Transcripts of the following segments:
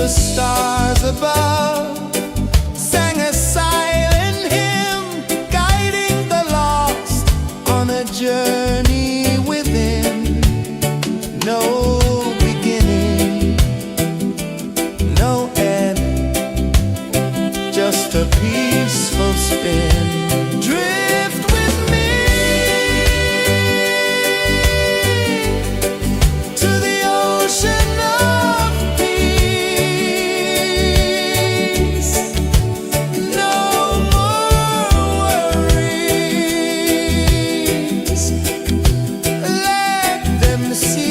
the stars above sang a silent hymn, guiding the lost on a journey within. No beginning, no end, just a peaceful spin. Drift with me to the ocean of peace. No more worries, let them cease.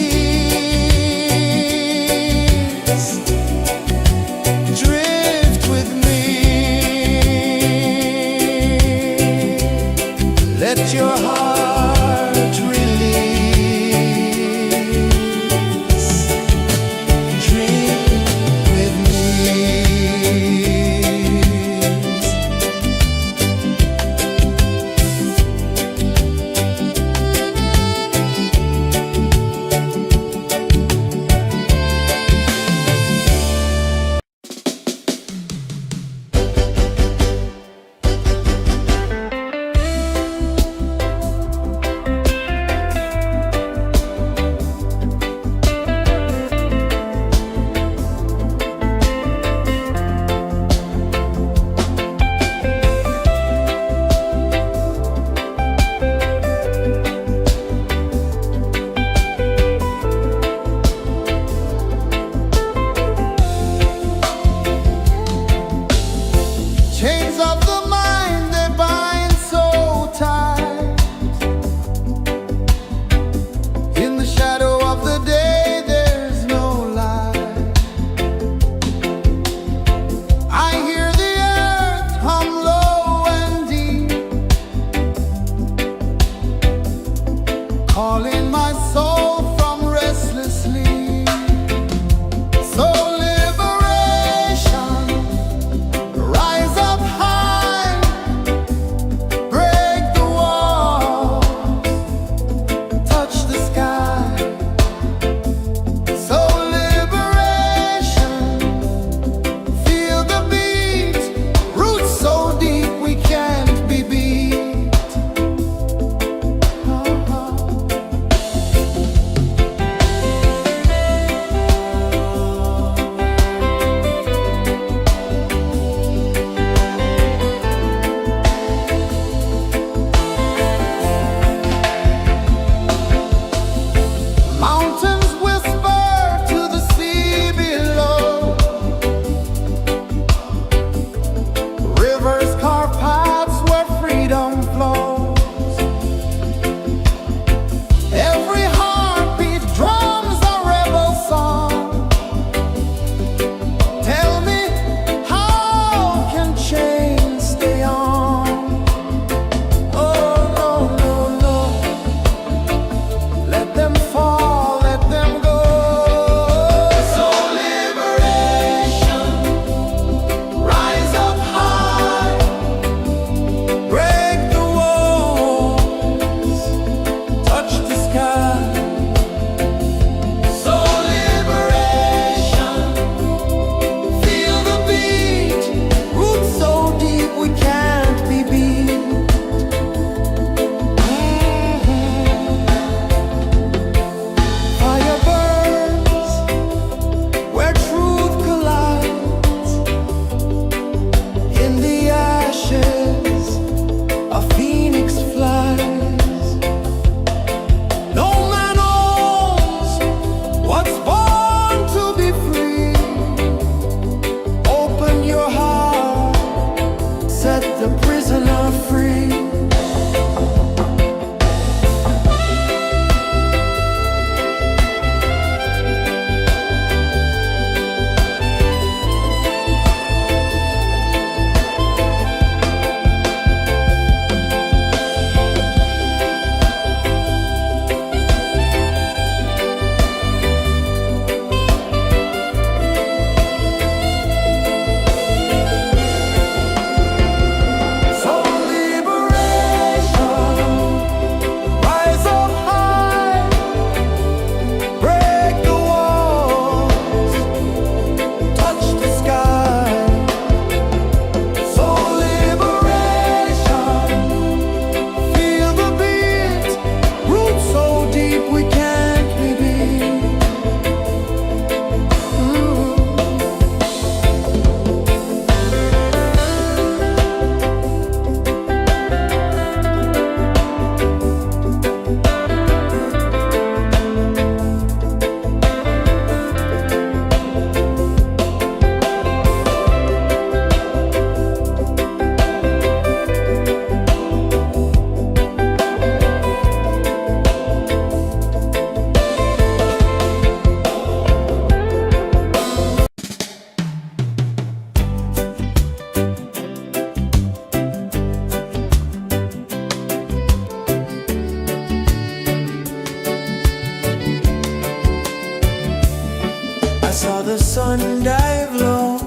sun dive low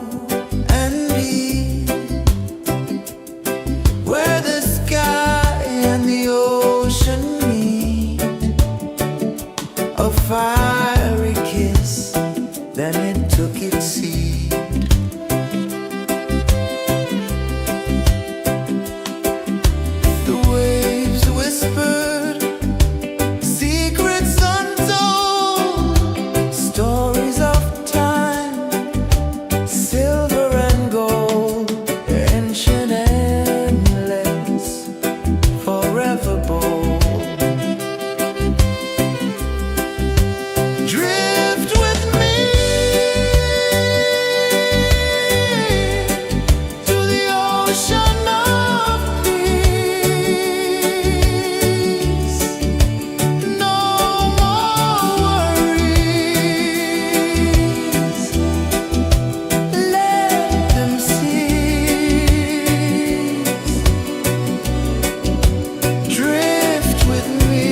and deep, where the sky and the ocean meet, a fiery kiss, then it took its seat. The waves whispered secrets untold, stories of time, silver and gold, ancient, endless, forever bold. Drift with me to the ocean of peace. No more worries, let them cease. Drift with me,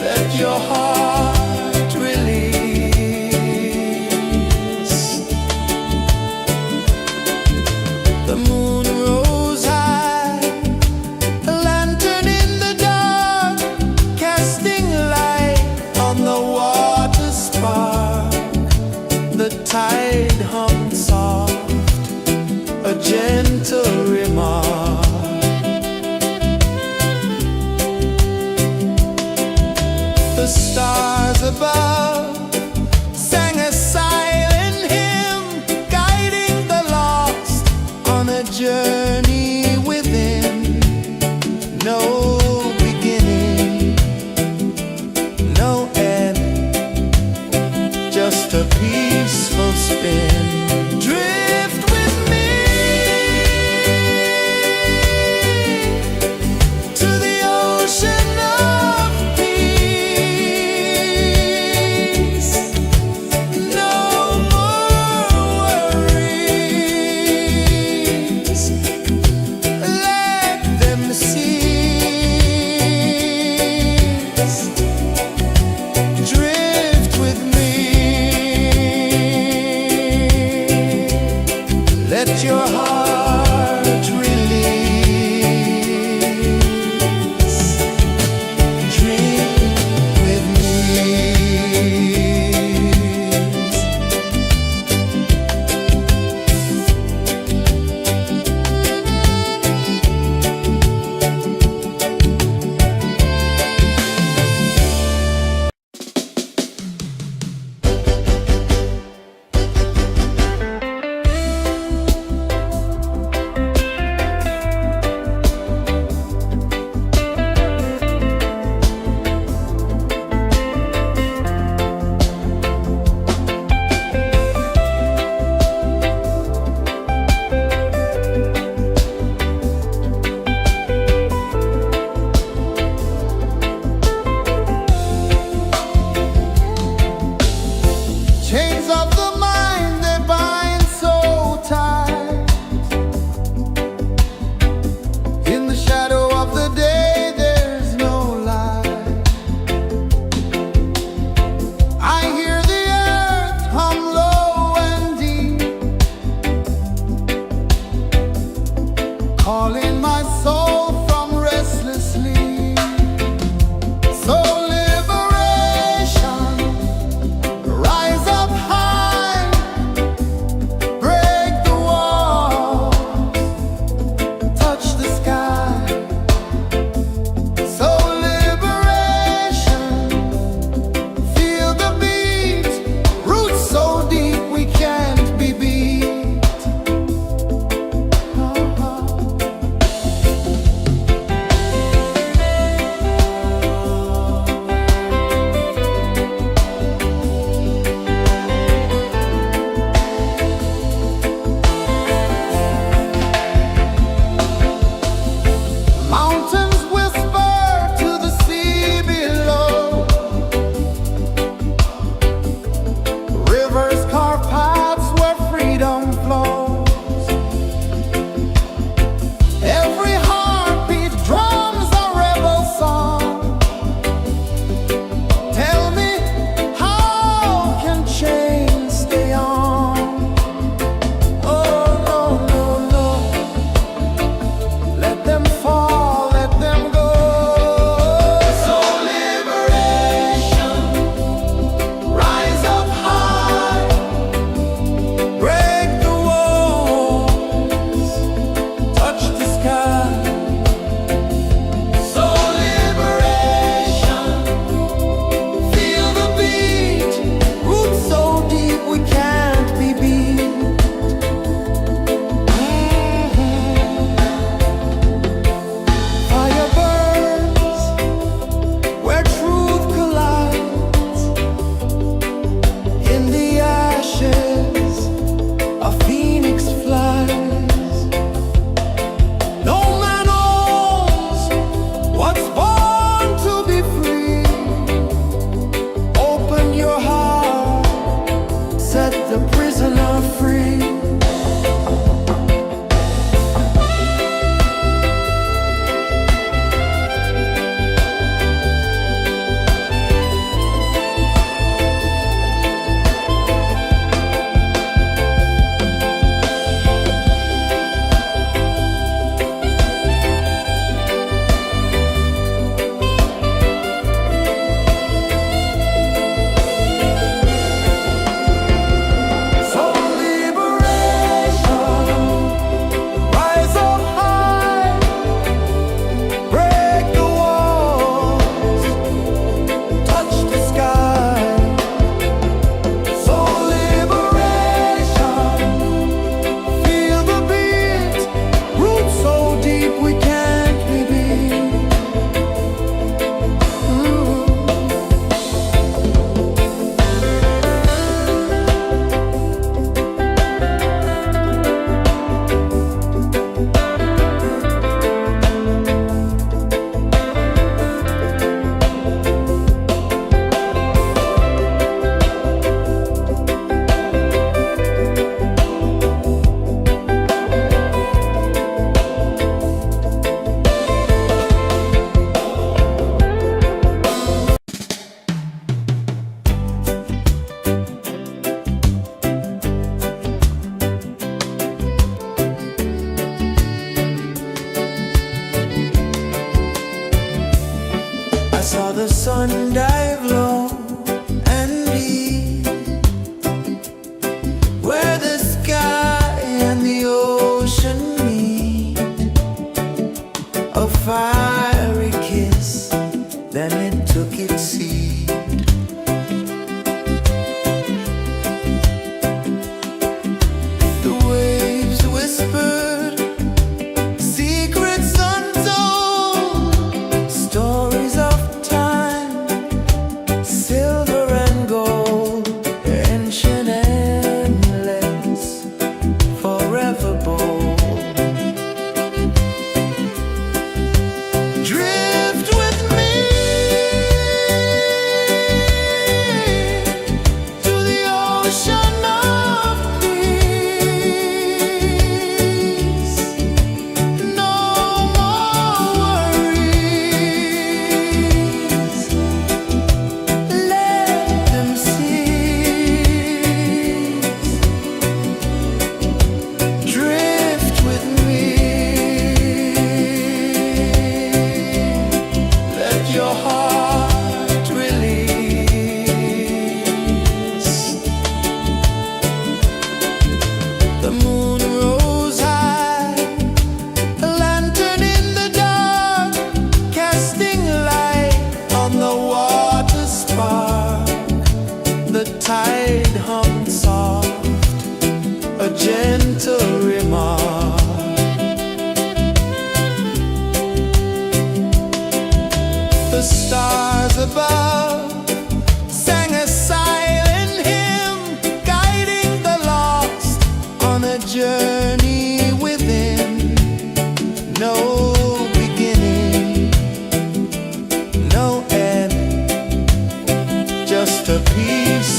let your heart release. The moon rose high, a lantern in the dark, casting light on the water spark. The tide hummed soft, a gentle remark. The stars above sang a silent hymn, guiding the lost on a journey within. No beginning, no end, just a peaceful spin. Drift with me to the ocean of peace. No more worries, let them cease. Drift with me, let your heart release. Drift with me. Chains of the mind, they bind so tight. In the shadow of the day, there's no light. I hear the earth hum low and deep, calling my soul from restless sleep. So liberation, rise up high.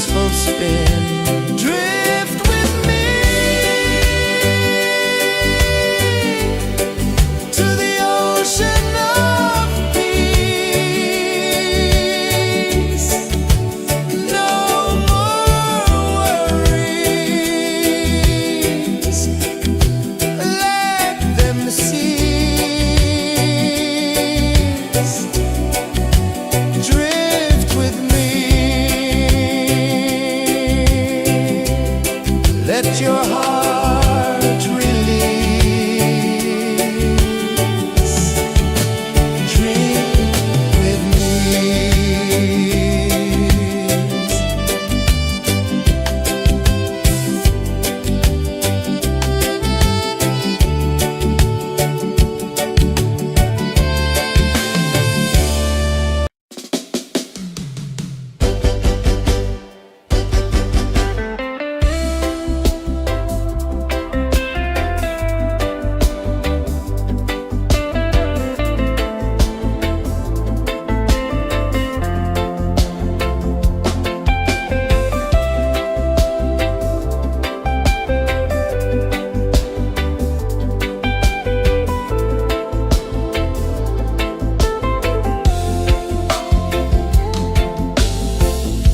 peaceful spin. Drift with me to the ocean of peace. No more worries, let them cease. Drift with me, let your heart release. Dream with me.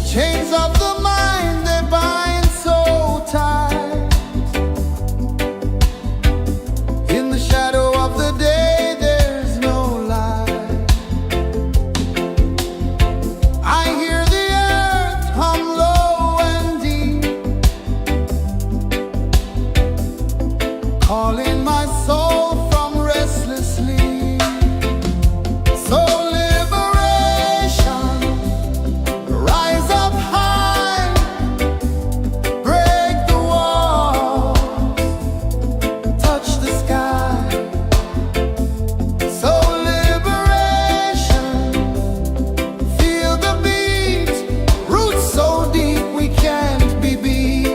Chains of the mind, they bind so tight. In the shadow of the day, there's no light. I hear the earth hum low and deep, calling my soul from restless sleep. So liberation, rise up high, break the walls, touch the sky. So liberation, feel the beat, roots so deep we can't be beat.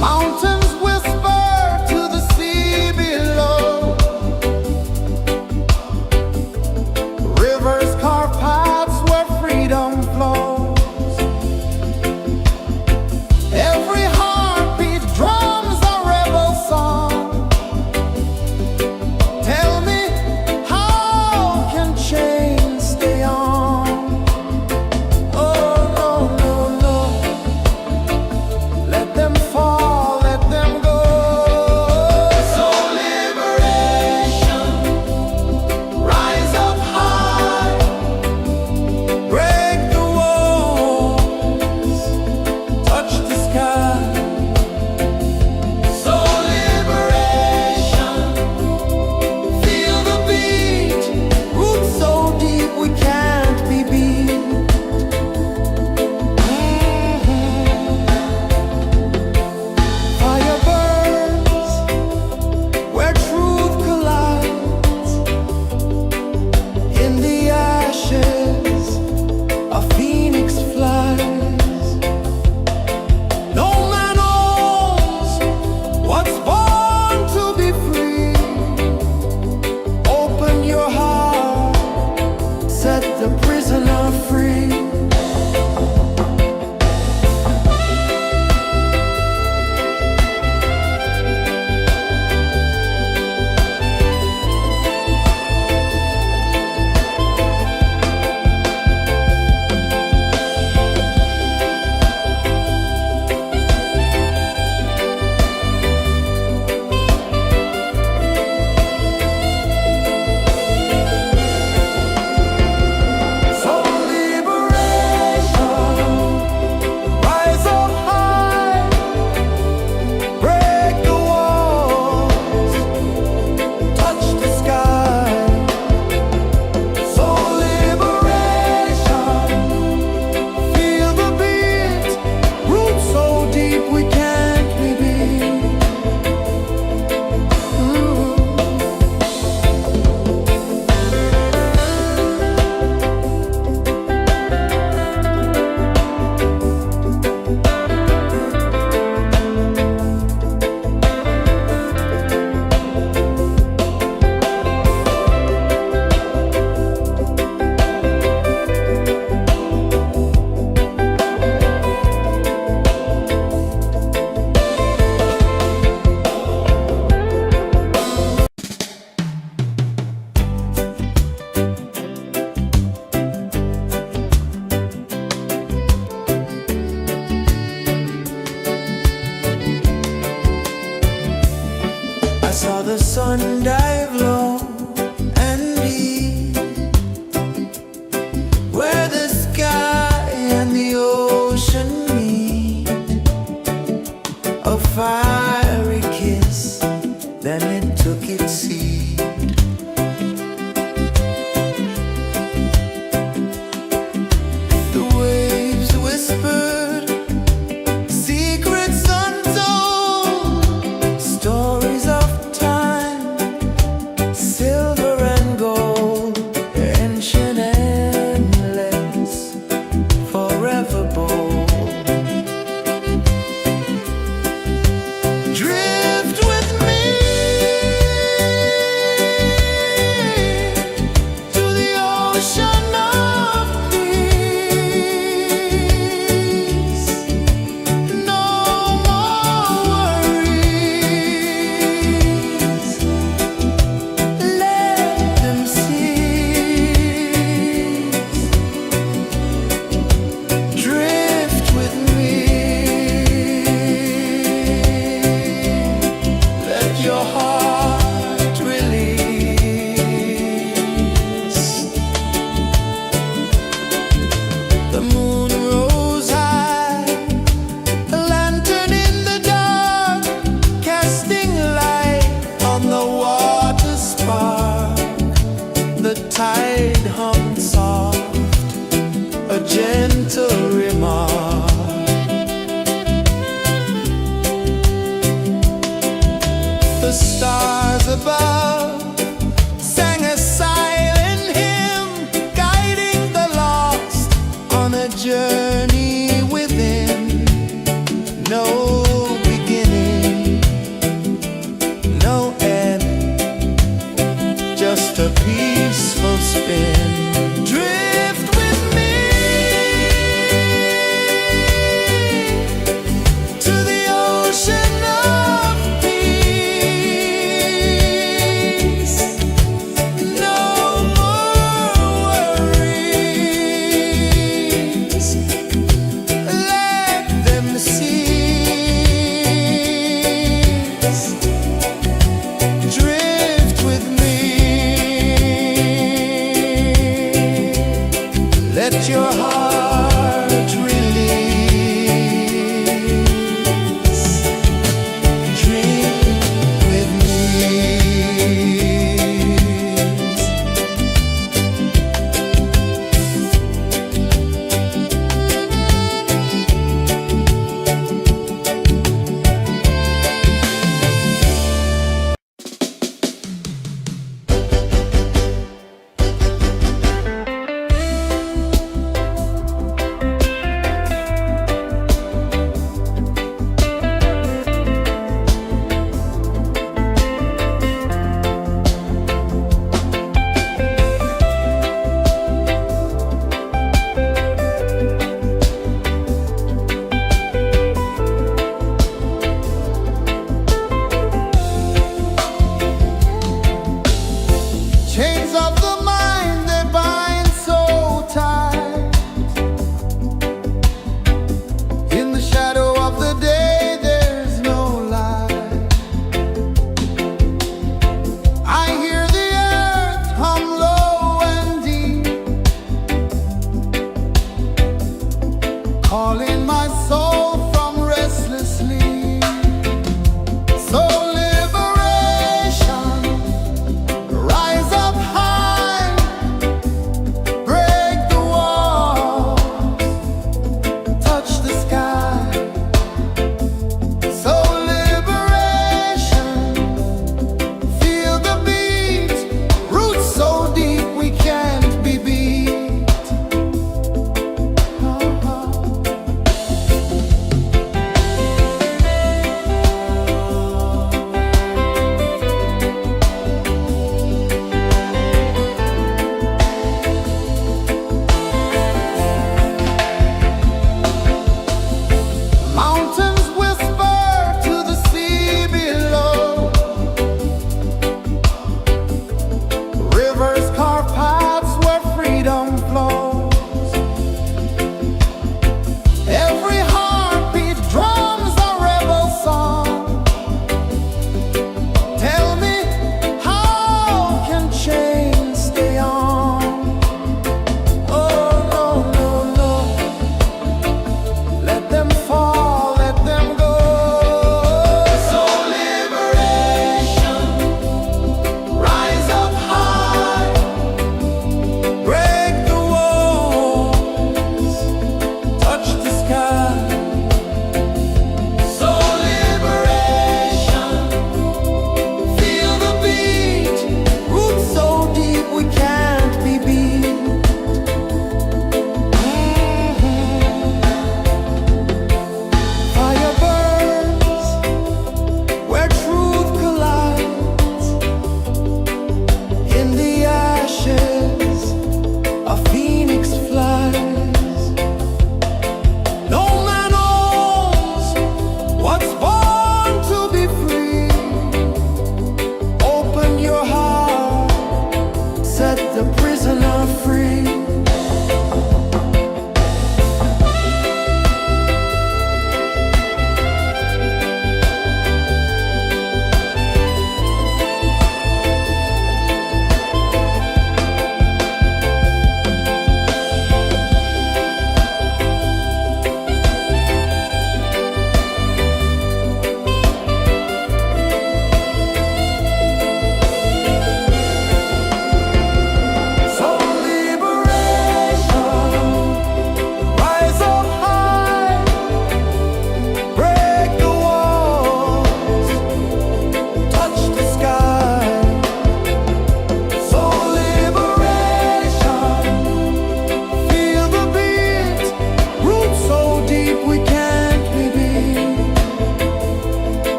Mountains whisper to the sea below, rivers carve paths where freedom flows. Every heartbeat drums a rebel song. Tell me, how can chains stay on? Oh no, no, no, let them fall, let them go. So liberation, rise up high, break the walls, touch the sky. So liberation, feel the beat, roots so deep we can't be beat. Fire burns where truth collides. In the ashes, a phoenix flies. No man owns what's born to be free. Open your heart, set the prisoner free. So liberation, let your heart release. Drink with me.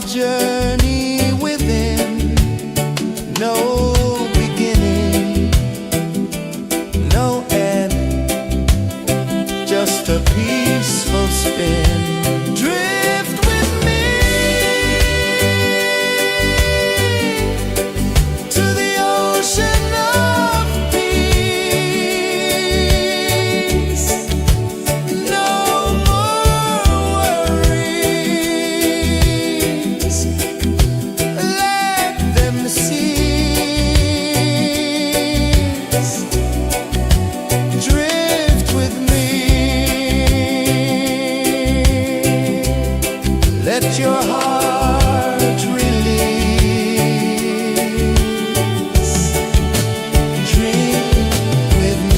journey within, no beginning, no end, just a peaceful spin. Drift with me to the ocean of peace. No more worries, let them cease. Drift with me, let your heart release. Dream with me.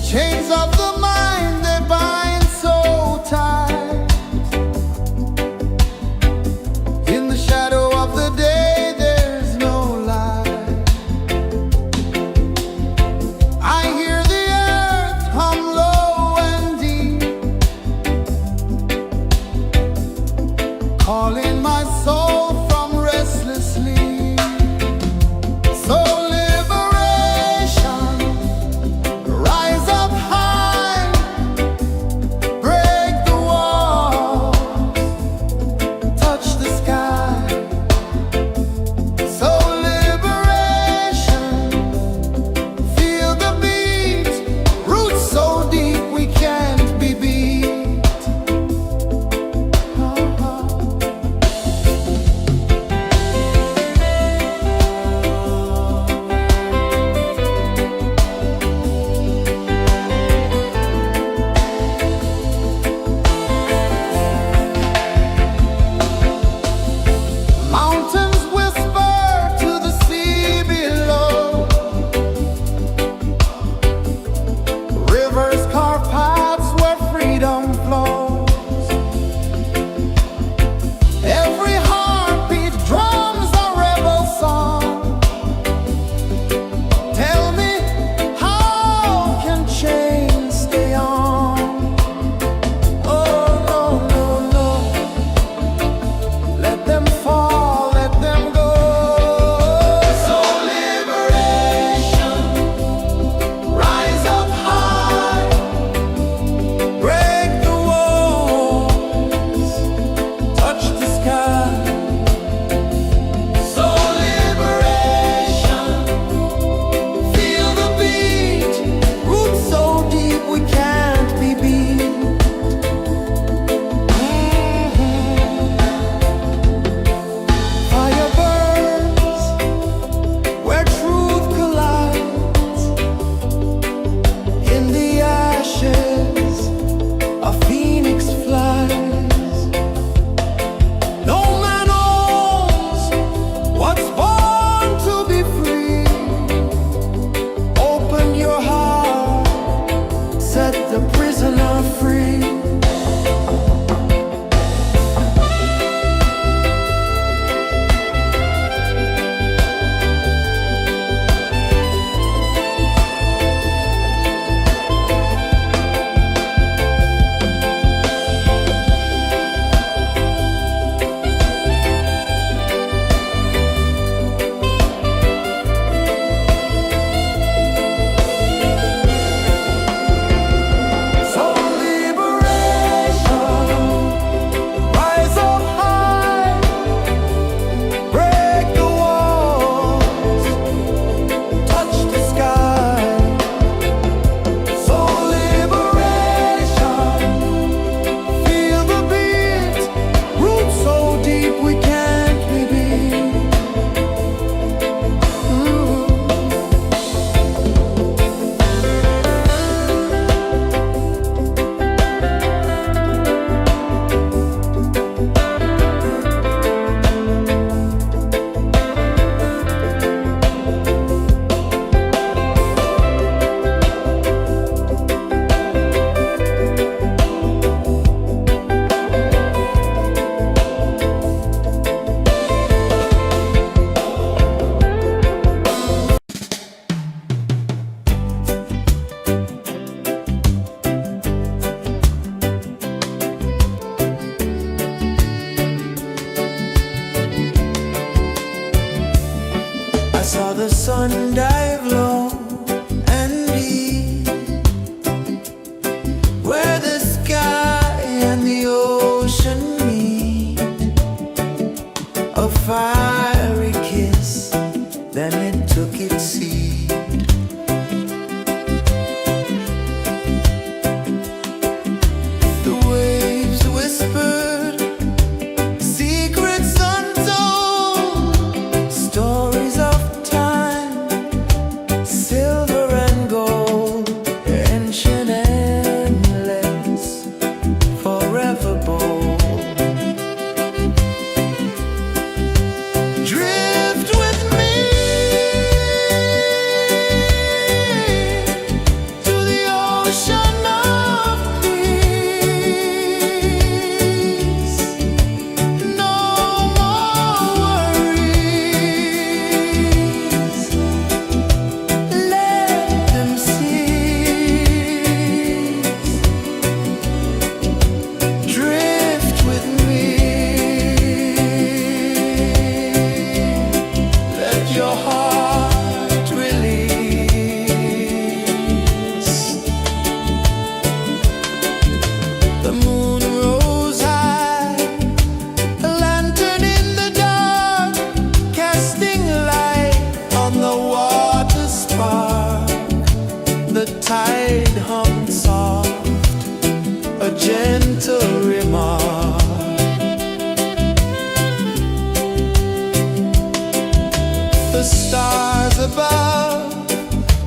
Chains of the mind, they bind so tight. In the shadow of the day, there's no light. I hear the earth hum low and deep, calling my soul from restless sleep. So liberation, rise up high, break the walls, touch the sky. So liberation, feel the beat, roots so deep we can't be beat. sun dive low and deep, where the sky and the ocean meet. A fiery kiss, then it took its seat. The waves whispered secrets untold, stories of time, silver and gold, ancient, endless, forever bold. Drift with me to the ocean of peace. No more worries, let them cease. Drift with me, let your heart release. The moon rose high, a lantern in the dark, casting light on the water spark. The tide hummed soft, a gentle remark. The stars above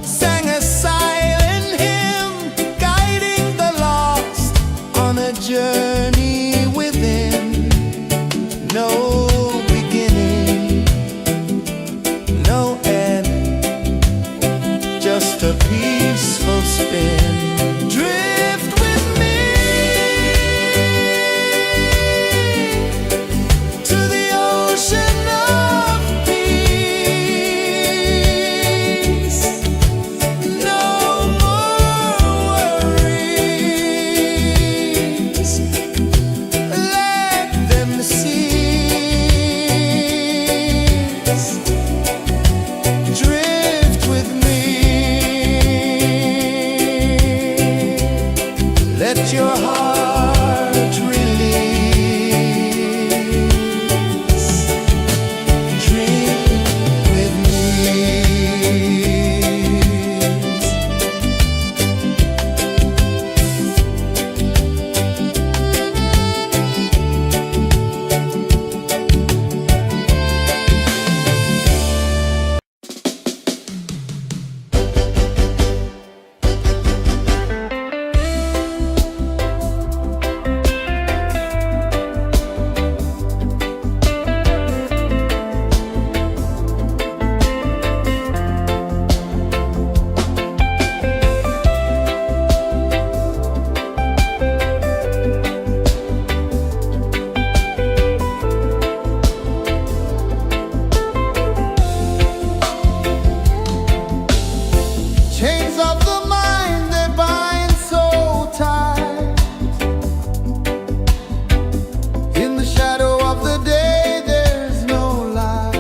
sang a silent hymn, guiding the lost on a journey within. No beginning, no end, just a peaceful spin. Drift with me to the ocean of peace. No more worries, let them cease. Drift with me, let your heart release. Drift with me. Chains of the mind, they bind so tight. In the shadow of the day, there's no light.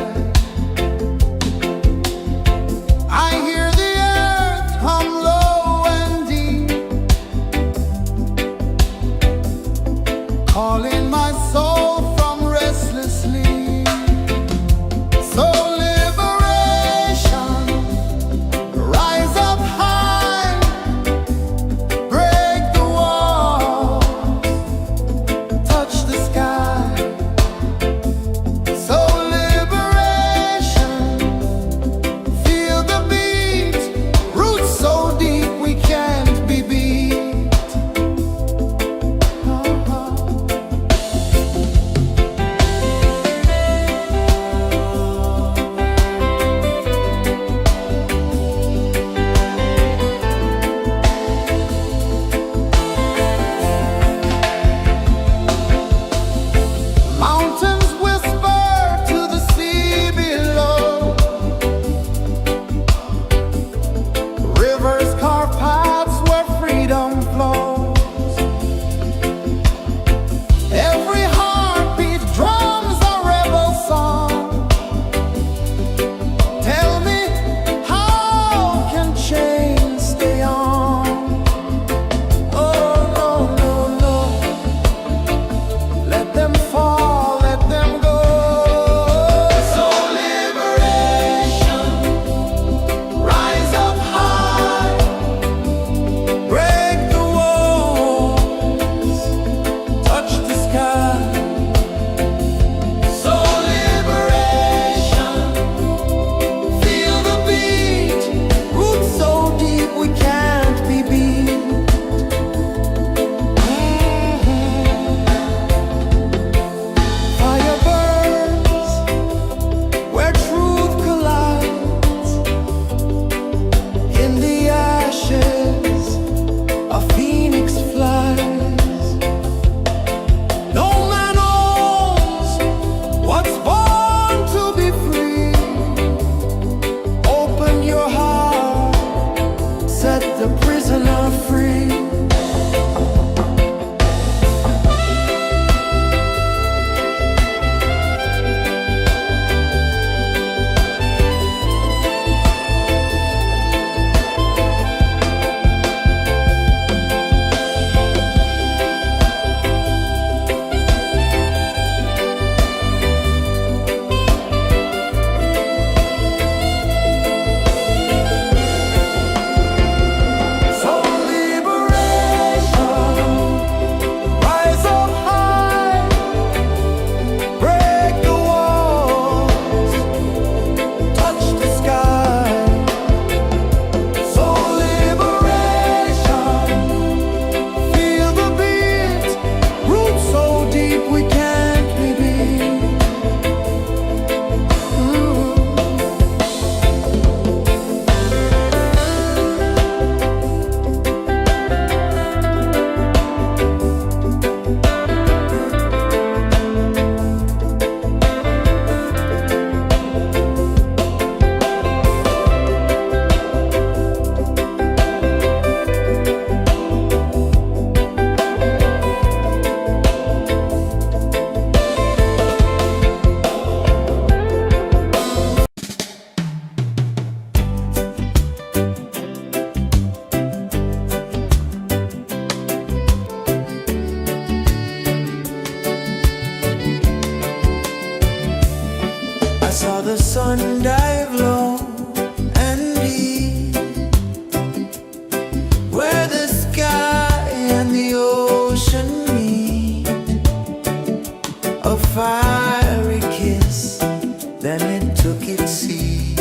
I hear the earth hum low and deep, calling my soul from restless sleep. So liberation, rise up high, break the wall, touch the sky, one dive low and deep, where the sky and the ocean meet. A fiery kiss, then it took its seat.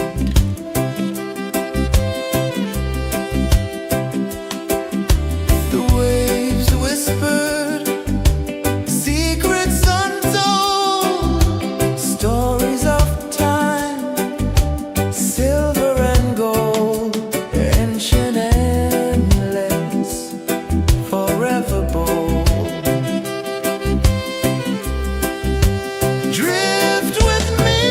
The waves whispered secrets untold, stories of time, silver and gold, ancient endless, forever bold. Drift with me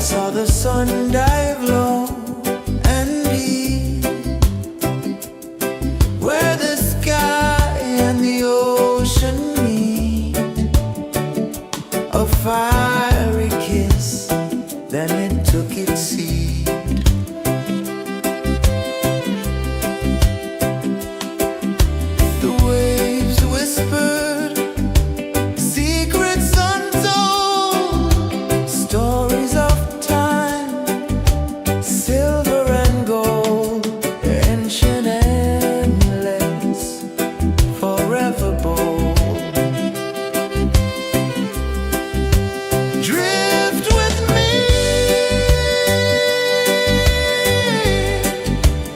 saw the sun dive low and deep, where the sky and the ocean meet. A fiery kiss, then it took its seed. The waves whispered secrets untold, stories of time, silver and gold, ancient, endless, forever bold. Drift with me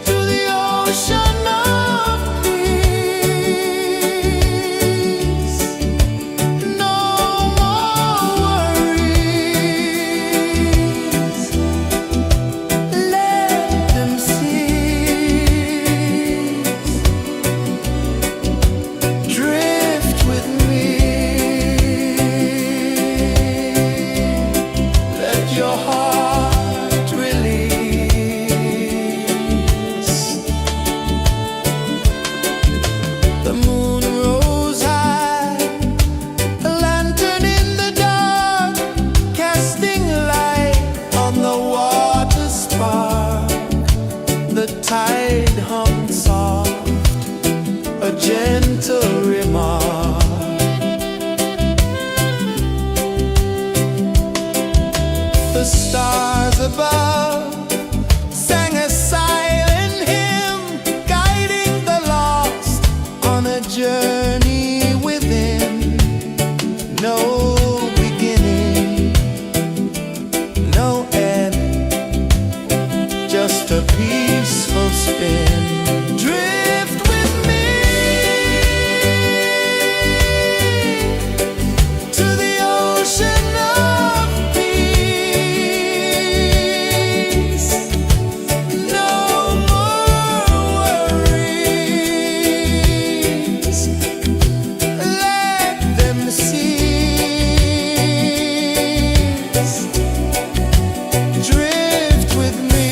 to the ocean of peace. No more worries, let them cease. Drift with me, let your heart release. The moon rose high, a lantern in the dark, casting light on the water spark. The tide hummed soft, a gentle remark. The stars above sang a silent hymn, guiding the lost on a journey within. No beginning, no end, just a peaceful spin. Drift with me to the ocean of peace. No more worries, let them cease. Drift with me.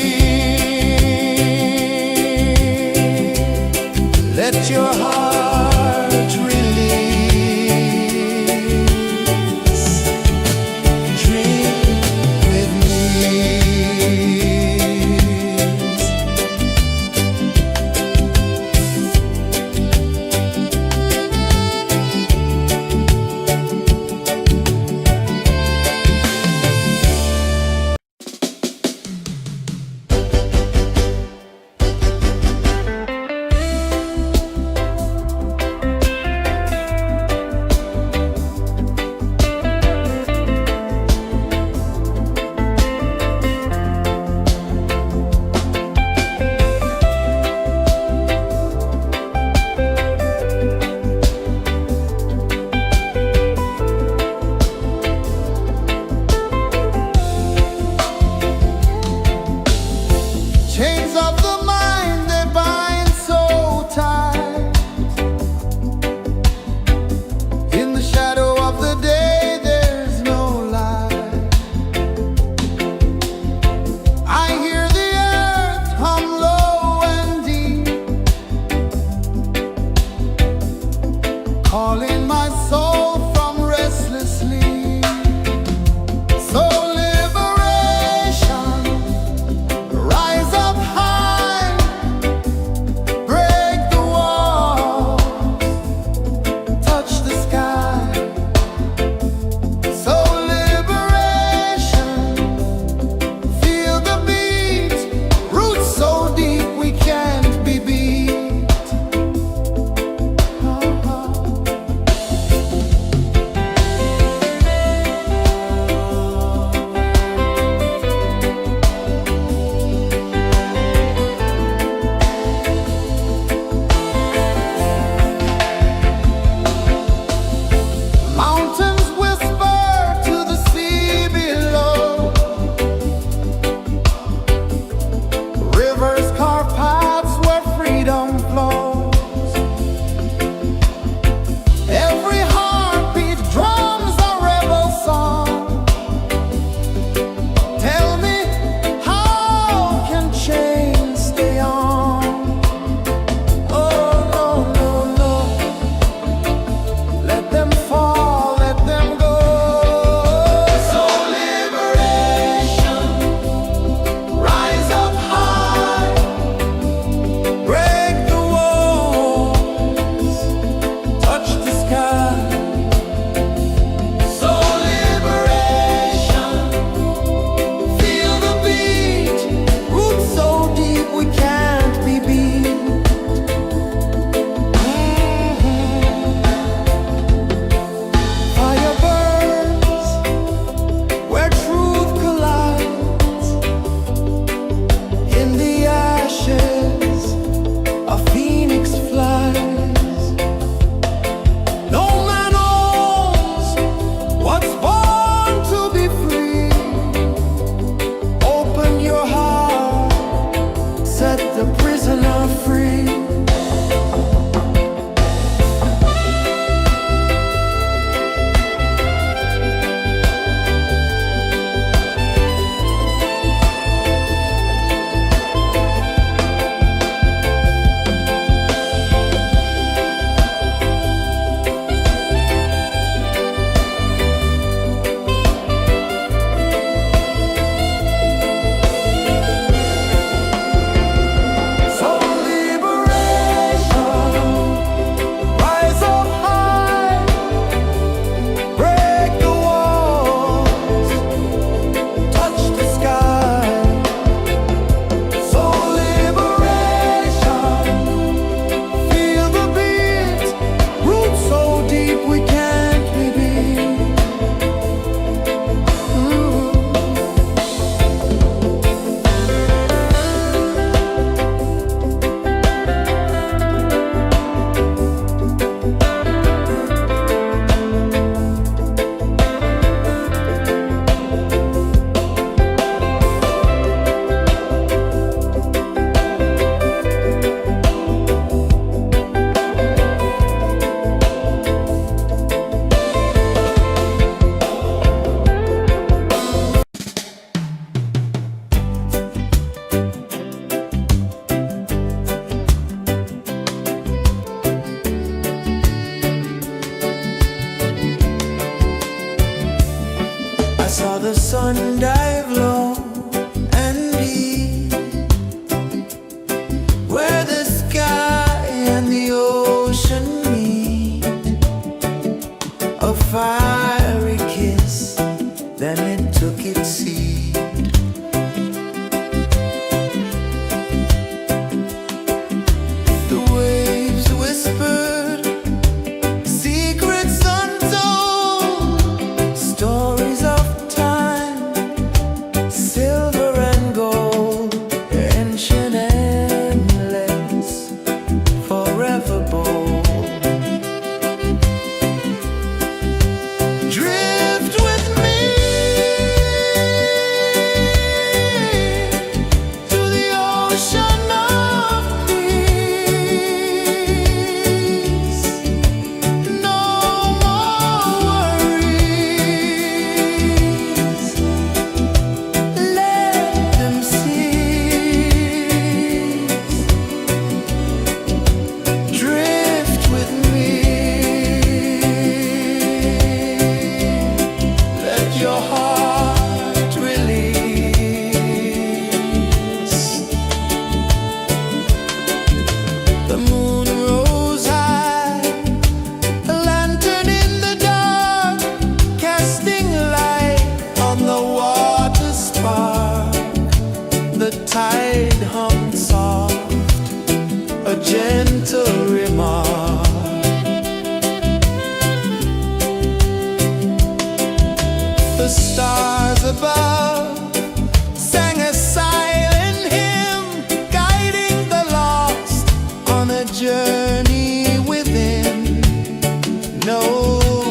dive low and deep, where the sky and the ocean meet. A fiery kiss, then it took its seat. The waves whispered secrets untold, stories of time, silver and gold, ancient, endless, forever bold. Drift with me to the ocean of peace. No more worries. Let them cease. Drift with me. Let your heart release. The moon rose high, a lantern in the dark, casting light on the water spark. The tide hummed soft, a gentle remark. The stars above sang a silent hymn, guiding the lost on a journey within. No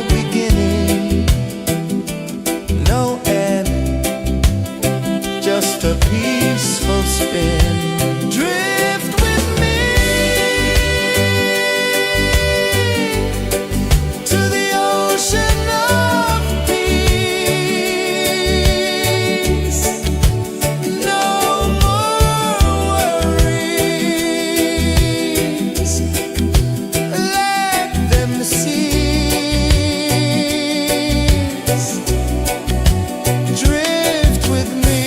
beginning, no end, just a peaceful spin. Drift with me to the ocean of peace. No more worries. Let them cease. Drift with me.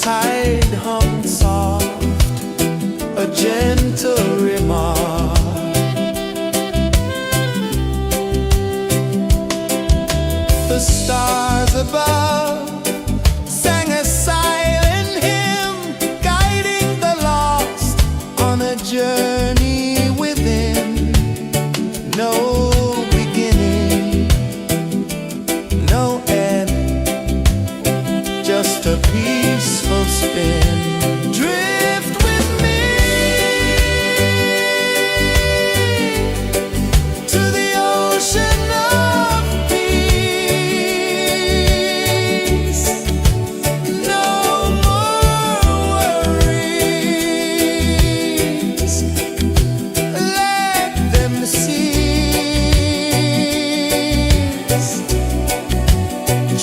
tide hung soft, a gentle remark. The stars above sang a silent hymn, guiding the lost on a journey within. No beginning, no end, just a peaceful spin. Drift with me to the ocean of peace. No more worries, let them cease.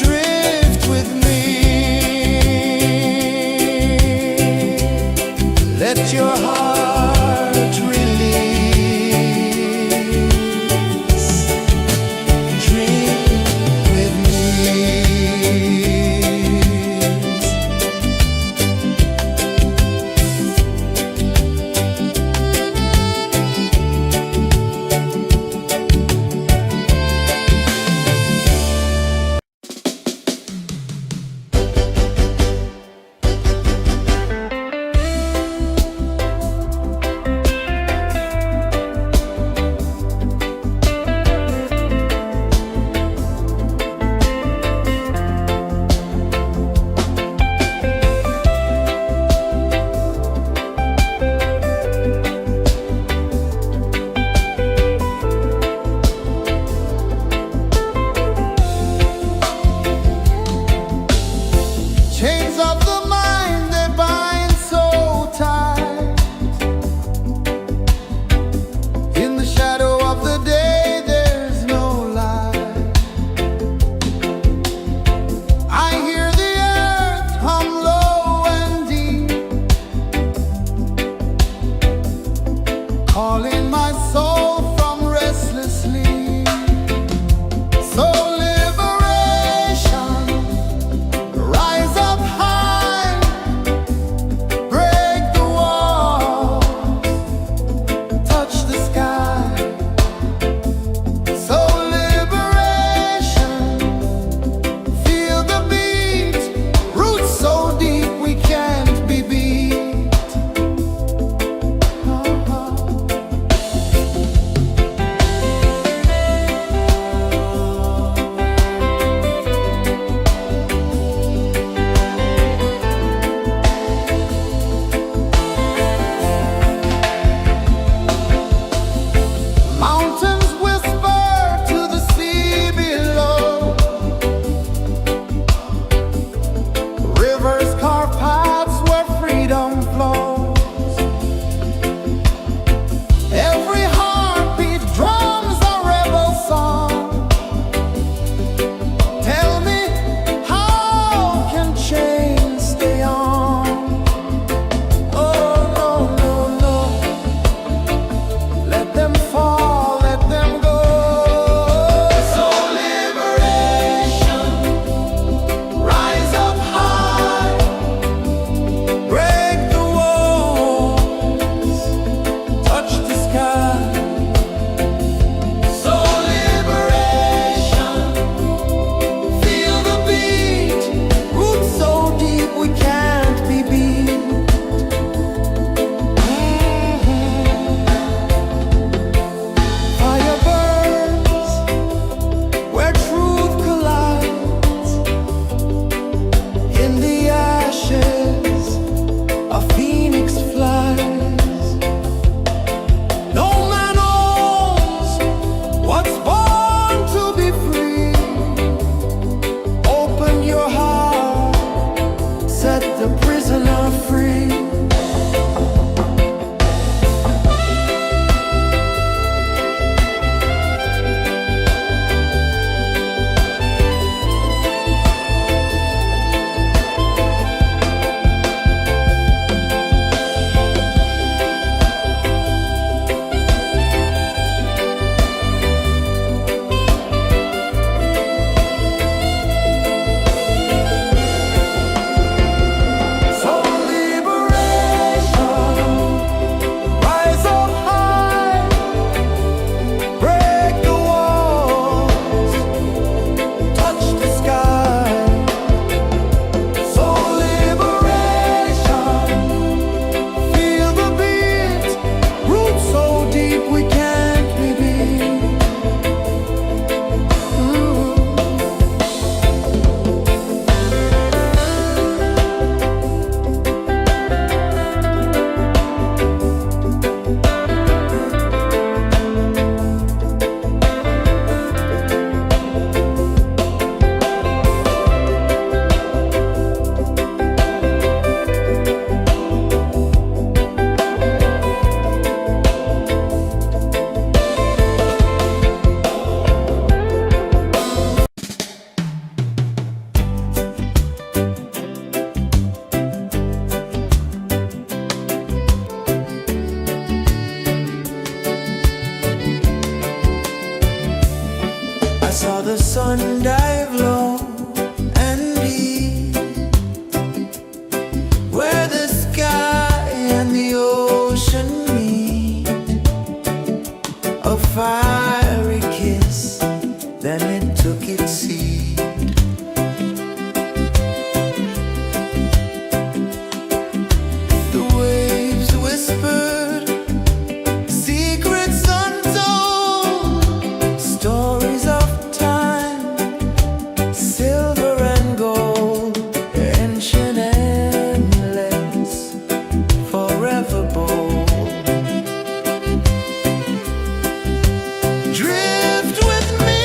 Drift with me, let your heart release. Dream with me. Chains of the mind, they bind so tight. In the shadow of the day, there's no light. I hear the earth hum low and deep, calling my soul from restless sleep. So liberation, rise up high, break the wall, touch the sky. So liberation, feel the beat, roots so deep we can't be beat. Mountains whisper to the sea below, rivers carve paths where freedom flows. Every heartbeat drums a rebel song. Tell me, how can chains stay on? Oh no, no, no, let them fall, let them go. So liberation, rise up high, break the walls, touch the sky. So liberation, feel the beat, roots so deep we can't be beat. Fire burns where truth collides. In the ashes, a phoenix flies. No man owns what's born to be free. Open your heart, set the prisoner free. The waves whispered secrets untold, stories of time, silver and gold, ancient, endless, forever bold. Drift with me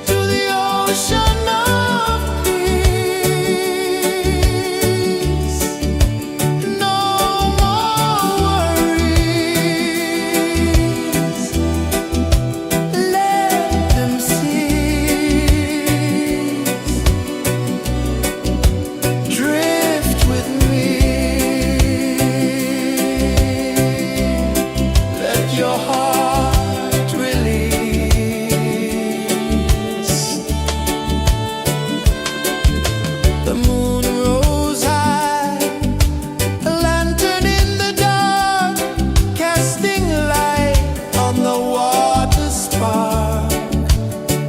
to the ocean of peace. No more worries. Let them cease. Drift with me. Let your heart release. The moon rose high, a lantern in the dark, casting light on the water spark.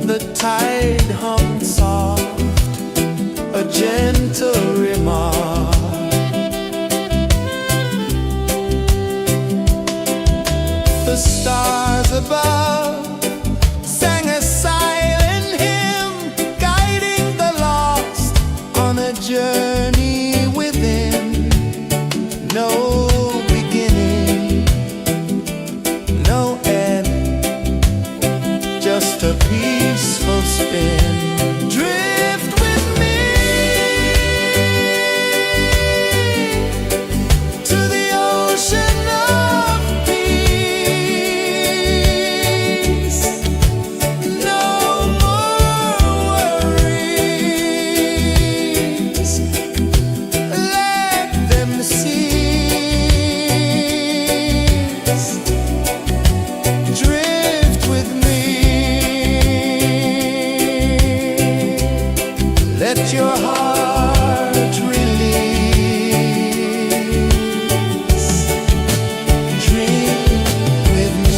The tide hummed soft, a gentle remark. The stars above sang a silent hymn, guiding the lost on a journey within. No beginning, no end, just a peaceful spin. Drift with me to the ocean of peace. No more worries. Let them cease. Drift with me. Let your heart release. Dream with me.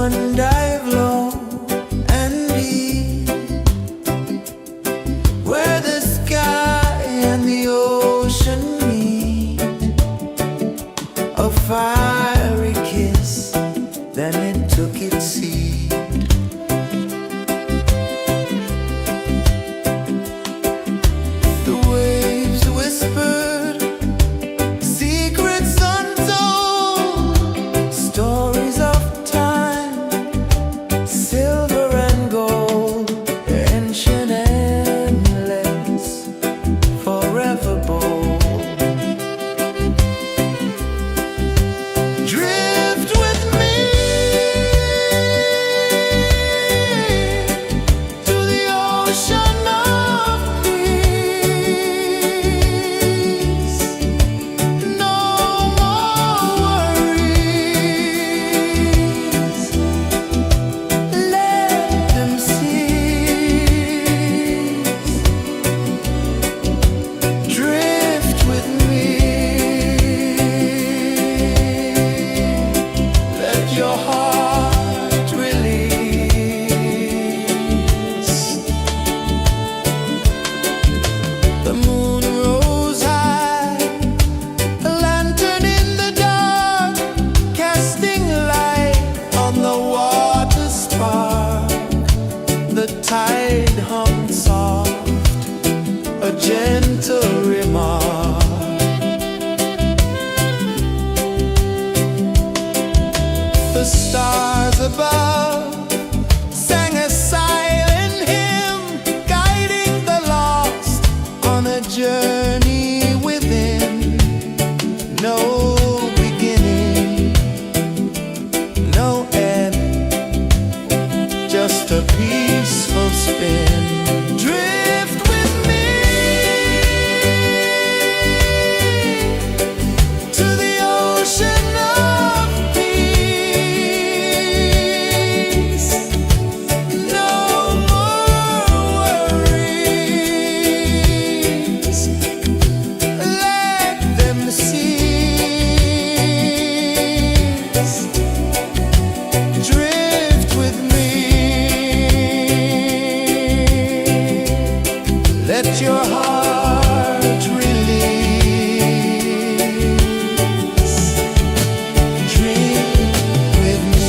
sun dive low and deep, where the sky and the ocean meet. A fiery kiss, then it took its seat. The waves whispered secrets untold, stories of time, silver and gold, ancient endless, forever bold. Drift with me to the ocean of peace. No more worries, let them cease. Drift with me, let your heart release. The moon rose high, a lantern in the dark, casting light on the water spark. The tide hummed soft, a gentle remark. The stars above sang a silent hymn, guiding the lost on a journey within. No beginning, no end, just a peaceful spin. Drift with me to the ocean of peace. No more worries, let them cease. Drift with me, let your heart release. Drift with me.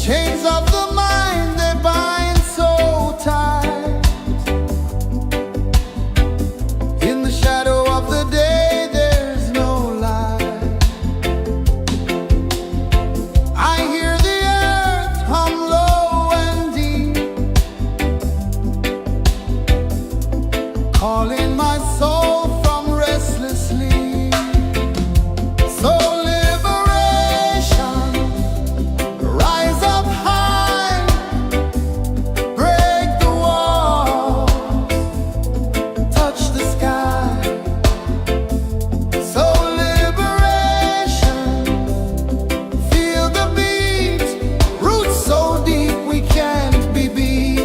Chains of the mind, they bind so tight. In the shadow of the day, there's no light. I hear the earth hum low and deep, calling my soul from restless sleep. So liberation, rise up high, break the walls, touch the sky. So liberation, feel the beat, roots so deep we can't be beat.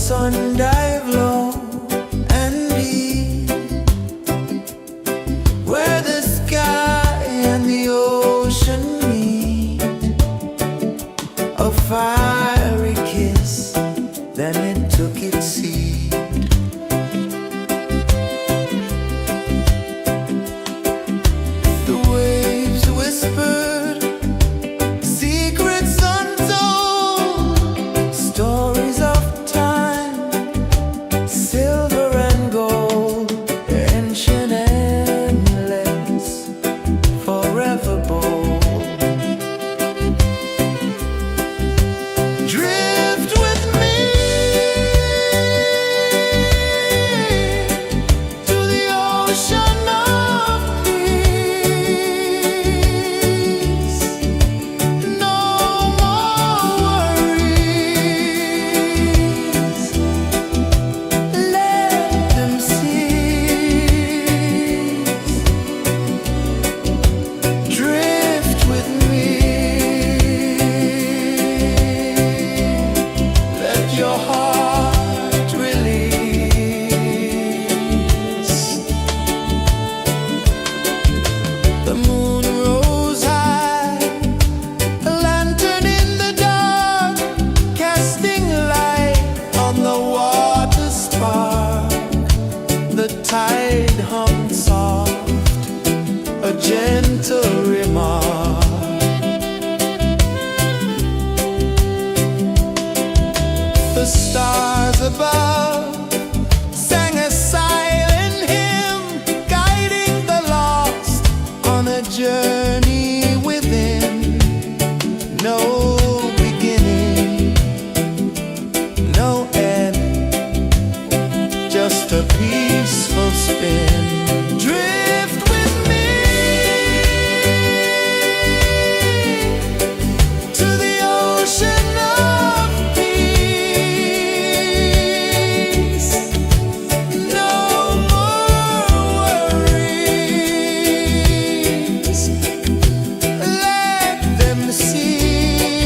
sun dive low and deep, where the sky and the ocean meet, a fiery kiss, then it took its seat. The waves whispered secrets untold, stories of time, silver and gold, ancient endless, forever bold. Drift with me to the ocean of peace. No more worries, let them cease. Drift with me, let your heart release. The moon rose high, a lantern in the dark, casting light on the water spark. The tide hummed soft, a gentle remark. The stars above sang a silent hymn, guiding the lost on a journey within. No beginning, no end, just a peaceful spin. Drift with me to the ocean of peace. No more worries, let them cease.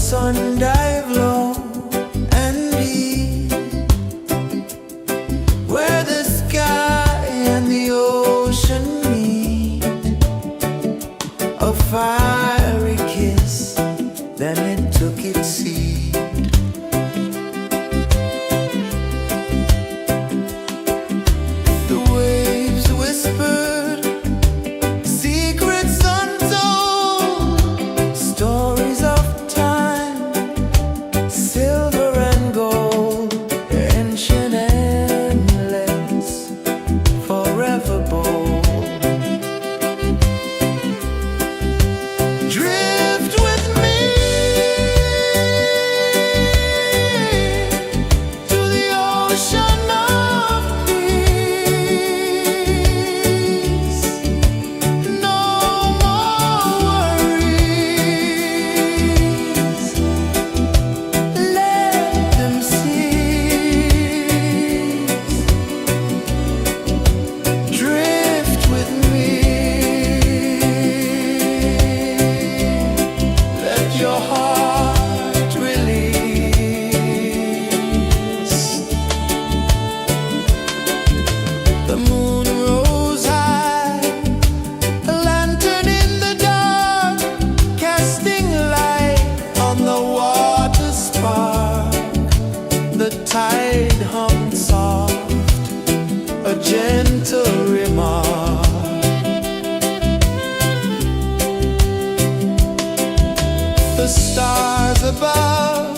sun dive low and deep, where the sky and the ocean meet, a fiery kiss, then it took its seat. The waves whispered secrets untold, stories of time, silver and gold, ancient, endless, forever bold. Drift with me to the ocean of peace. No more worries, let them cease. Drift with me, let your heart release. The moon rose high, a lantern in the dark, casting light on the water spark. The tide hummed soft, a gentle remark. The stars above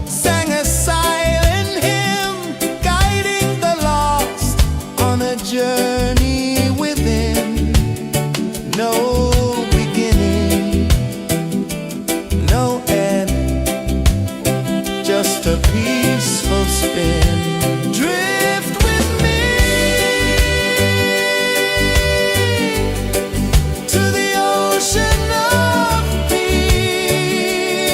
sang a silent hymn, guiding the lost on a journey within. No beginning, no end, just a peaceful spin. Drift with me to the ocean of peace.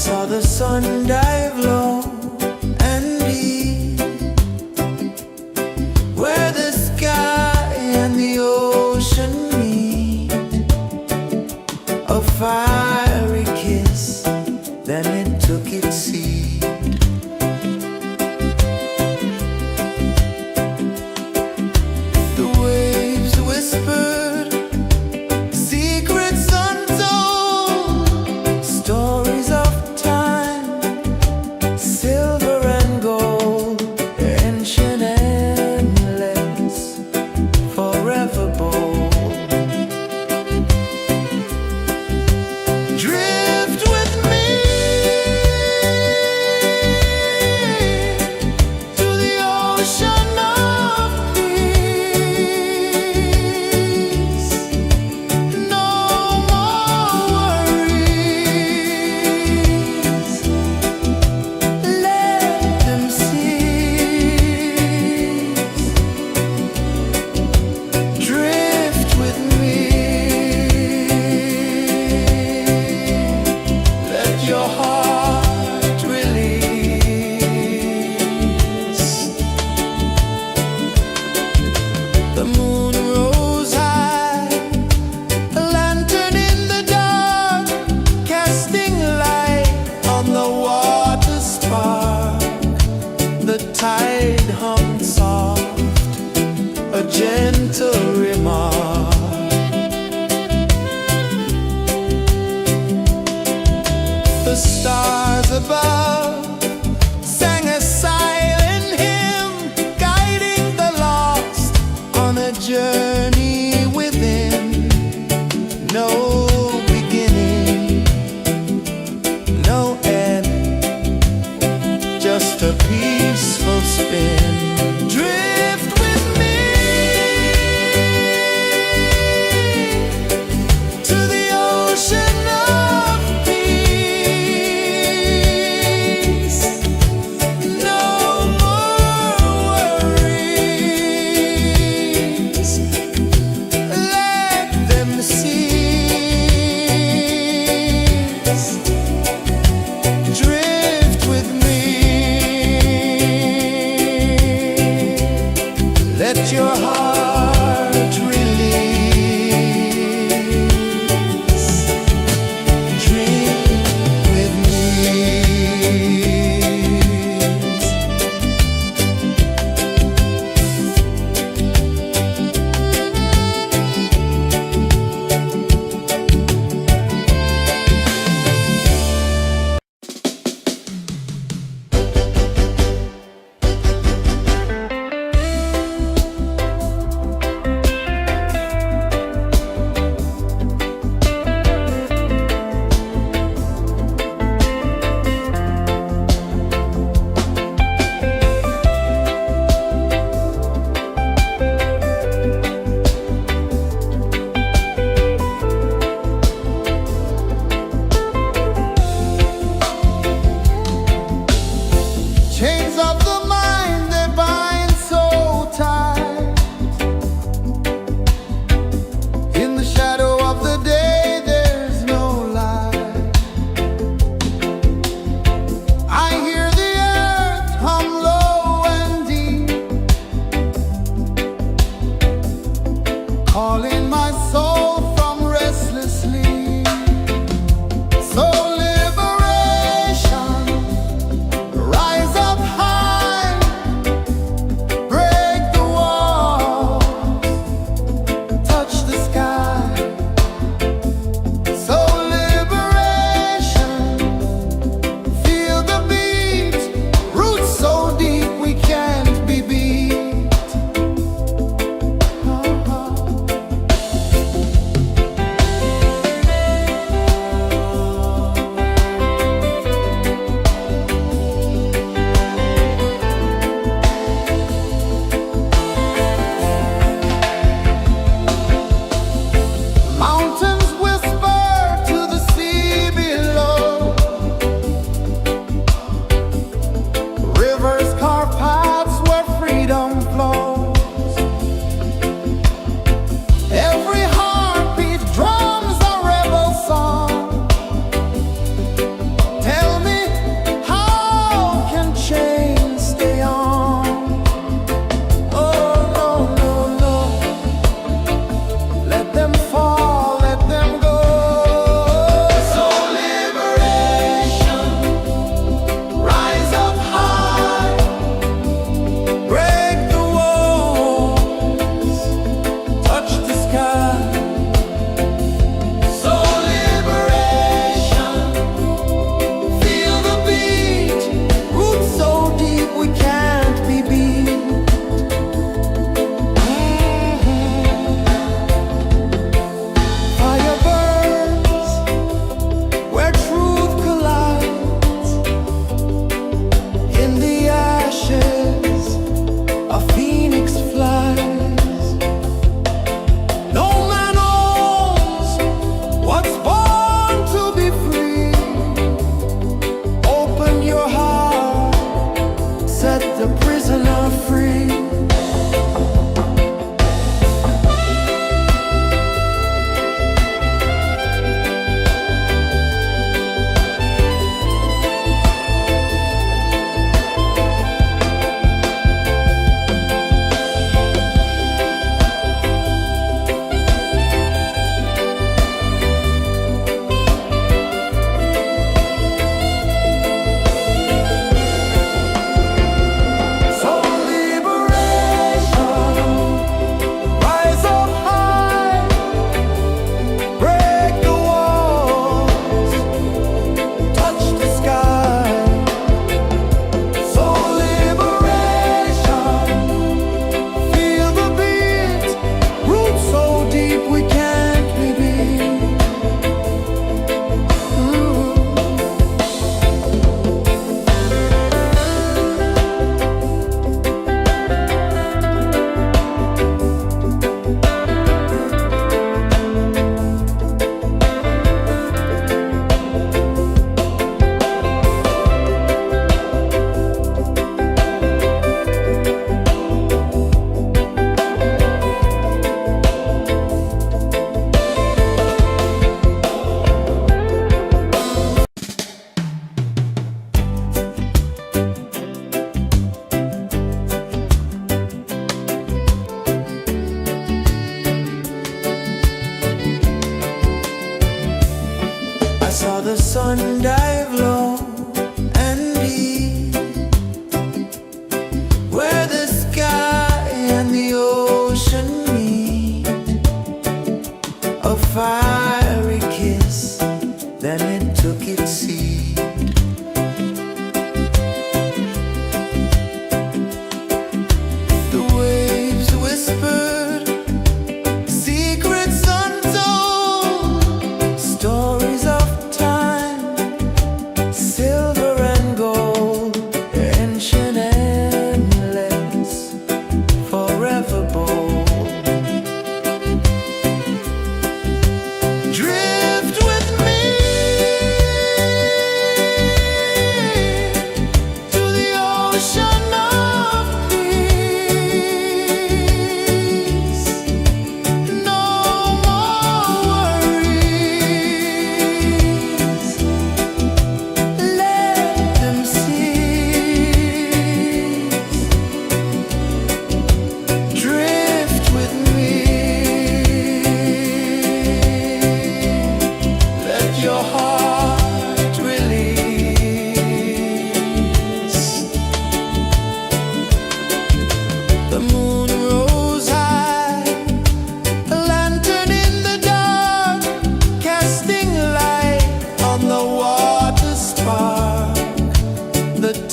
Saw the sun dive low and deep, where the sky and the ocean meet. A fiery kiss, then it took its seat. The waves whispered secrets untold, stories of time, silver and gold, ancient, endless, forever bold. Drift with me to the ocean of peace. No more worries, let them cease. Drift with me, let your heart release. The moon rose high, a lantern in the dark, casting light on the water spark. The tide hummed soft, a gentle remark. The stars above sang a silent hymn, guiding the lost on a journey within. No beginning, no end, just a peaceful spin. Drift with me to the ocean of peace. No more worries, let them cease. Drift with me.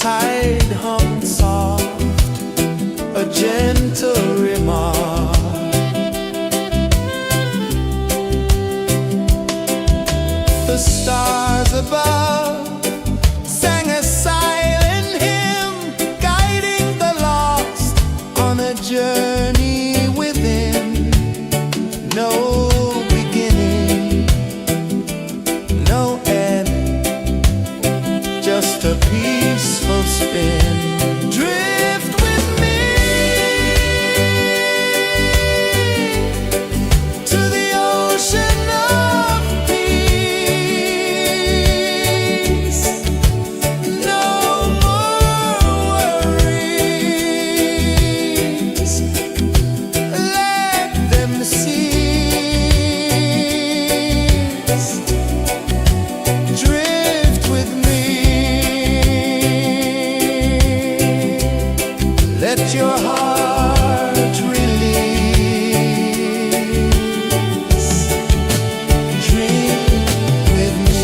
tide hung soft, a gentle remark. The stars above sang a silent hymn, guiding the lost on a journey within. No beginning, no end, just a peaceful spin. Drift with me to the ocean of peace. No more worries, let them cease. Drift with me, let your heart release. Drift with me.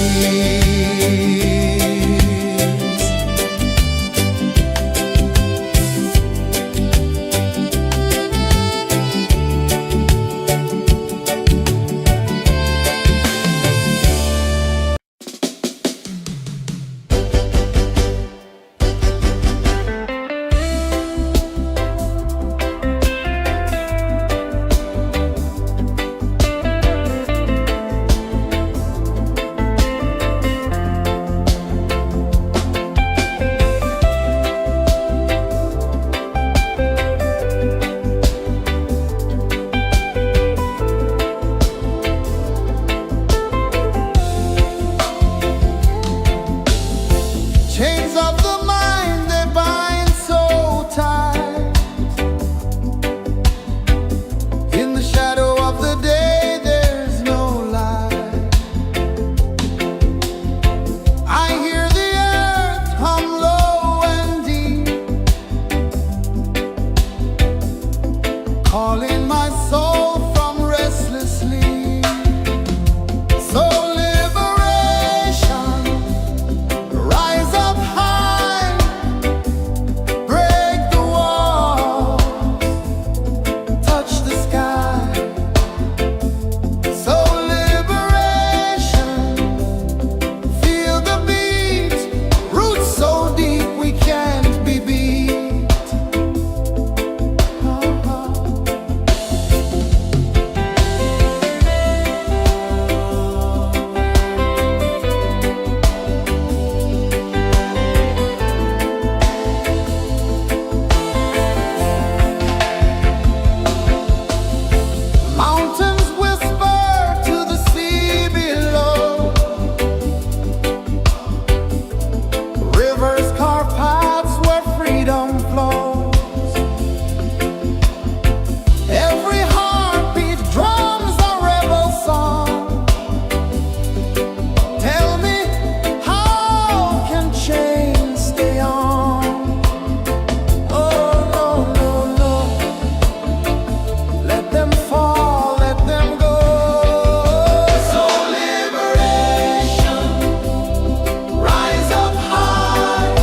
Chains of the mind, they bind so tight. In the shadow of the day, there's no light. I hear the earth hum low and deep, calling my soul from restless sleep. So liberation, rise up high, break the wall, touch the sky. So liberation, feel the beat, roots so deep we can't be beat. Mountains whisper to the sea below, rivers carve paths where freedom flows. Every heartbeat drums a rebel song. Tell me, how can chains stay on? Oh no, no, no, let them fall, let them go. So liberation, rise up high,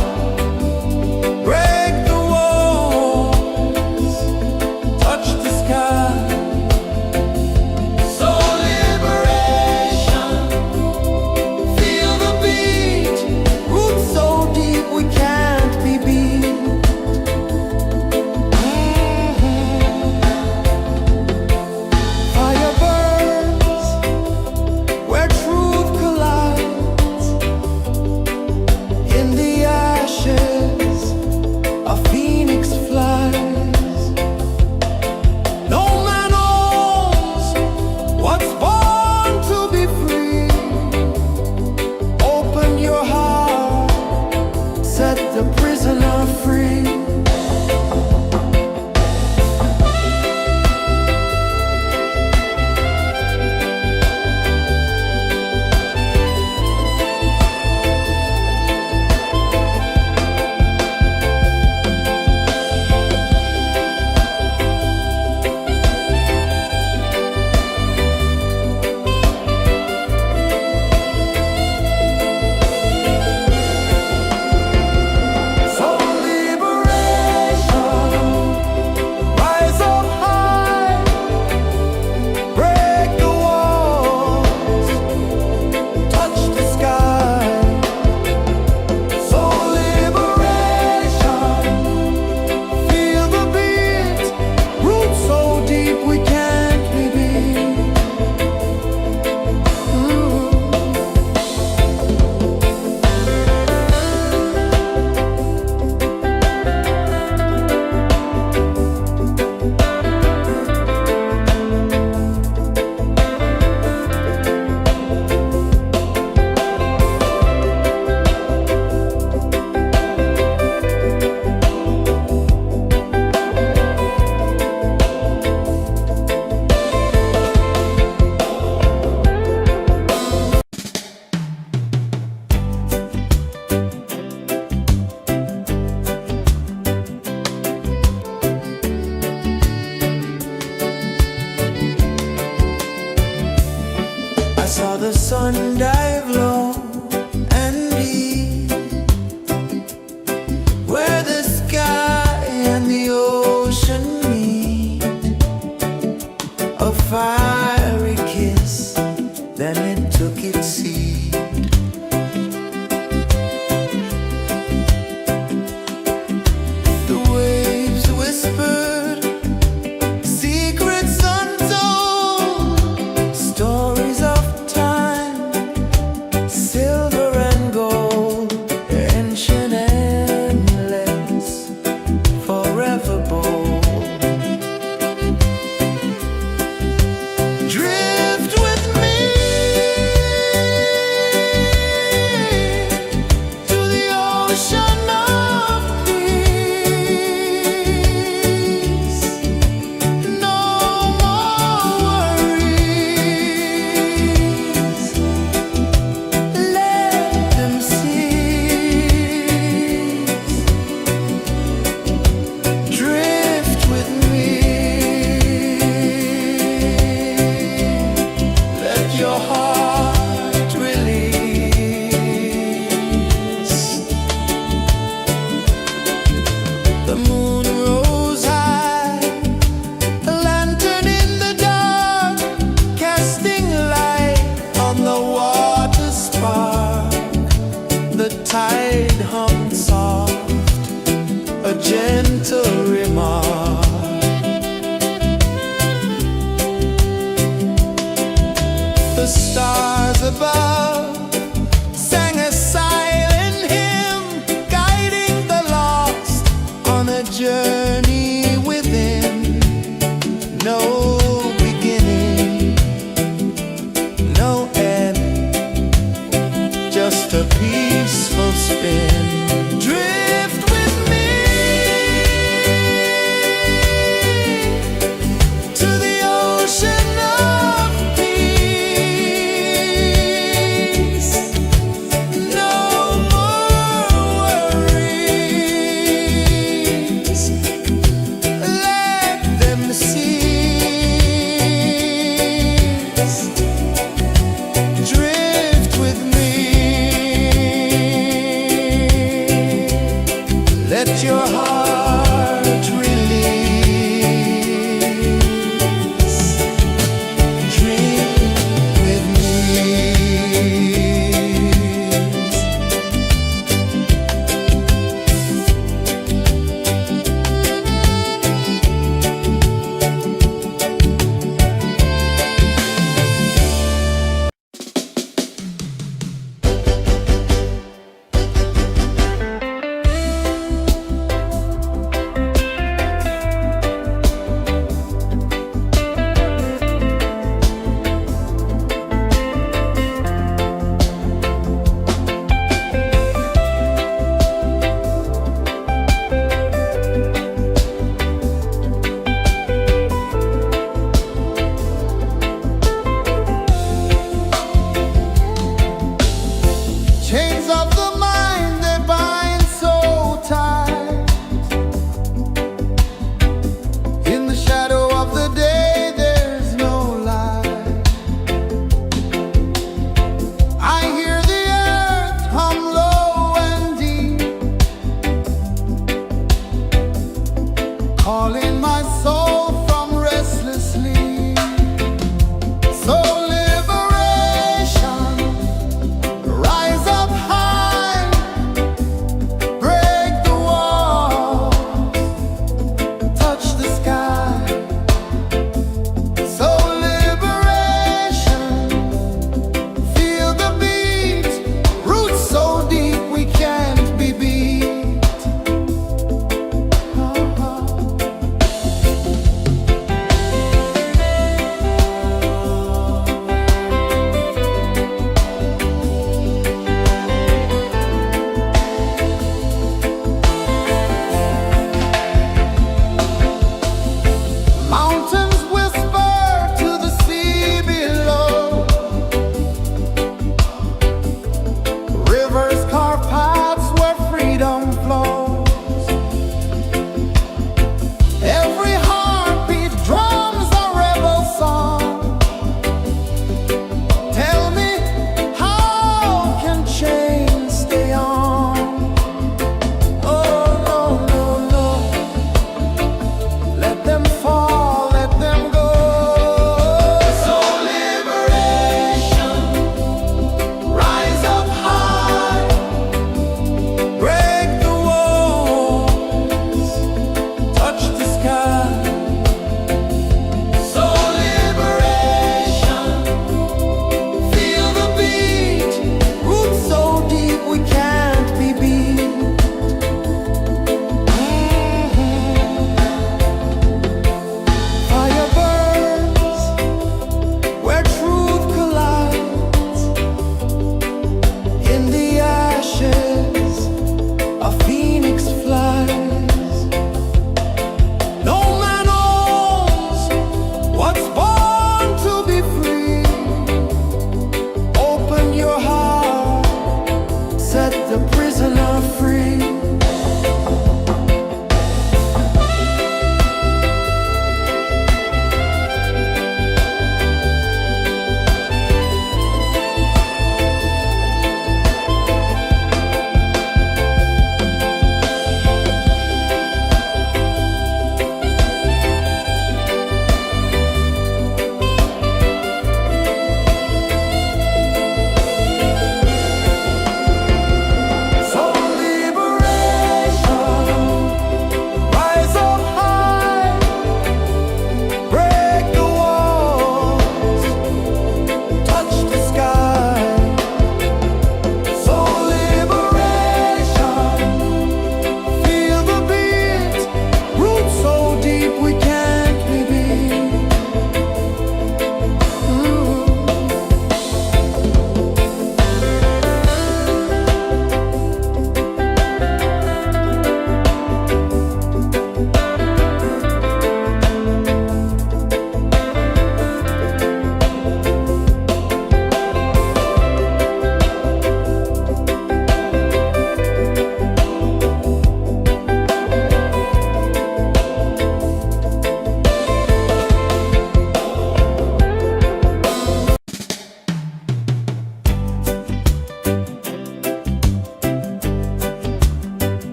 break the walls, touch the sky. So liberation, feel the beat, roots so deep we can't be beat. Fire burns where truth collides. In the ashes, a phoenix flies. No man owns what's born to be free. Open your heart, set the prisoner free. ocean of peace. No more worries. Let them cease. Drift with me. Let your heart release. The moon rose high, a lantern in the dark, casting light on the water spark. The tide hummed soft, a gentle remark. The stars above sang a silent hymn, guiding the lost on a journey within. No beginning, no end, just a peaceful spin. Drift with me to the ocean of peace. No more worries.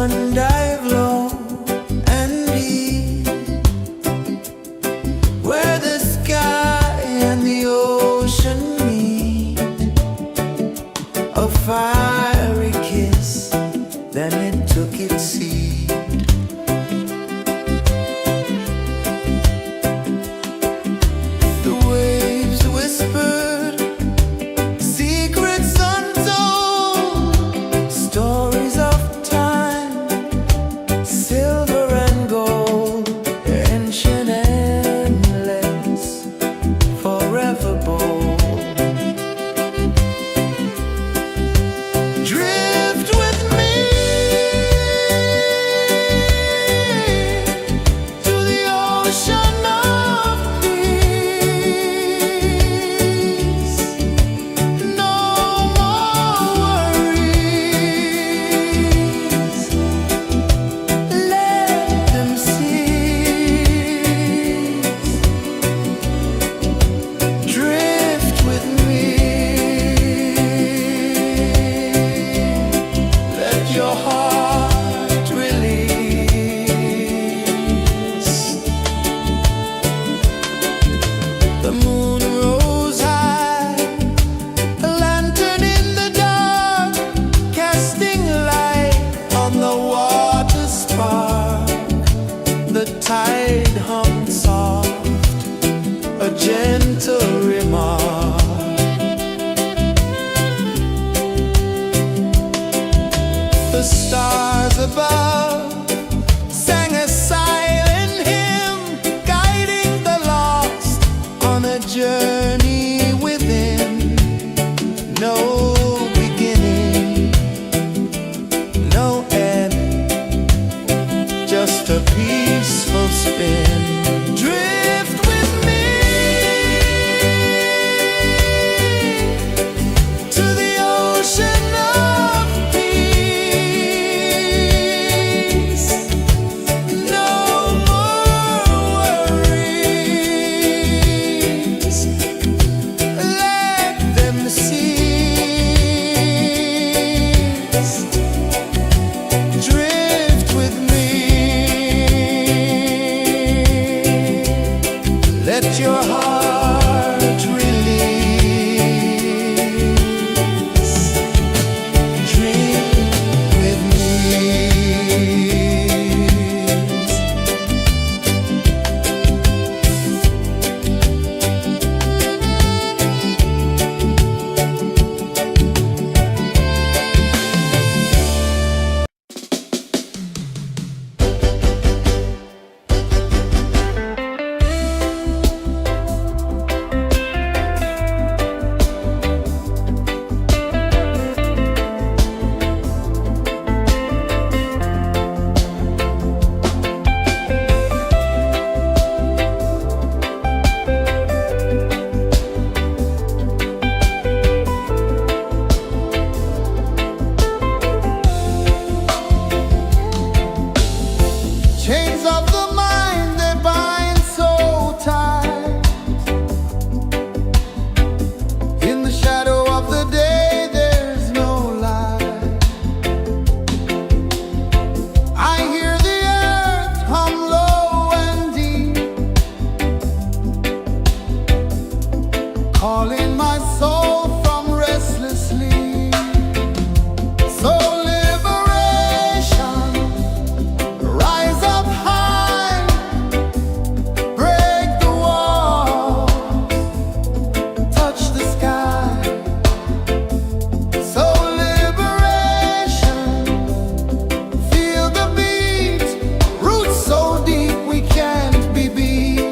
sun dive low and deep, where the sky and the ocean meet. A fiery kiss, then it took its seat. The waves whispered secrets untold, stories of time, silver and gold, ancient, endless, forever bold. Drift with me to the ocean of peace. No more worries, let them cease. Drift with me, let your heart release. The moon rose high, a lantern in the dark, casting light on the water spark. The tide hummed soft, a gentle remark. The stars above sang a silent hymn, guiding the lost on a journey within. No beginning, no end, just a peaceful spin. Drift with me to the ocean of peace. No more worries, let them cease. Drift with me, let your heart release. Drift with me. Chains of the mind, they bind so tight. In the shadow of the day, there's no light. I hear the earth hum low and deep, calling my soul from restless sleep. So liberation, rise up high, break the walls, touch the sky. So liberation, feel the beat, roots so deep we can't be beat.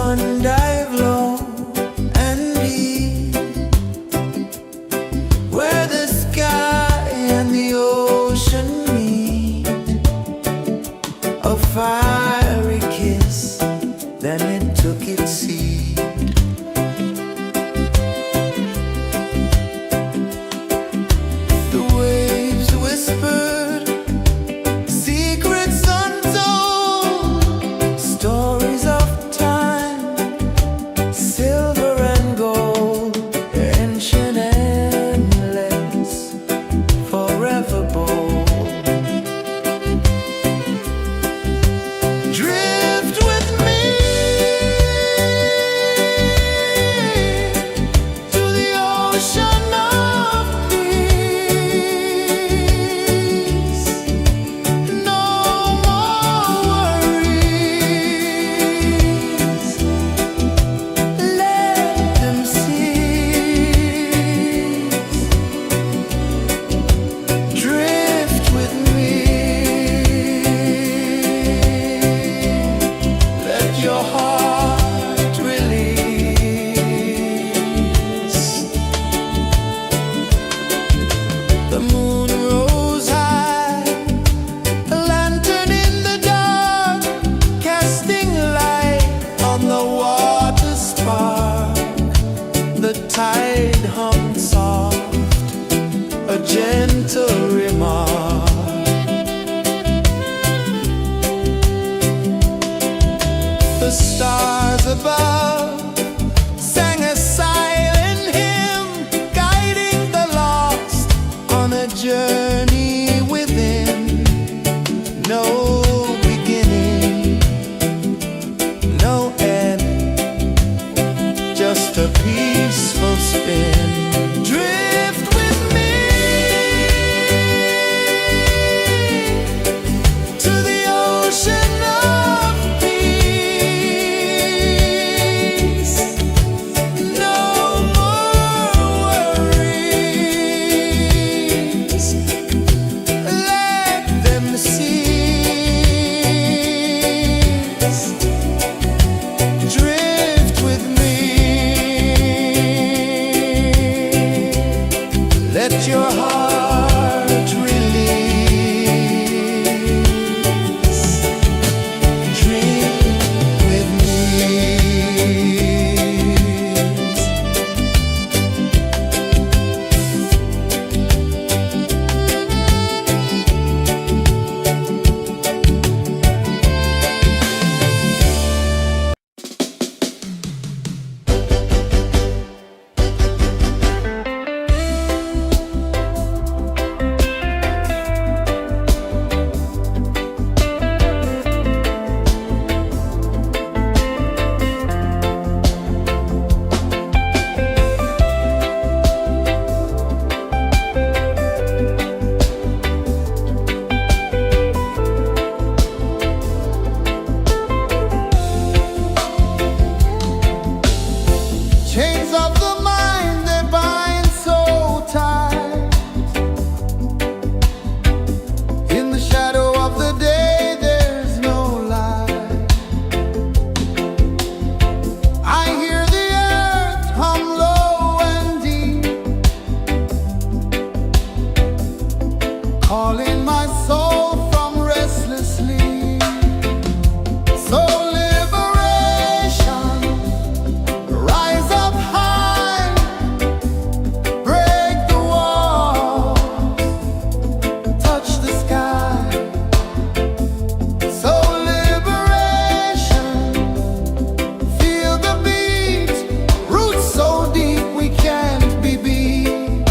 sun dive low and deep, where the sky and the ocean meet. A fiery kiss, then it took its seat. The waves whispered secrets untold, stories of time, silver and gold, ancient, endless, forever bold. Drift with me to the ocean of peace. No more worries, let them cease. Drift with me, let your heart release. The moon rose high, a lantern in the dark, casting light on the water spark. The tide hummed soft, a gentle remark. The stars above sang a silent hymn, guiding the lost on a journey within. No beginning, no end, just a peaceful spin. Drift with me to the ocean of peace. No more worries, let them cease. Drift with me, let your heart release. Dream with me. Chains of the mind, they bind so tight. In the shadow of the day, there's no light. I hear the earth hum low and deep, calling my soul from restless sleep. So liberation, rise up high, break the walls, touch the sky. So liberation, feel the beat, roots so deep we can't be beat.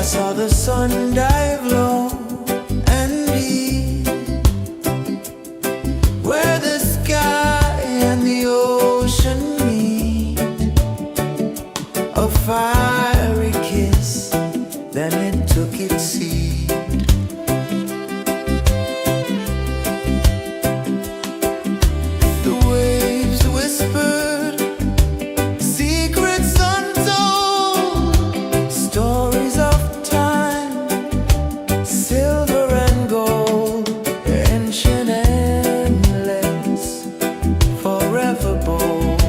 saw the sun dive low and deep, where the sky and the ocean meet. A fiery kiss, then it took its seat. The waves whispered secrets untold, stories of time, silver and gold, ancient, endless, forever bold.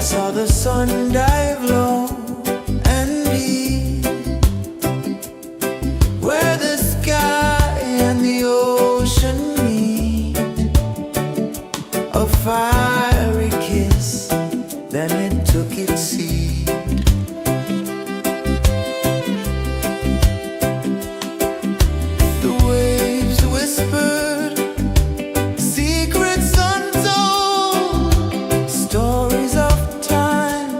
saw the sun dive low and deep, where the sky and the ocean meet. A fiery kiss, then it took its seat. The waves whispered secrets untold, stories of time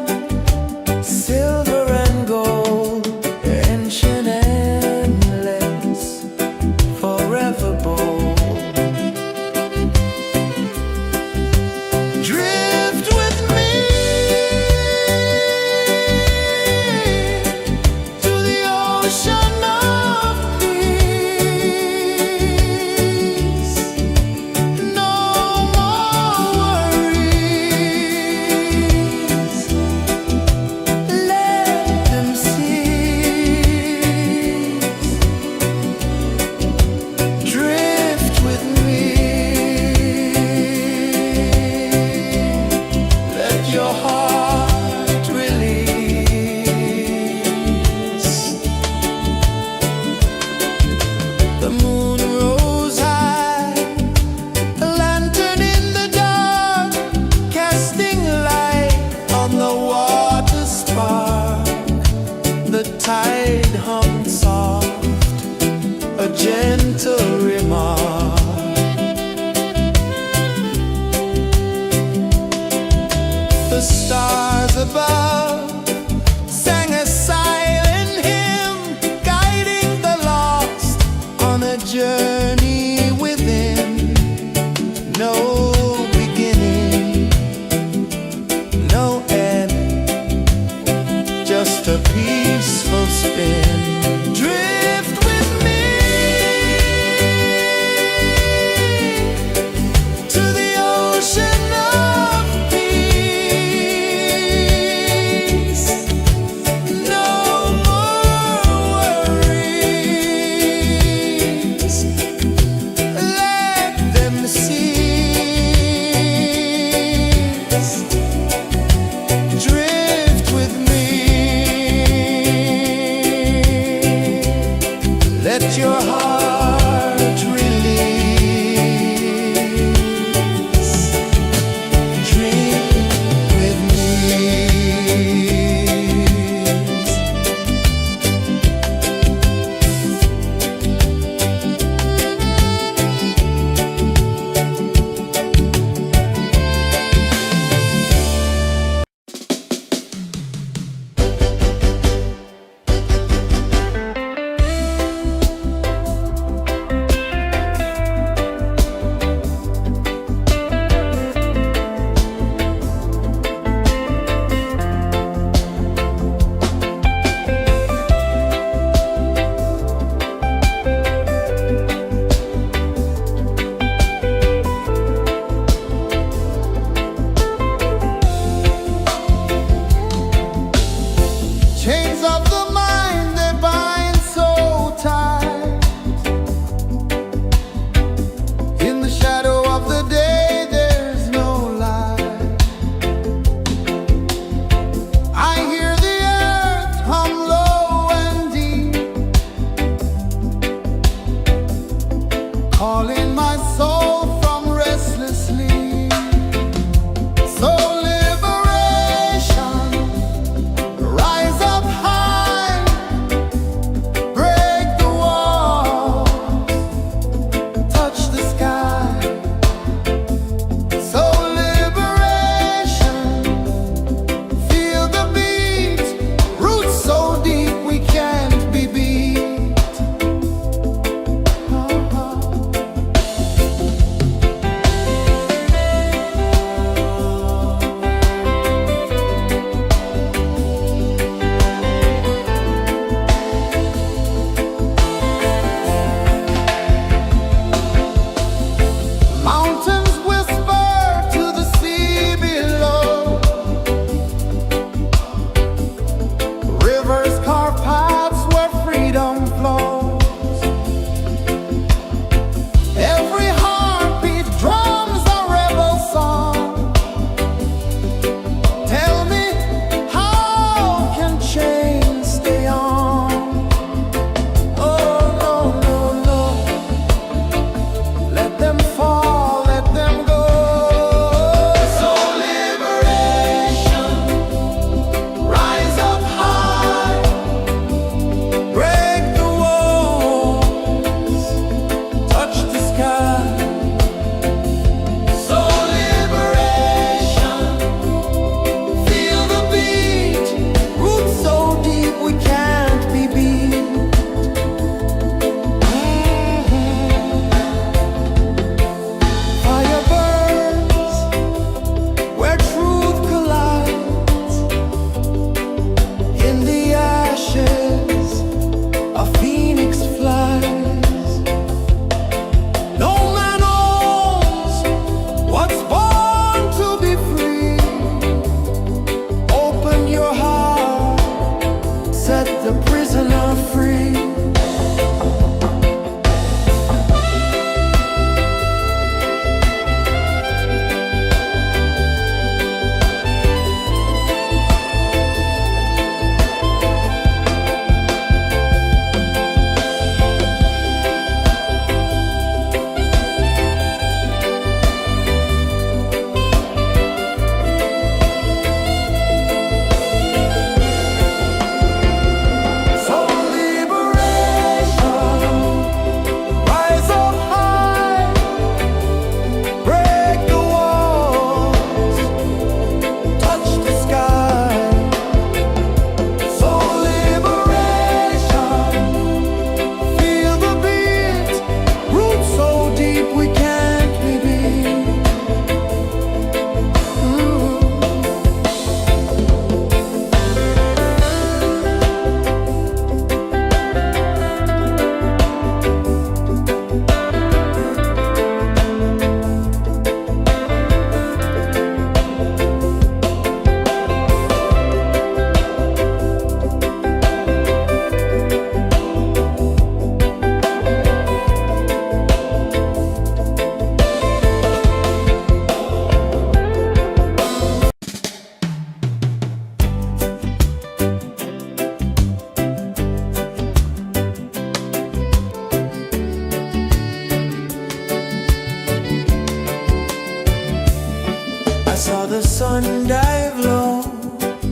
sun dive low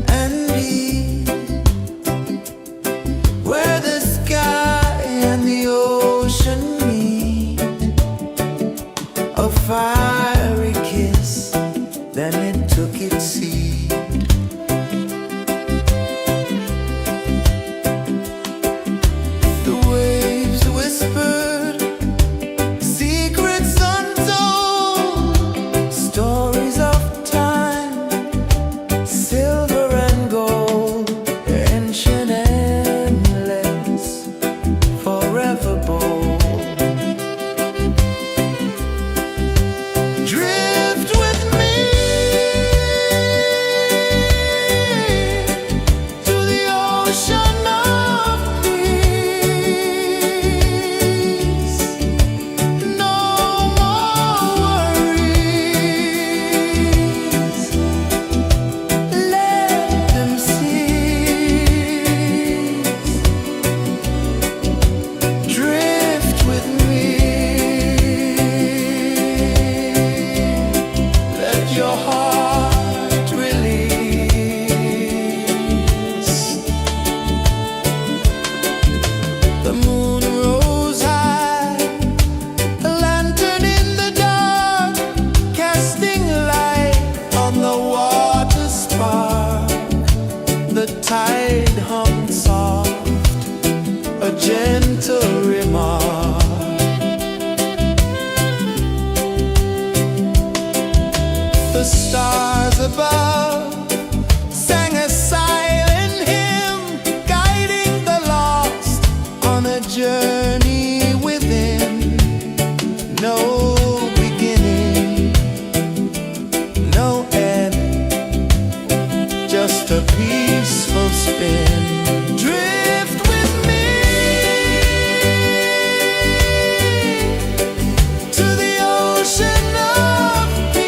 and deep, where the sky and the ocean meet. A fiery kiss, then it took its seat. The waves whispered secrets untold, stories of time, silver and gold, ancient, endless, forever bold. Drift with me to the ocean of peace. No more worries, let them cease. Drift with me, let your heart release. The moon rose high, a lantern in the dark, casting light on the water spark. The tide hummed soft, a gentle remark. The stars above sang a silent hymn, guiding the lost on a journey within. No beginning, no end, just a peaceful spin. Drift with me to the ocean of peace.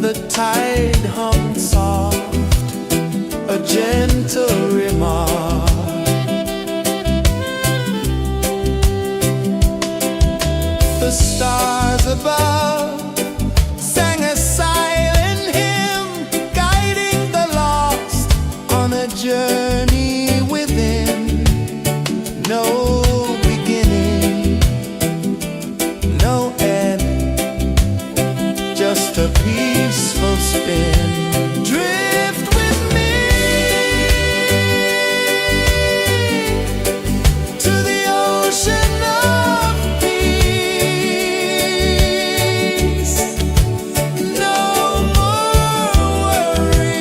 the tide hummed soft, a gentle remark. The stars above sang a silent hymn, guiding the lost on a journey within. No beginning, no end, just a peaceful spin. Drift with me to the ocean of peace. No more worries,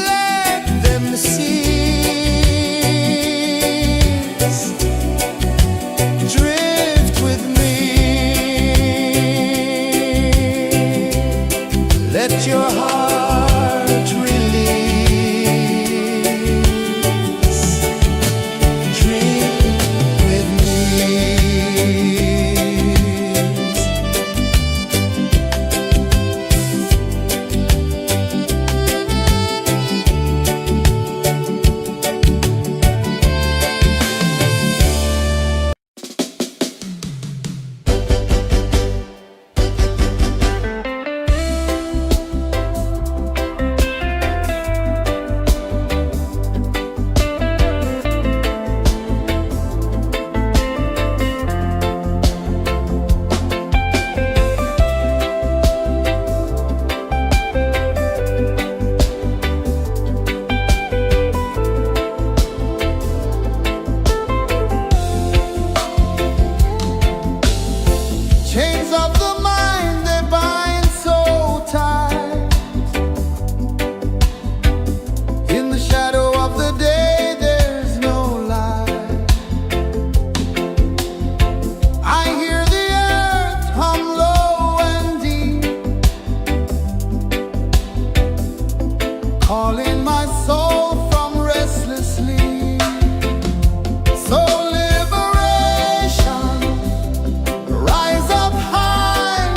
let them cease. Drift with me, let your heart release. Dream with me. Chains of the mind, they bind so tight. In the shadow of the day, there's no light. I hear the earth hum low and deep, calling my soul from restless sleep. So liberation, rise up high,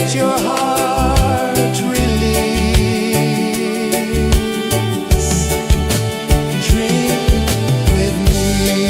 let your heart release. Dream with me.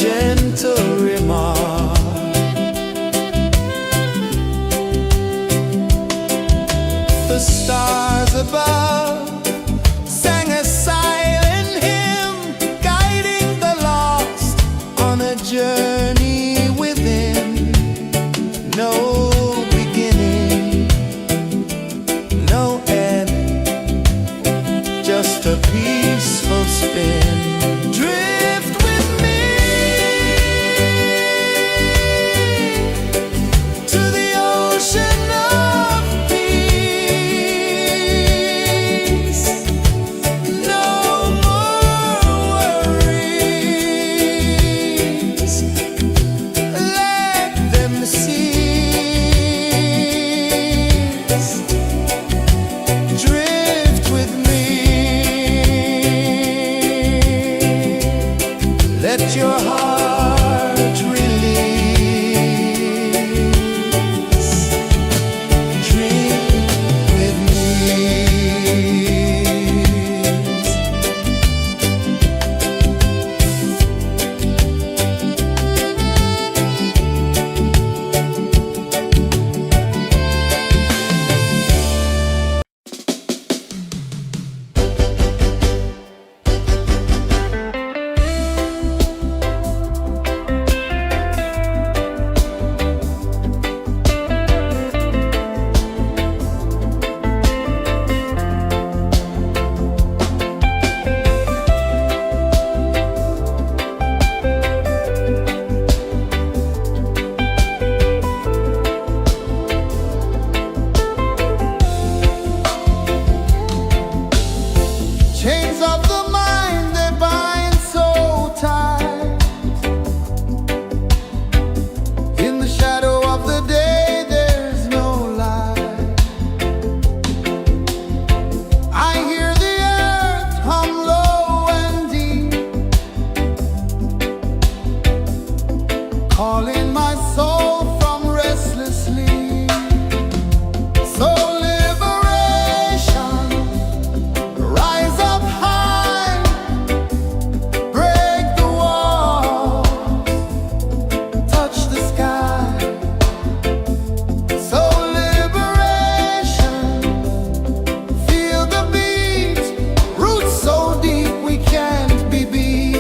gentle remark. The stars above sang a silent hymn, guiding the lost on a journey within. No beginning, no end, just a peaceful spin. Drift with me to the ocean of peace. No more worries, let them cease. Drift with me, let your heart release. Dream with me. Chains of the mind, they bind so tight. In the shadow of the day, there's no light. I hear the earth hum low and deep, calling my soul from restless sleep. So liberation, rise up high, break the walls, touch the sky. So liberation, feel the beat, roots so deep we can't be beat.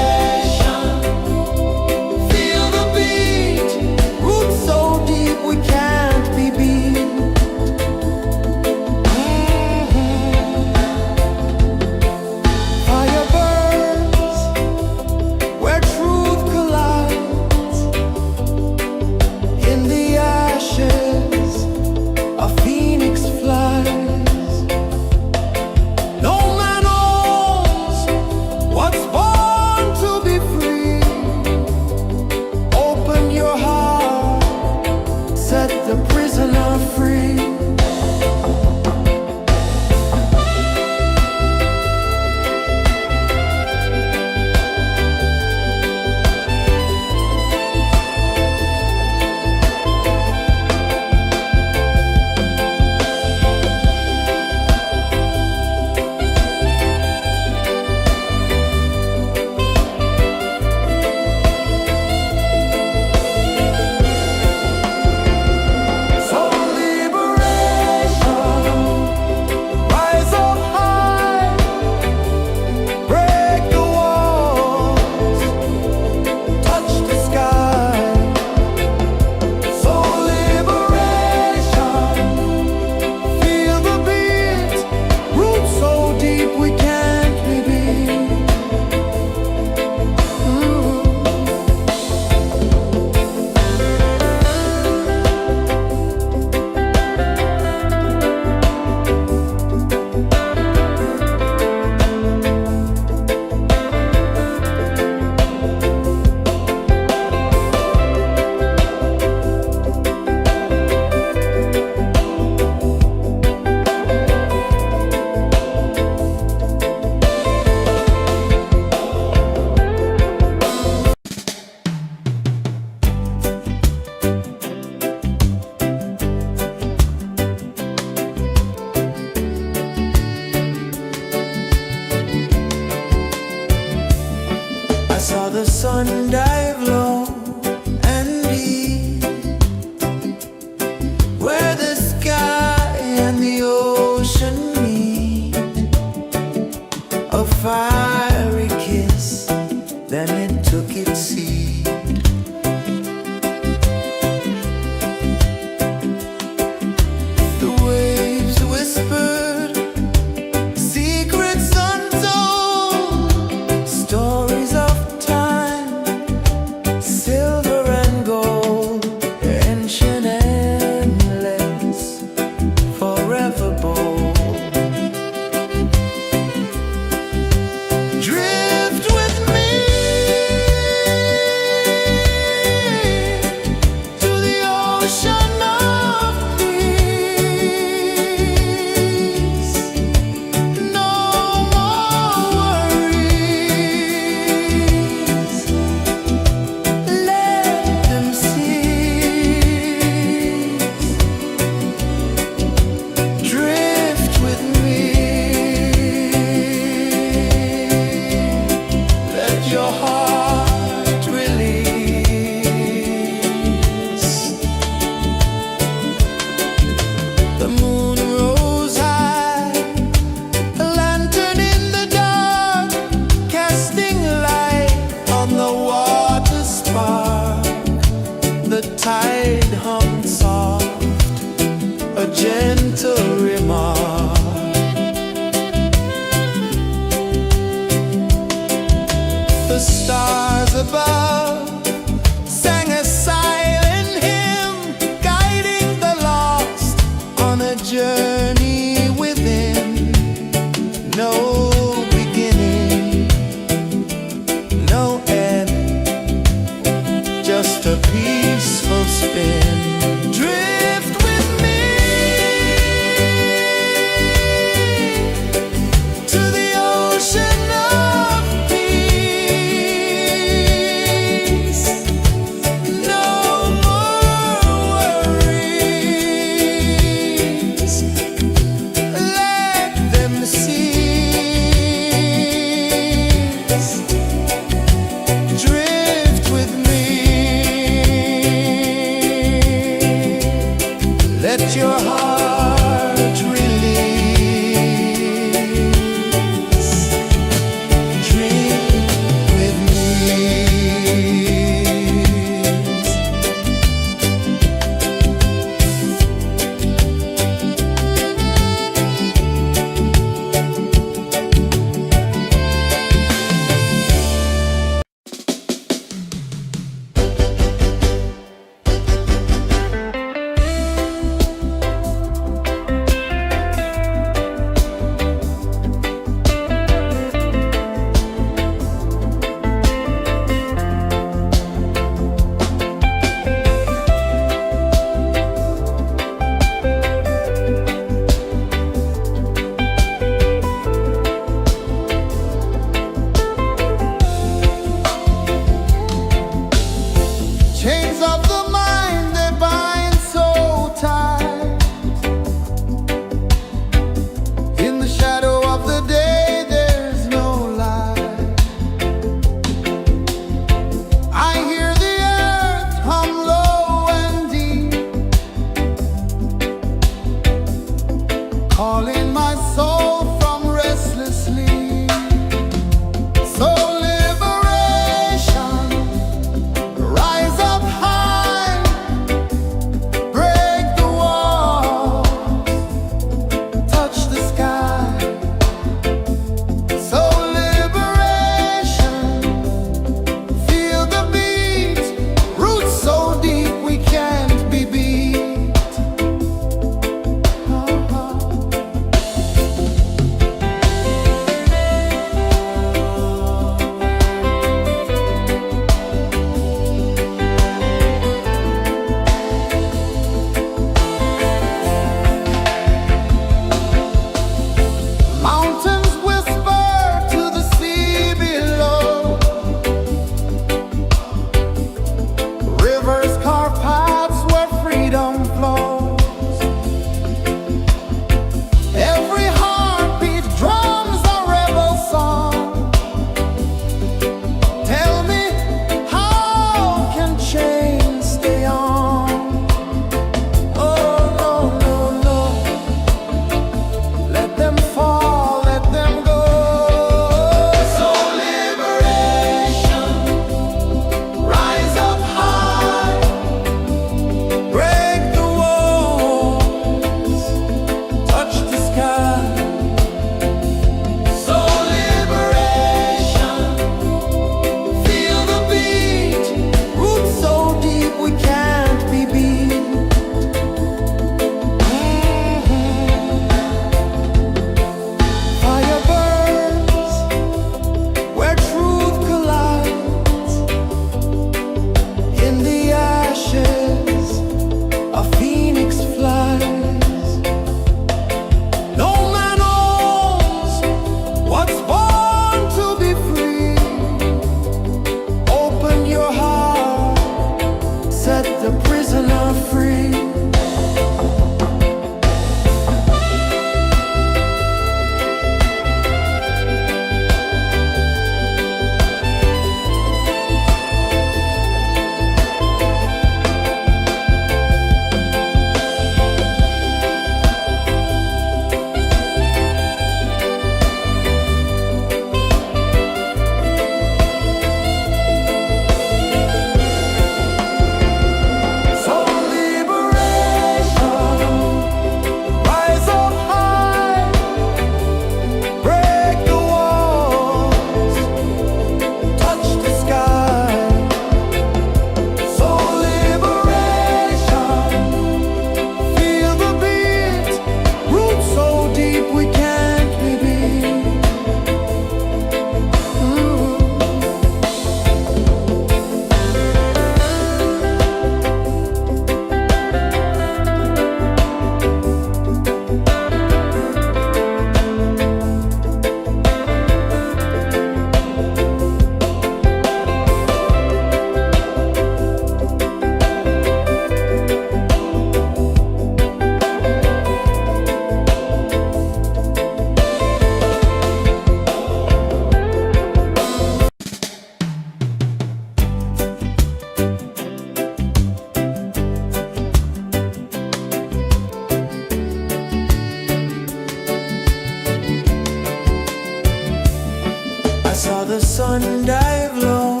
one dive low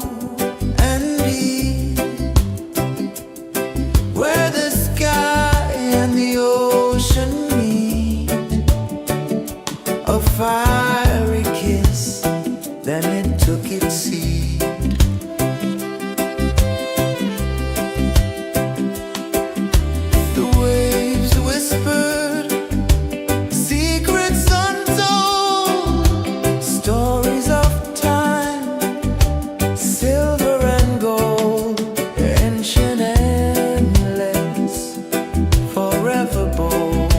and deep, where the sky and the ocean meet. A fiery kiss, then it took its seat. The waves whispered secrets untold, stories of time, silver and gold, ancient, endless, forever bold.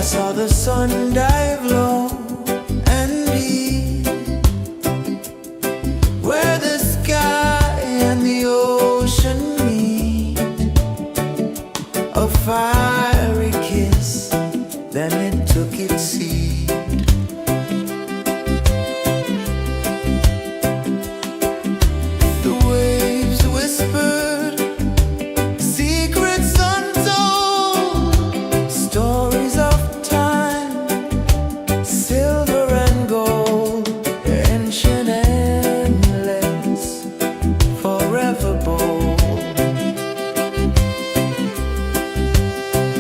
saw the sun dive low and deep, where the sky and the ocean meet. A fiery kiss, then it took its seat. The waves whispered secrets untold, stories of time, silver and gold, ancient, endless, forever bold.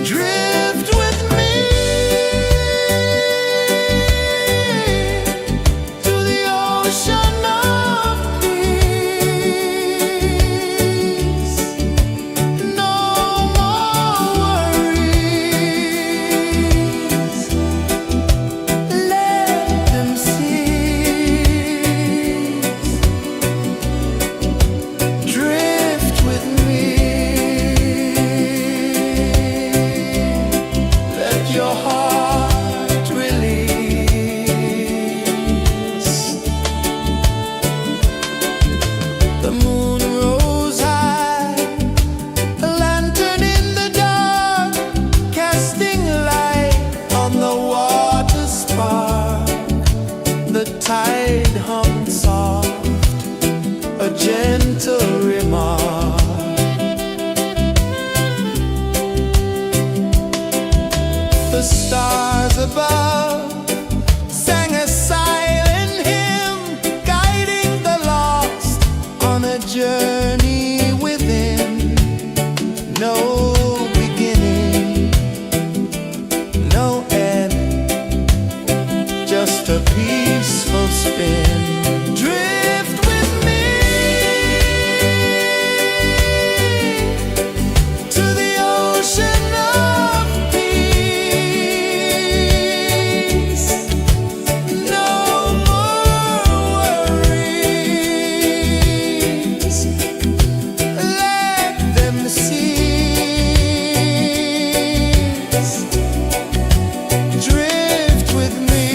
Drift with me to the ocean of peace. No more worries, let them cease. Drift with me, let your heart release. The moon rose high, a lantern in the dark, casting light on the water spark. The tide hummed soft, a gentle remark. The stars above sang a silent hymn, guiding the lost on a journey within. No beginning, no end, just a peaceful spin. Drift with me to the ocean of peace. No more worries, let them cease. Drift with me.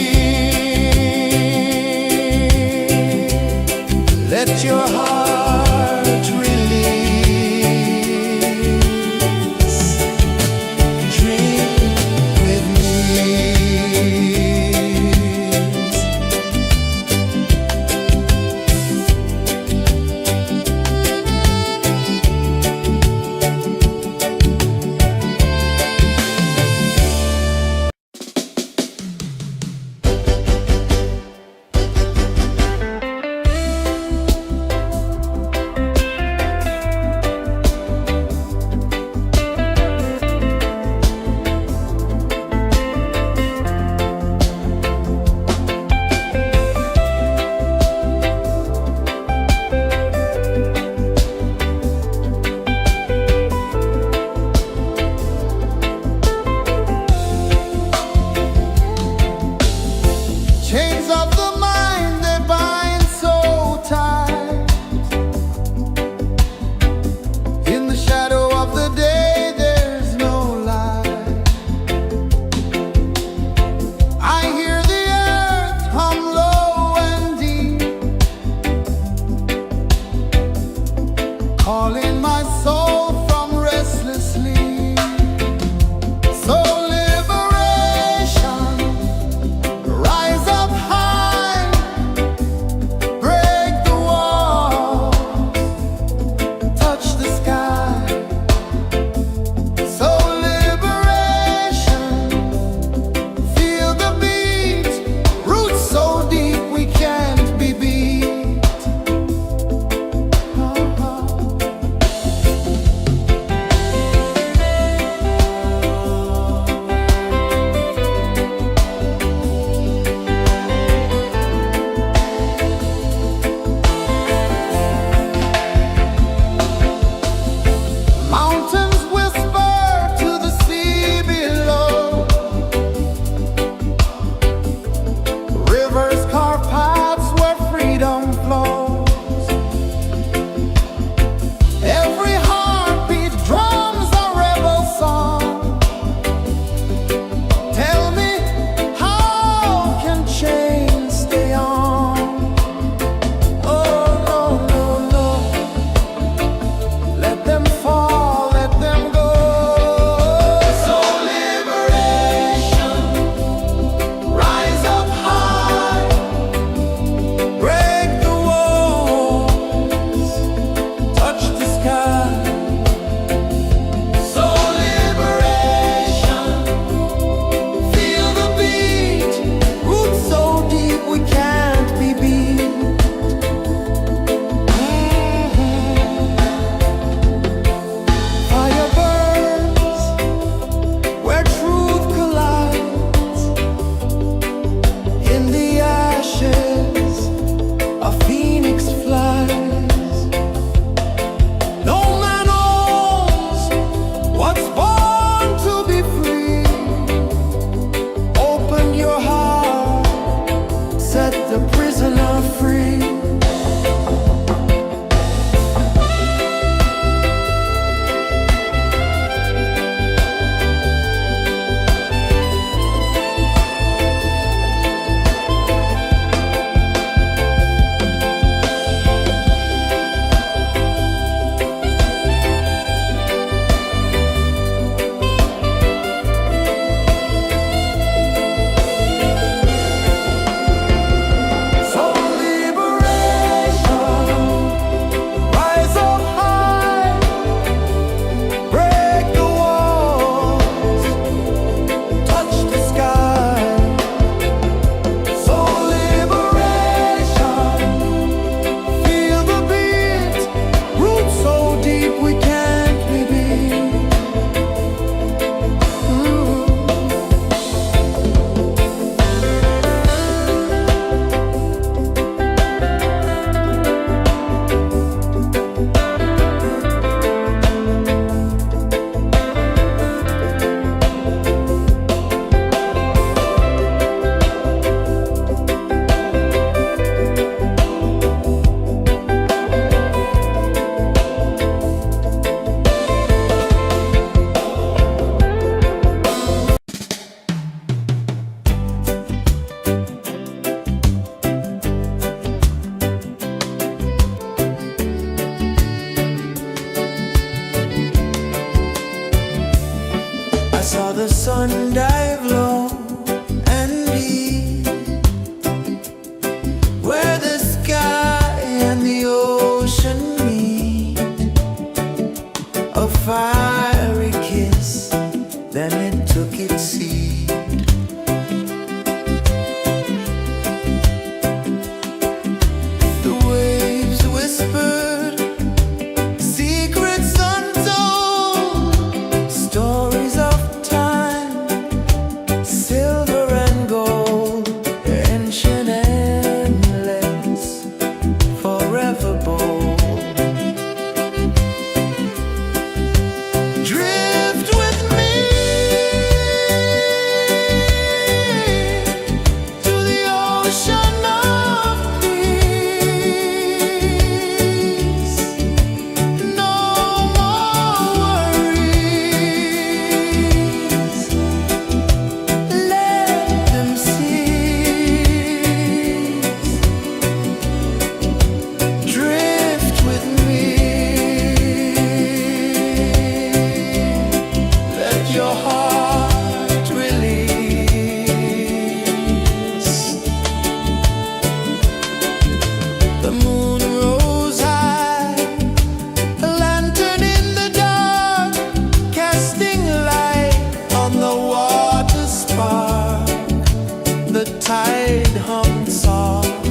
tide hummed soft,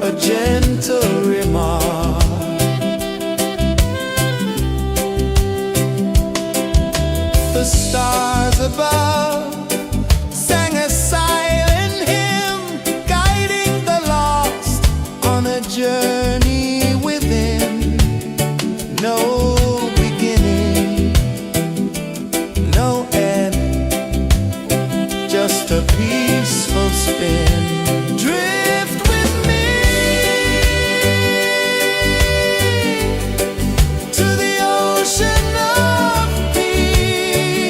a gentle remark. The stars above sang a silent hymn, guiding the lost on a journey within. No beginning, no end, just a peaceful spin. Drift with me to the ocean of peace.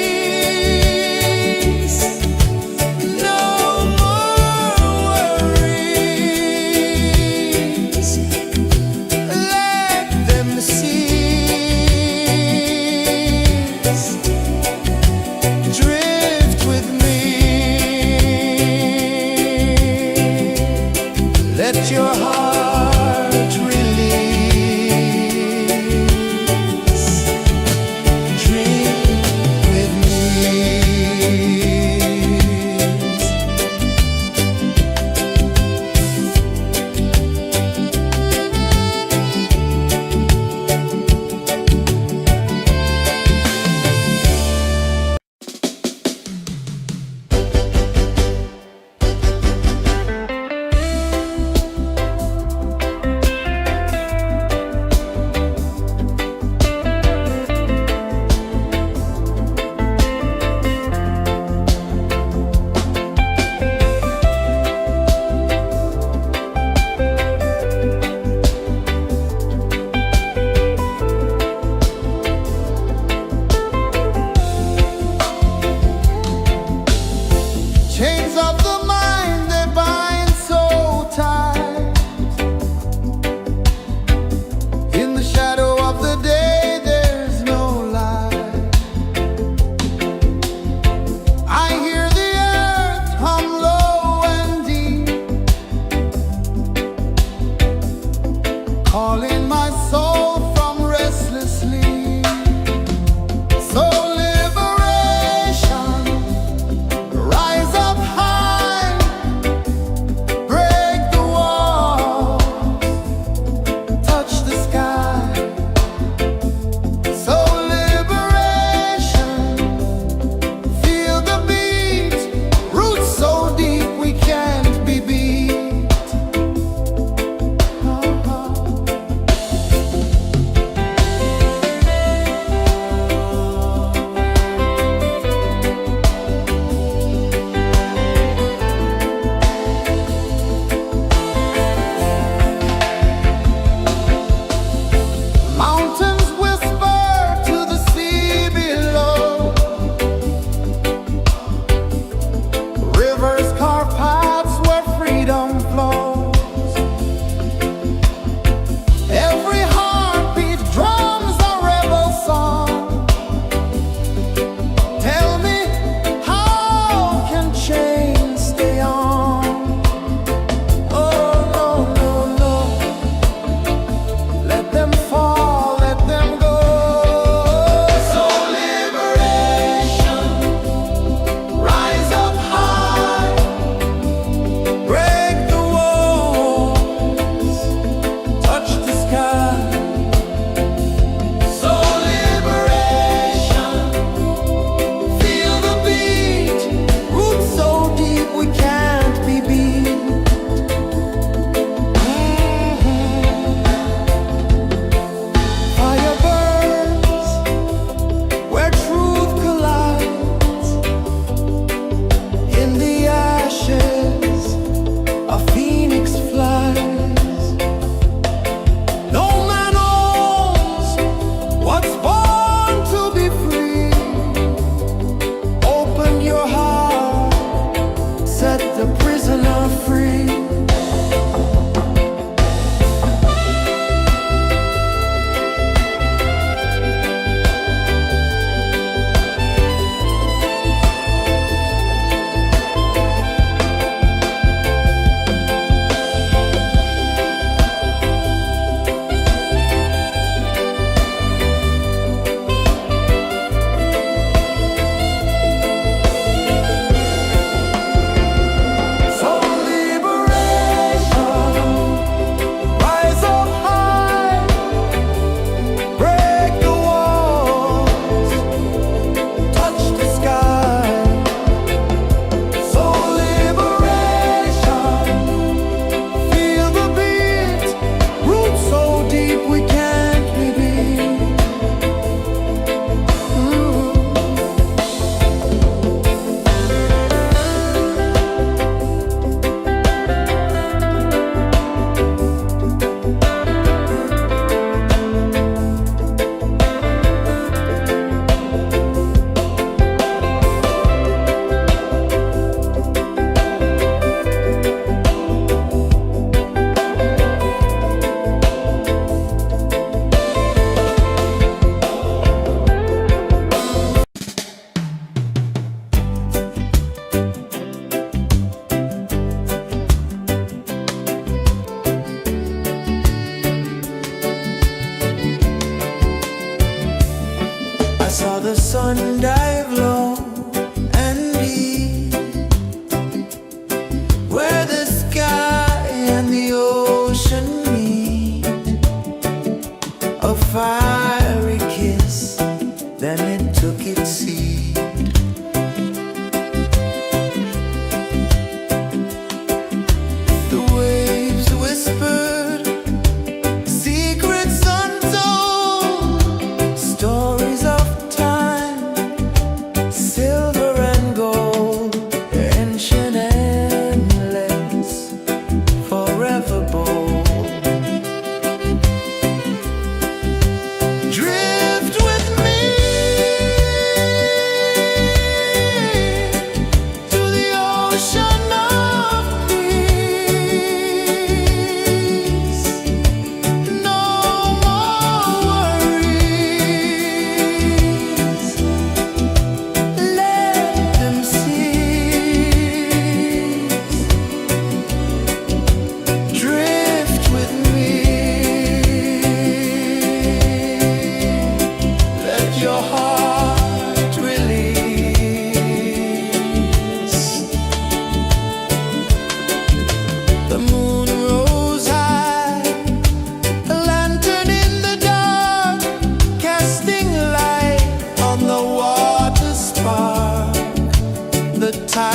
No more worries, let them cease. Drift with me.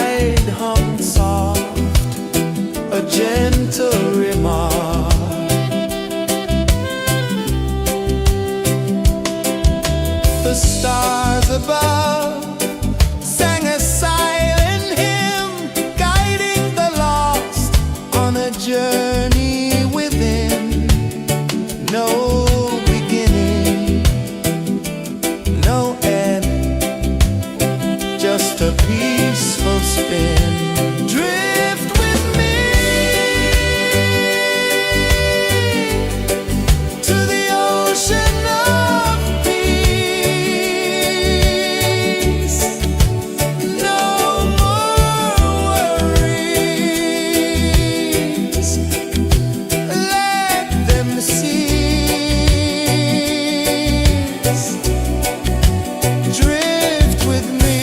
tide hung soft, a gentle remark. The stars above sang a silent hymn, guiding the lost on a journey within. No beginning, no end, just a peaceful spin. Drift with me to the ocean of peace. No more worries, let them cease. Drift with me,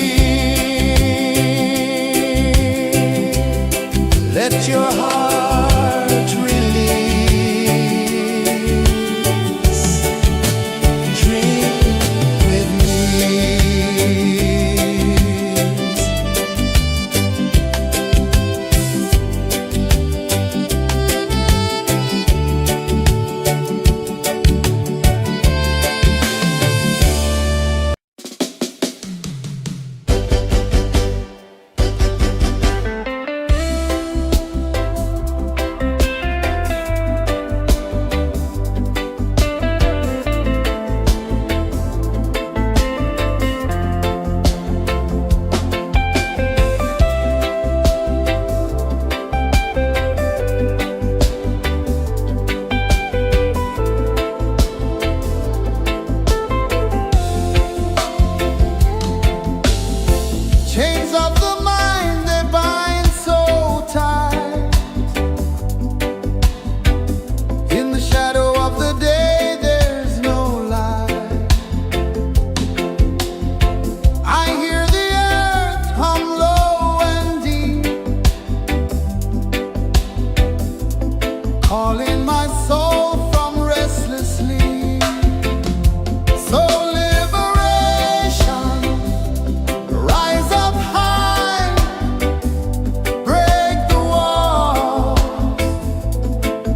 let your heart release. Dream with me. Chains of the mind, they bind so tight. In the shadow of the day, there's no light. I hear the earth hum low and deep, calling my soul from restless sleep. So liberation, rise up high, break the walls,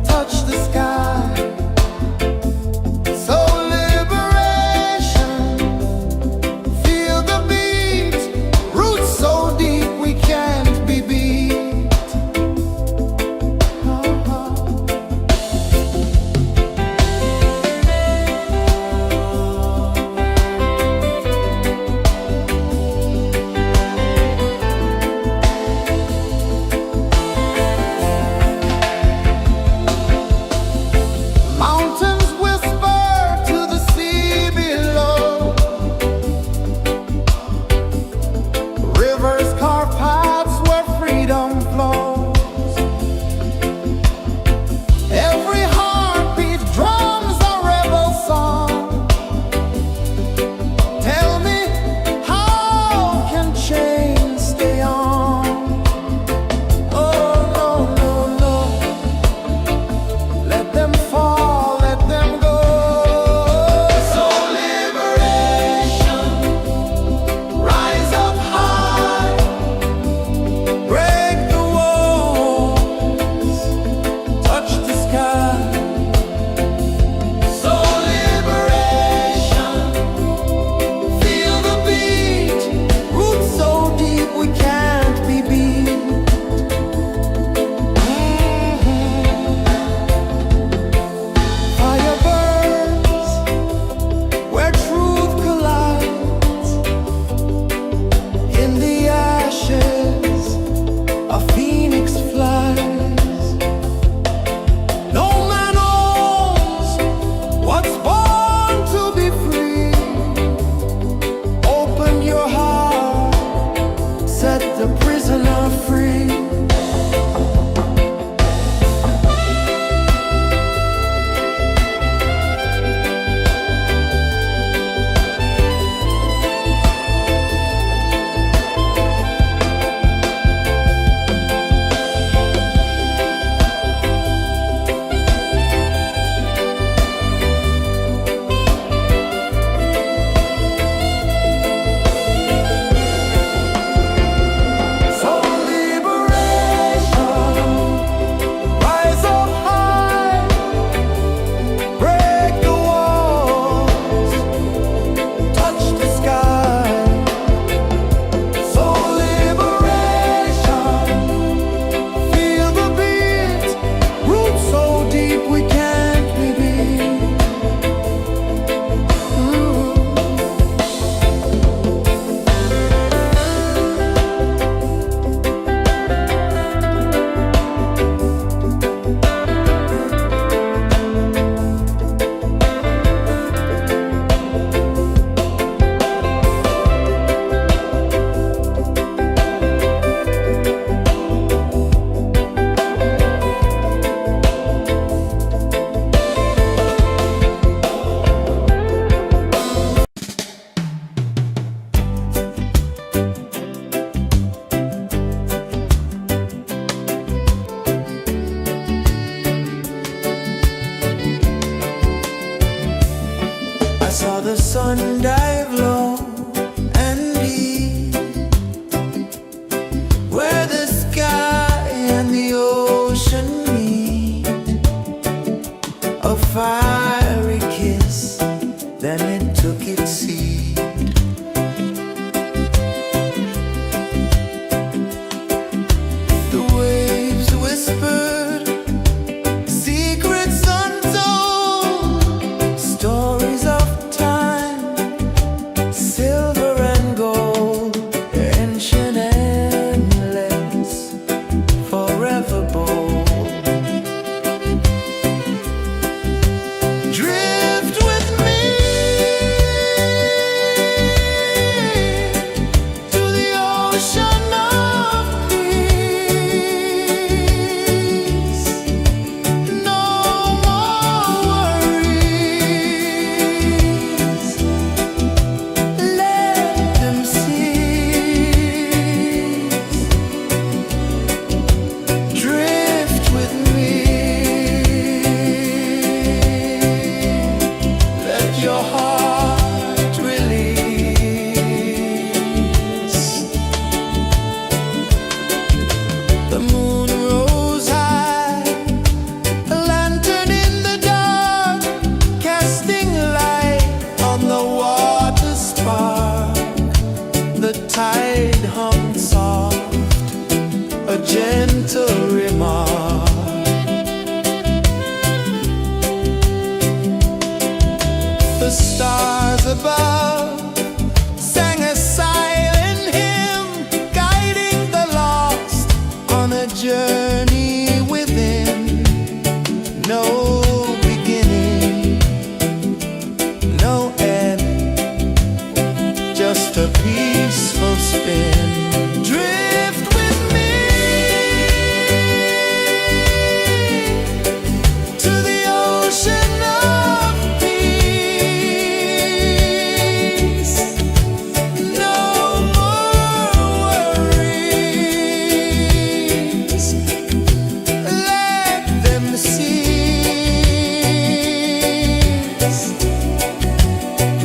touch the sky. So liberation, feel the beat, roots so deep we can't be beat. Mountains whisper to the sea below, rivers carve paths where freedom flows. Every heartbeat drums a rebel song. Tell me, how can chains stay on? Oh no, no, no, let them fall, let them go. So liberation, rise up high, break the walls, touch the sky. So liberation, feel the beat, roots so deep we can't be beat. Fire burns where truth collides. In the ashes, a phoenix flies. No man owns what's born to be free. Open your heart, set the prisoner free. So journey within, no beginning, no end, just a peaceful spin. Drift with me to the ocean of peace. No more worries, let them cease.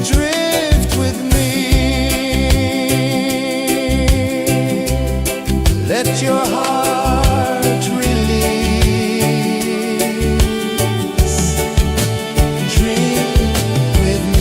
Drift with me, let your heart release. Dream with me.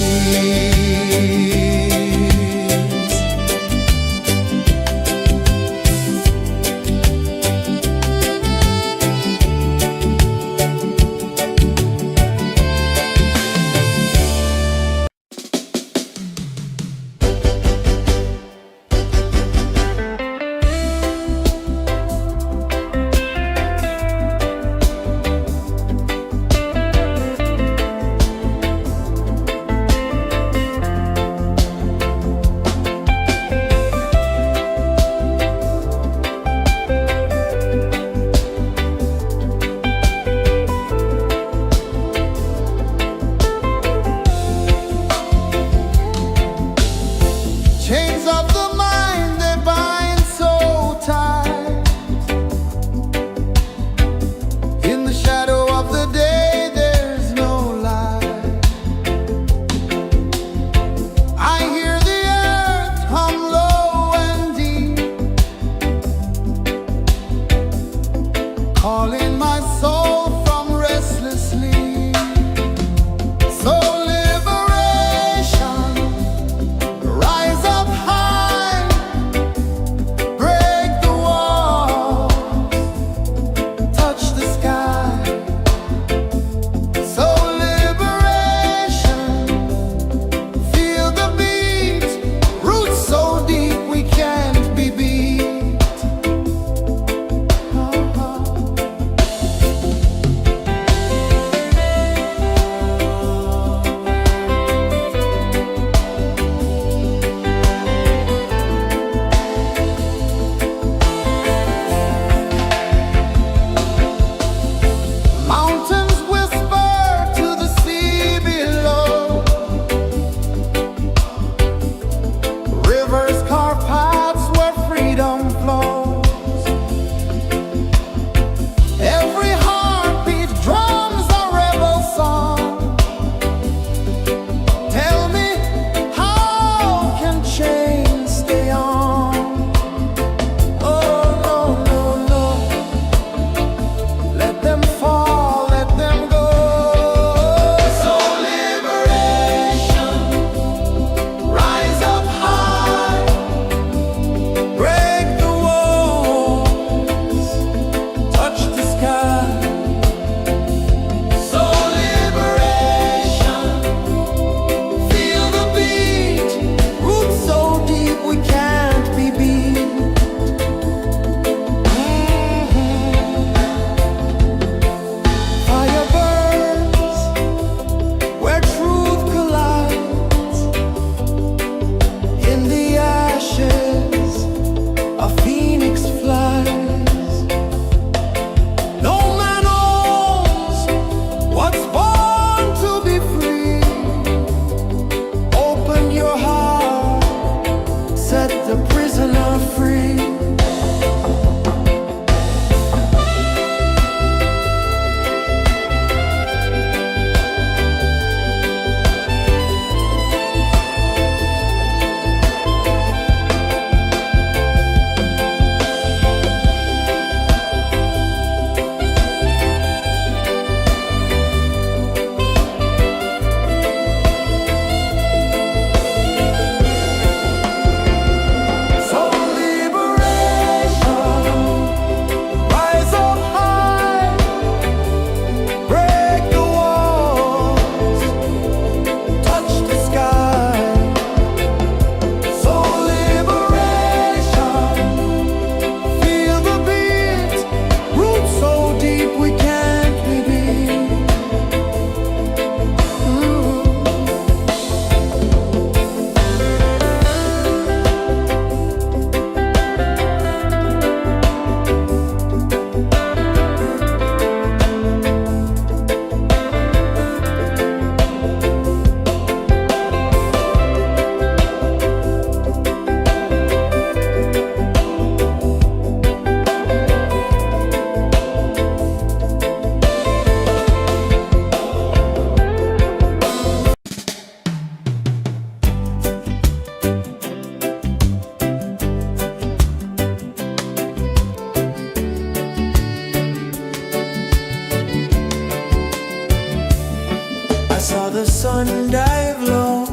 One dive low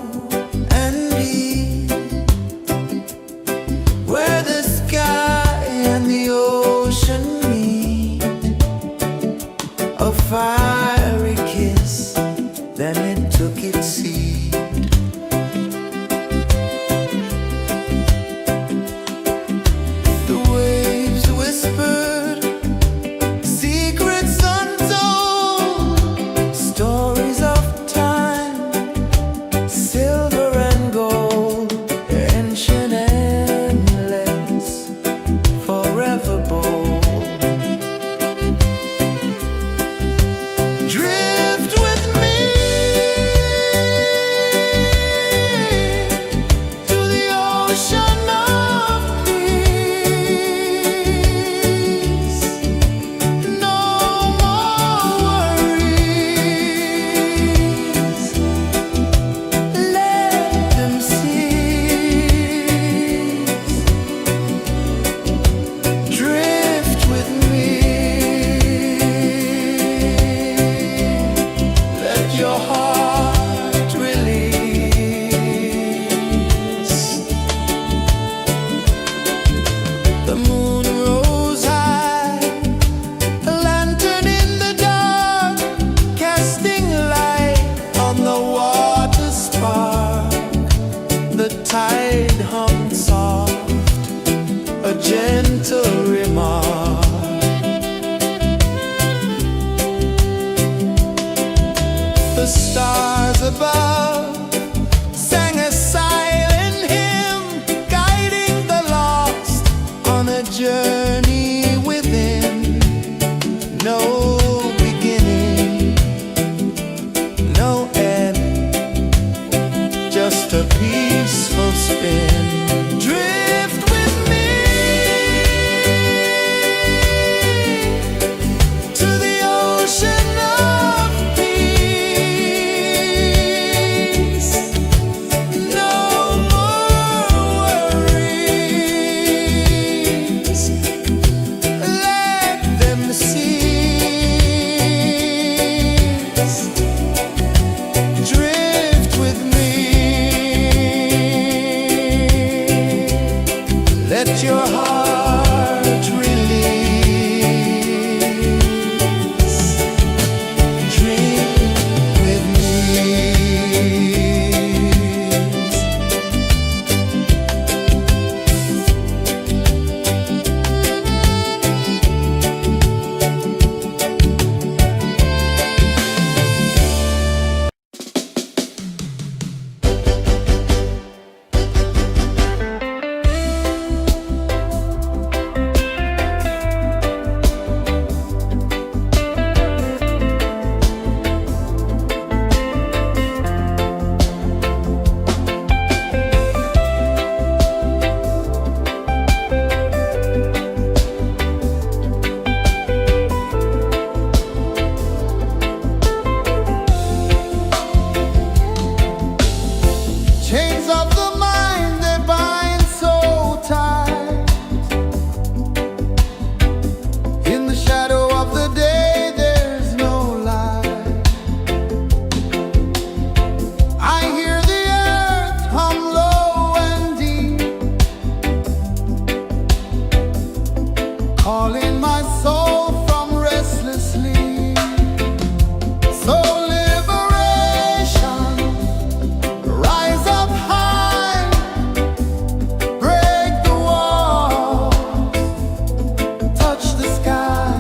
and deep, where the sky and the ocean meet. A fiery kiss, then it took its seat. The waves whispered secrets untold, stories of time, silver and gold, ancient, endless, forever bold. Drift with me to the ocean of peace. No more worries, let them cease. Drift with me, let your heart release. The moon rose high, a lantern in the dark, casting light on the water spark. The tide hummed soft, a gentle remark. The stars above sang a silent hymn, guiding the lost on a journey within. No beginning, no end, just a peaceful spin. Drift with me to the ocean of peace. No more worries, let them cease. Drift with me, let your heart release. Dream with me. Chains of the mind, they bind so tight. In the shadow of the day, there's no light. I hear the earth hum low and deep, calling my soul from restless sleep. So liberation, rise up high, break the walls, touch the sky.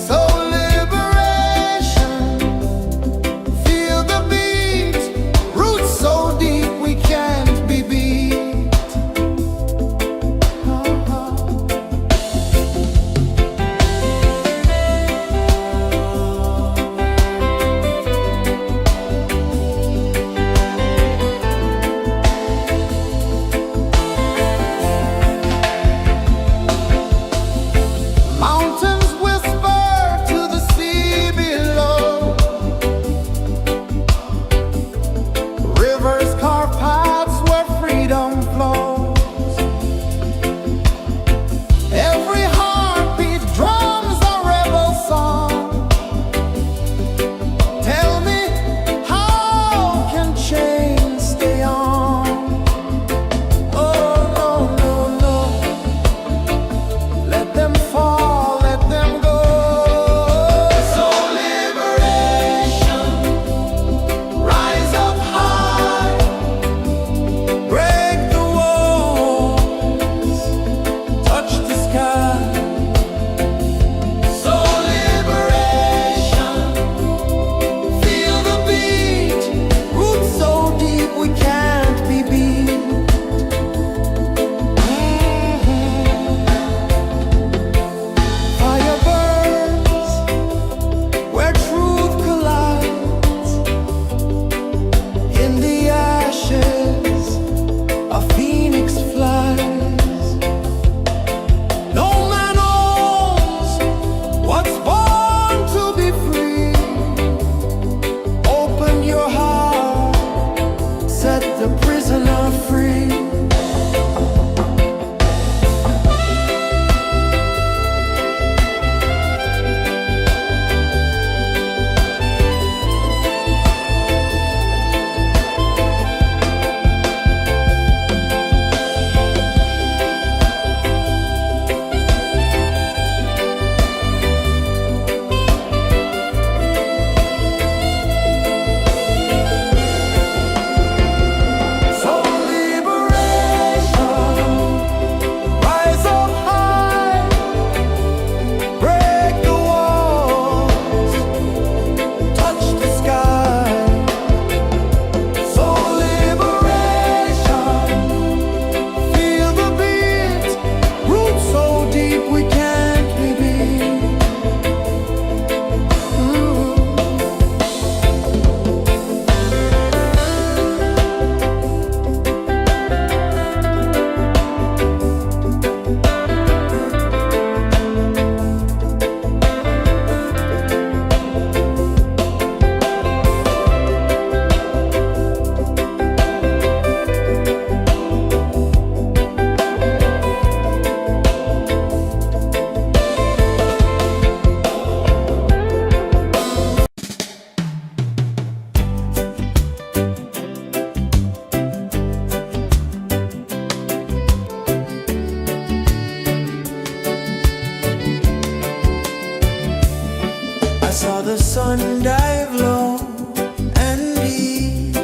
So liberation, feel the beat, roots so deep we can't be beat. sun dive low and deep,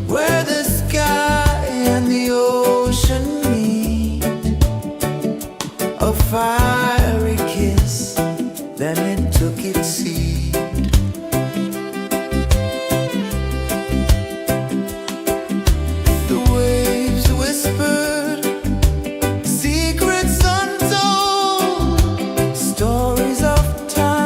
where the sky and the ocean meet. A fiery kiss, then it took its seat. The waves whispered secrets untold, stories of time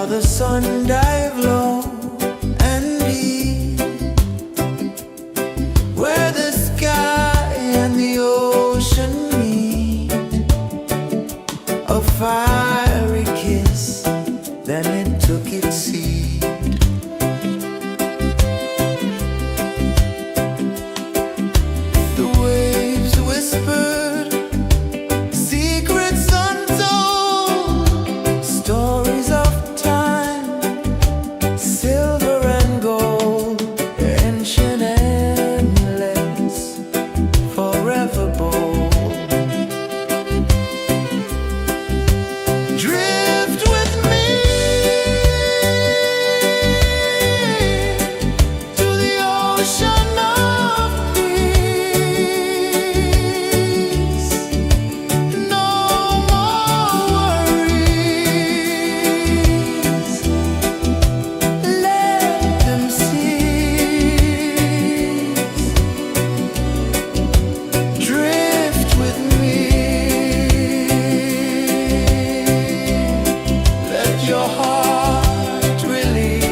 saw the sun dive low and deep, where the sky and the ocean meet. A fiery kiss, then it took its seat. The waves whispered secrets untold, stories of time, silver and gold, ancient, endless, forever bold. Drift with me to the ocean of peace. No more worries, let them cease. Drift with me, let your heart release.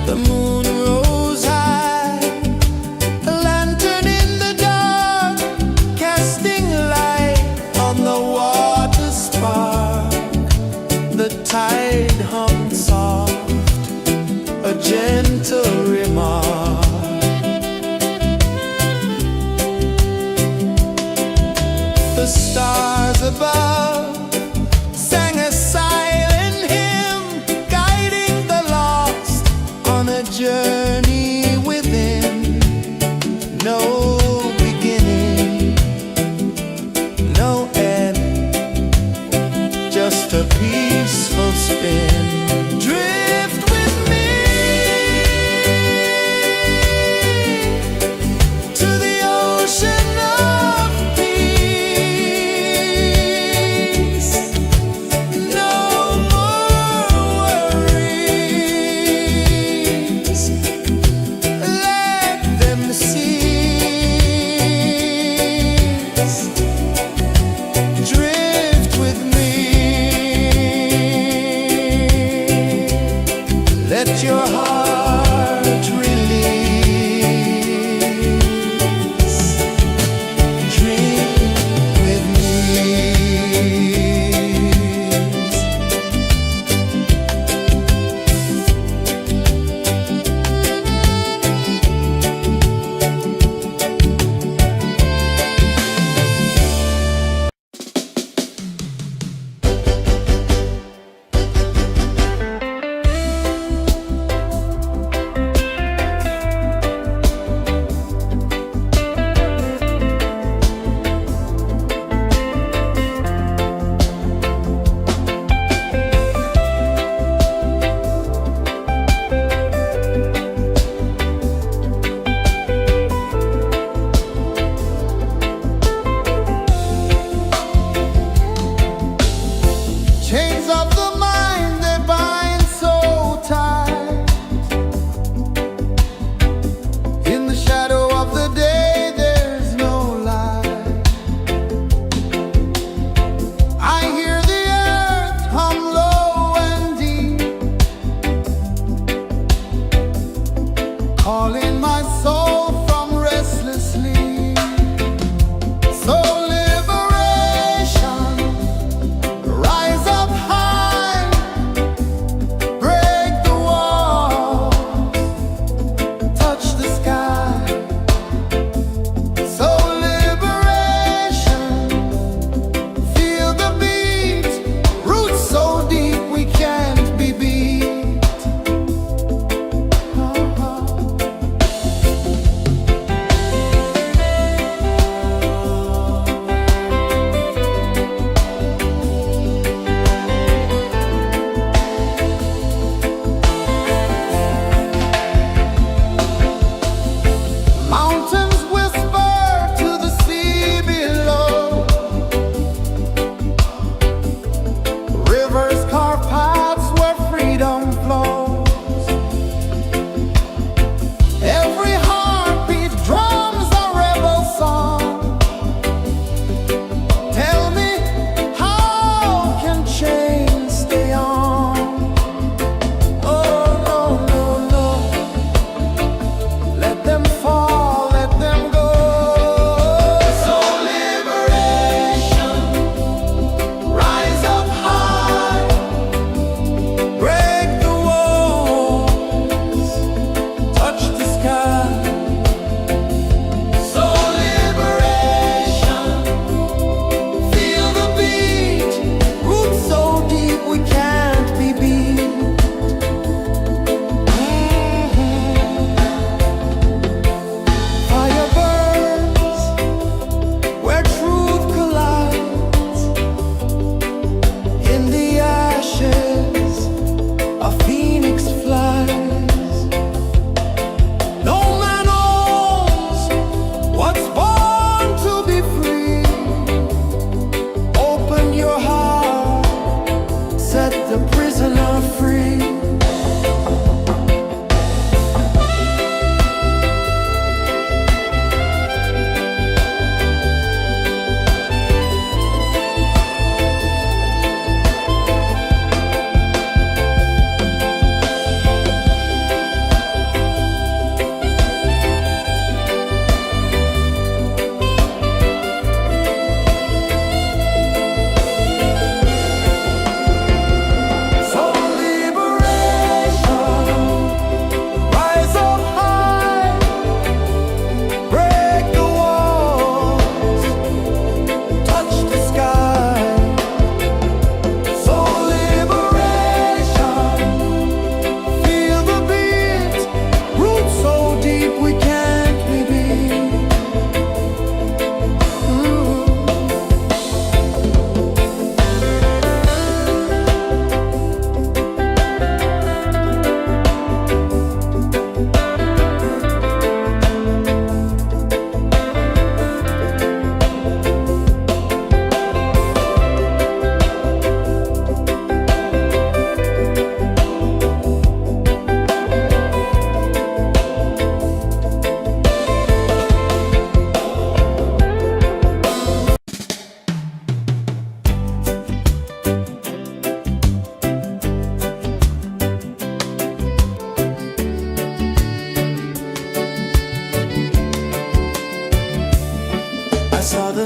The moon rose high, a lantern in the dark, casting light on the water spark. The tide hummed soft, a gentle remark. The stars above sang a silent hymn, guiding the lost on a journey within. No beginning, no end, just a peaceful spin. Drift with me to the ocean of peace.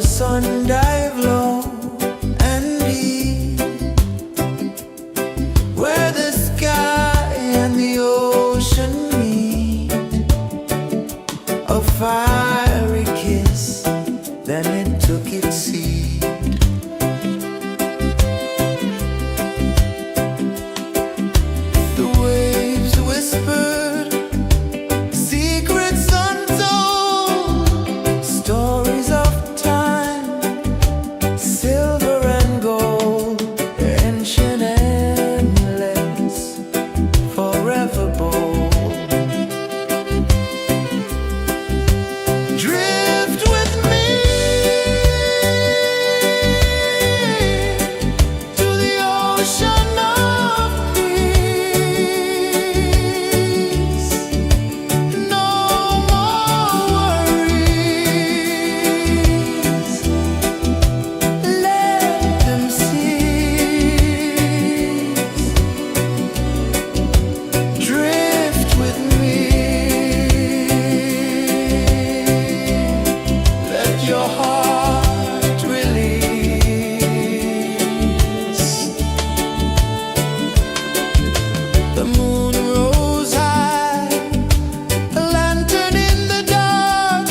the sun dive low and deep, where the sky and the ocean meet, a fiery kiss, then it took its seat. The waves whispered secrets untold, stories of time, silver and gold, ancient, endless, forever bold. Drift with me to the ocean of peace. No more worries, let them cease. Drift with me, let your heart release. The moon rose high, a lantern in the dark,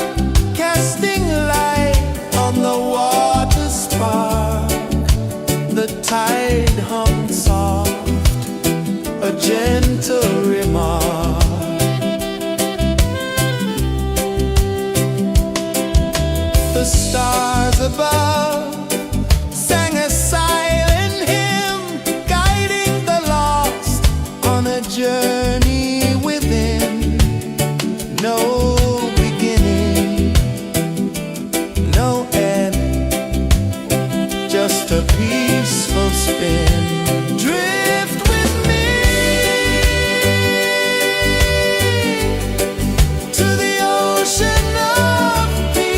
casting light on the water spark. The tide hummed soft, a gentle remark. The stars above sang a silent hymn, guiding the lost on a journey within. No beginning, no end, just a peaceful spin. Drift with me to the ocean of peace.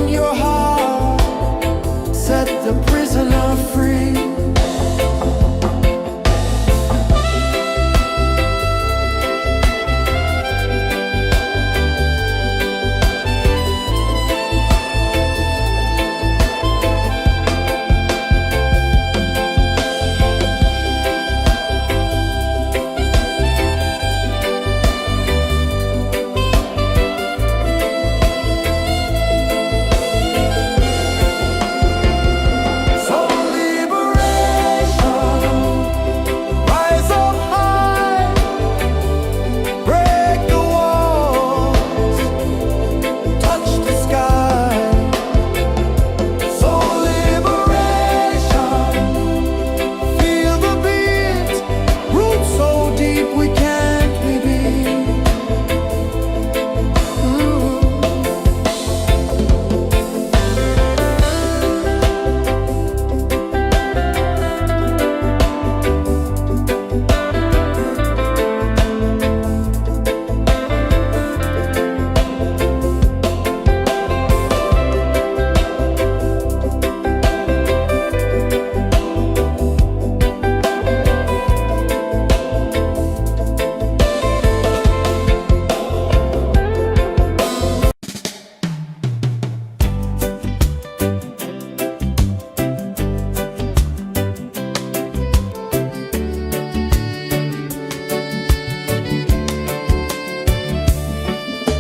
Open your heart, set the prisoner free.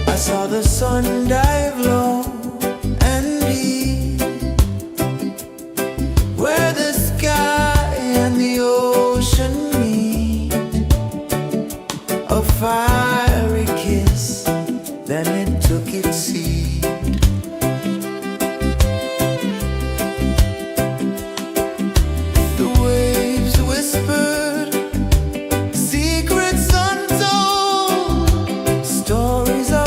I saw the sun dive low and deep, where the sky and the ocean meet. A fiery kiss, then it took its seat. The waves whispered secrets untold, stories of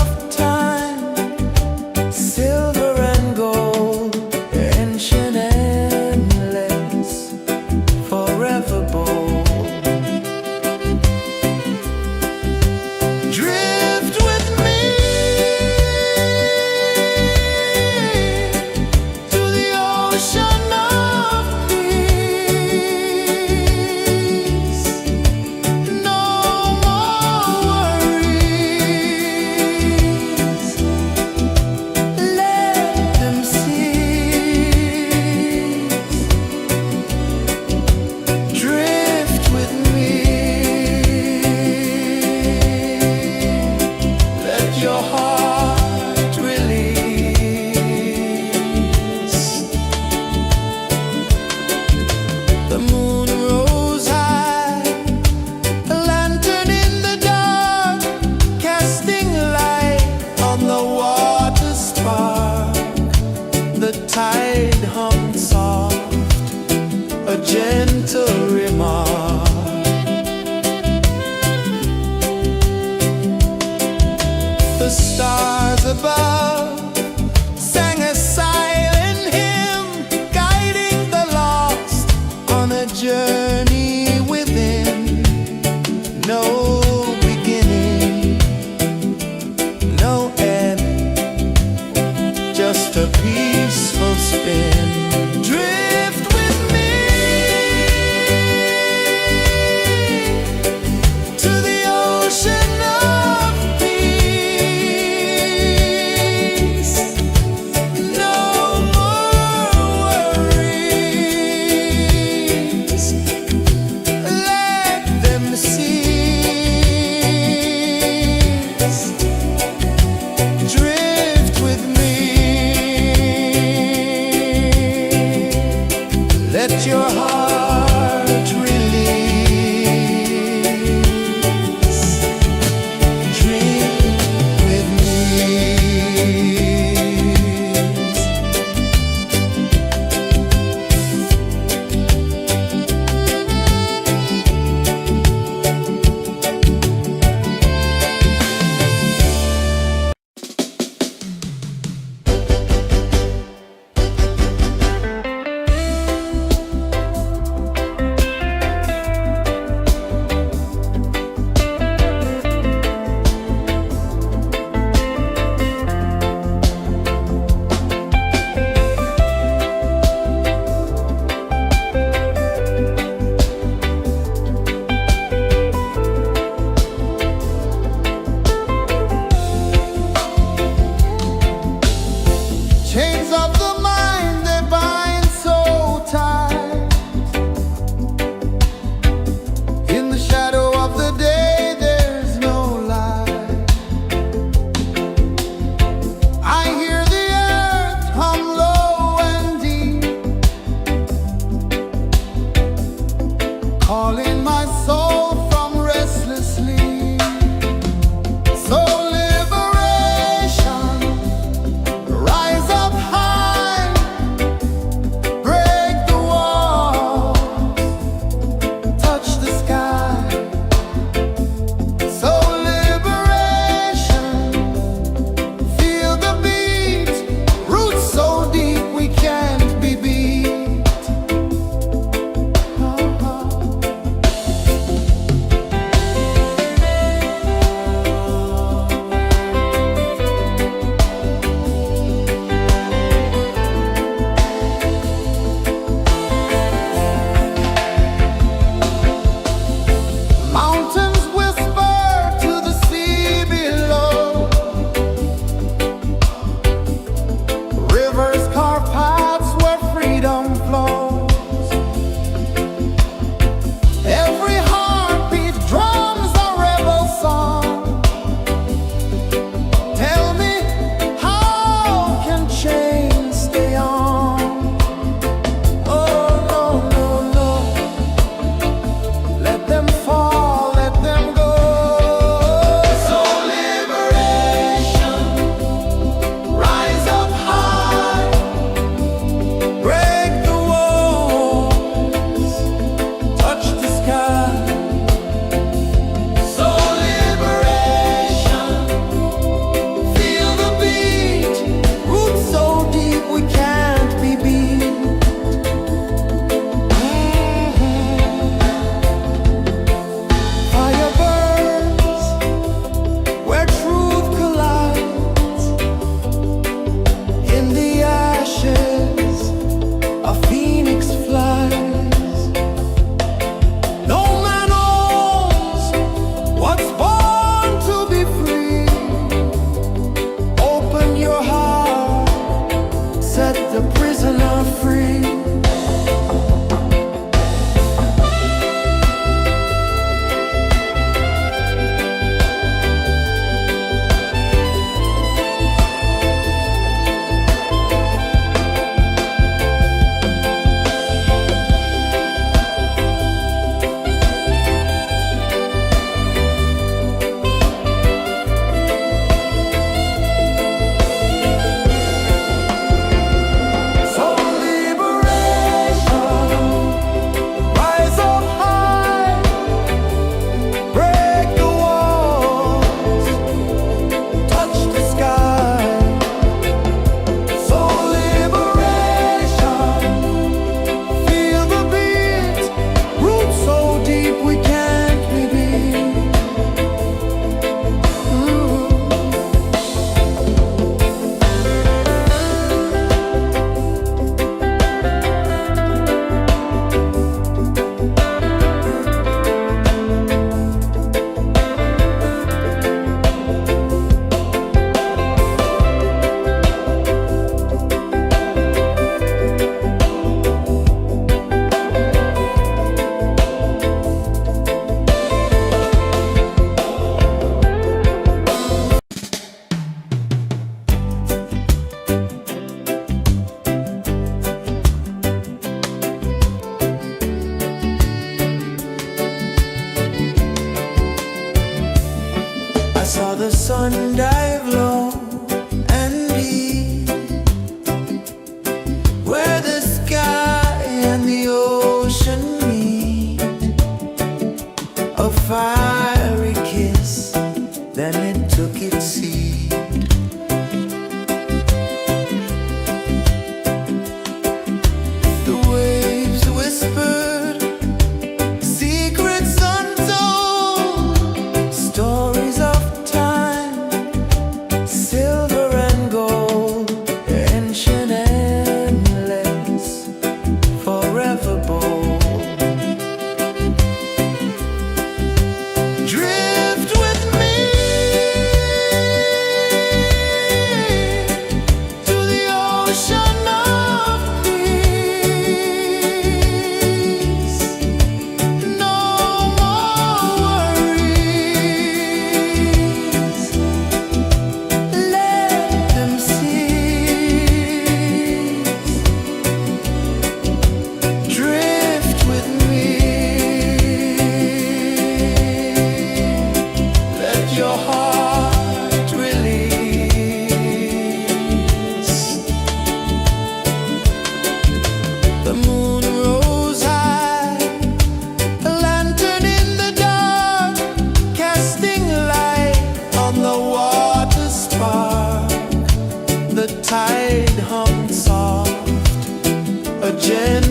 silver and gold, ancient, endless, forever bold. Drift with me to the ocean of peace. No more worries. Drift with me. Let your heart release. The moon rose high, a lantern in the dark, casting light on the water spark. The tide hummed soft, a gentle remark. The stars above sang a silent hymn, guiding the lost on a journey within. No beginning, no end, just a peaceful spin. Drift with me to the ocean of peace. No more worries. Let them cease. Drift with me. chains of the mind, they bind so tight. In the shadow of the day, there's no light. I hear the earth hum low and deep, calling my soul from restless sleep. So liberation, rise up high.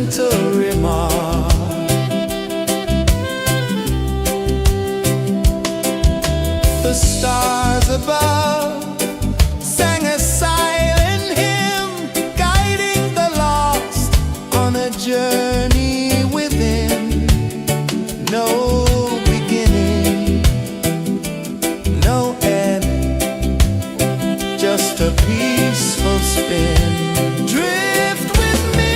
gentle remark. The stars above sang a silent hymn, guiding the lost on a journey within. No beginning, no end, just a peaceful spin. Drift with me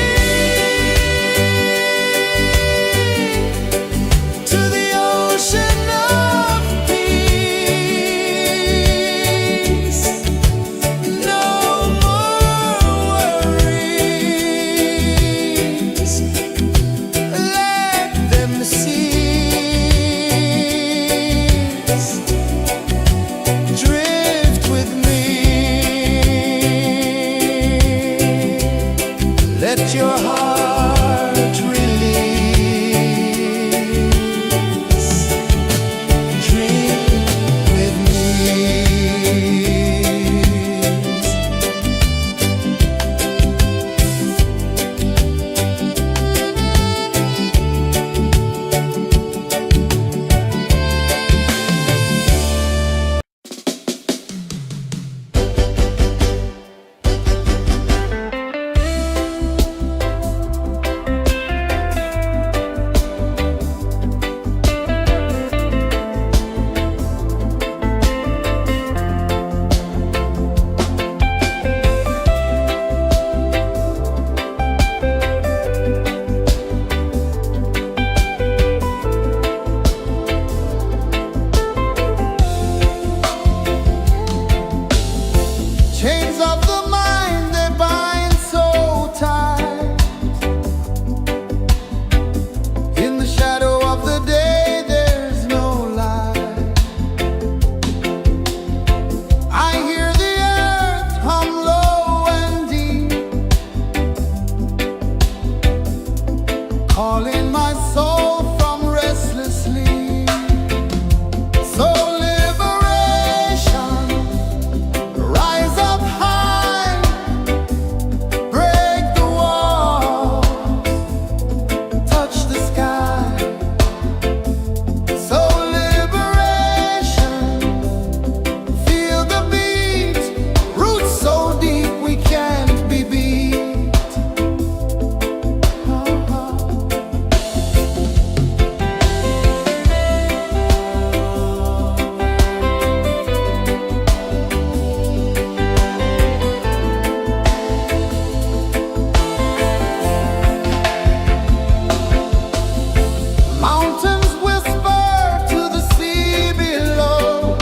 to the ocean of peace. No more worries, let them cease. Drift with me. Let your heart release. Dream with me. Chains of the mind, they bind so tight. In the shadow of the day, there's no light. I hear the earth hum low and deep, calling my soul from restless sleep. So liberation, rise up high, break the walls, touch the sky. So liberation, feel the beat, roots so deep we can't be beat. Mountains whisper to the sea below.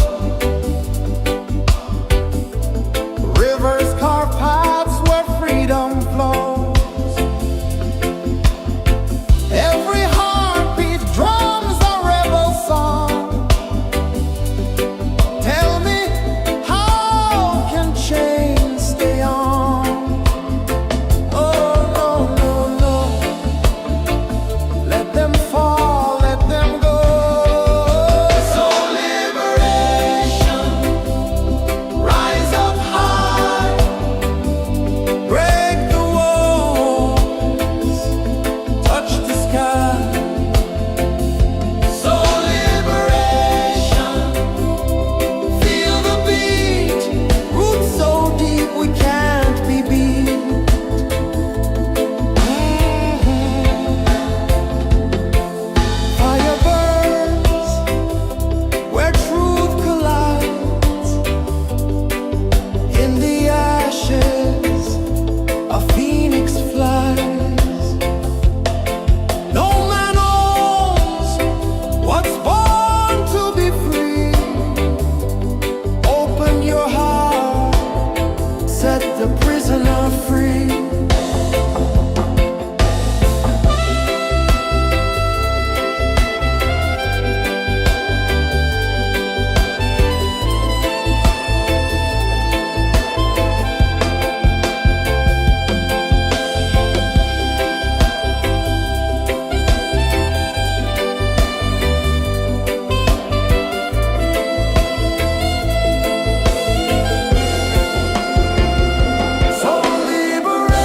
Rivers carve paths where freedom flows. Every heartbeat drums a rebel song. Tell me, how can chains stay on? Oh, no, no, no. Let them fall, let them go. So liberation, rise up high, break the walls, touch the sky. So liberation, feel the beat, roots so deep we can't be beat. Fire burns where truth collides. In the ashes, a phoenix flies. No man owns what's born to be free. Open your heart, set the prisoner free. So liberation.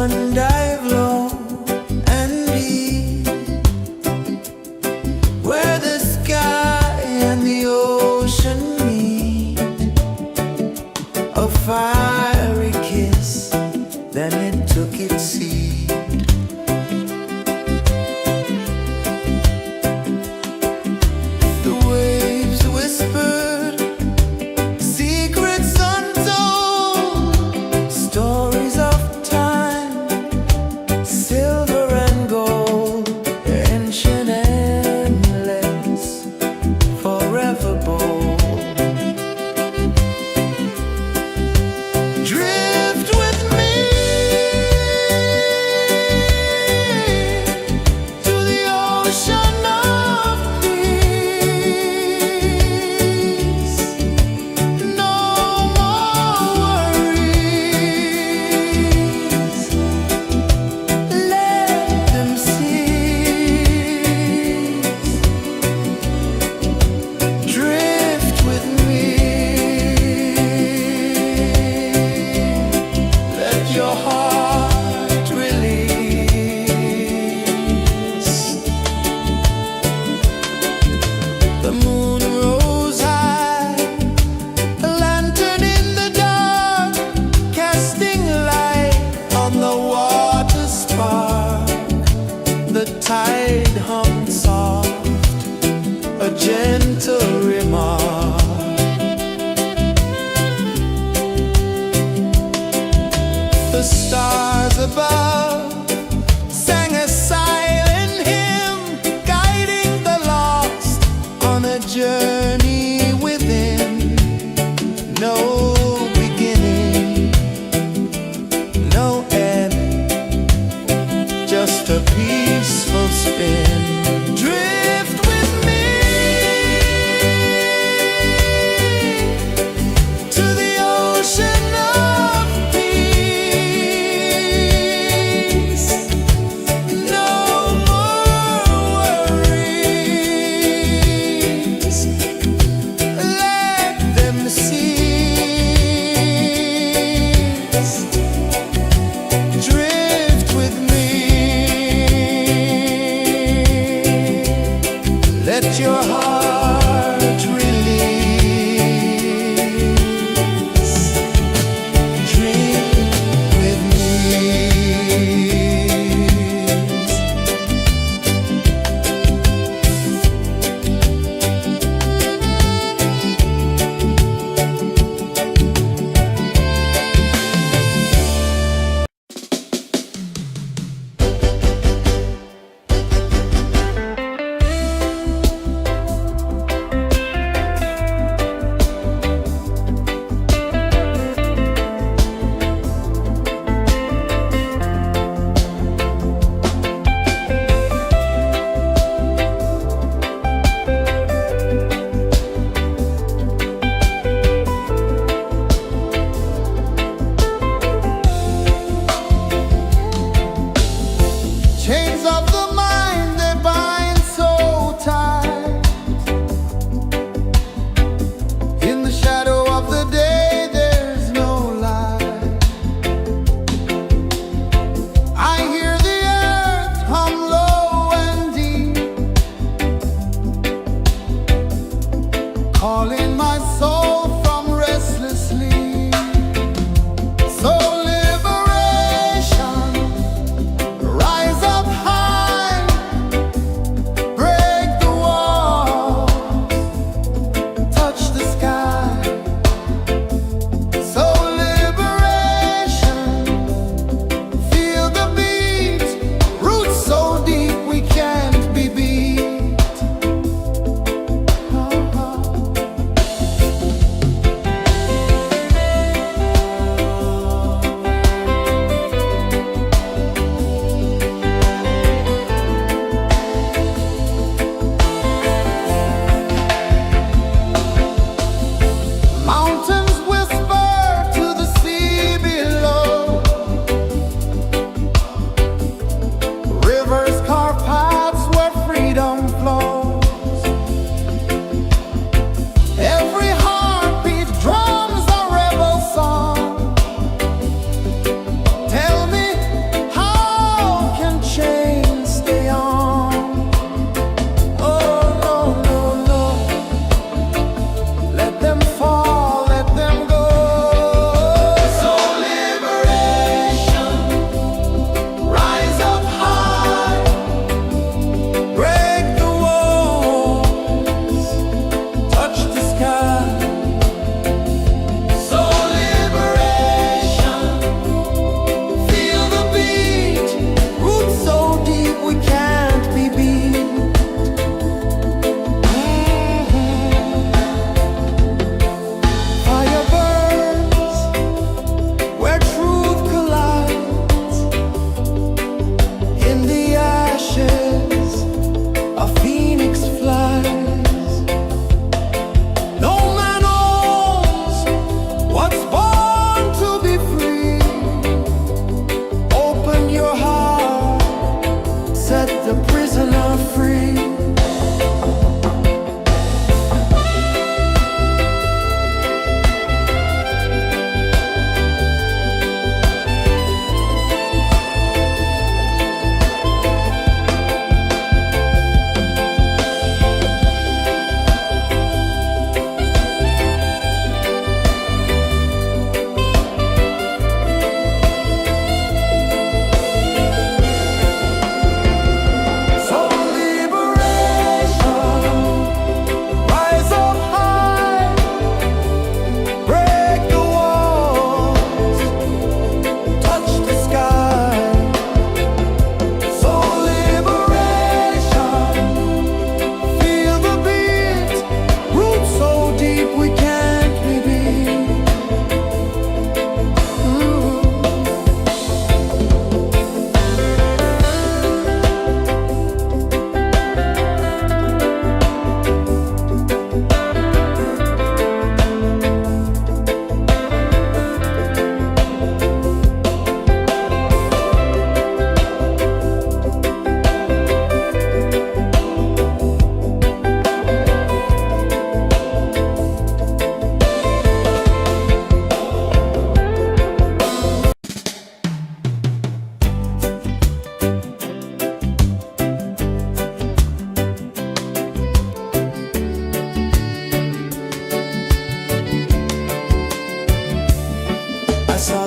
One dive low and deep, where the sky and the ocean meet. A fiery kiss, then it took its seat. The waves whispered secrets untold, stories of time, silver and gold, ancient, endless, forever bold. Drift with me to the ocean of peace. No more worries, let them cease. Drift with me, let your heart release. The moon rose high, a lantern in the dark, casting light on the water spark. The tide hummed soft, a gentle remark. The stars above sang a silent hymn, guiding the lost on a journey within. No beginning, no end, just a peaceful spin. Drift with me to the ocean of peace. No more worries, let them cease. Drift with me, let your heart release. Drift with me. Chains of the mind, they bind so tight. In the shadow of the day, there's no light. I hear the earth hum low and deep, calling my soul from restless sleep. So liberation, rise up high, break the walls, touch the sky. So liberation, feel the beat, roots so deep we can't be beat.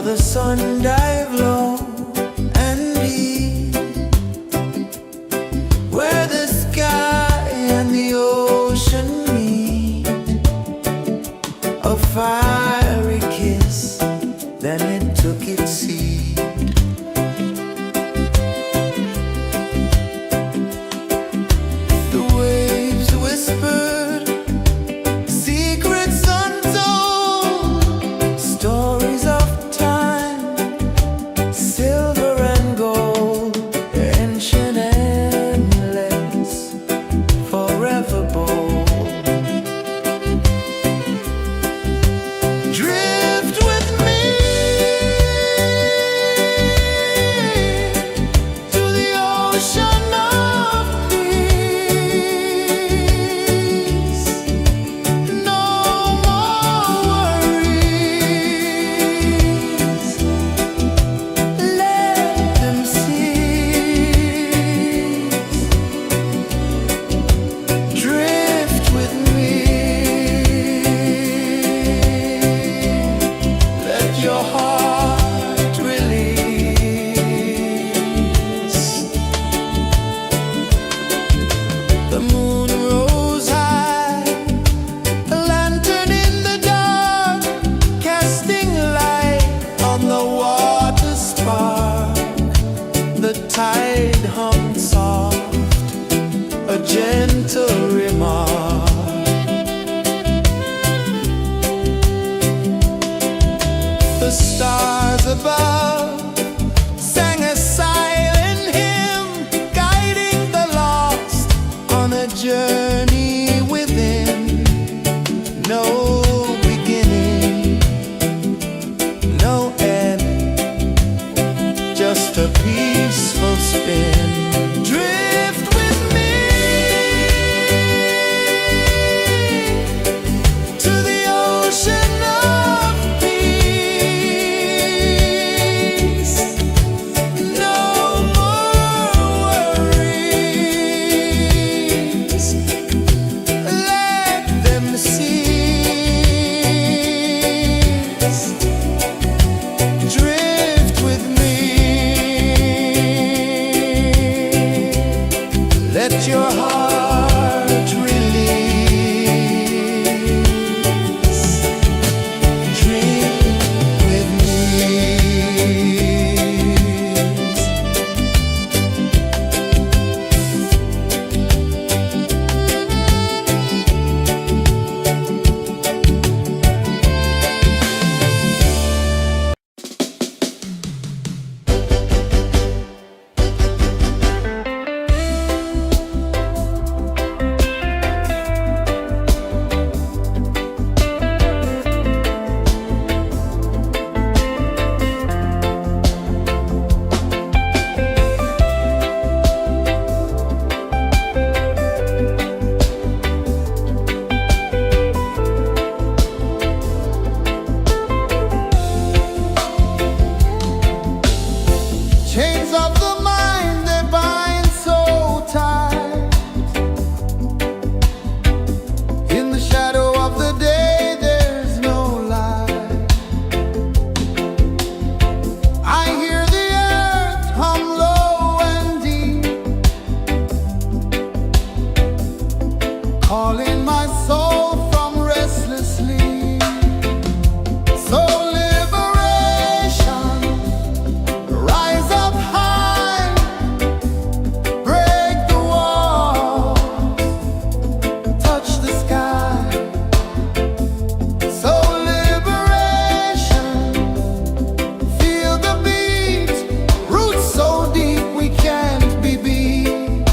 the sun dive low and deep, where the sky and the ocean meet, a fiery kiss, then it took its seat. The waves whispered secrets untold, stories of time, silver and gold, ancient, endless, forever bold. Drift with me to the ocean of peace. No more worries, let them cease. Drift with me, let your heart release. The moon rose high, a lantern in the dark, casting light on the water spark. The tide hummed soft, a gentle remark. The stars above sang a silent hymn, guiding the lost on a journey within. No beginning, no end, just a peaceful spin. Drift with me to the ocean of peace. No more worries, let them cease. Drift with me, let your heart release. Drift with me. Chains of the mind, they bind so tight. In the shadow of the day, there's no light. I hear the earth hum low and deep, calling my soul from restless sleep. So liberation, rise up high, break the walls, touch the sky. So liberation, feel the beat, roots so deep we can't be beat.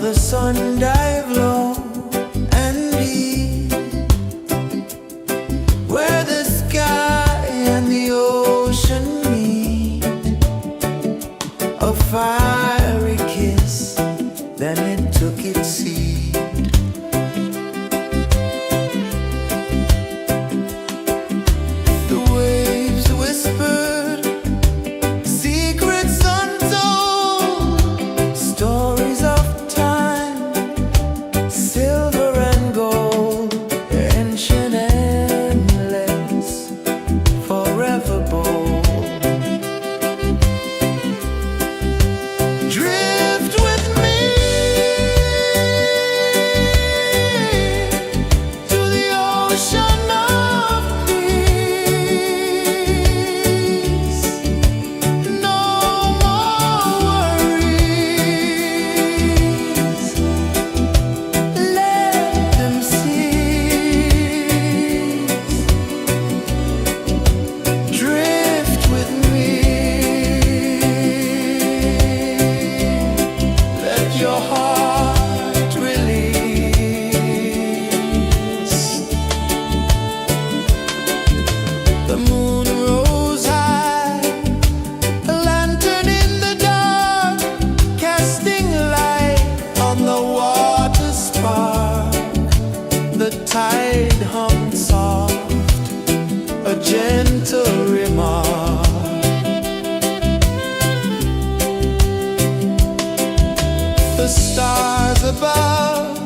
the sun dive low and deep, where the sky and the ocean meet. A fiery kiss, then it took its seat. The waves whispered secrets untold, stories of time, silver and gold, ancient, endless, forever bold. Drift with me to the ocean of peace. No more worries, let them cease. Drift with me, let your heart release. The moon rose high, a lantern in the dark, casting light on the water spark. The tide hummed soft, a gentle remark. The stars above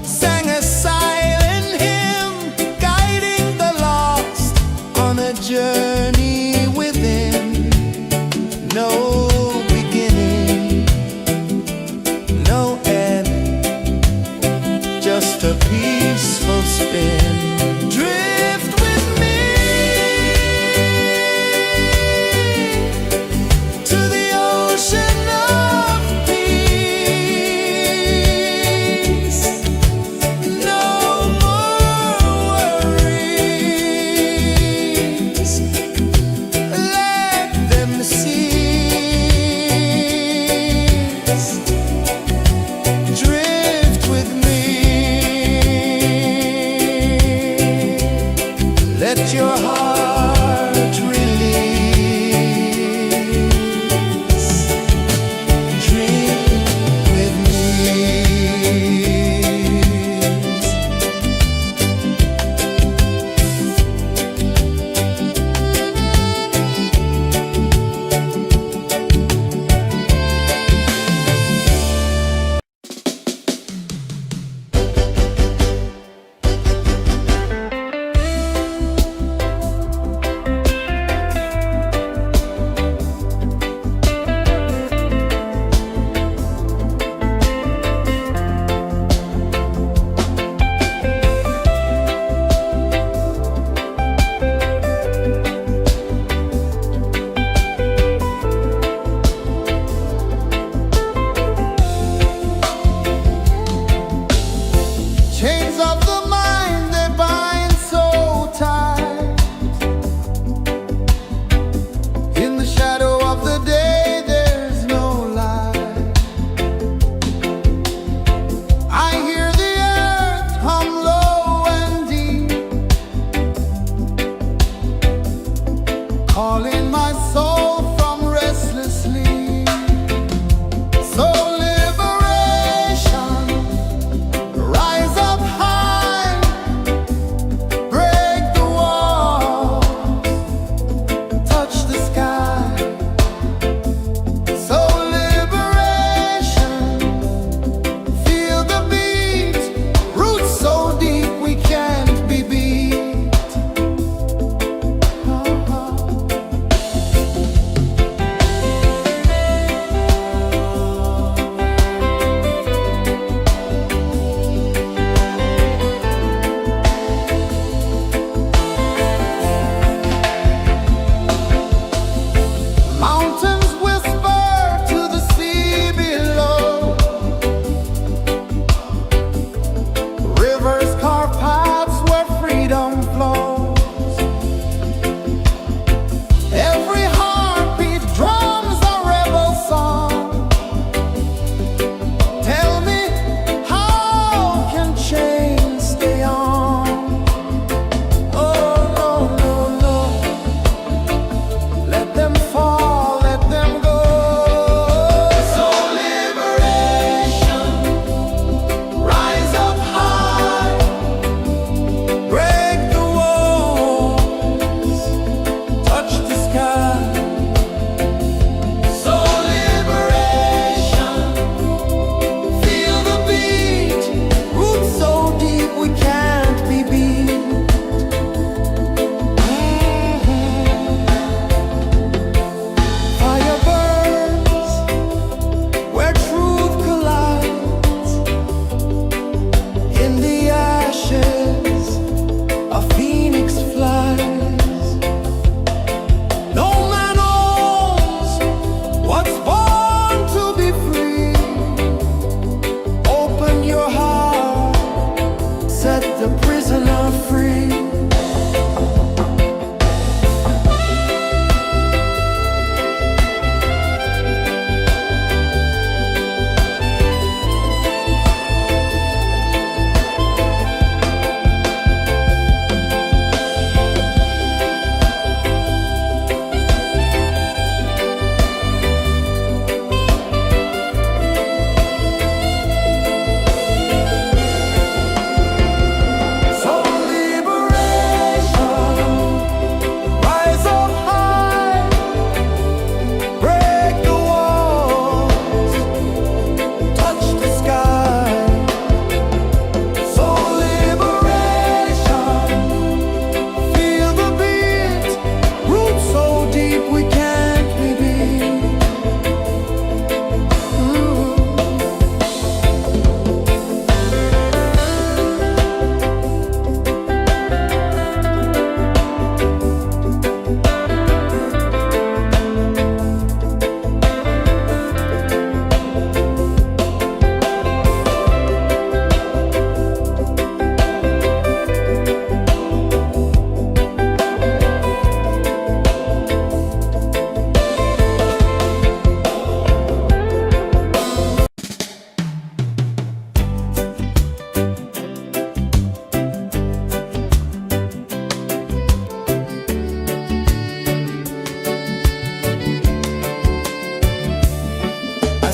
sang a silent hymn, guiding the lost on a journey within. No beginning, no end, just a peaceful spin. Drift with me to the ocean of peace. No more worries, let them cease.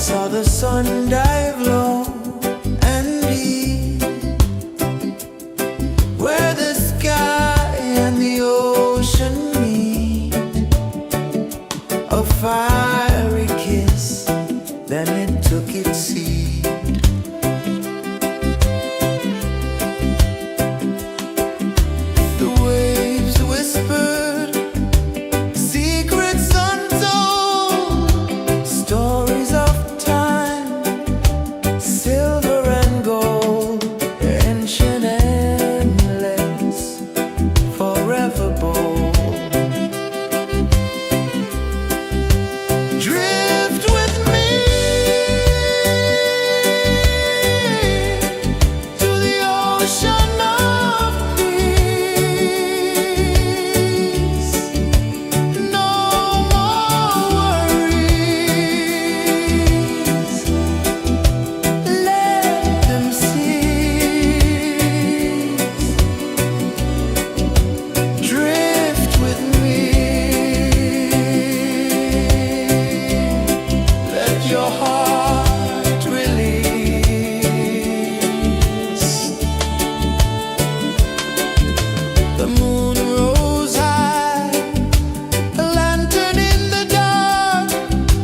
saw the sun dive low and deep, where the sky and the ocean meet. A fiery kiss, then it took its seat. The waves whispered secrets untold, stories of time, silver and gold, ancient, endless, forever bold. Drift with me to the ocean of peace. No more worries, let them cease. Drift with me, let your heart release. The moon rose high, a lantern in the dark,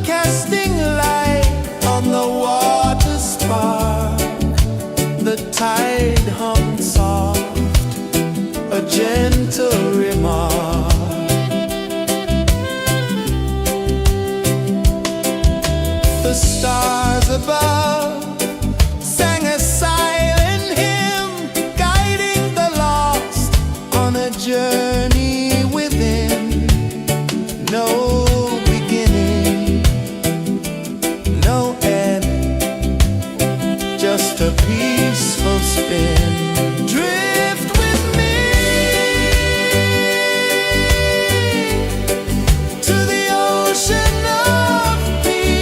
casting light on the water spark. The tide hummed soft, a gentle remark. The stars above sang a silent hymn, guiding the lost on a journey within. No beginning, no end, just a peaceful spin. Drift with me to the ocean of peace.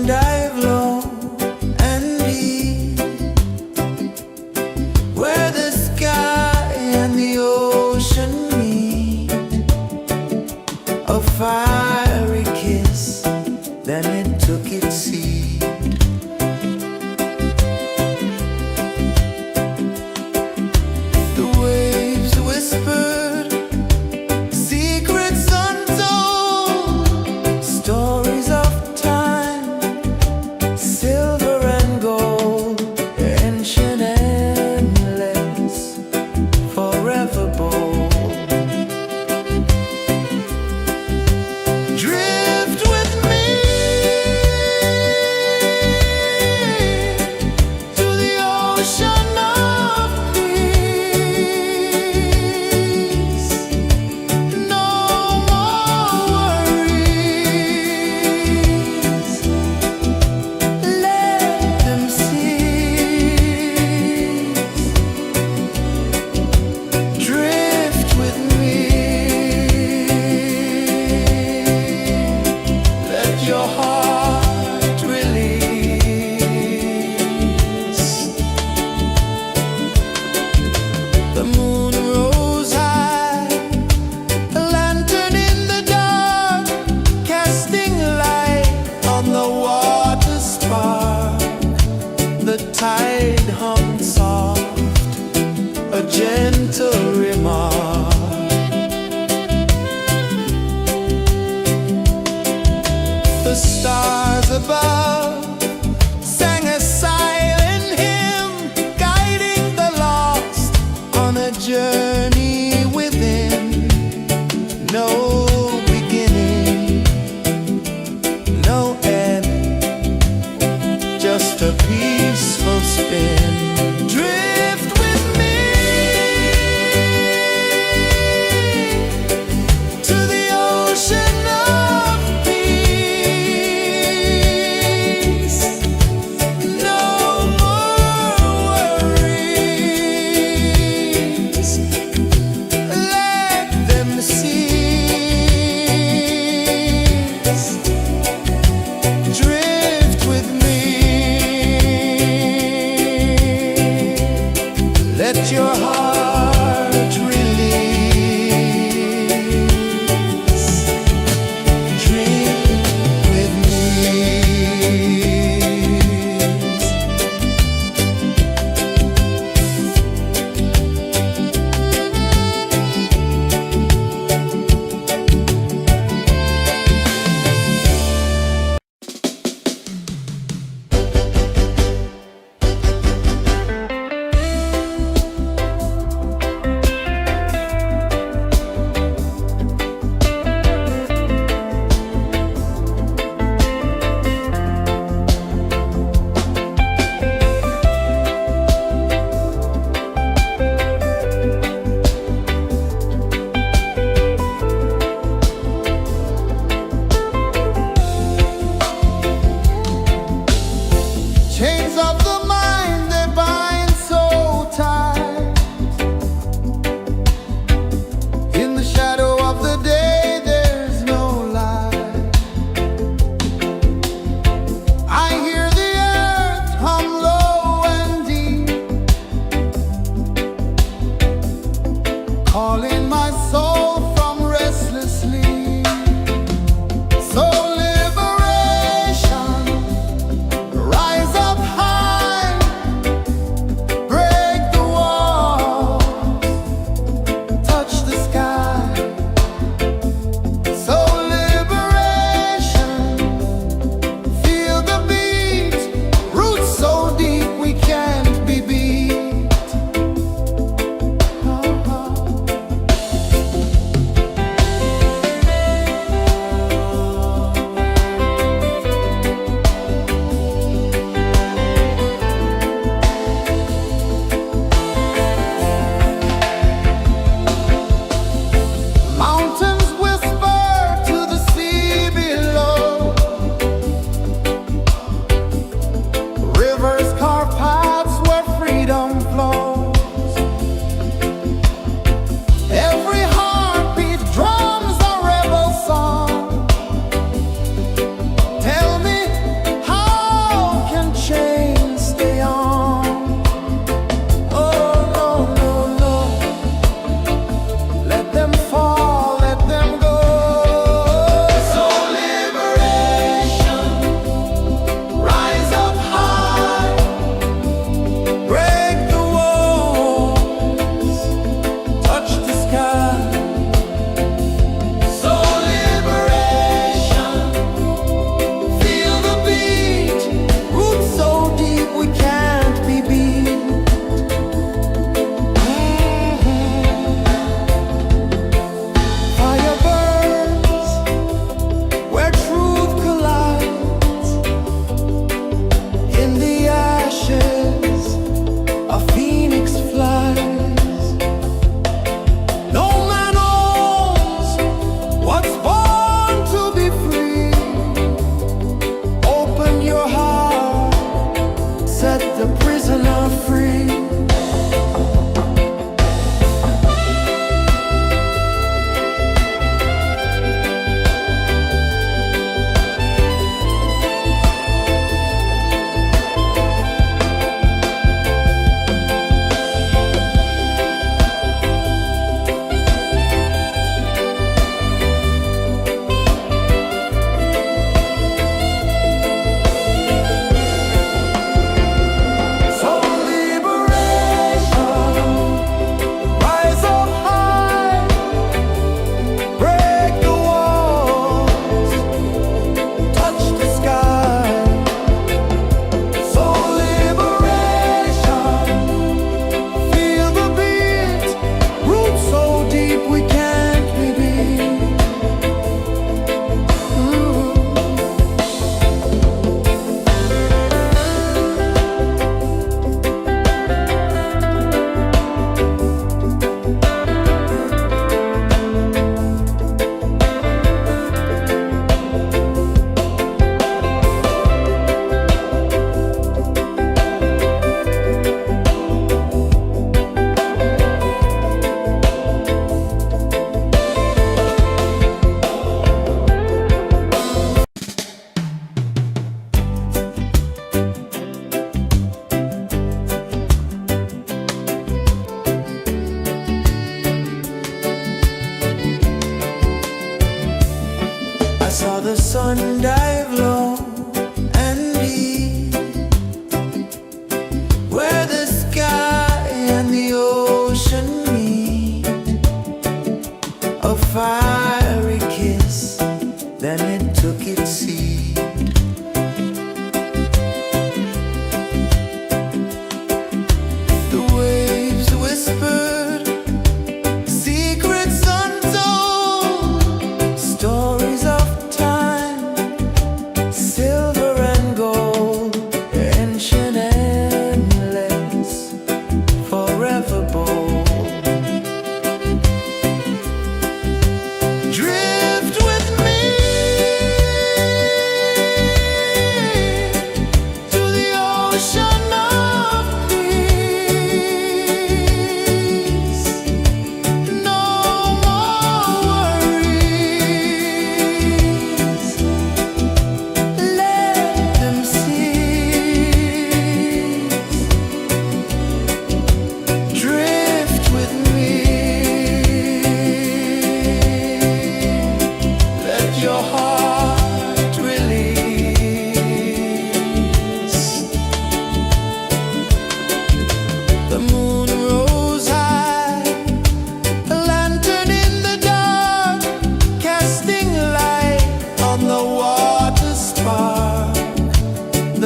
dive low and deep, where the sky and the ocean meet. A fiery kiss, then it took its seat. The waves whispered secrets untold, stories of time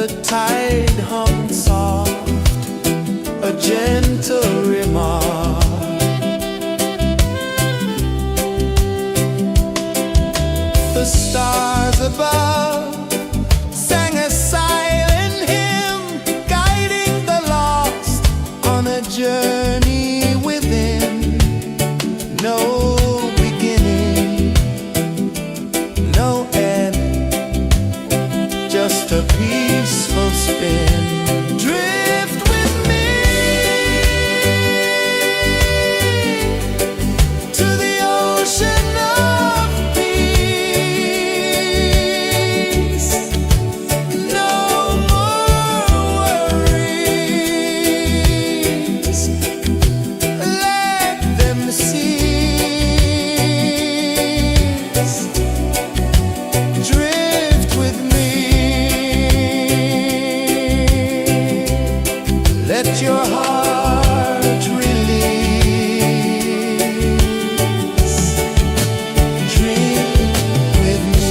the tide hung soft, a gentle remark. The stars above sang a silent hymn, guiding the lost on a journey within. No beginning, no end, just a peaceful spin. Drift with me to the ocean of peace. No more worries, let them cease. Drift with me, let your heart release. Dream with me.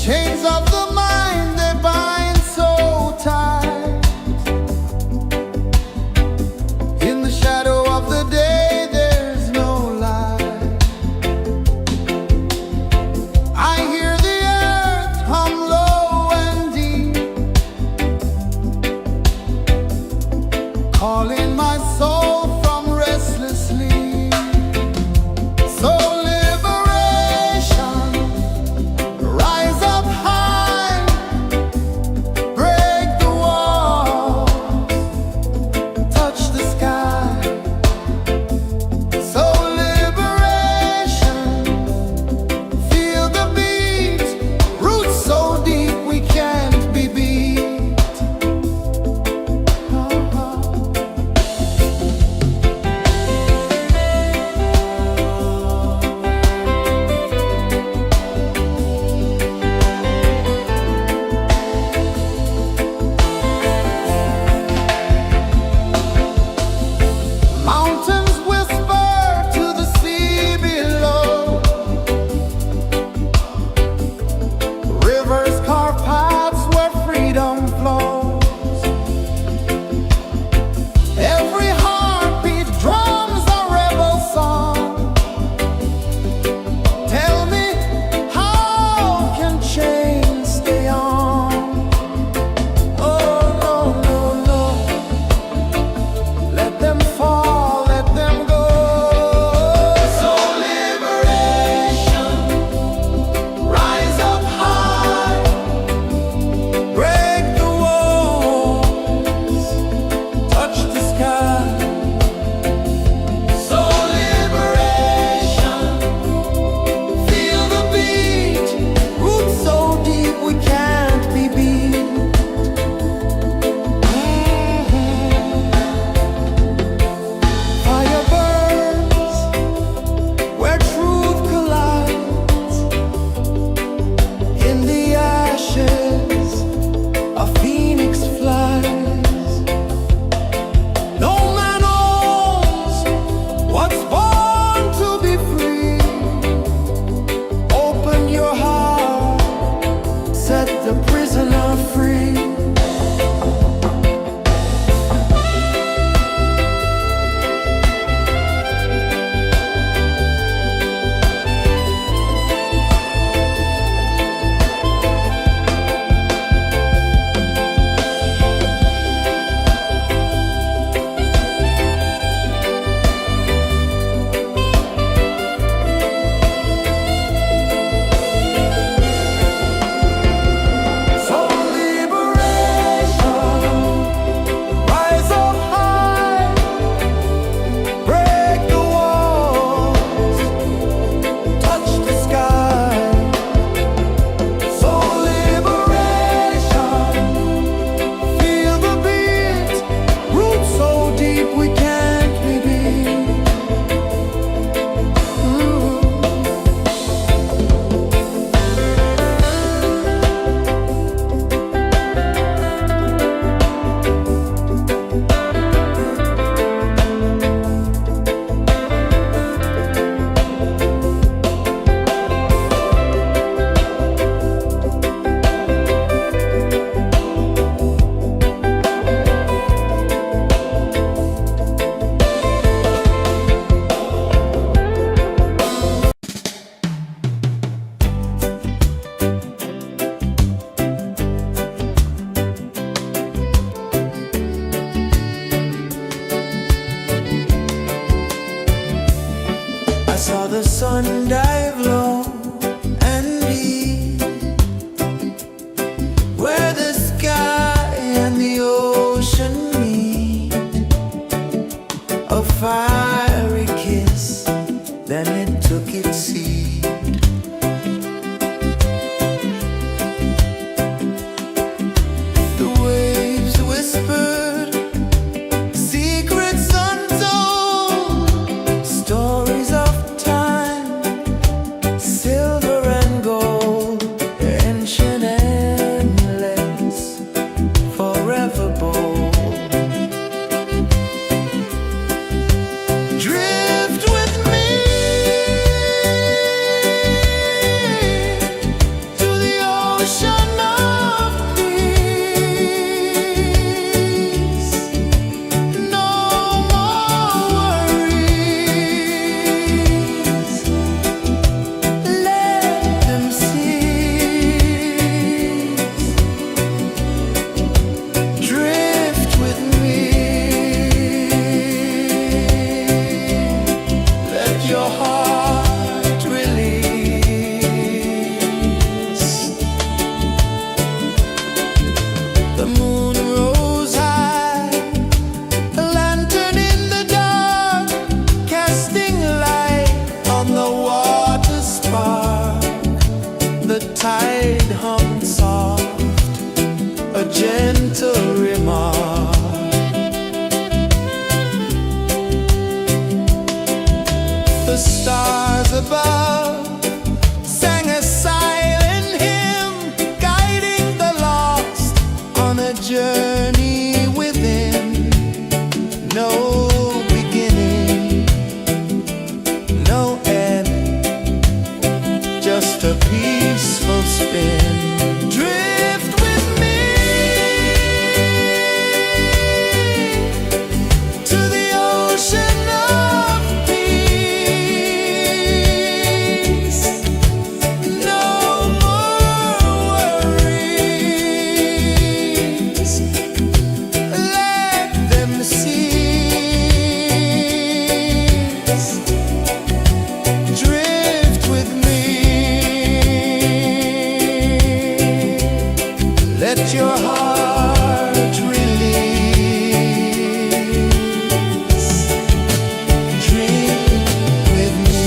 Chains of the mind, they bind so tight. In the shadow of the day, there's no light. I hear the earth hum low and deep, calling my soul from restless sleep. So liberation, rise up high, break the walls, touch the sky. So liberation, feel the beat, roots so deep we can't be beat. Mountains whisper to the sea below, rivers carve paths where freedom flows. Every heartbeat drums a rebel song. Tell me, how can chains stay on? Oh no, no, no, let them fall, let them go. So liberation, rise up high, break the walls, touch the sky. So liberation, feel the beat, roots so deep we can't be beat. Fire burns where truth collides. In the ashes, a phoenix flies. No man owns what's born to be free. Open your heart, set the prisoner free. let your heart release. Dream with me.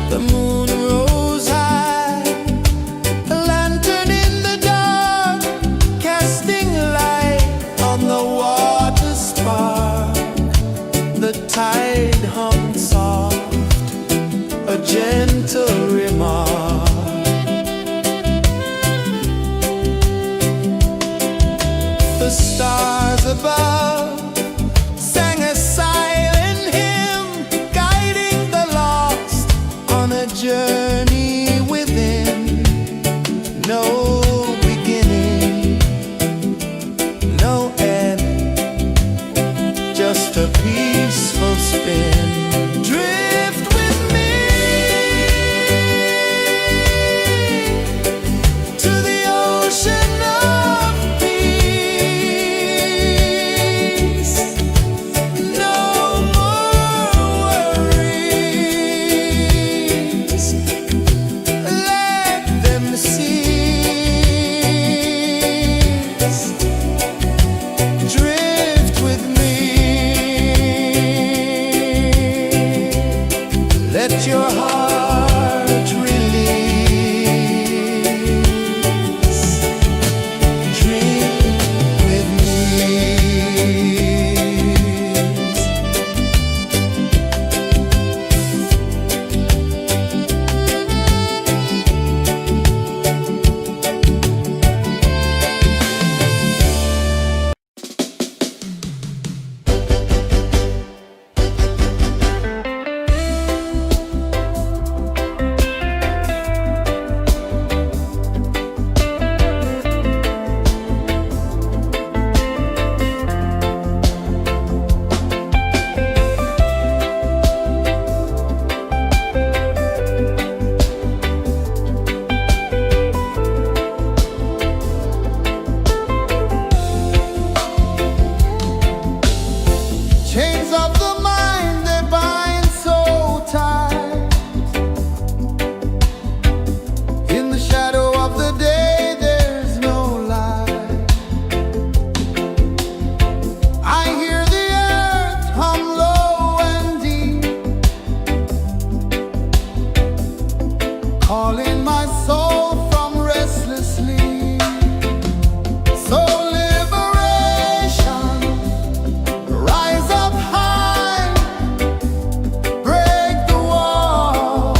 The moon rose high, a lantern in the dark, casting light on the water spark. The tide hummed soft, a gentle remark. The stars above sang a silent hymn, guiding the lost on a journey within. No beginning, no end, just a peaceful spin. Drift with me to the ocean of peace. No more worries, let them cease. Drift with me, let your heart release. Dream with me. Chains of the mind, they bind so tight. In the shadow of the day, there's no light. I hear the earth hum low and deep, calling my soul from restless sleep. So liberation, rise up high, break the walls,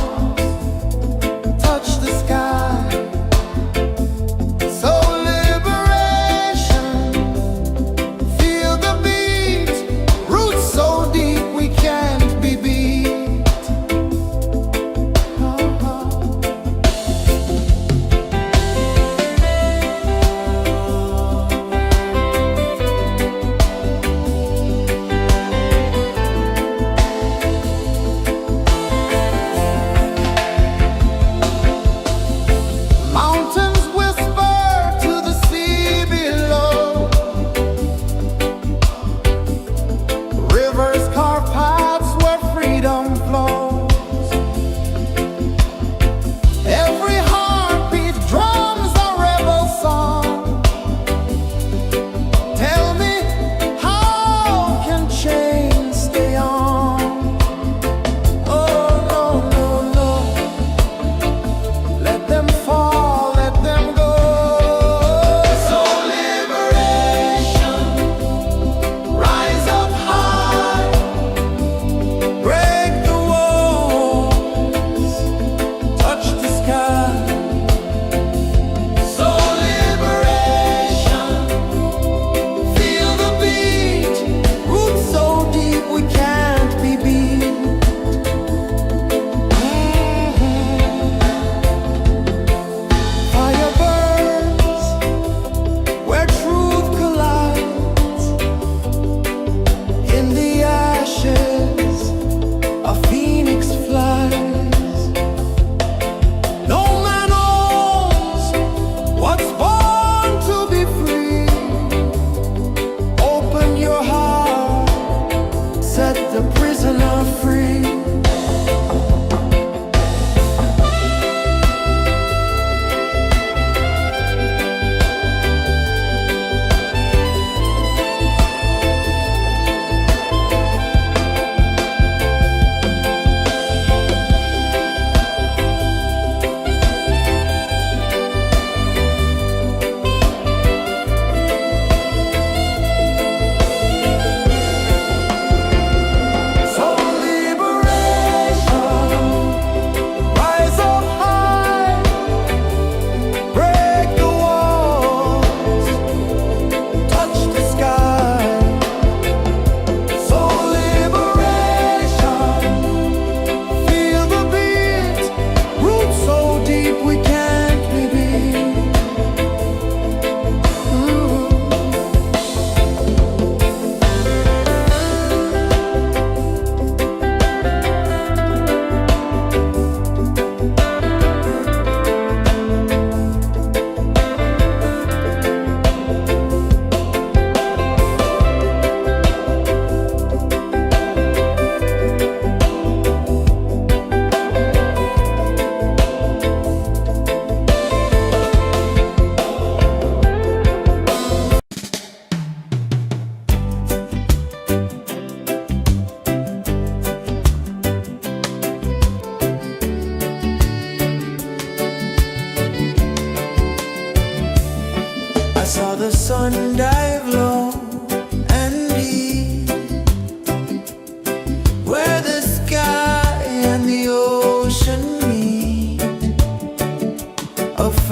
touch the sky. So liberation, feel the beat, roots so deep we can't be beat.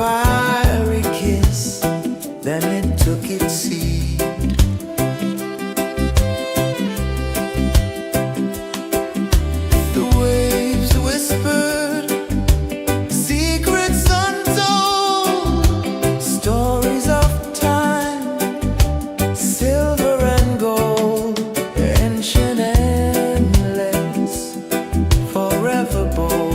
fiery kiss, then it took its seed. The waves whispered secrets untold, stories of time, silver and gold, ancient, endless, forever bold.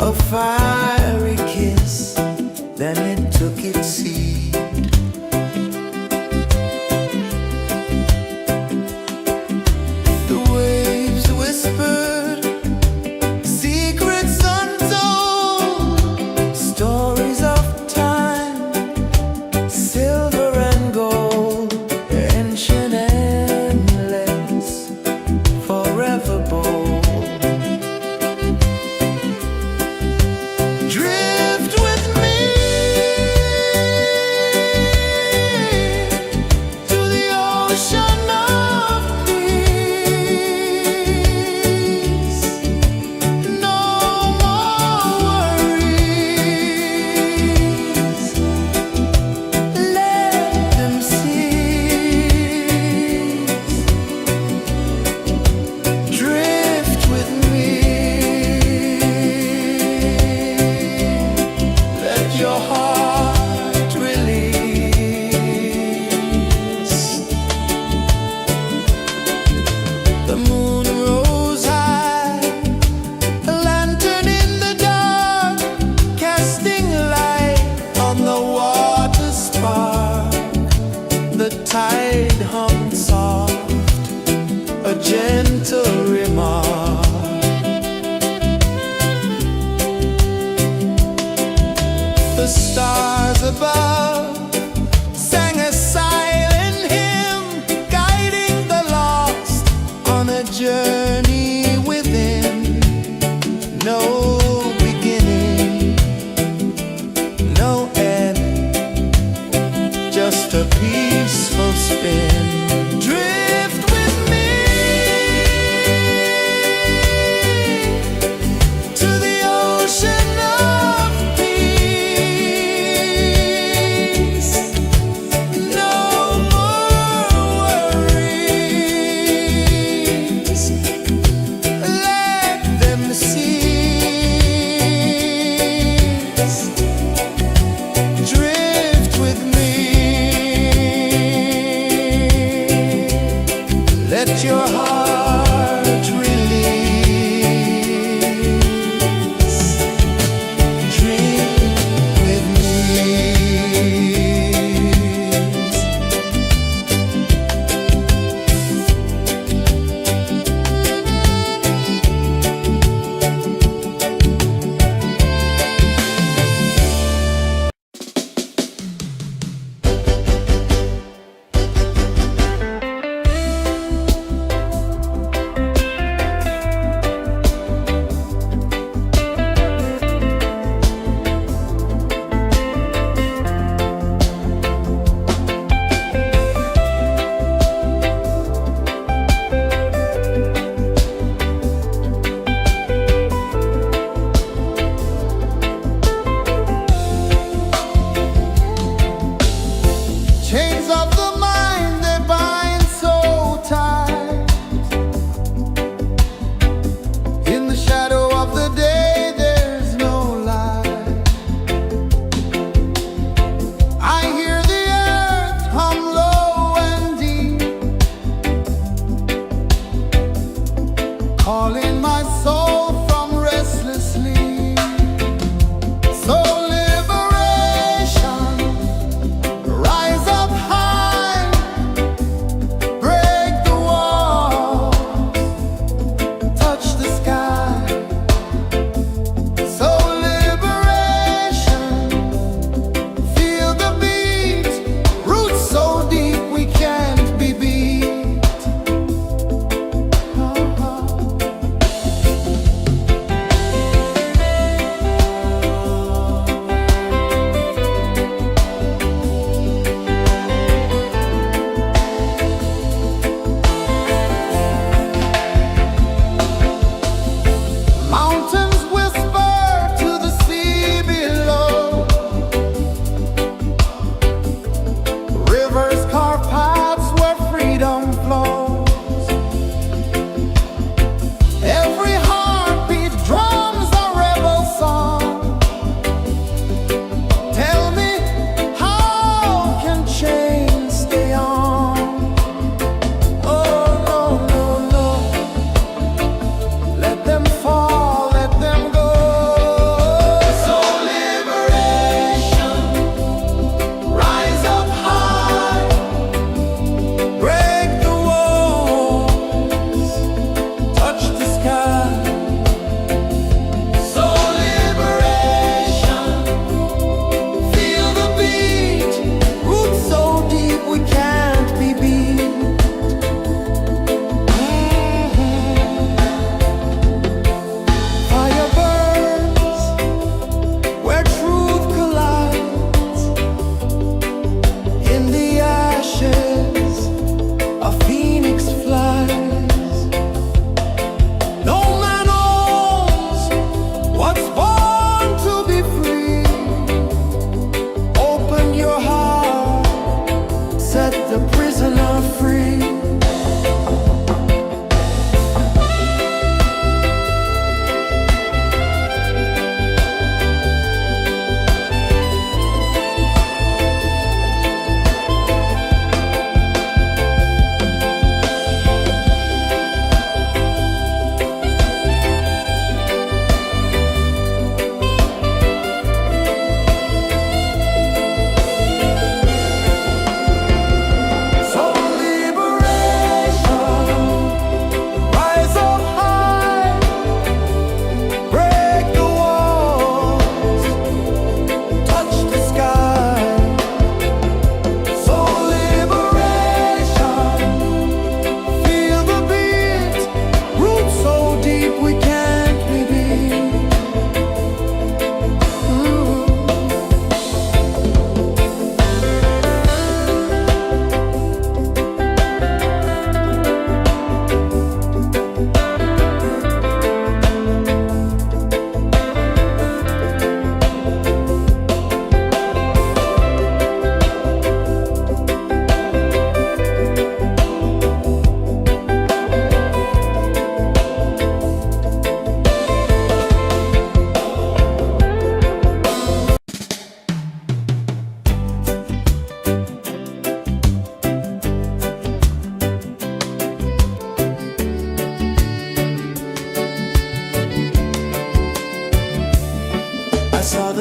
a fiery kiss, then it took its seed. The waves whispered secrets untold, stories of time, silver and gold, ancient, endless, forever bold. Drift with me to the ocean of peace. No more worries, let them cease. Drift with me, let your heart release. The moon rose high, a lantern in the dark, casting light on the water spark. The tide hummed soft, a gentle remark. The stars above sang a silent hymn, guiding the lost on a journey within. No beginning, no end, just a peaceful spin. Drift with me to the ocean of peace.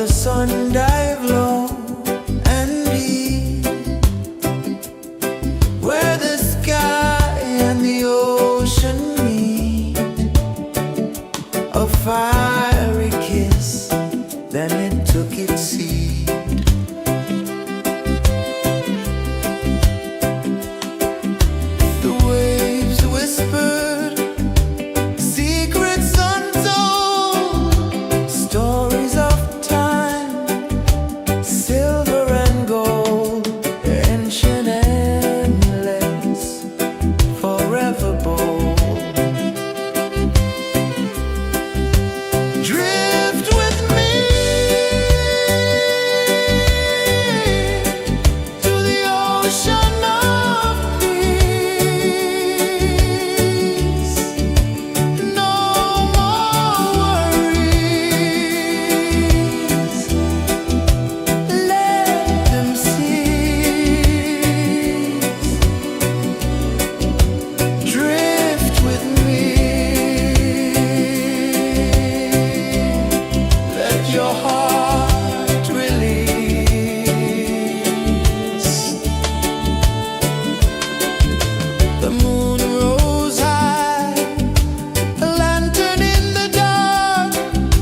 the sun dive low and deep, where the sky and the ocean meet. A fiery kiss, then it took its seed. The waves whispered secrets untold, stories of time, silver and gold, ancient, endless, forever bold. Drift with me to the ocean of peace. No more worries, let them cease. Drift with me, let your heart release. The moon rose high, a lantern in the dark,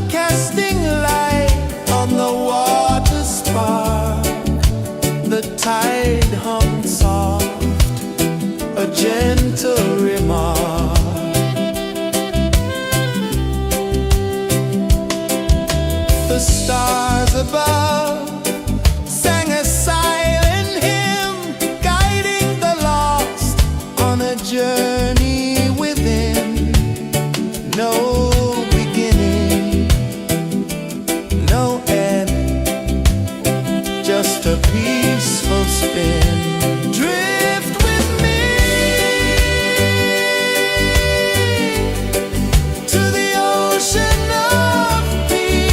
casting light on the water spark. The tide hummed soft, a gentle remark. The stars above sang a silent hymn, guiding the lost on a journey within. No beginning, no end, just a peaceful spin. Drift with me to the ocean of peace.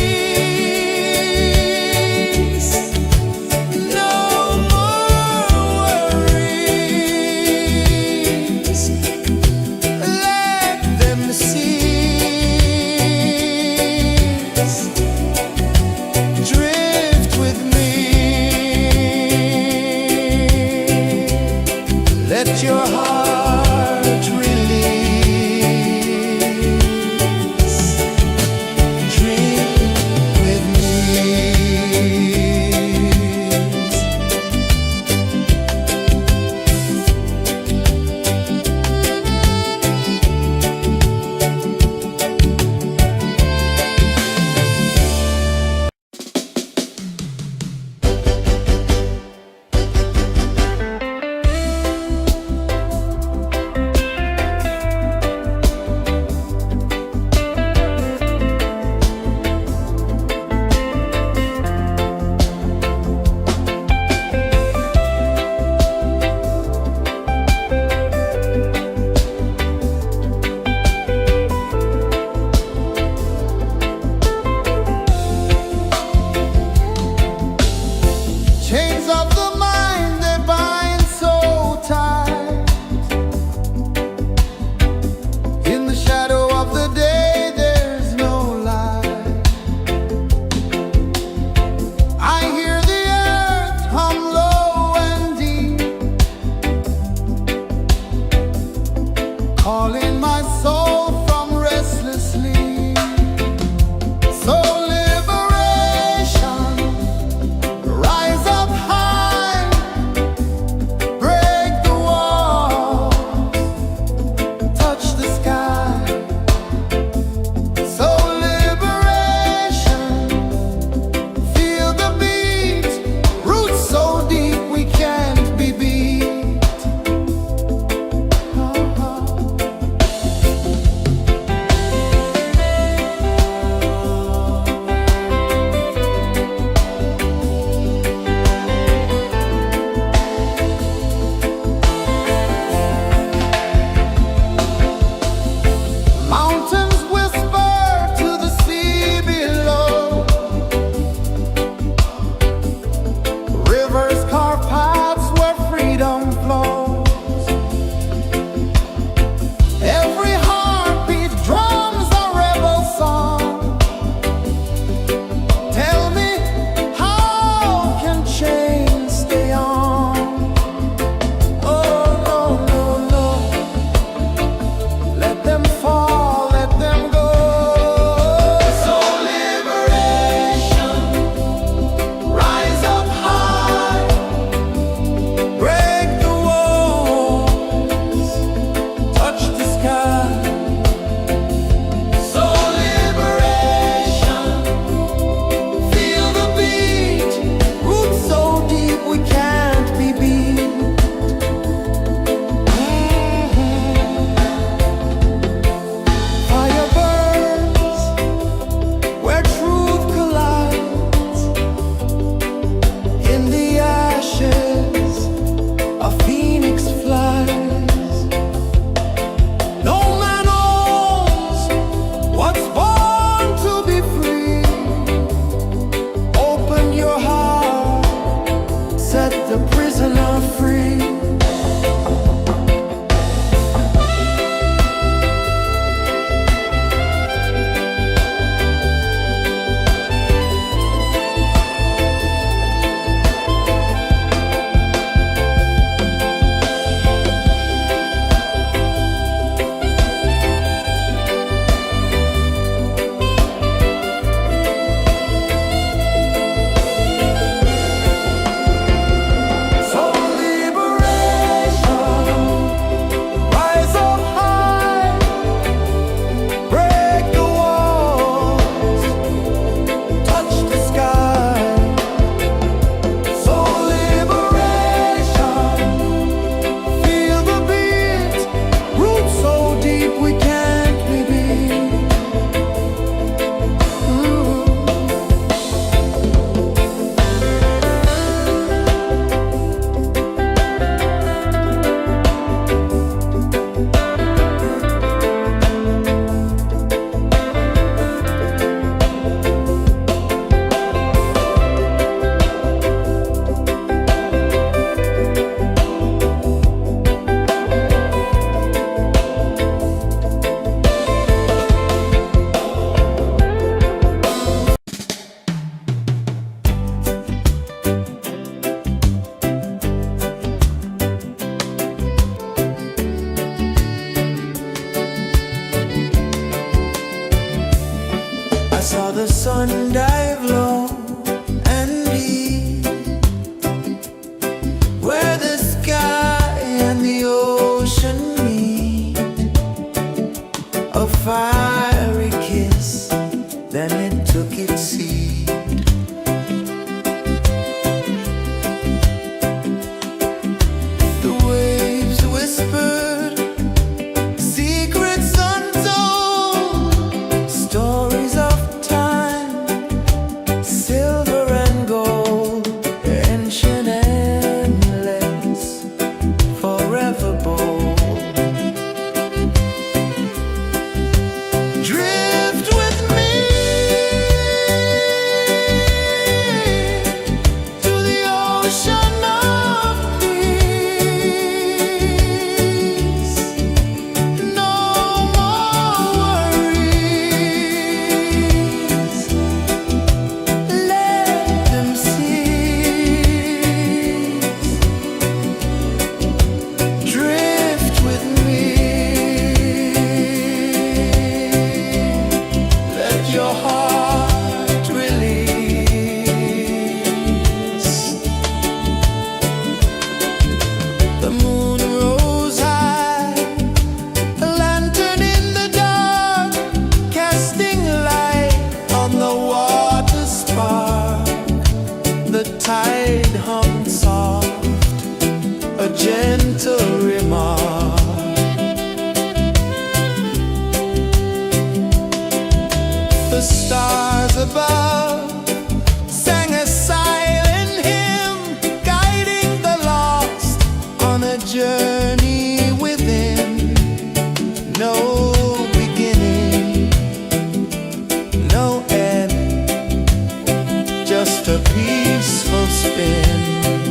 just a peaceful spin.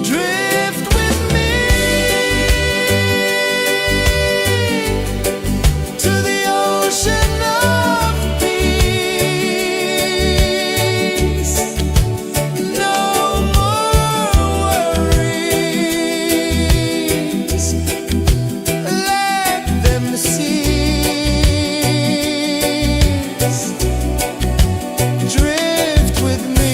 Drift with me to the ocean of peace. No more worries, let them cease. Drift with me.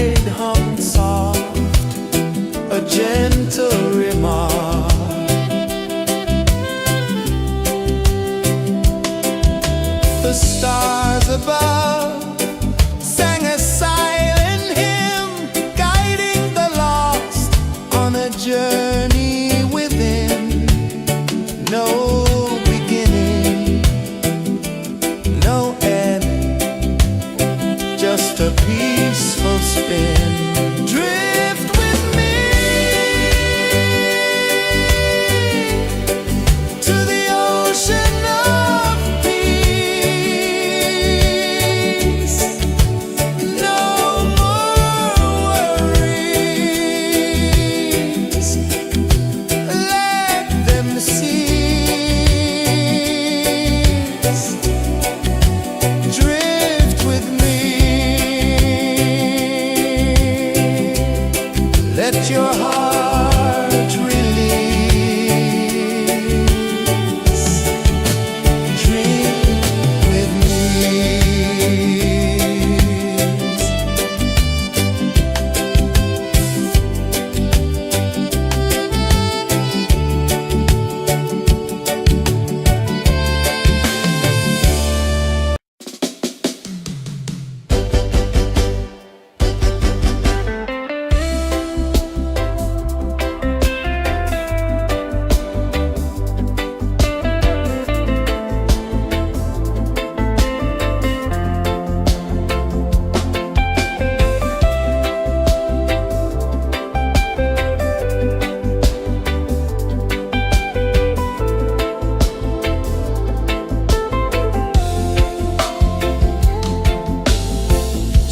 tide hung soft, a gentle remark. The stars above sang a silent hymn, guiding the lost on a journey within. No beginning, no end, just a peaceful spin. Drift with me to the ocean of peace. No more worries, let them cease. Drift with me, let your heart release. Dream with me.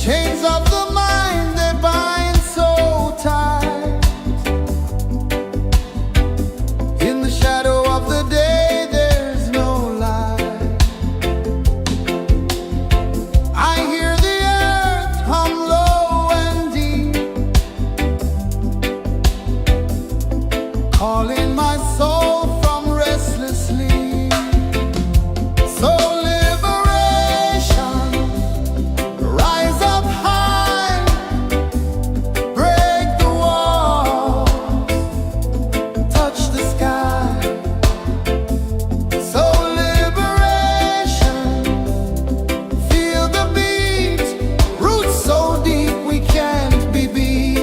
Chains of the mind, they bind so tight. In the shadow of the day, there's no light. I hear the earth hum low and deep, calling my soul from restless sleep. So liberation, rise up high, break the walls, touch the sky. So liberation, feel the beat, roots so deep we can't be beat.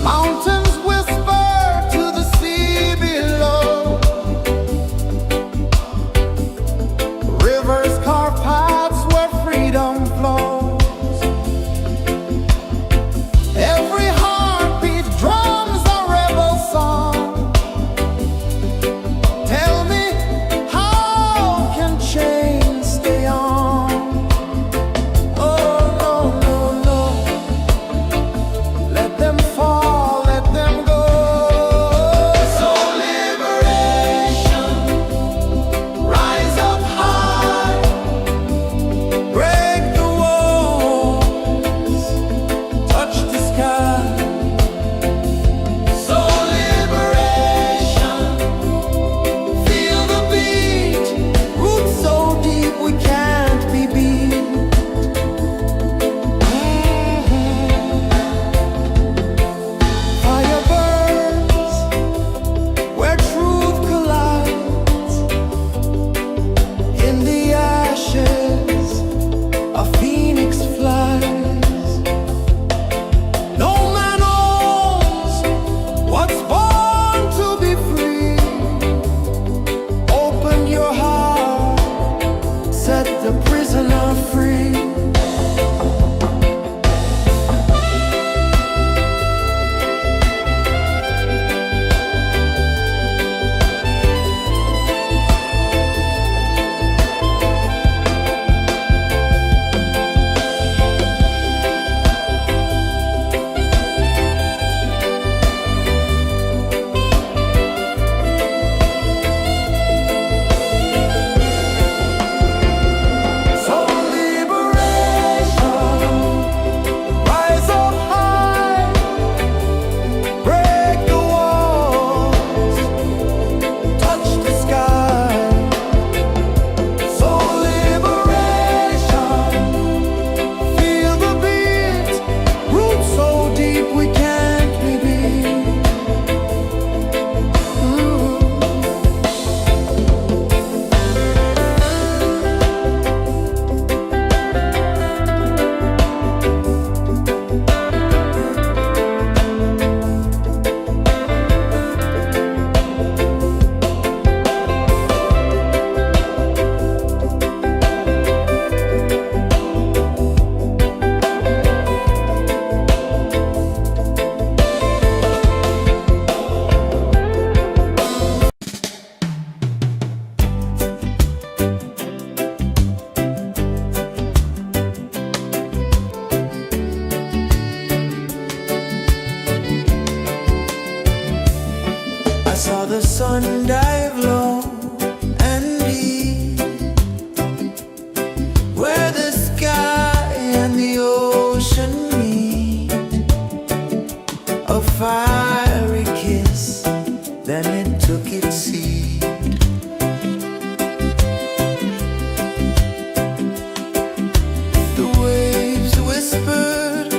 Mountains whisper to the sea below, rivers carve paths where freedom flows. Every heartbeat drums a rebel song. Tell me, how can chains stay on? Oh no, no, no, let them fall, let them go. So liberation, rise up high, break the walls, touch the sky. So liberation, feel the beat, roots so deep we can't be beat. Fire burns where truth collides. In the ashes, a phoenix flies. No man owns what's born to be free. Open your heart, set the prisoner free. So sun dive low and deep, where the sky and the ocean meet. A fiery kiss, then it took its seat. The waves whispered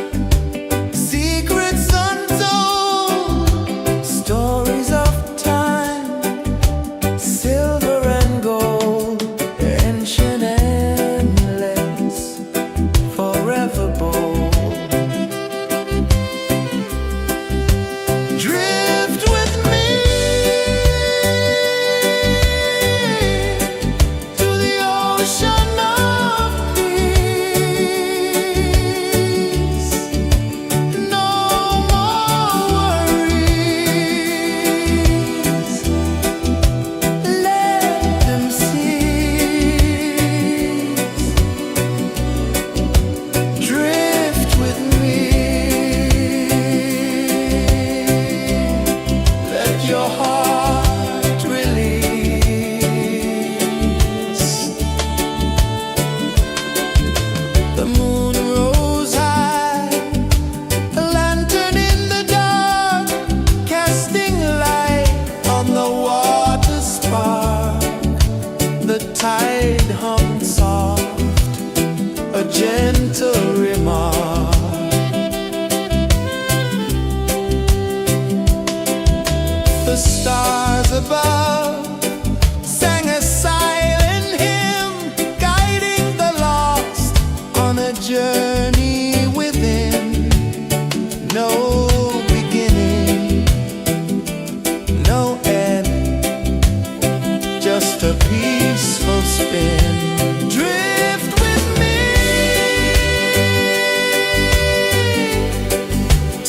secrets untold, stories of time, silver and gold, ancient, endless, forever bold. Drift with me to the ocean of peace. No more worries. Let them cease. Drift with me. Let your heart release. The moon rose high, a lantern in the dark, casting light on the water spark. The tide hummed soft, a gentle remark. The stars above sang a silent hymn, guiding the lost on a journey within. No beginning, no end, just a peaceful spin. Drift with me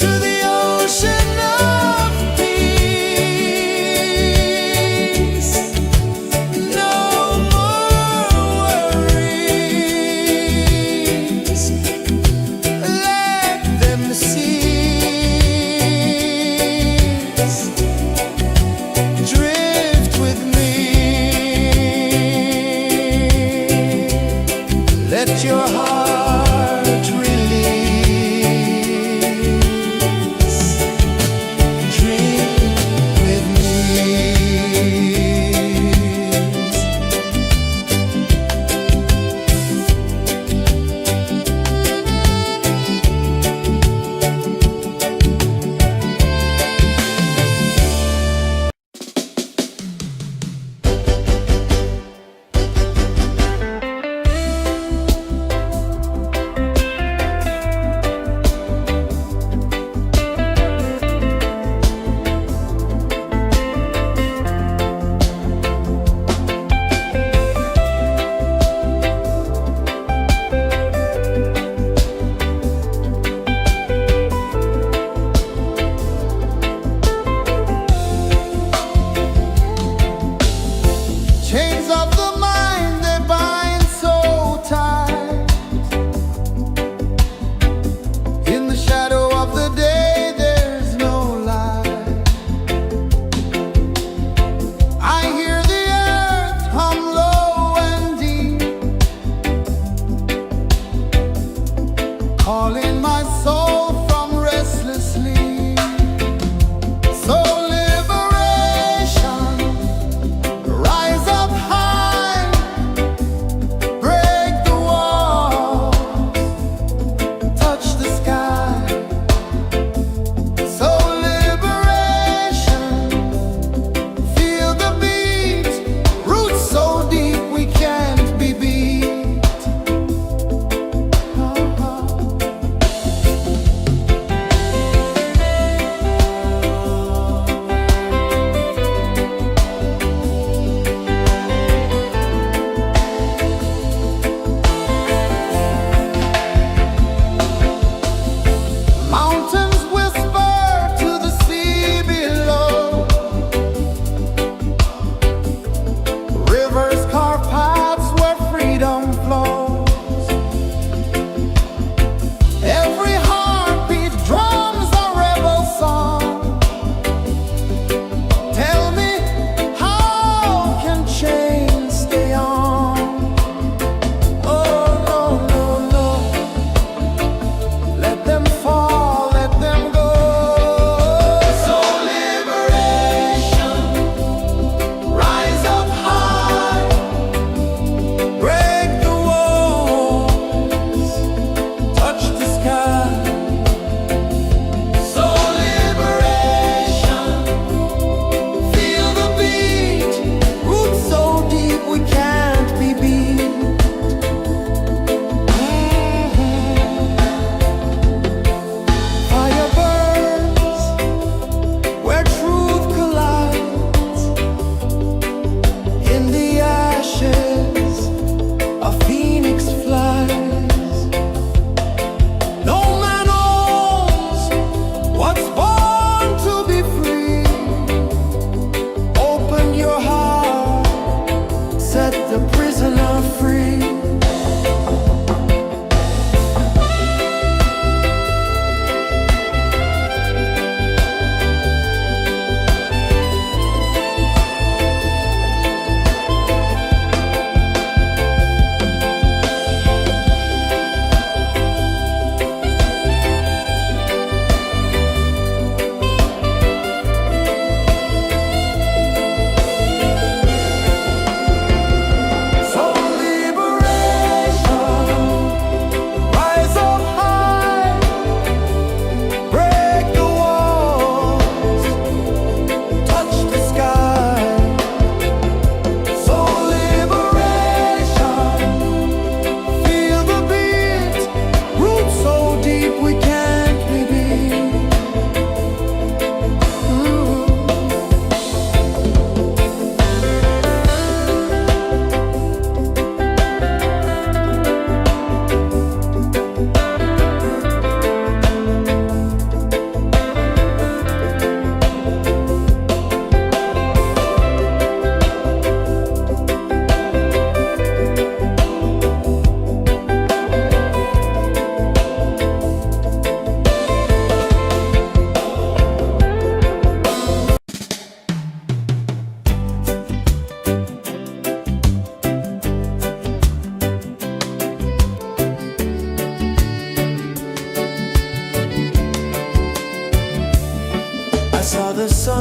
to the ocean of peace. No more worries. Let them cease. Drift with me. Let your heart release. Dream with me.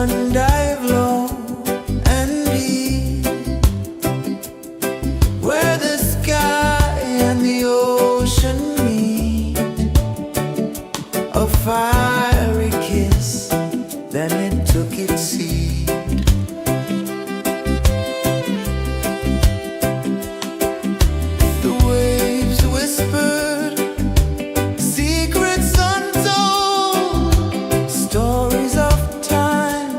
One dive low and deep, where the sky and the ocean meet. A fiery kiss, then it took its seat. The waves whispered secrets untold, stories of time,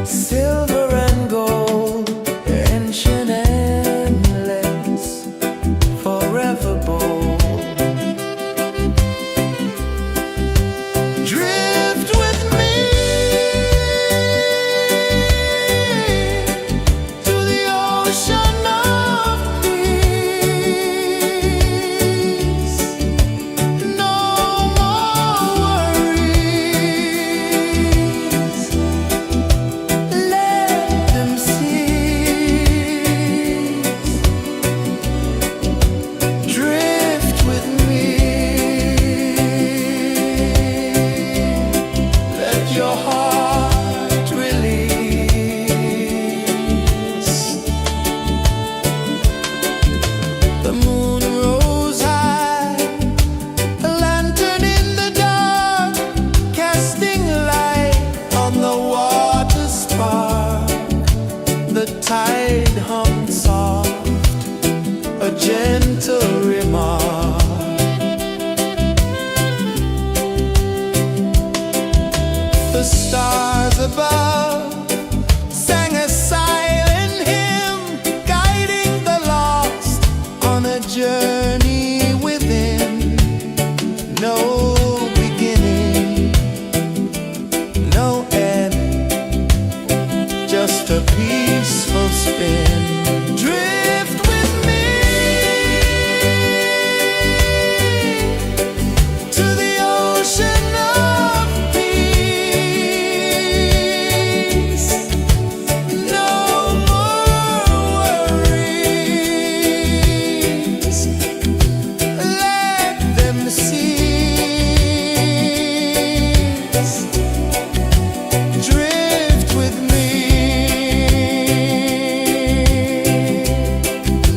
silver and gold, ancient amulets, forever bold. Drift with me to the ocean of peace. No more worries, let them cease. Drift with me, let your heart release. The moon rose high, a lantern in the dark, casting light on the water spark. The tide hummed soft, a gentle remark. The stars above sang a silent hymn, guiding the lost on a journey within. No beginning, no end, just a peaceful spin. Drift with me to the ocean of peace. No more worries, let them cease. Drift with me,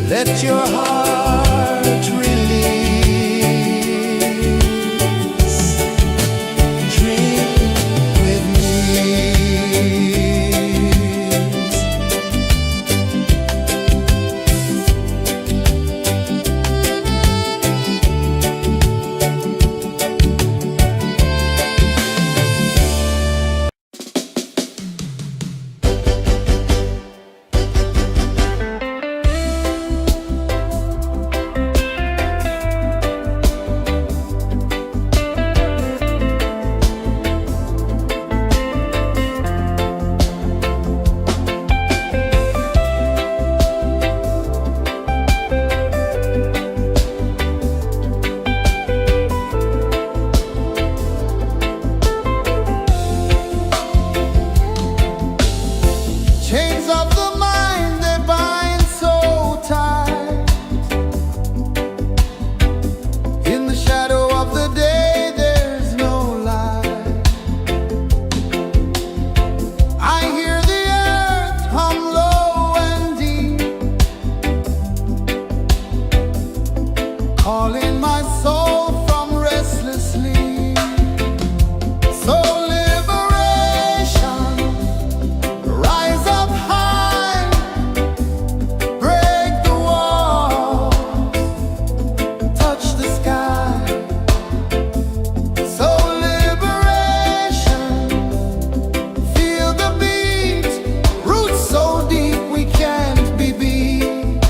let your heart release. Dream with me. Chains of the mind, they bind so tight. In the shadow of the day, there's no light. I hear the earth hum low and deep, calling my soul from restless sleep. So liberation, rise up high, break the walls, touch the sky. So liberation, feel the beat, roots so deep we can't be beat.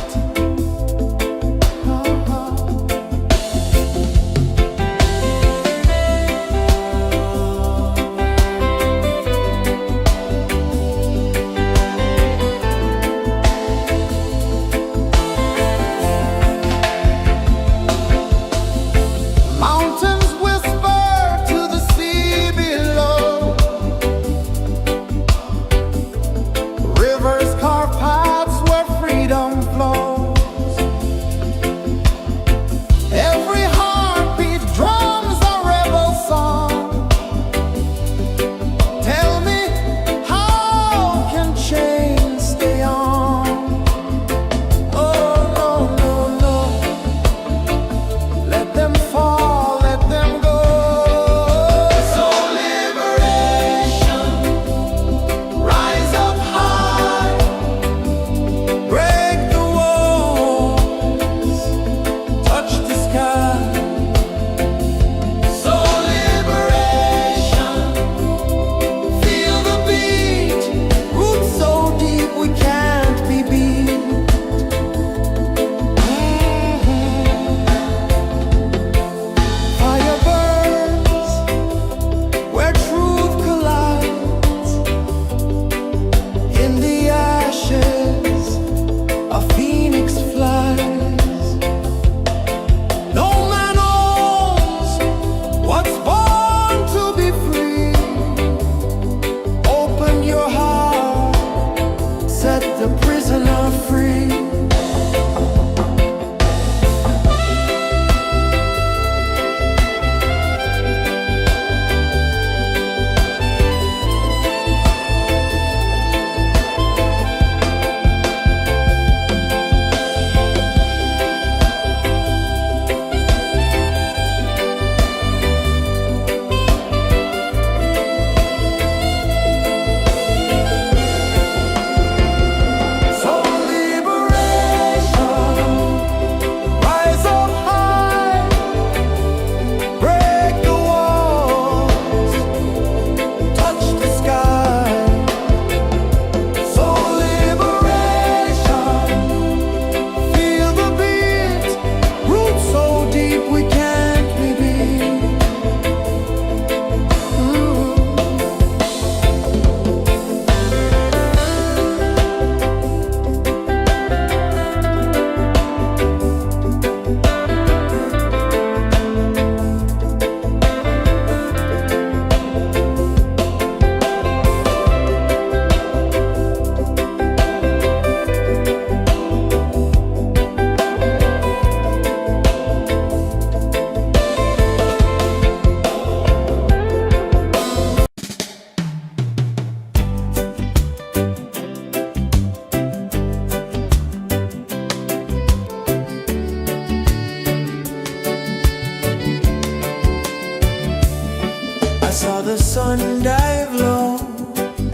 sun dive low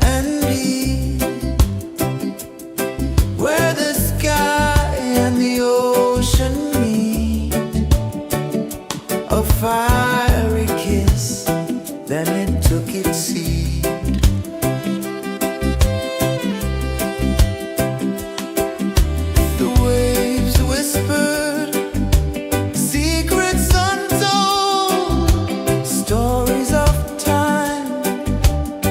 and deep, where the sky and the ocean meet, a fiery kiss, then it took its seat. The waves whispered secrets untold, stories of time,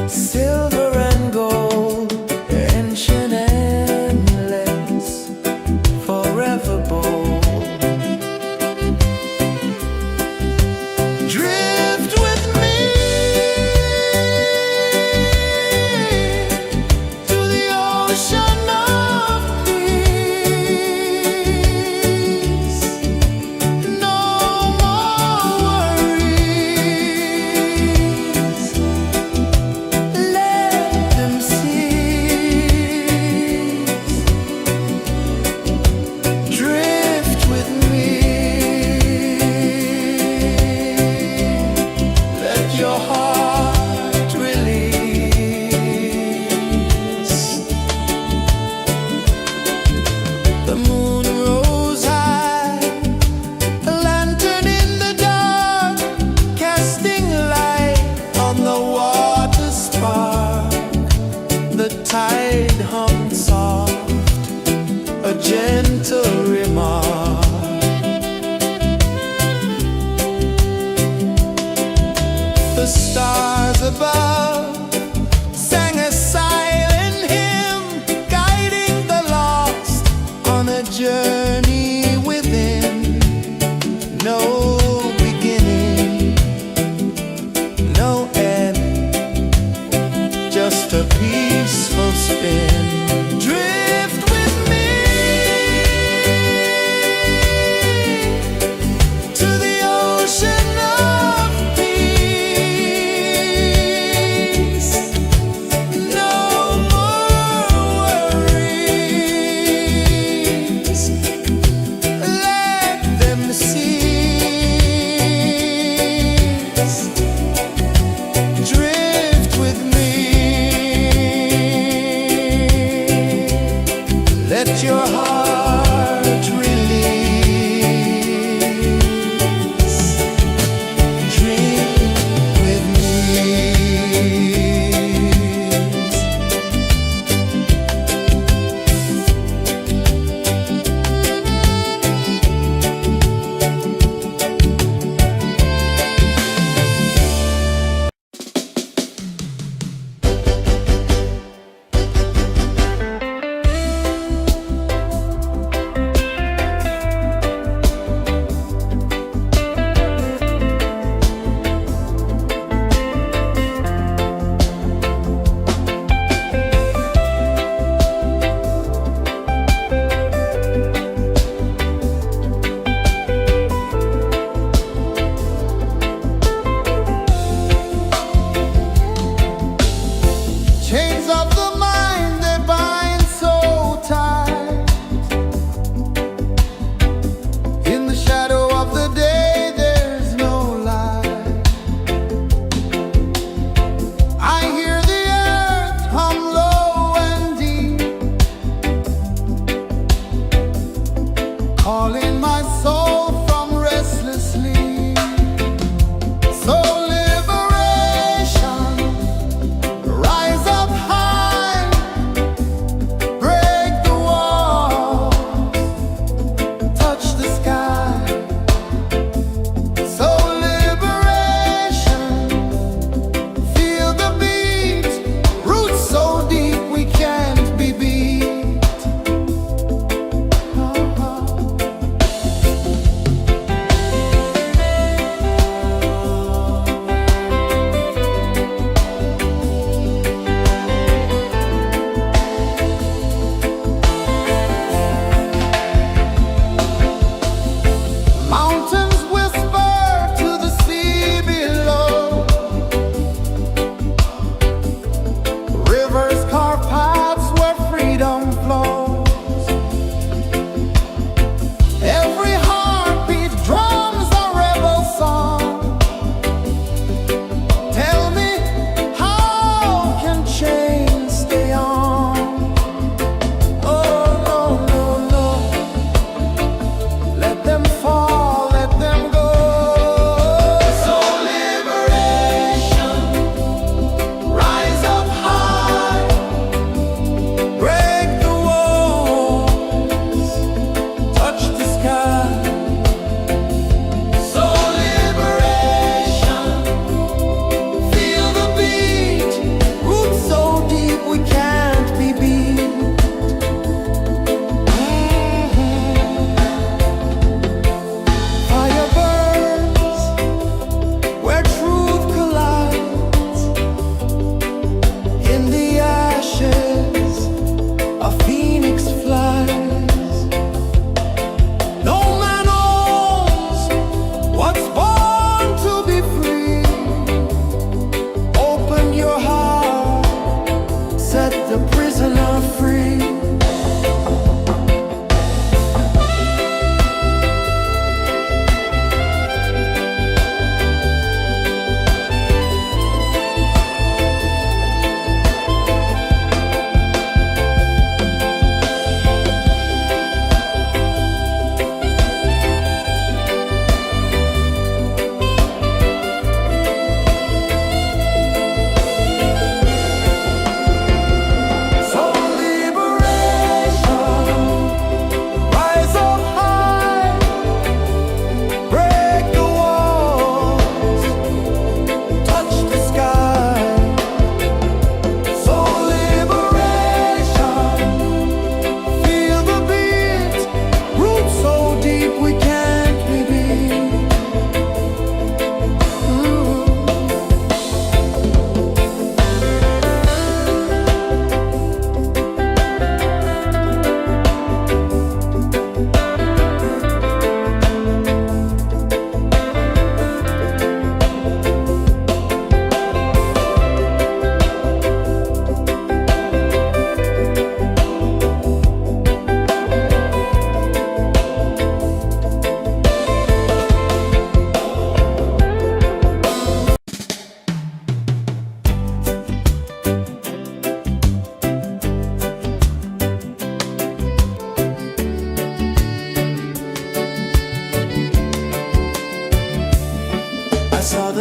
silver and gold, ancient, endless, forever bold. Drift with me to the ocean of peace. No more worries. Let them cease. Drift with me. Let your heart release. The moon rose high, a lantern in the dark, casting light on the water spark. The tide hummed soft, a gentle remark. The stars above sang a silent hymn, guiding the lost on a journey within. No beginning, no end, just a peaceful spin. Drift with me to the ocean of peace. No more worries. Let them cease.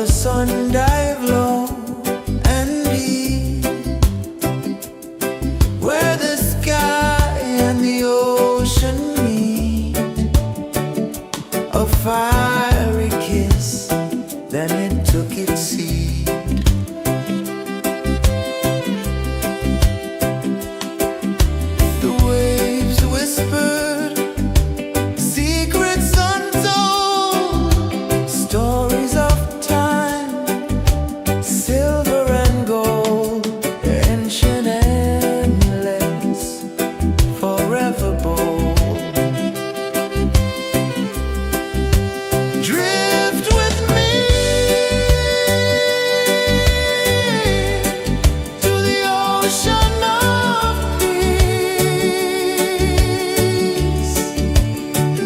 the sun dive low and deep, where the sky and the ocean meet. A fiery kiss, then it took its seat. The waves whispered secrets untold, stories of time, silver and gold, ancient, endless, forever bold. Drift with me to the ocean of peace.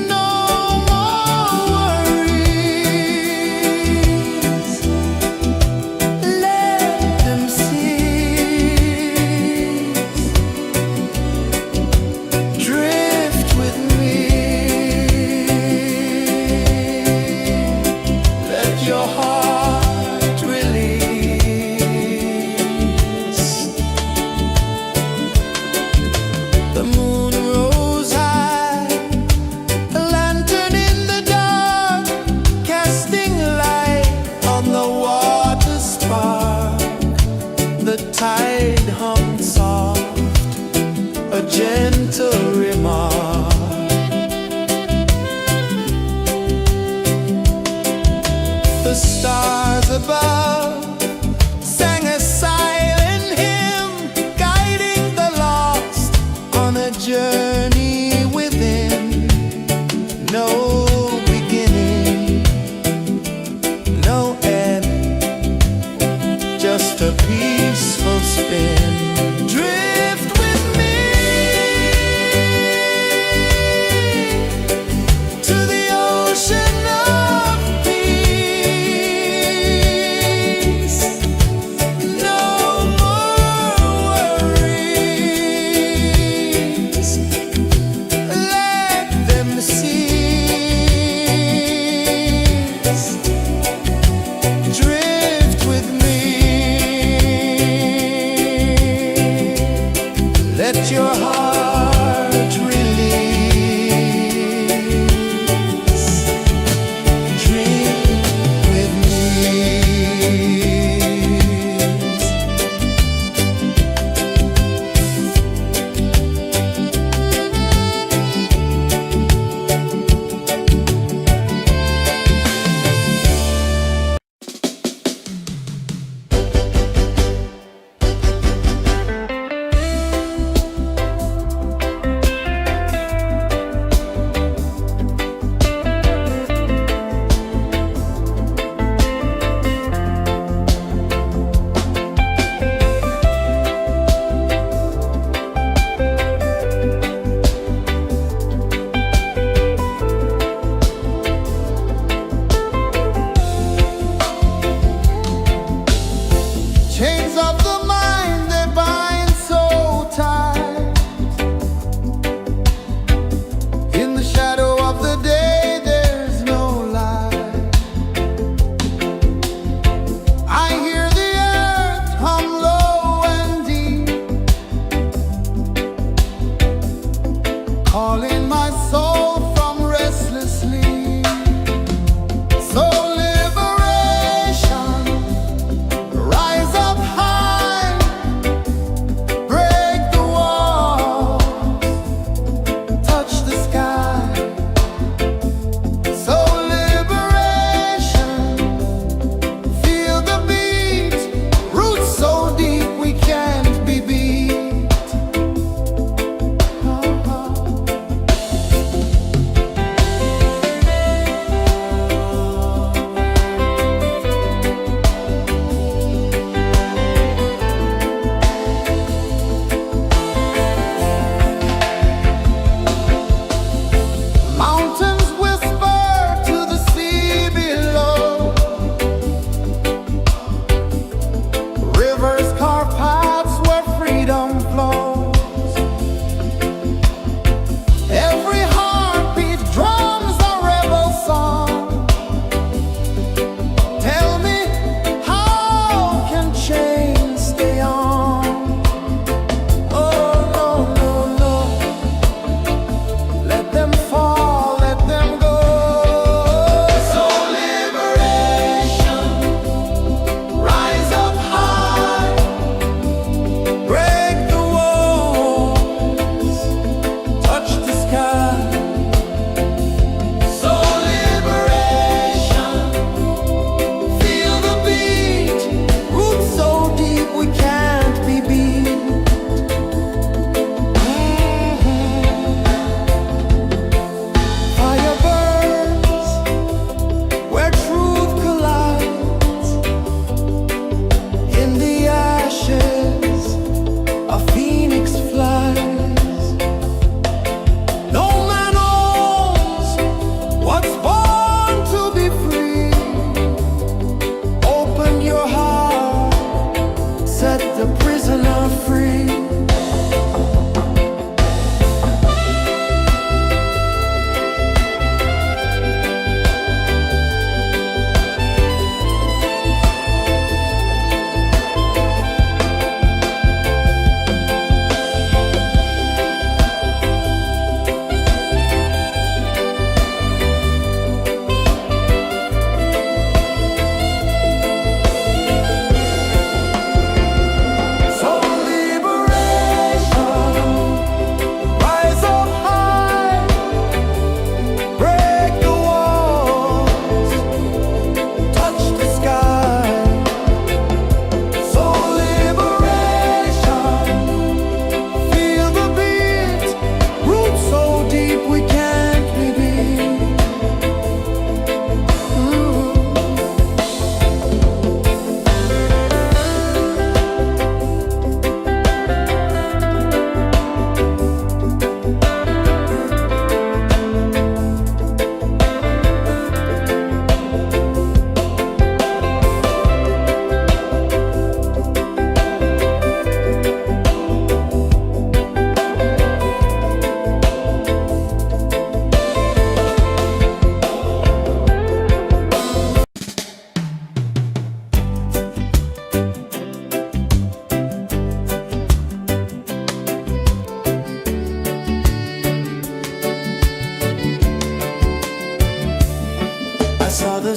No more worries, let them cease. Drift with me, let your heart release. The moon rose high, a lantern in the dark, casting light on the water spark. The tide hummed soft, a gentle remark. The stars above sang a silent hymn, guiding the lost on a journey within. No beginning, no end, just a peaceful spin. Drift with me to the ocean of peace.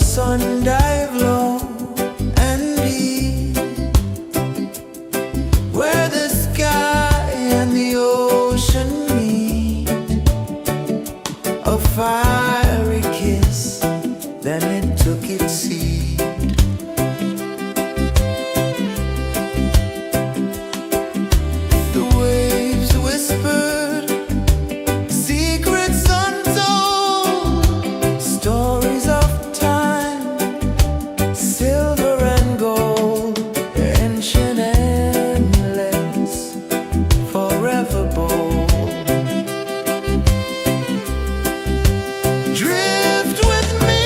sun dive low and deep, where the sky and the ocean meet, a fiery kiss, then it took its seat. The waves whispered secrets untold, stories of time, silver and gold, ancient, endless, forever bold. Drift with me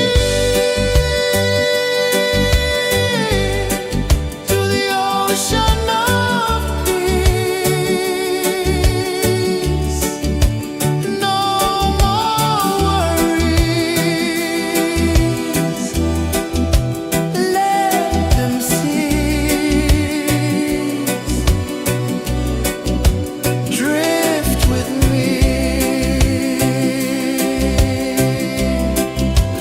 to the ocean of peace. No more worries, let them cease. Drift with me,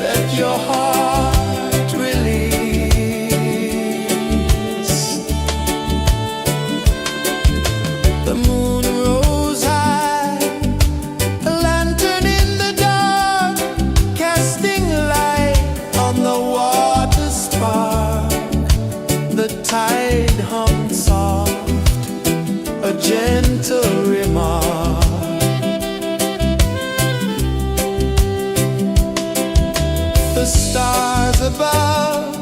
let your heart release. The moon rose high, a lantern in the dark, casting light on the water spark. The tide hummed soft, a gentle remark. The stars above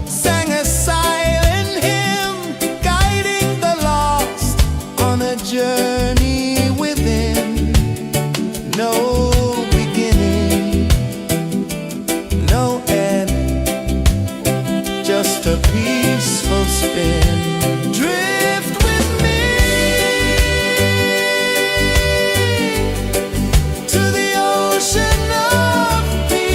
sang a silent hymn, guiding the lost on a journey within. No beginning, no end, just a peaceful spin. Drift with me to the ocean of peace.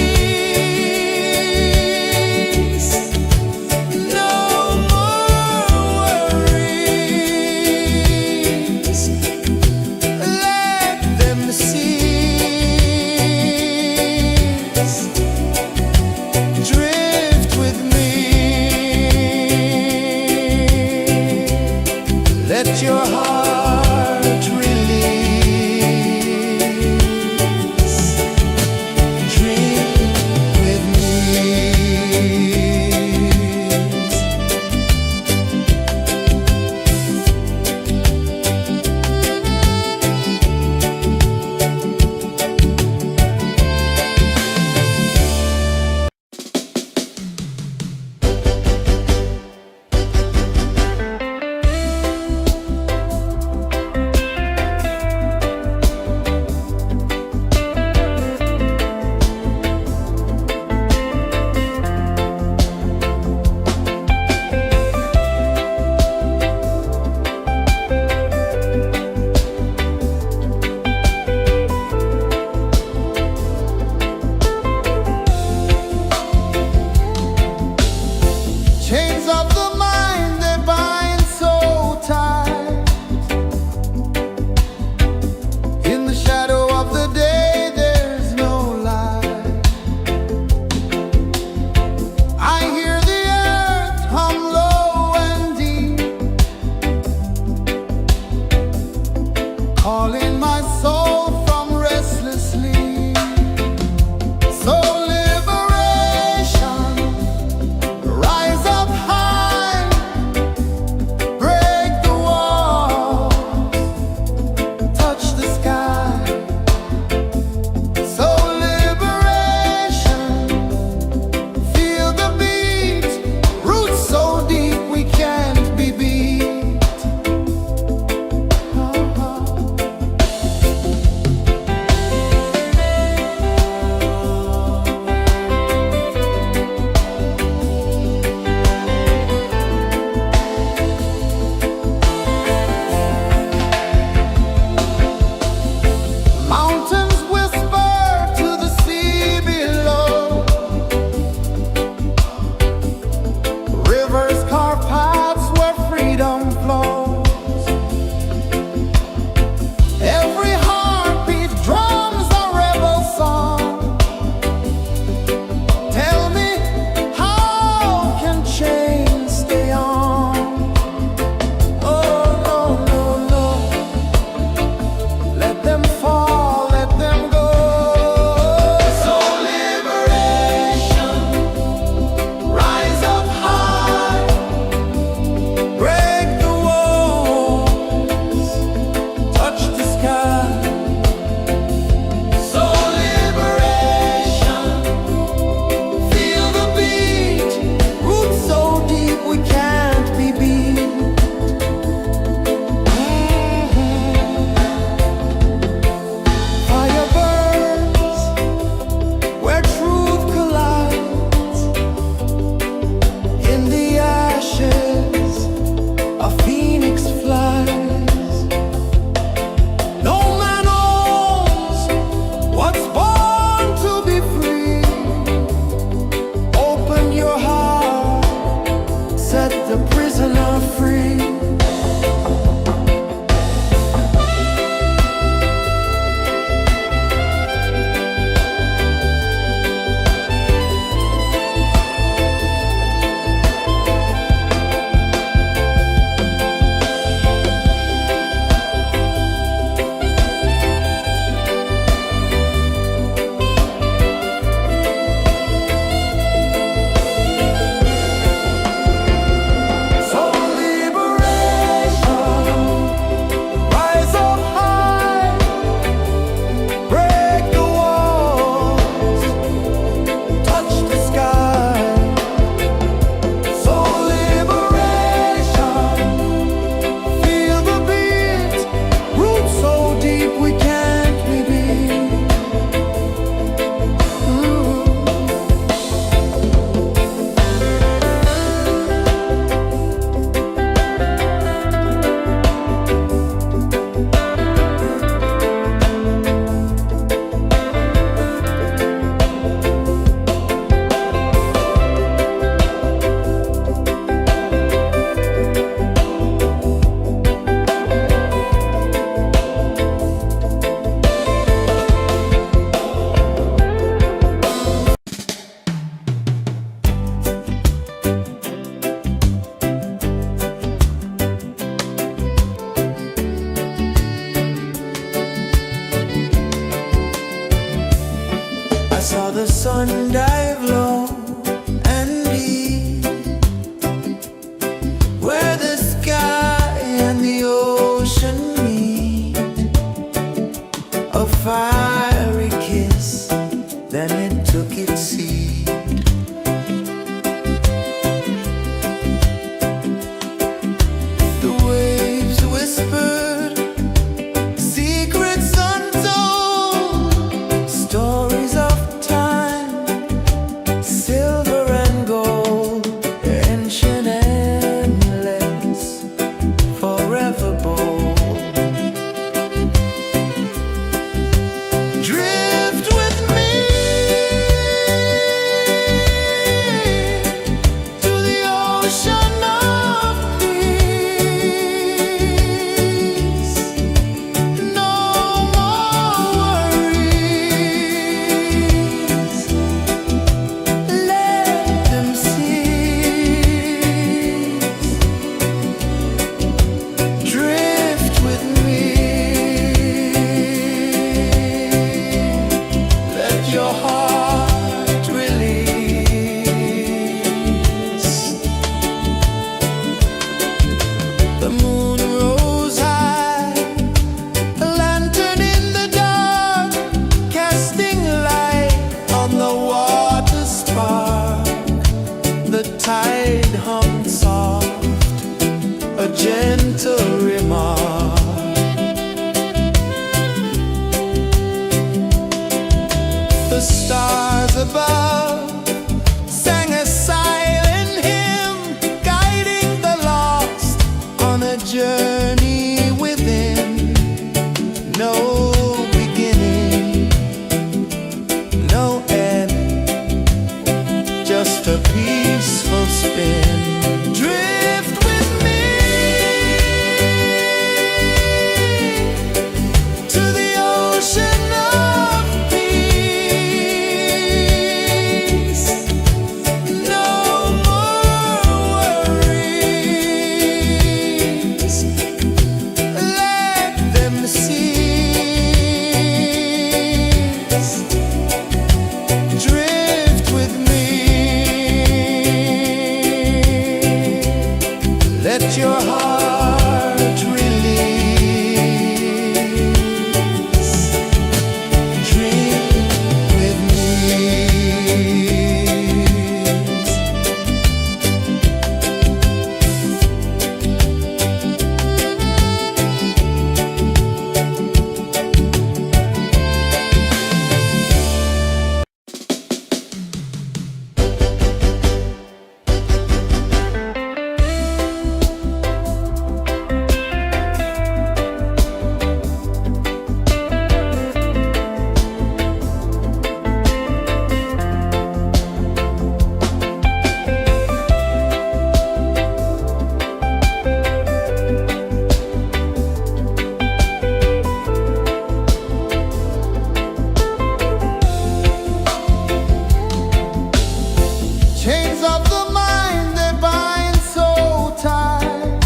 free. I saw the sun dive low and deep, where the sky and the ocean meet. A fiery kiss, then it took its seat. The waves whispered secrets untold, stories of silver and gold, ancient, endless, forever bold. Drift with me to the ocean of peace. No more worries. Drift with me. Let your heart release. The moon rose high, a lantern in the dark, casting light on the water spark. The tide hummed soft, a gentle remark. The stars above sang a silent hymn, guiding the lost on a journey within. No beginning, no end, just a peaceful spin. Drift with me to the ocean of peace. No more worries. Let them cease. Drift with me. chains of the mind they bind so tight.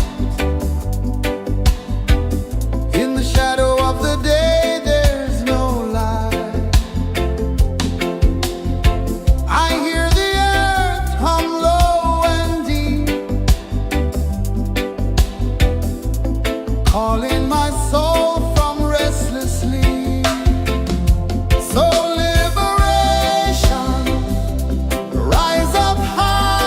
In the shadow of the day there's no light. I hear the earth hum low and deep, calling my soul from restless sleep. So liberation, rise up high.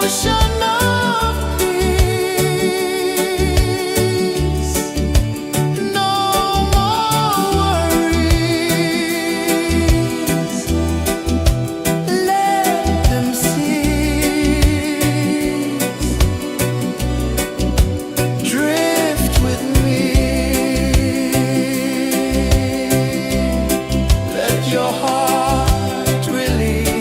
ocean of peace. No more worries. Let them cease. Drift with me. Let your heart release.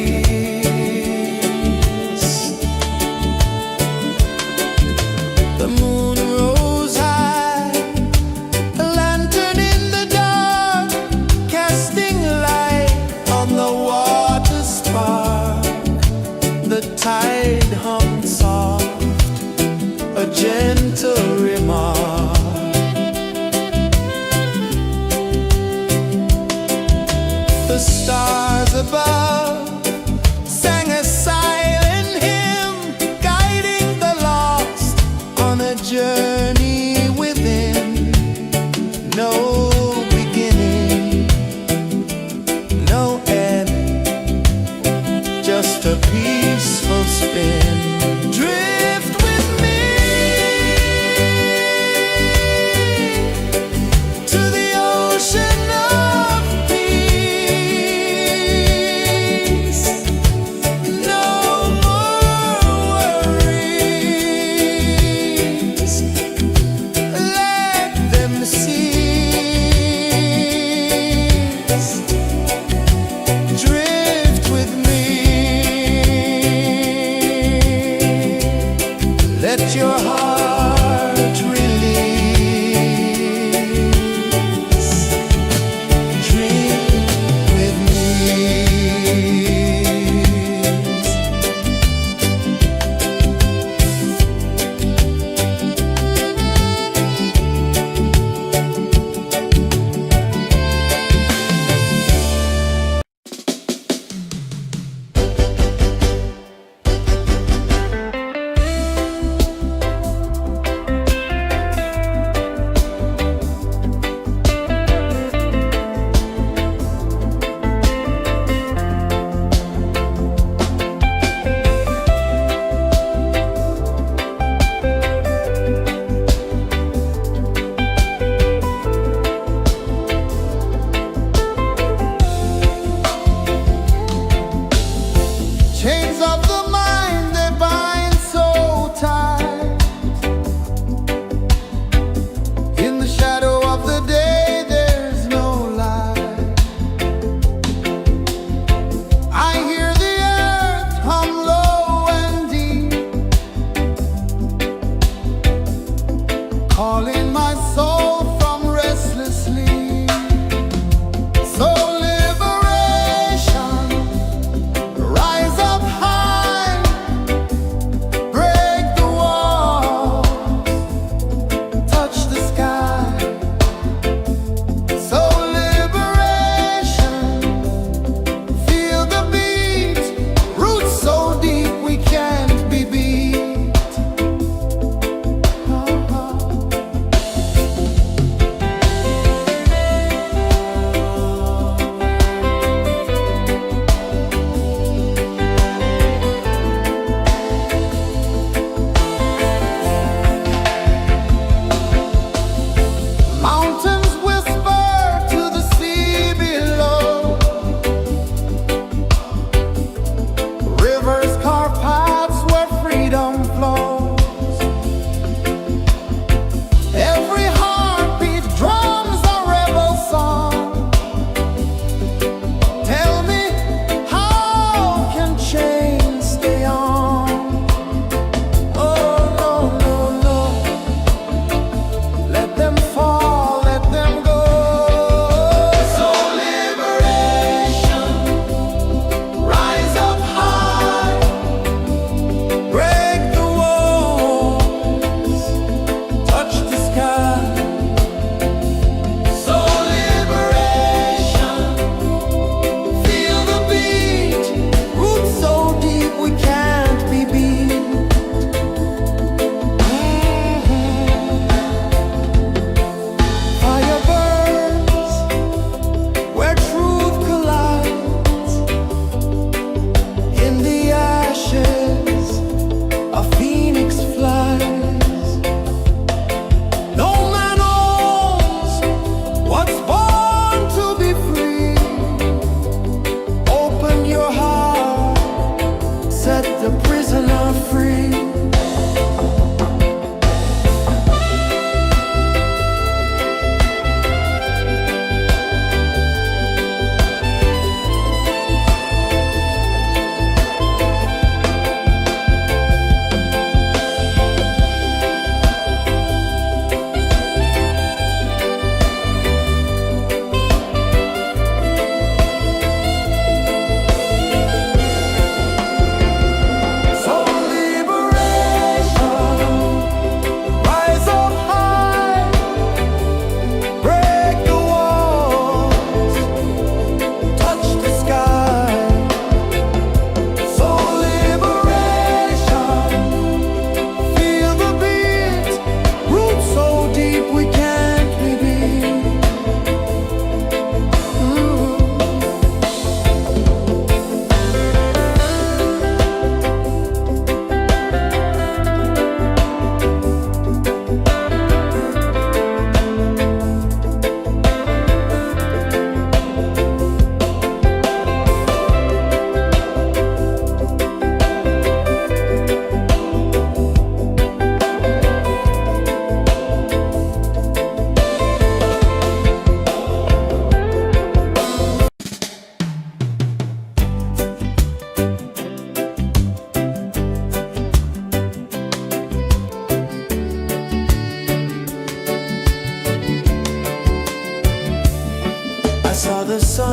The moon rose high, a lantern in the dark, casting light on the water spark. The tide hummed soft, a gentle remark. The stars above sang a silent hymn, guiding the lost on a journey within. No beginning, no end, just a peaceful spin. Drift with me to the ocean of peace. No more worries.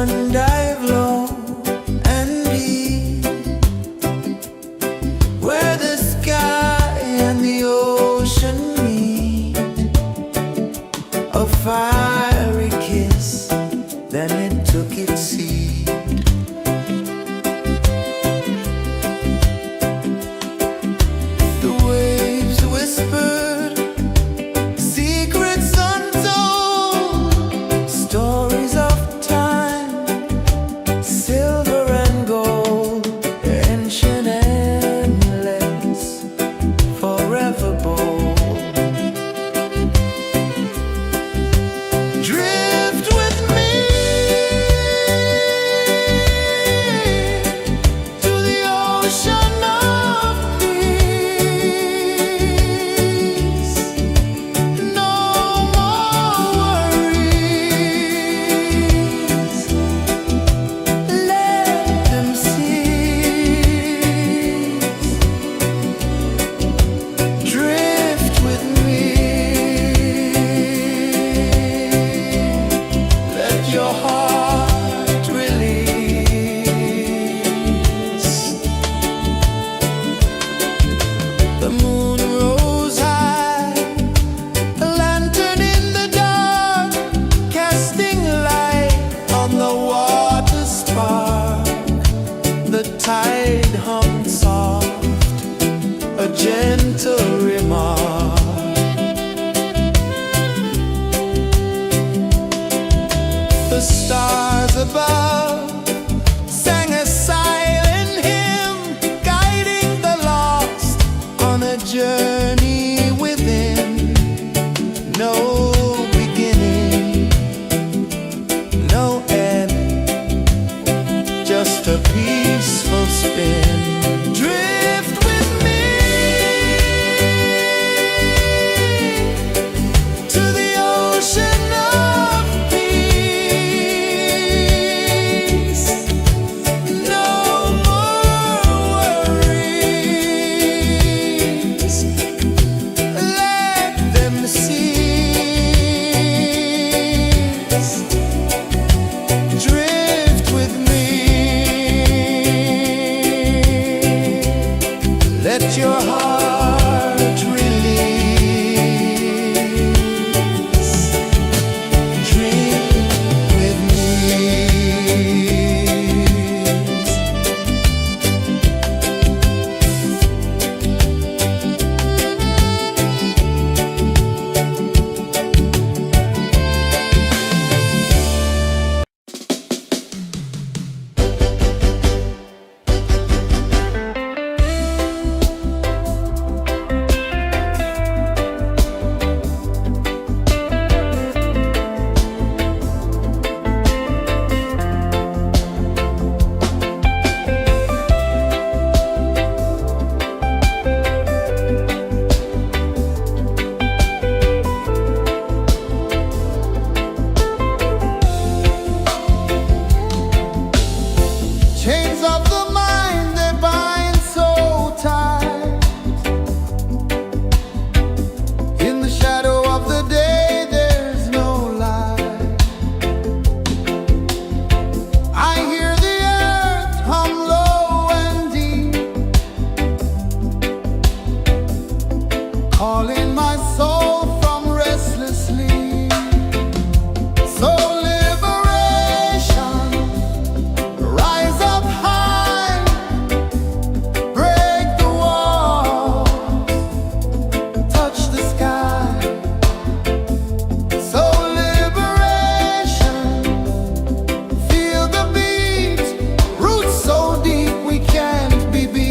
One dive low and deep, where the sky and the ocean meet. A fiery kiss, then it took its seat. The waves whispered secrets untold, stories of time, silver and gold, ancient, endless, forever bold. Drift with me to the ocean of peace. No more worries, let them cease. Drift with me, let your heart release. The moon rose high, a lantern in the dark, casting light on the water spark. The tide hummed soft, a gentle remark. The stars above sang a silent hymn, guiding the lost on a journey within. No beginning, no end, just a peaceful spin. Drift with me to the ocean of peace. No more worries, let them cease. Drift with me, let your heart release. Drift with me. Chains of the mind, they bind so tight. In the shadow of the day, there's no light. I hear the earth hum low and deep, calling my soul from restless sleep. So liberation, rise up high, break the walls, touch the sky. So liberation, feel the beat, roots so deep we can't be beat.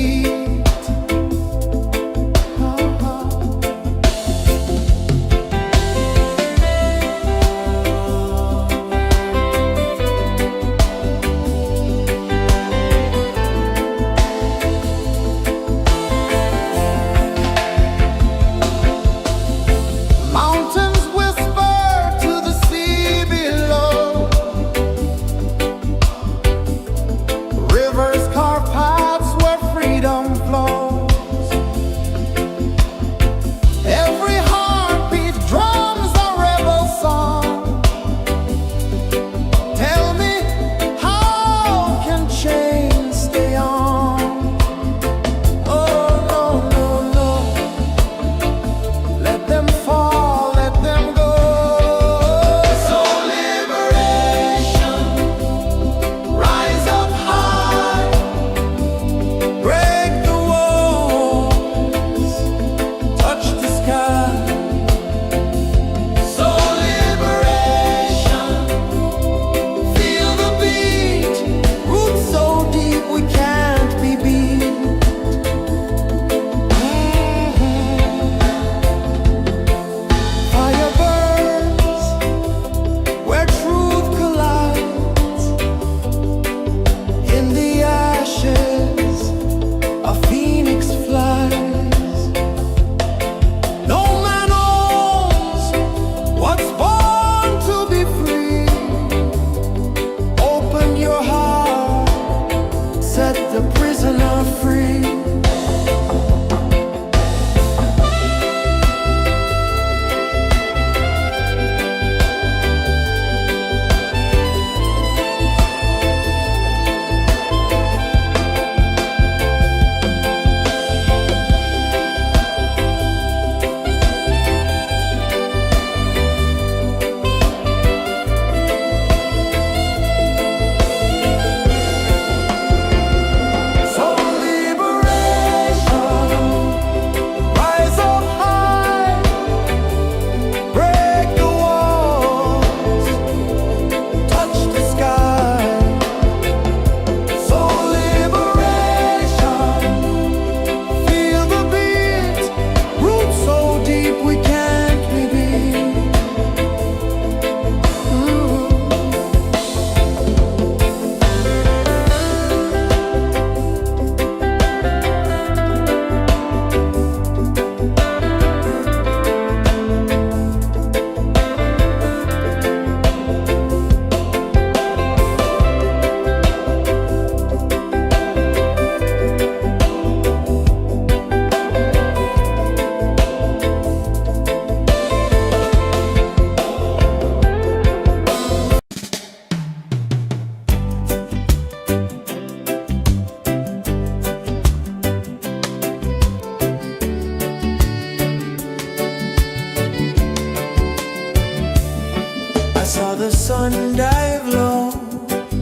sun dive low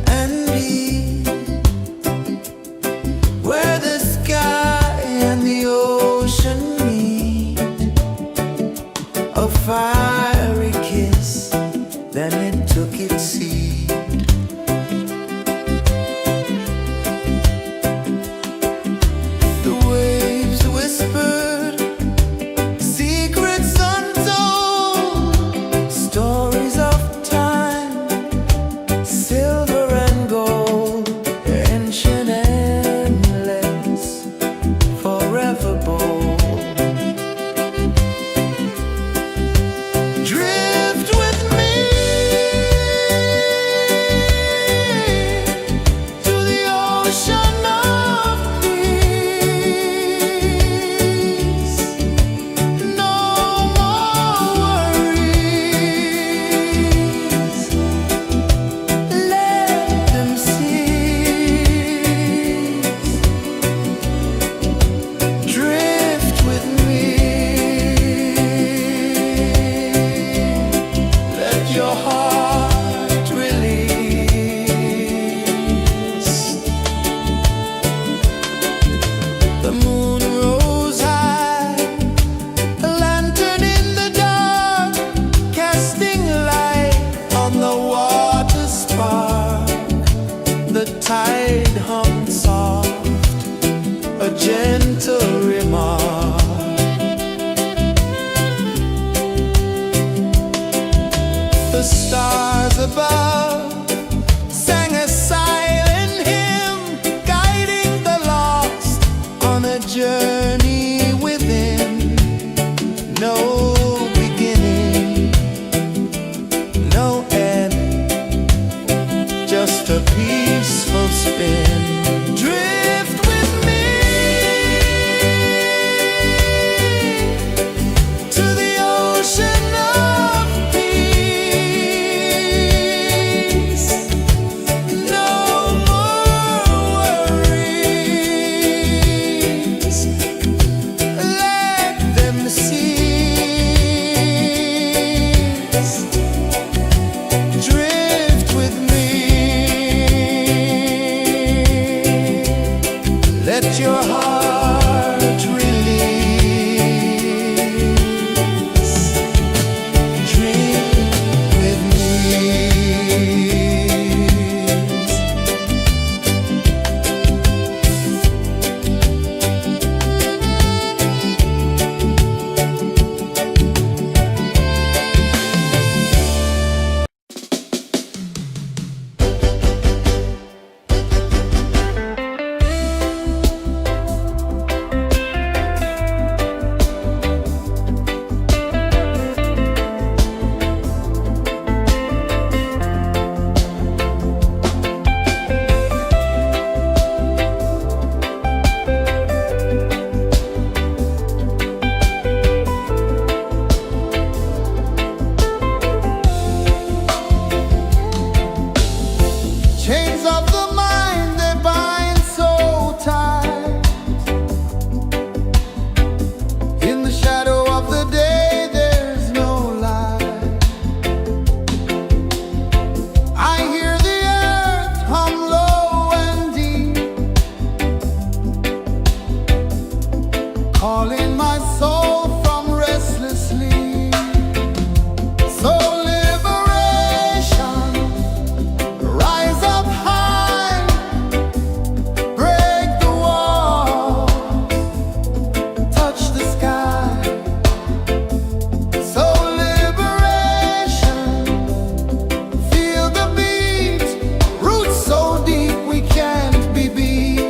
and deep, where the sky and the ocean meet, a fiery kiss, then it took its seat. The waves whispered secrets untold, stories of time, silver and gold, ancient, endless, forever bold. Drift with me to the ocean of peace. No more worries, let them cease. Drift with me, let your heart release. The moon rose high, a lantern in the dark, casting light on the water spark. The tide hummed soft, a gentle remark. The stars above sang a silent hymn, guiding the lost on a journey within. No beginning, no end, just a peaceful spin. Drift with me to the ocean of peace. No more worries, let them cease. Drift with me, let your heart release. Drift with me. Chains of the mind, they bind so tight. In the shadow of the day, there's no light. I hear the earth hum low and deep, calling my soul from restless sleep. So liberation, rise up high, break the wall, touch the sky. So liberation, feel the beat, roots so deep we can't be beat.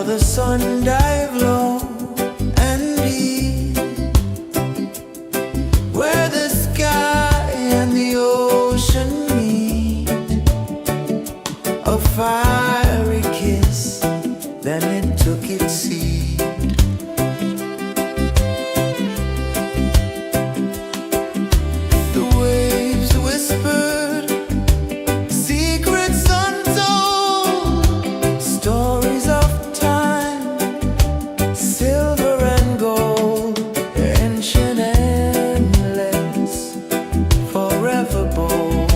saw the sun dive low and deep, where the sky and the ocean meet. A fiery kiss, then it took its seat. The waves whispered secrets untold, stories of time, silver and gold, ancient, endless, forever bold.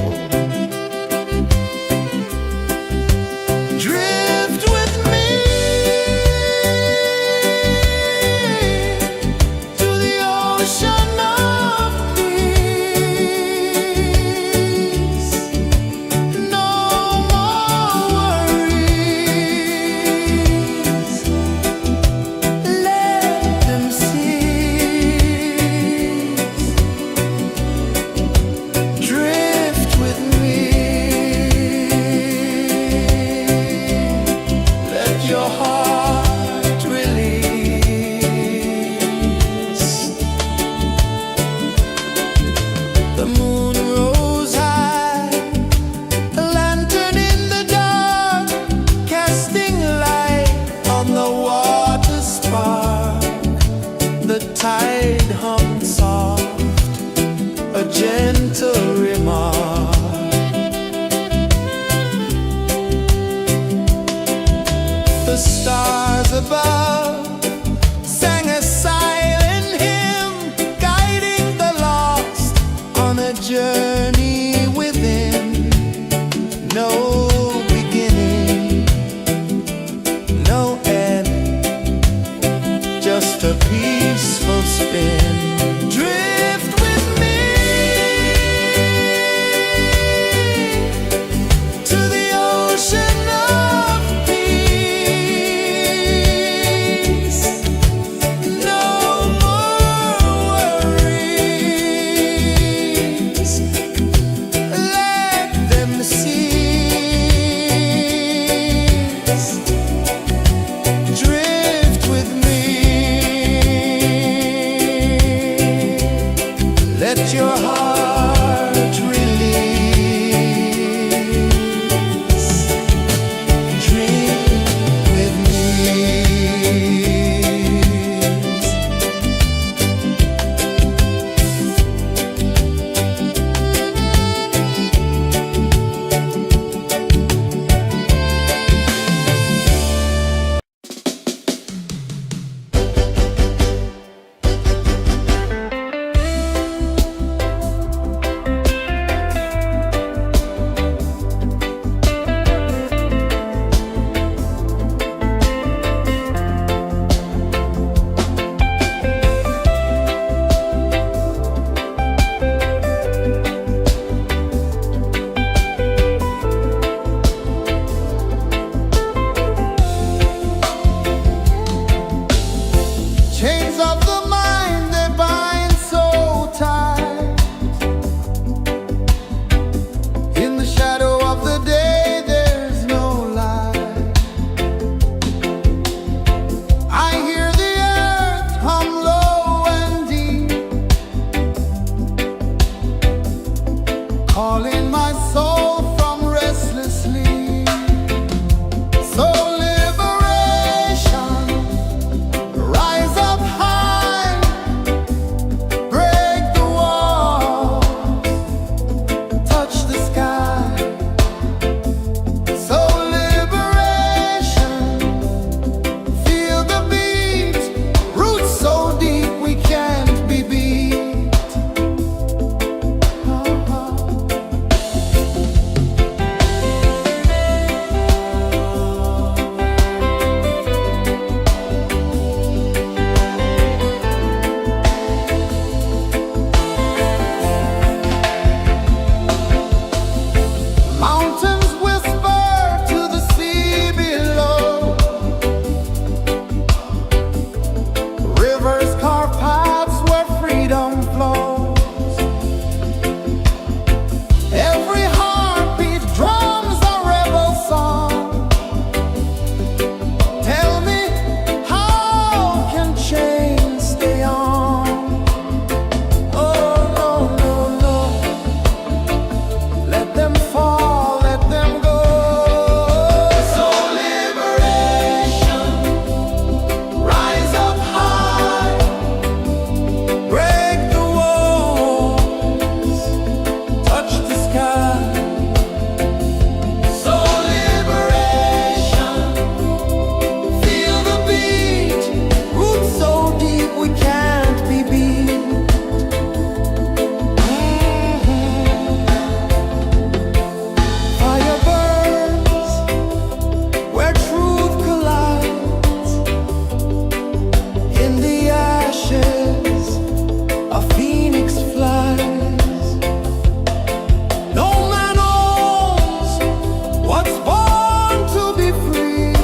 hearts born to be free.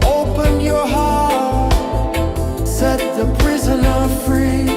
Open your heart, set the prisoner free.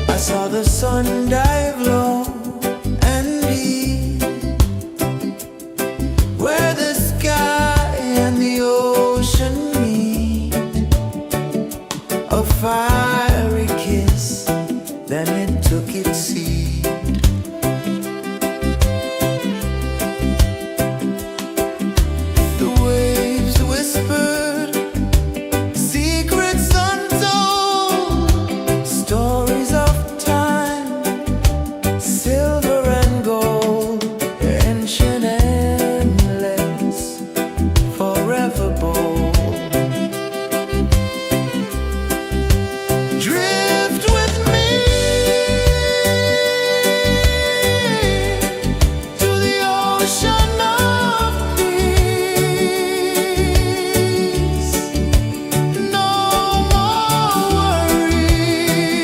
I saw the sun dive low and deep, where the sky and the ocean meet. A fiery kiss, then it took its seat. The waves whispered secrets untold, stories of time, silver and gold, ancient, endless, forever bold. Drift with me to the ocean of peace. No more worries,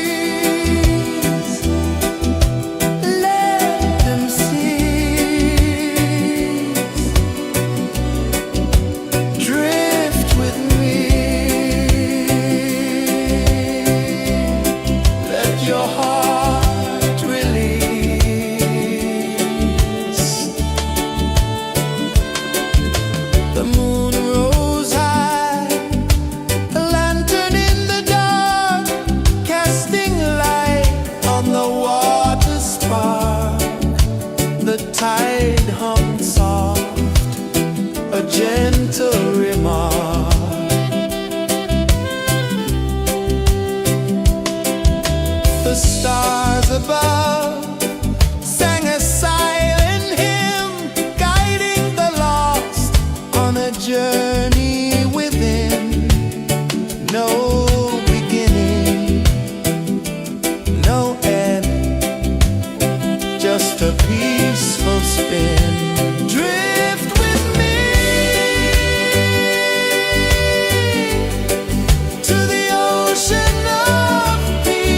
let them cease. Drift with me, let your heart release. The moon rose high, a lantern in the dark, casting light on the water spark. The tide hummed soft, a gentle remark. The stars above sang a silent hymn, guiding the lost on a journey within. No beginning, no end, just a peaceful spin. Drift with me to the ocean of peace.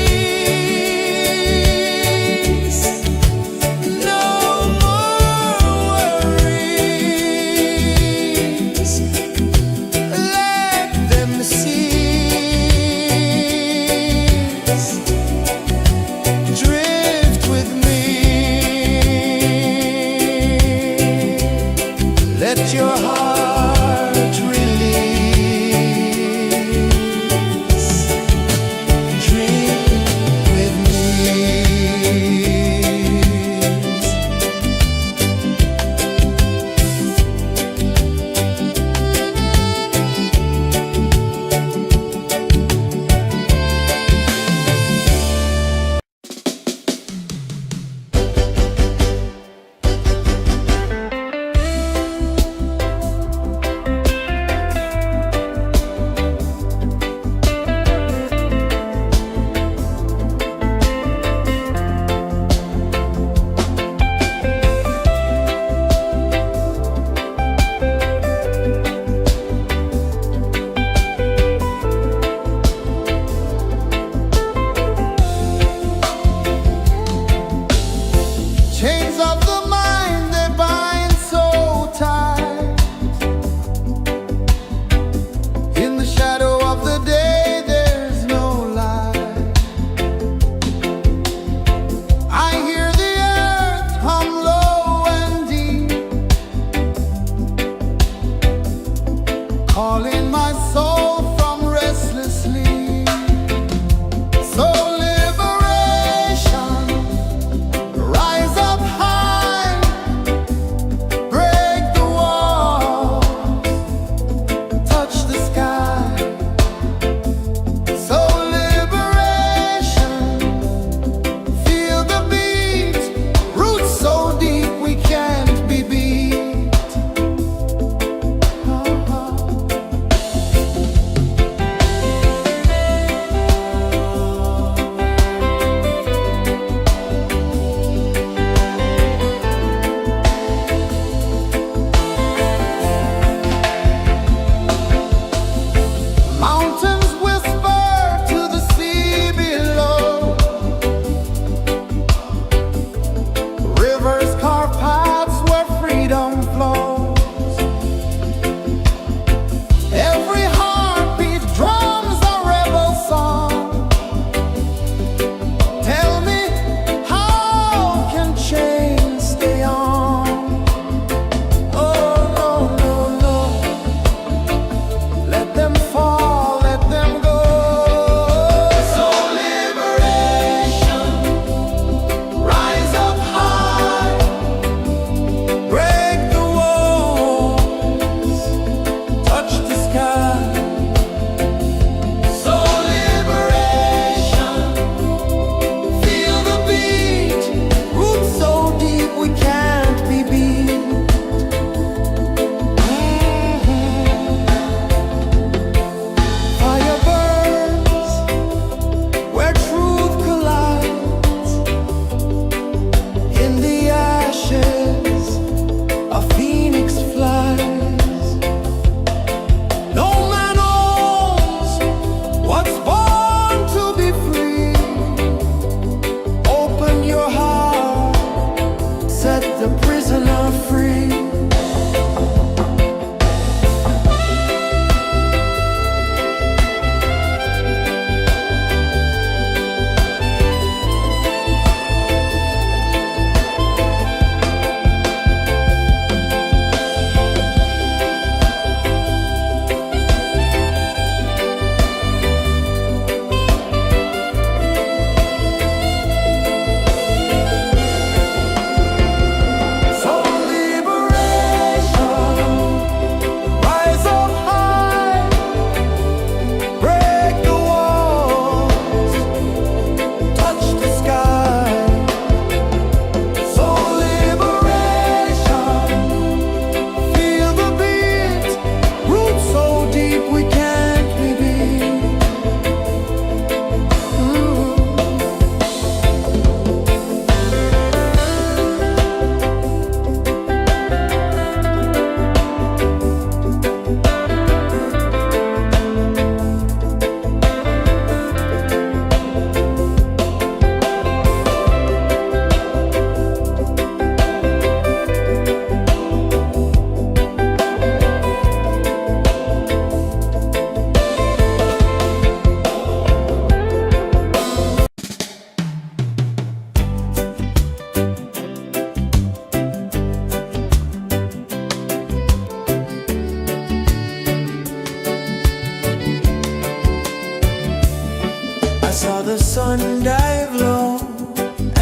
dive low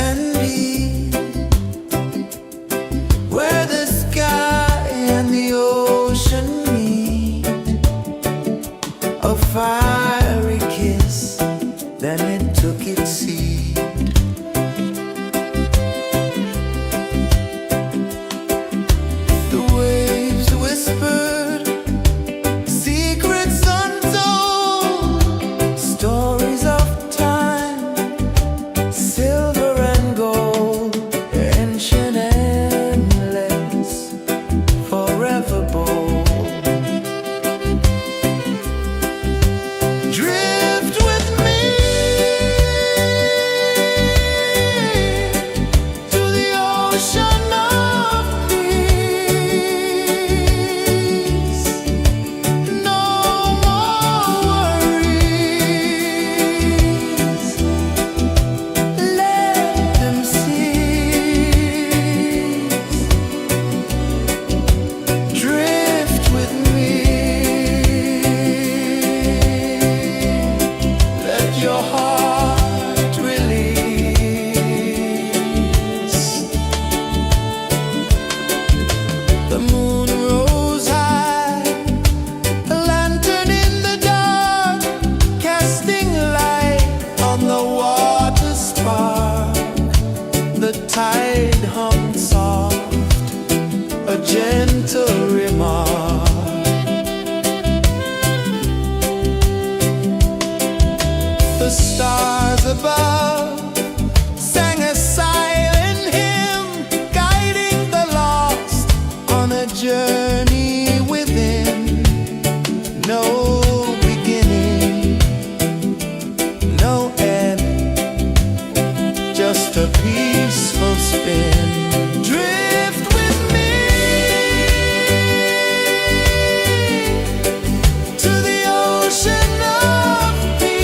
and deep, where the sky and the ocean meet. A fiery kiss, then it took its seed. The waves whispered secrets untold, stories of time, silver and gold, ancient, endless, forever bold. Drift with me to the ocean of peace. No more worries, let them cease. Drift with me, let your heart release. The moon rose high, a lantern in the dark, casting light on the water spark. The tide hummed soft, a gentle remark. The stars above sang a silent hymn, guiding the lost on a journey within. No beginning, no end, just a peaceful spin. Drift with me to the ocean of peace.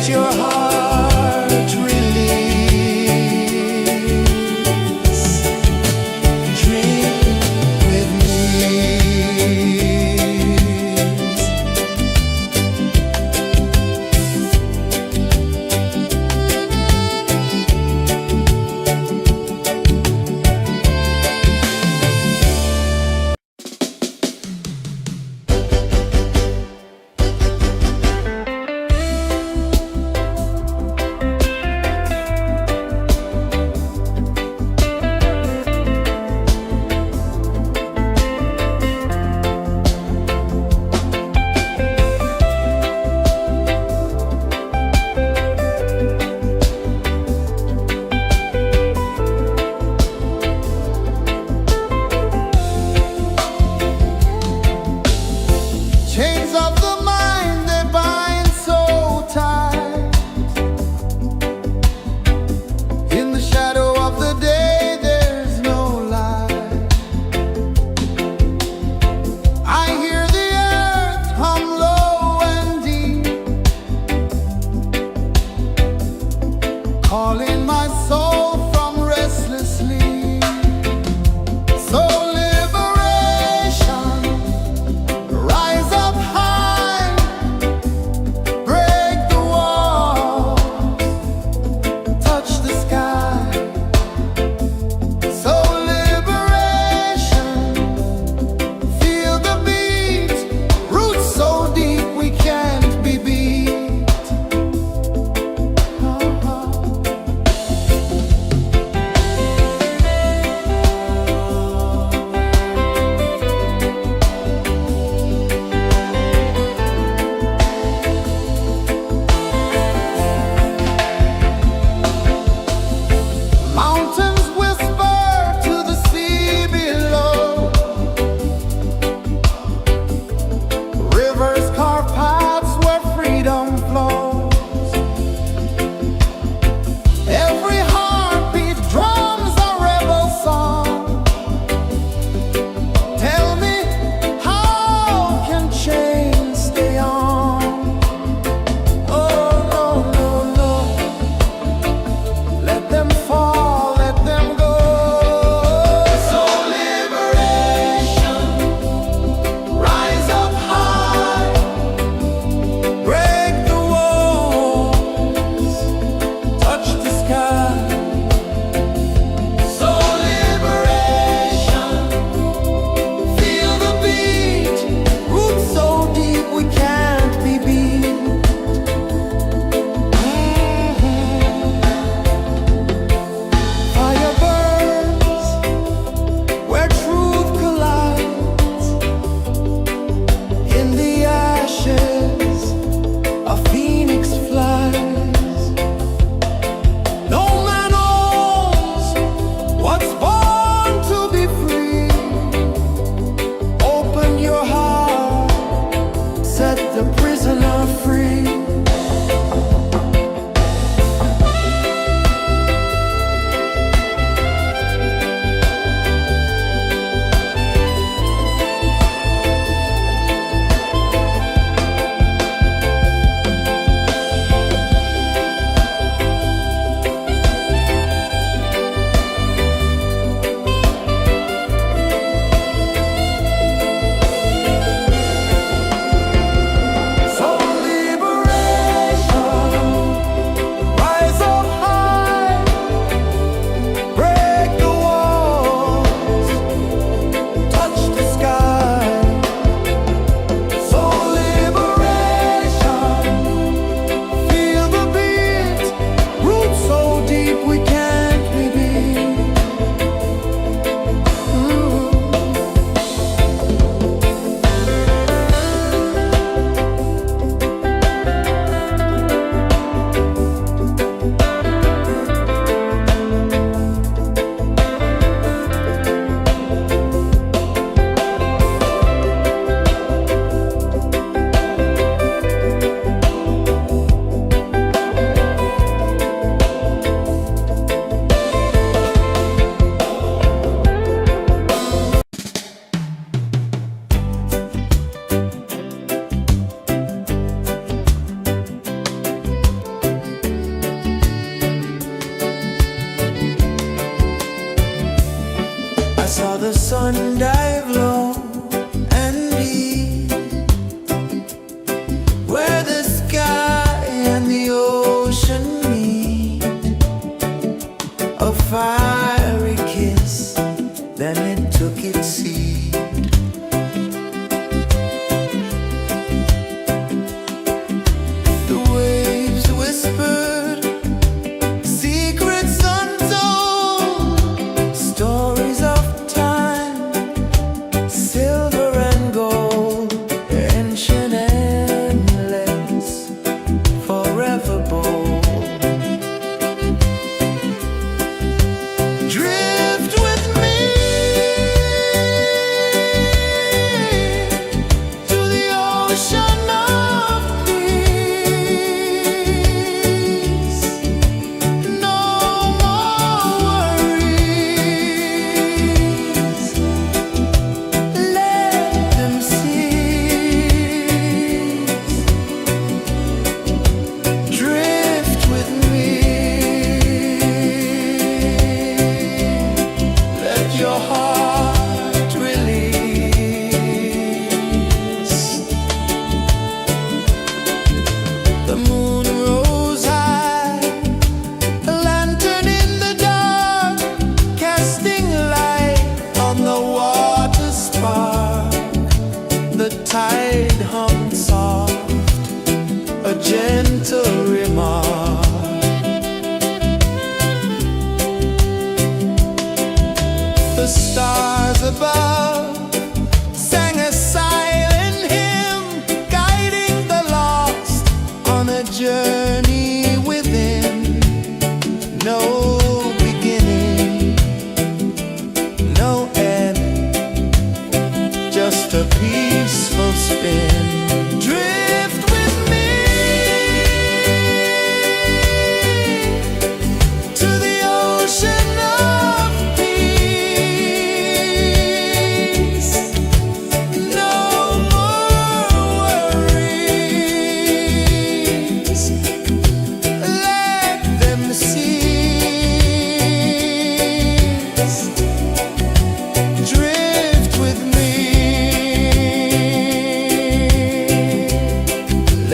let your heart release. Dream with me.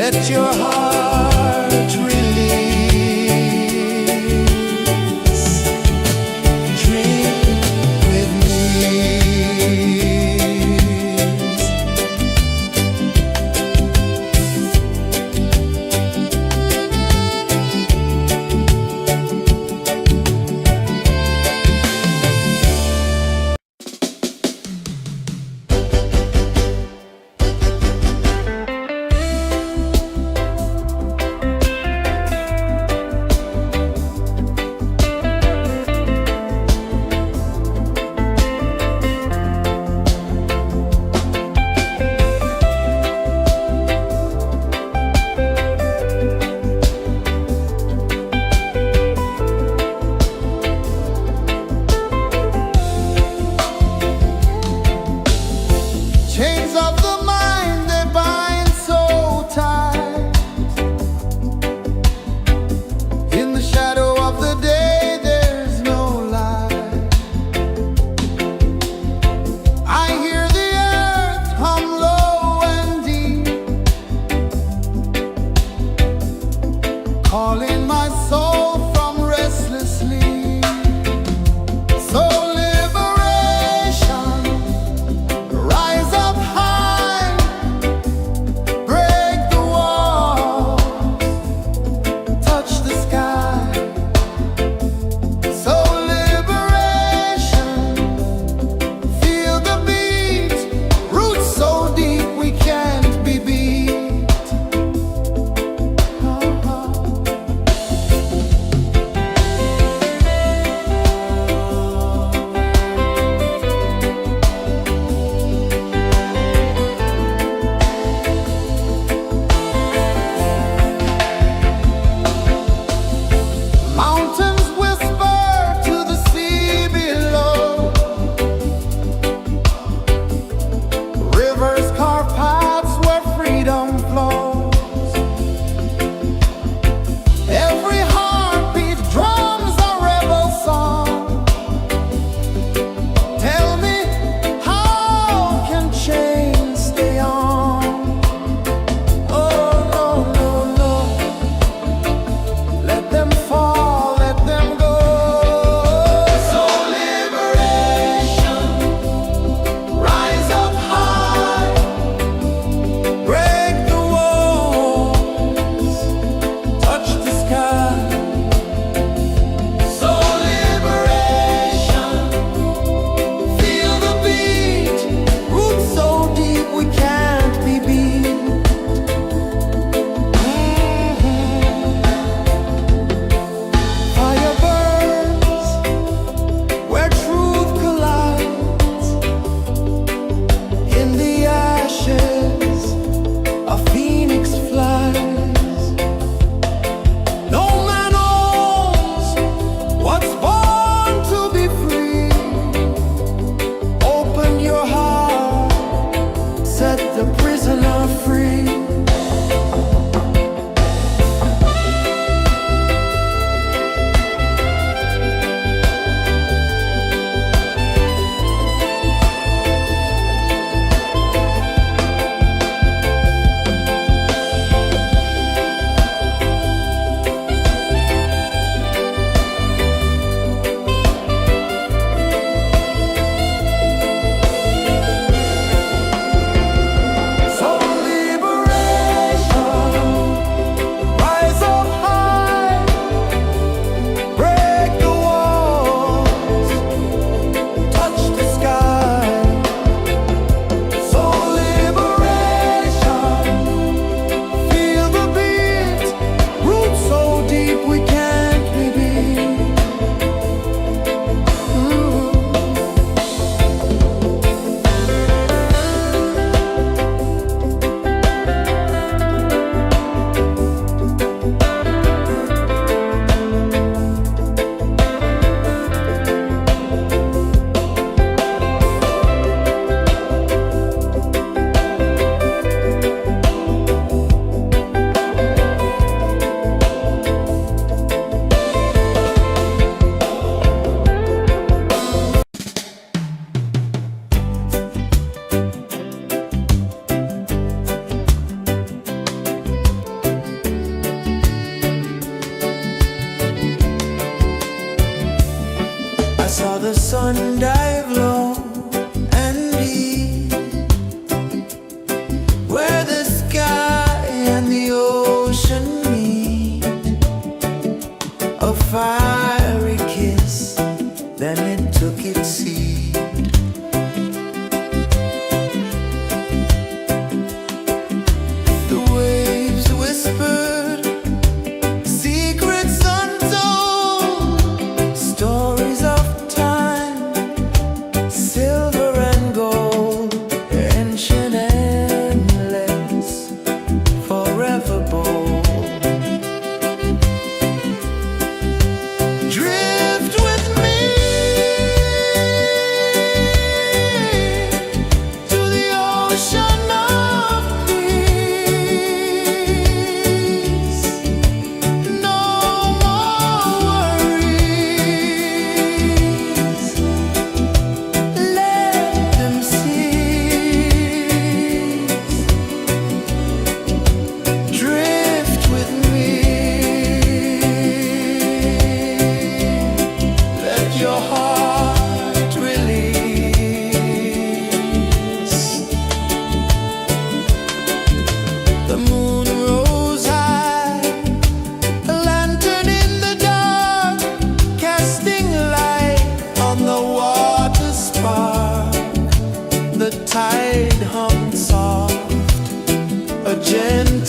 Let your heart release. Dream with me.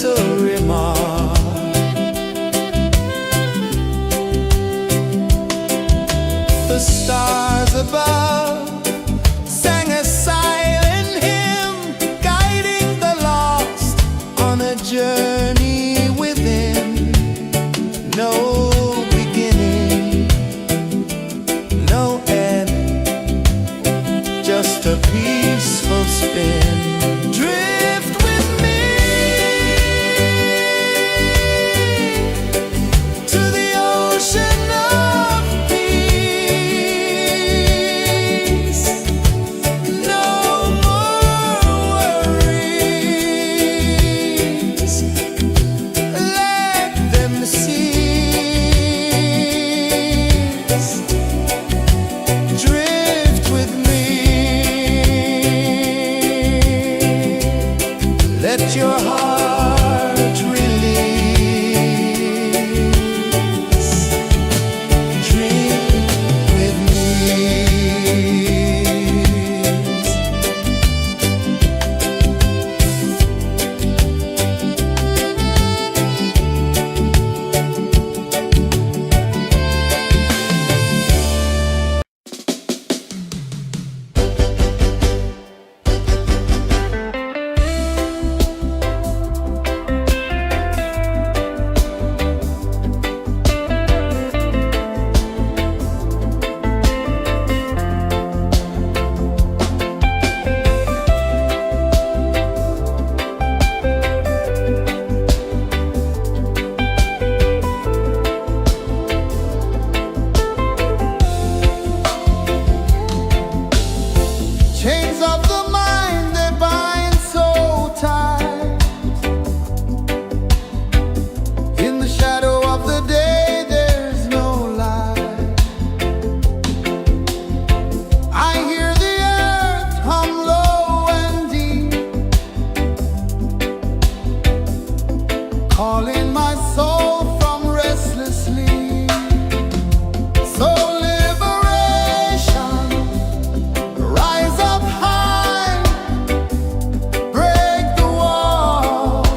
gentle remark. The stars above sang a silent hymn, guiding the lost on a journey within. No beginning, no end, just a peaceful spin. Drift with me to the ocean of peace. No more worries, let them cease. Drift with me. Let your heart release. Dream with me. Chains of the mind, they bind so tight. In the shadow of the day, there's no light. I hear the earth hum low and deep, calling my soul from restless sleep. So liberation, rise up high, break the walls,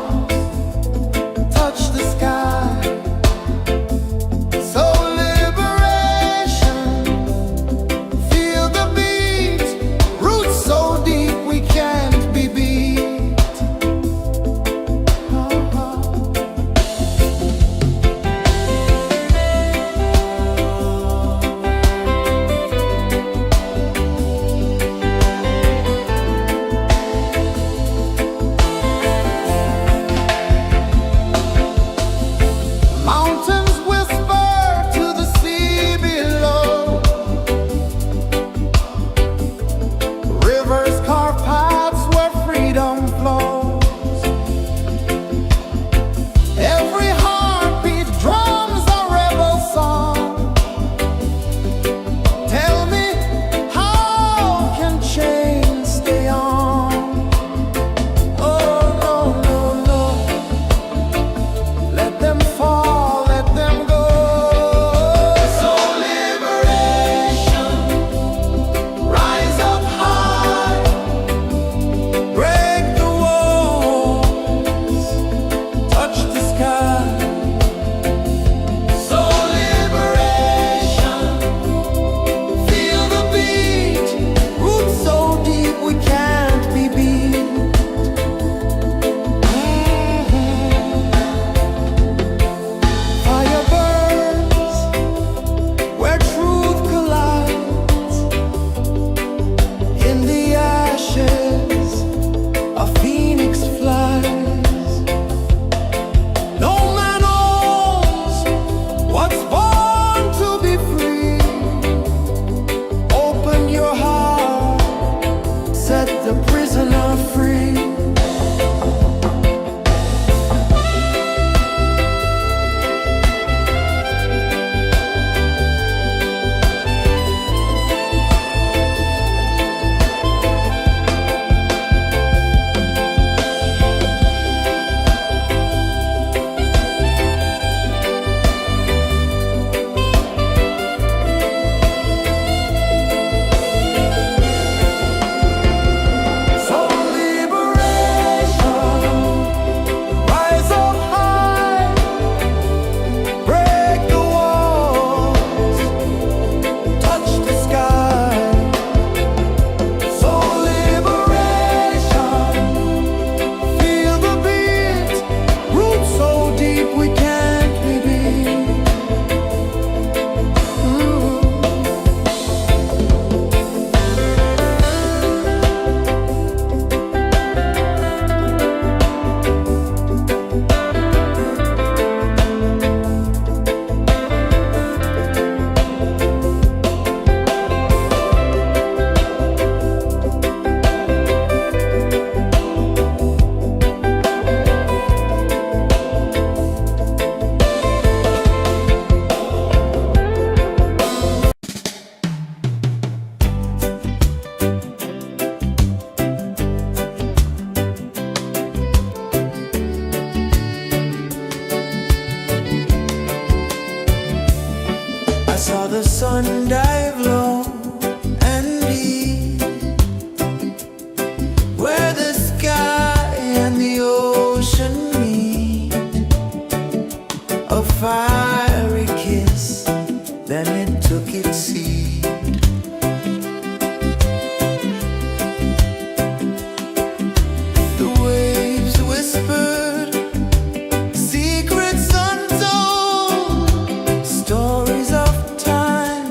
touch the sky. So liberation, feel the beat, roots so deep we can't be beat. sun dive low and deep, where the sky and the ocean meet. A fiery kiss, then it took its seed. The waves whispered secrets untold, stories of time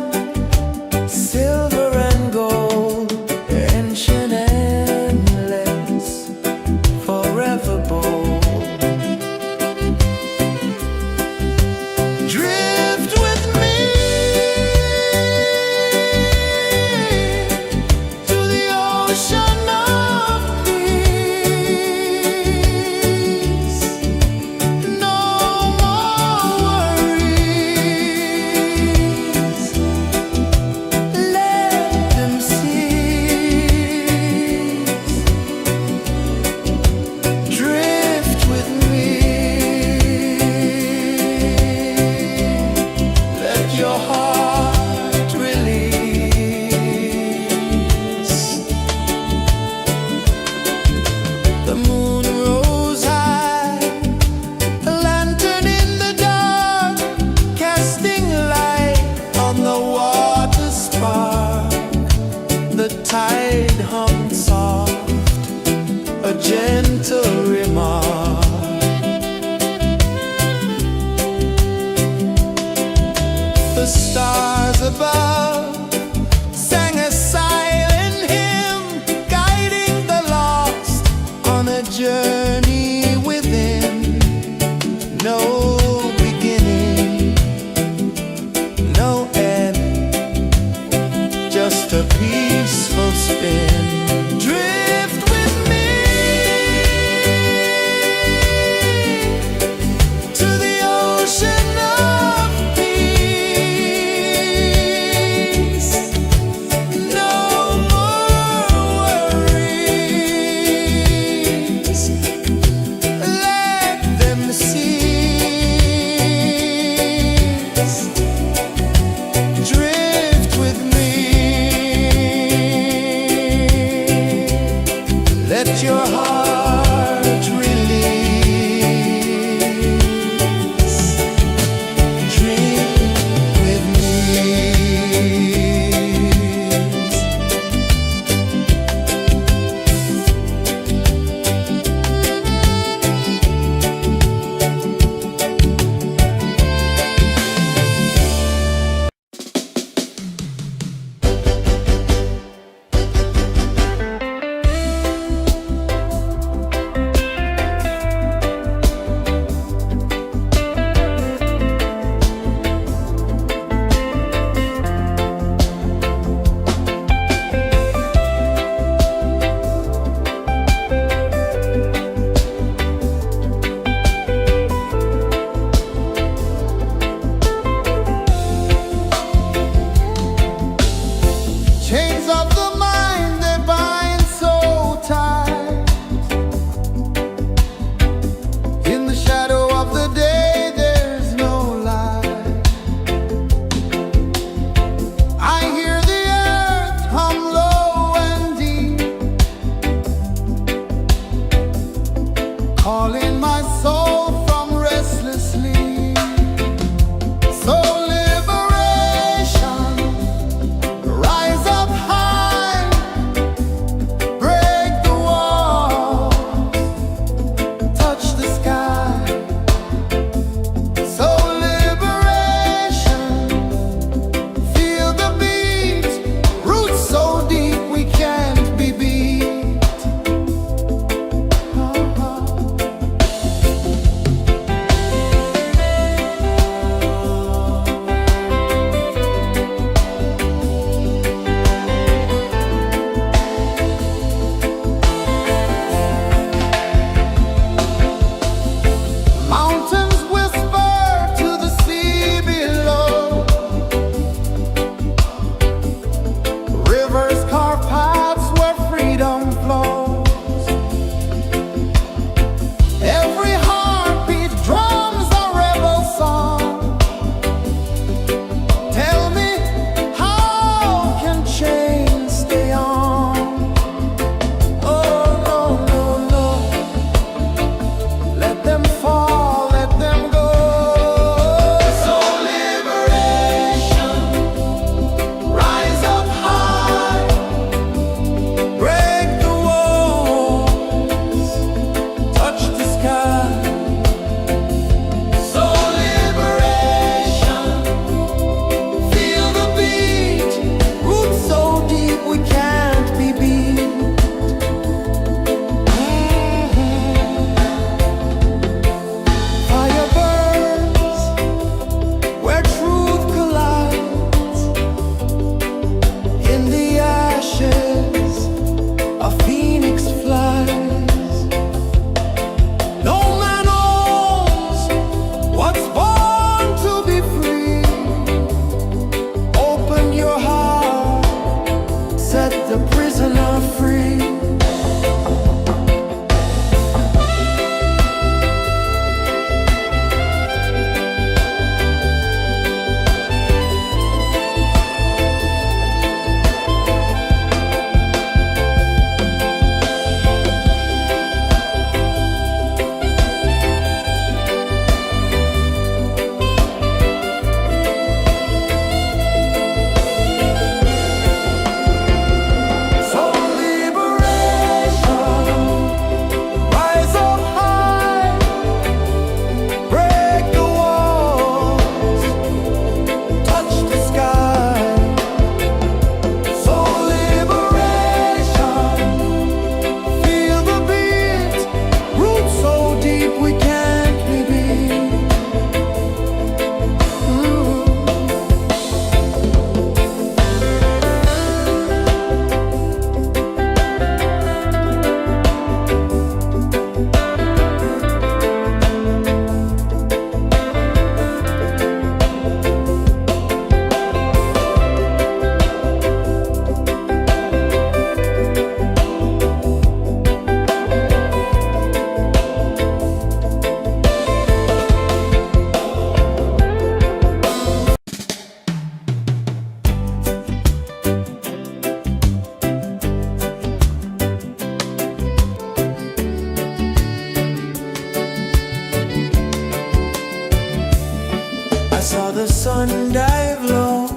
the sun dive low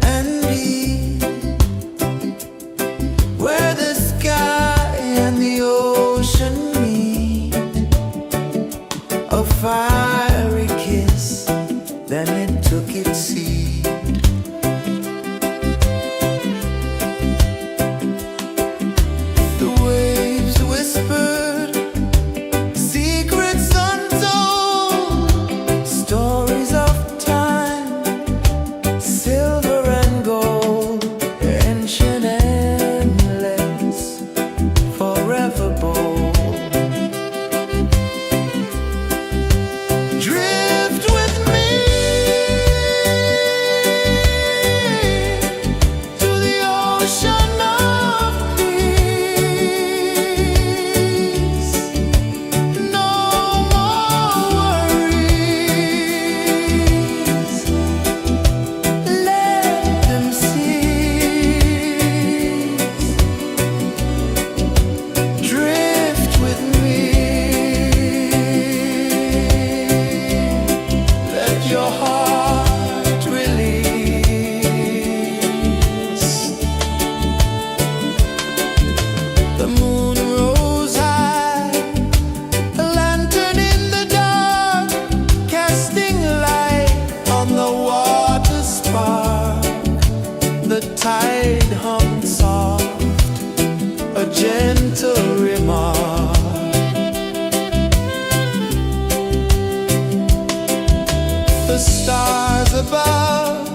and deep, where the sky and the ocean meet, a fiery kiss, then it took its seed. The waves whispered secrets untold, stories of time, silver and gold, ancient, endless, forever bold. Drift with me to the ocean of peace. No more worries, let them cease. Drift with me, let your heart release. The moon rose high, a lantern in the dark, casting light on the water spark. The tide hummed soft, a gentle remark. The stars above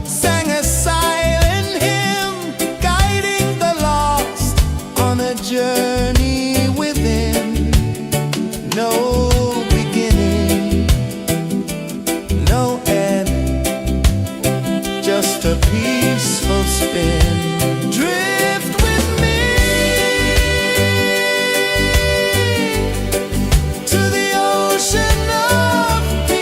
sang a silent hymn, guiding the lost on a journey within. No beginning, no end, just a peaceful spin. Drift with me to the ocean of peace.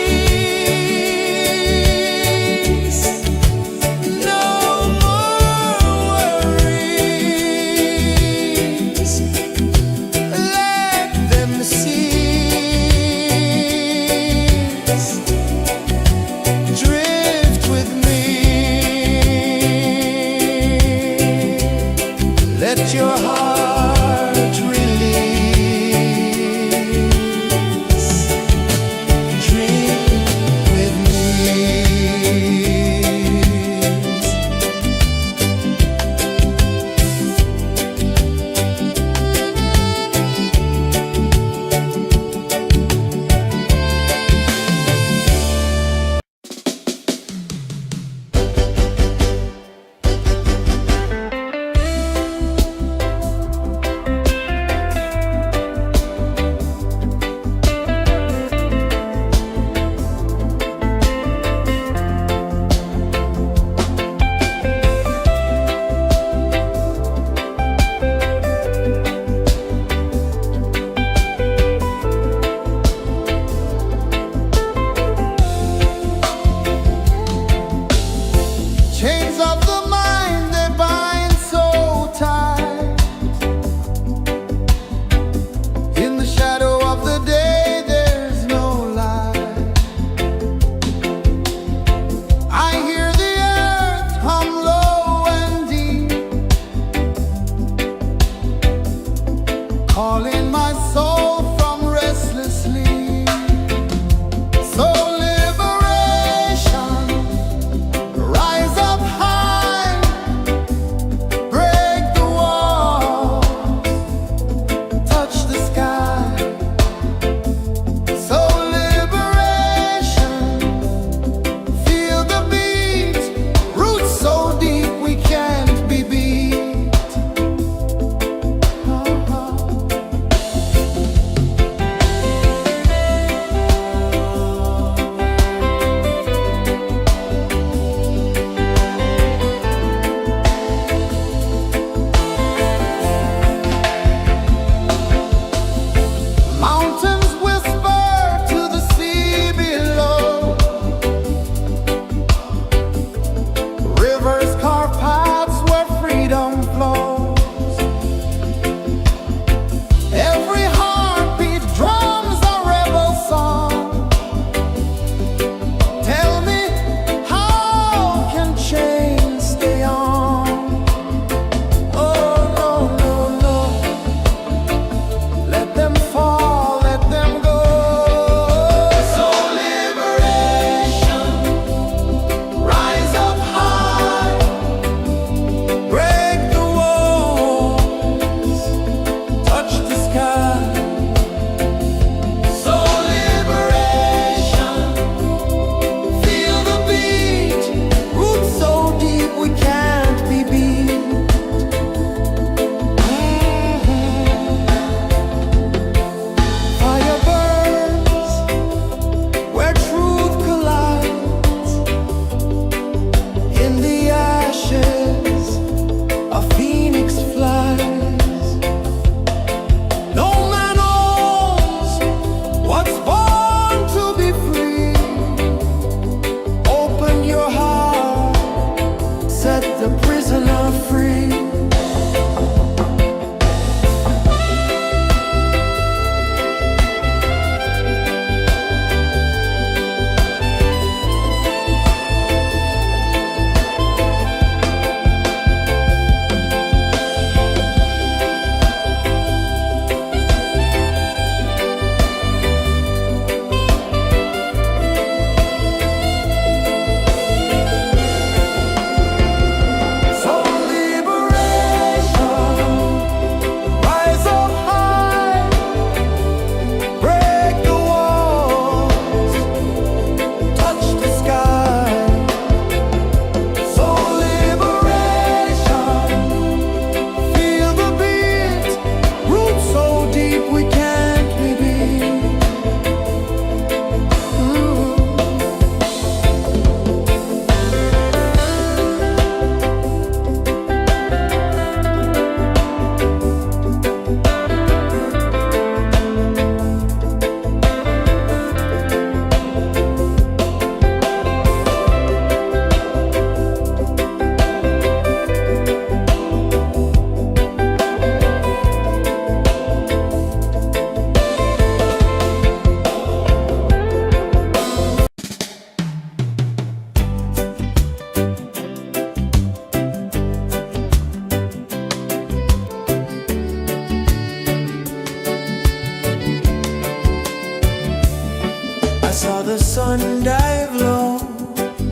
the sun dive low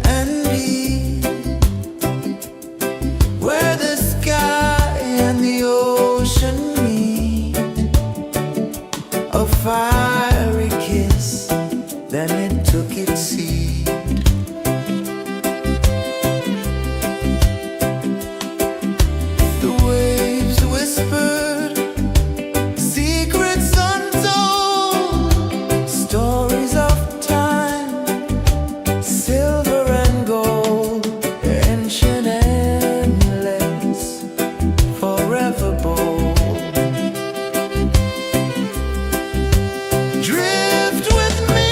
and deep, where the sky and the ocean meet. A fiery kiss, then it took its seat. The waves whispered secrets untold, stories of time, silver and gold, ancient, endless, forever bold. Drift with me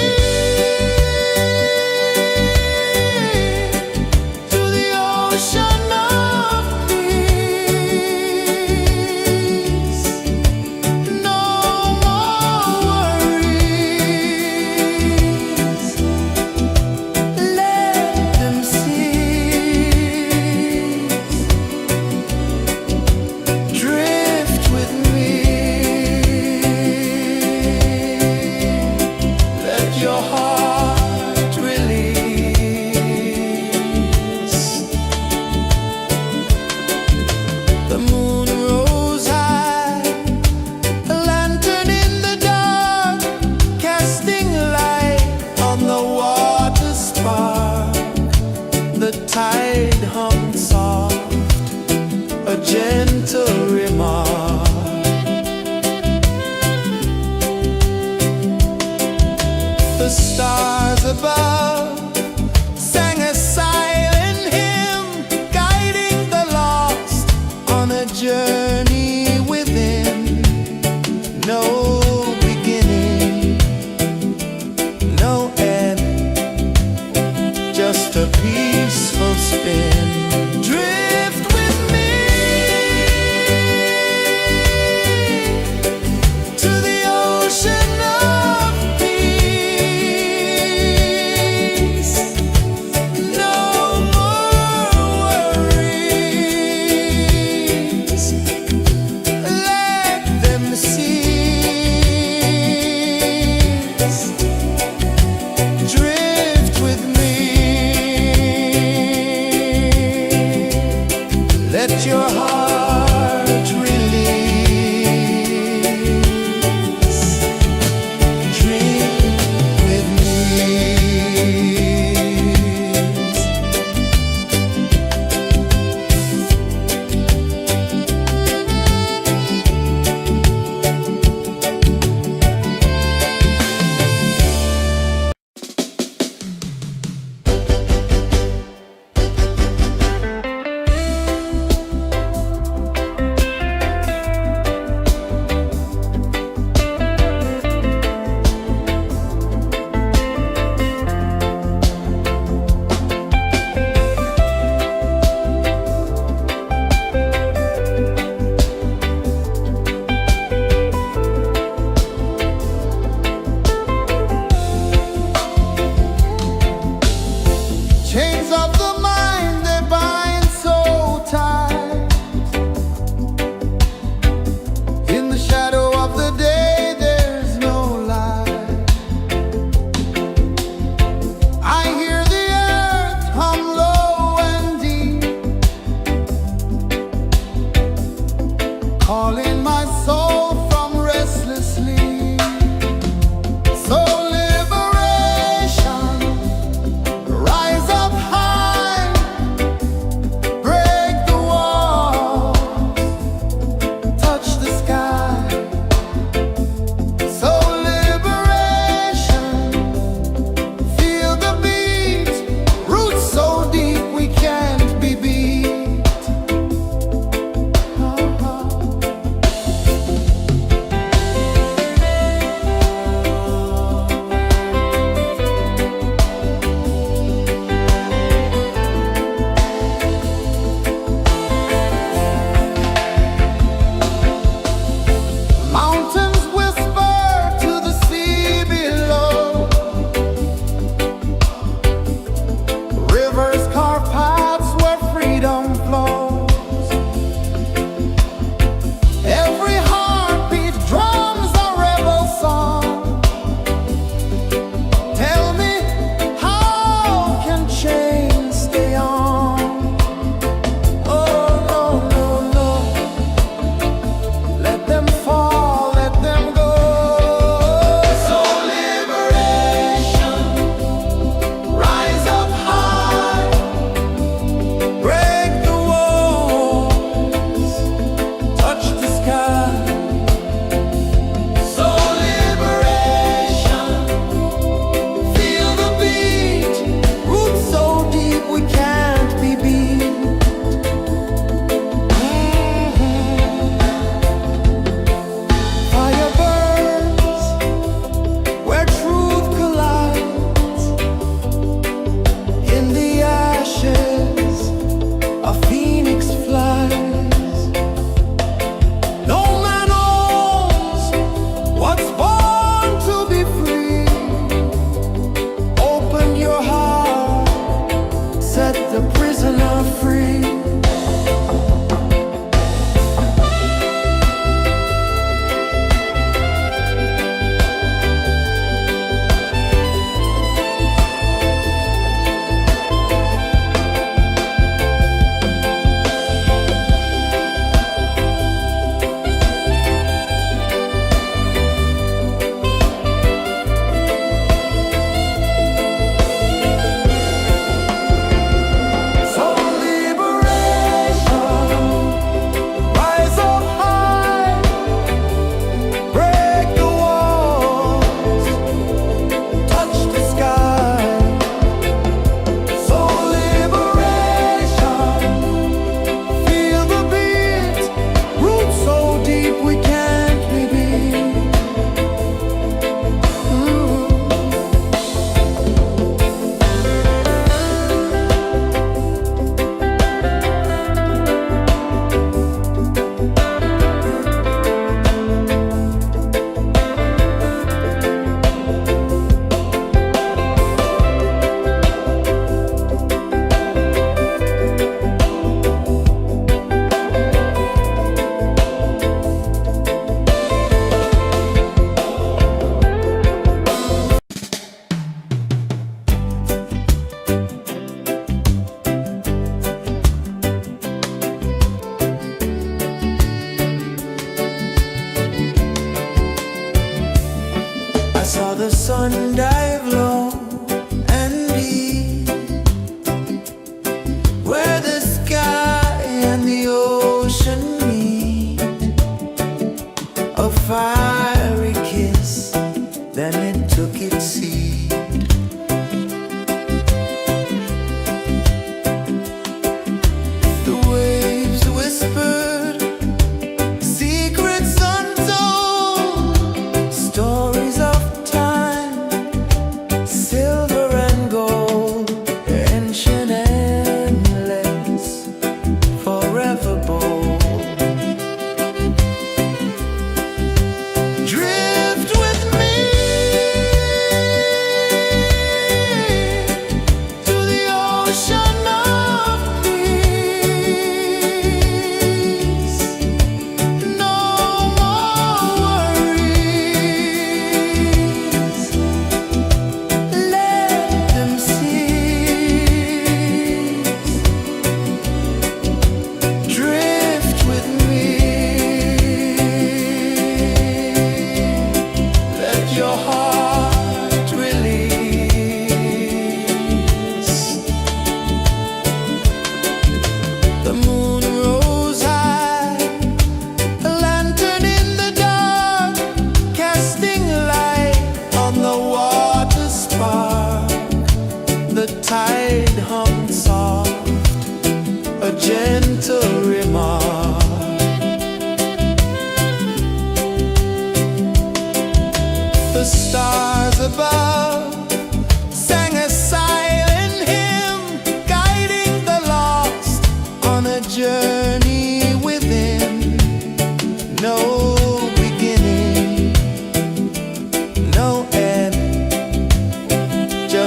to the ocean of peace. No more worries, let them cease. Drift with me, let your heart release. The moon rose high, a lantern in the dark, casting light on the water spark. The tide hummed soft, a gentle remark. The stars above sang a silent hymn, guiding the lost on a journey within. No beginning, no end, just a peaceful spin. Drift with me to the ocean of peace.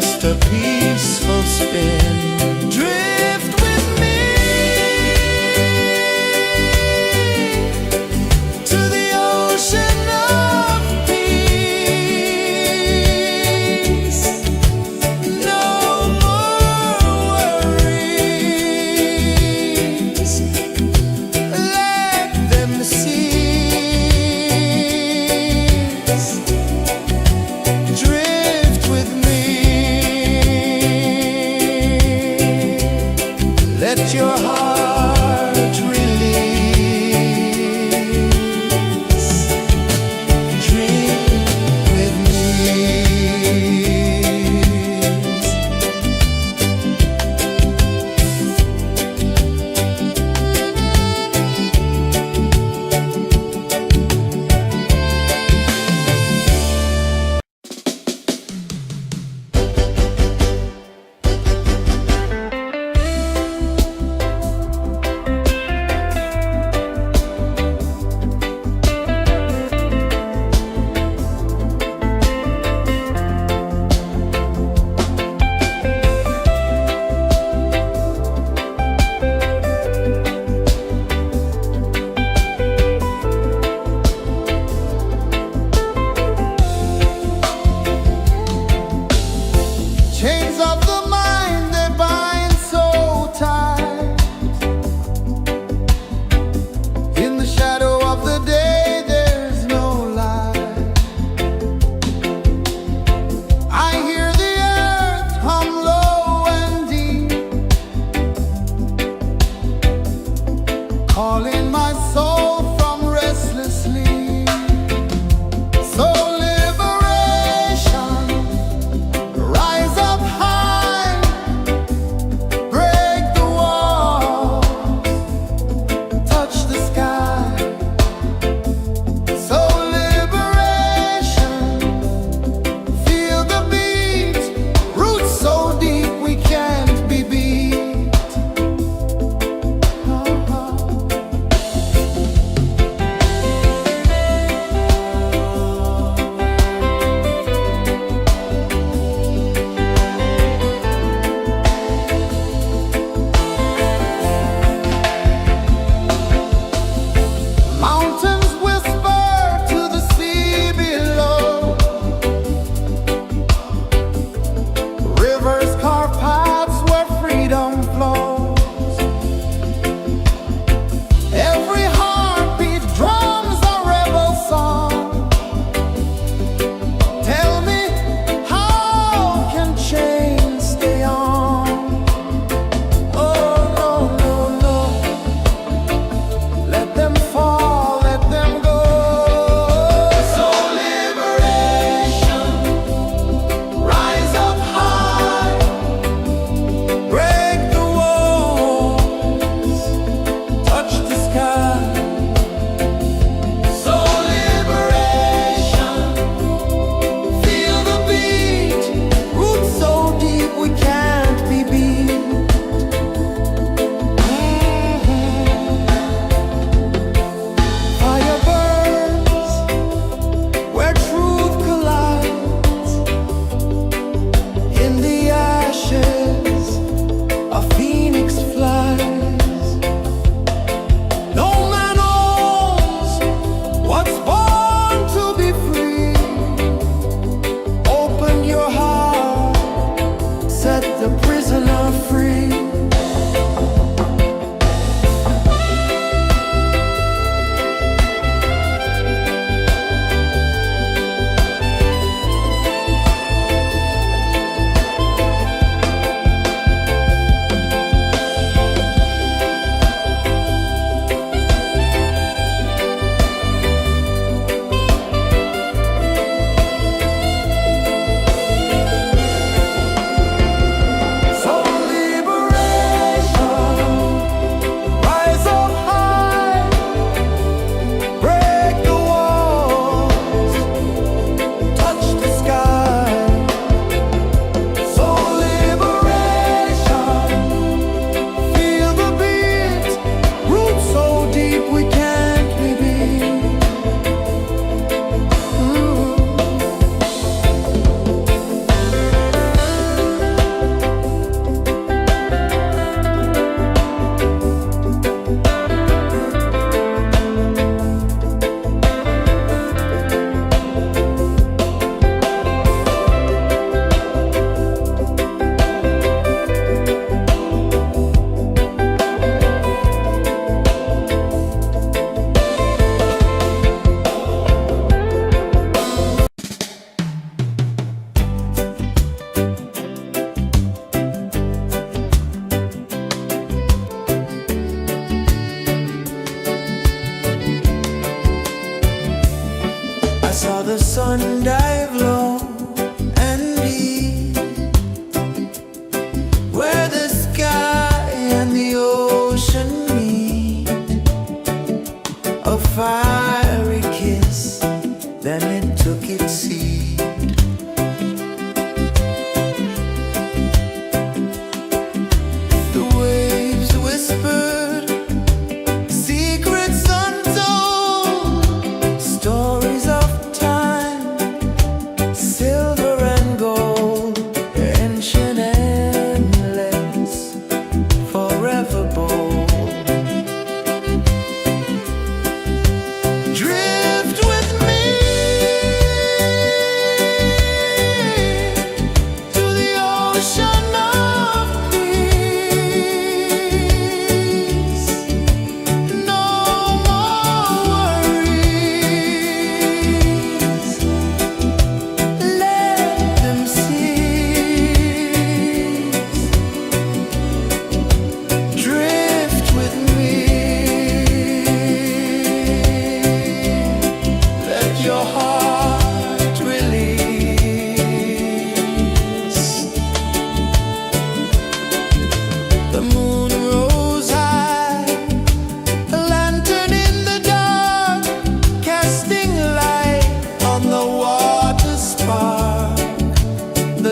just a peaceful spin. Drift with me to the ocean of peace. No more worries, let them cease. Drift with me.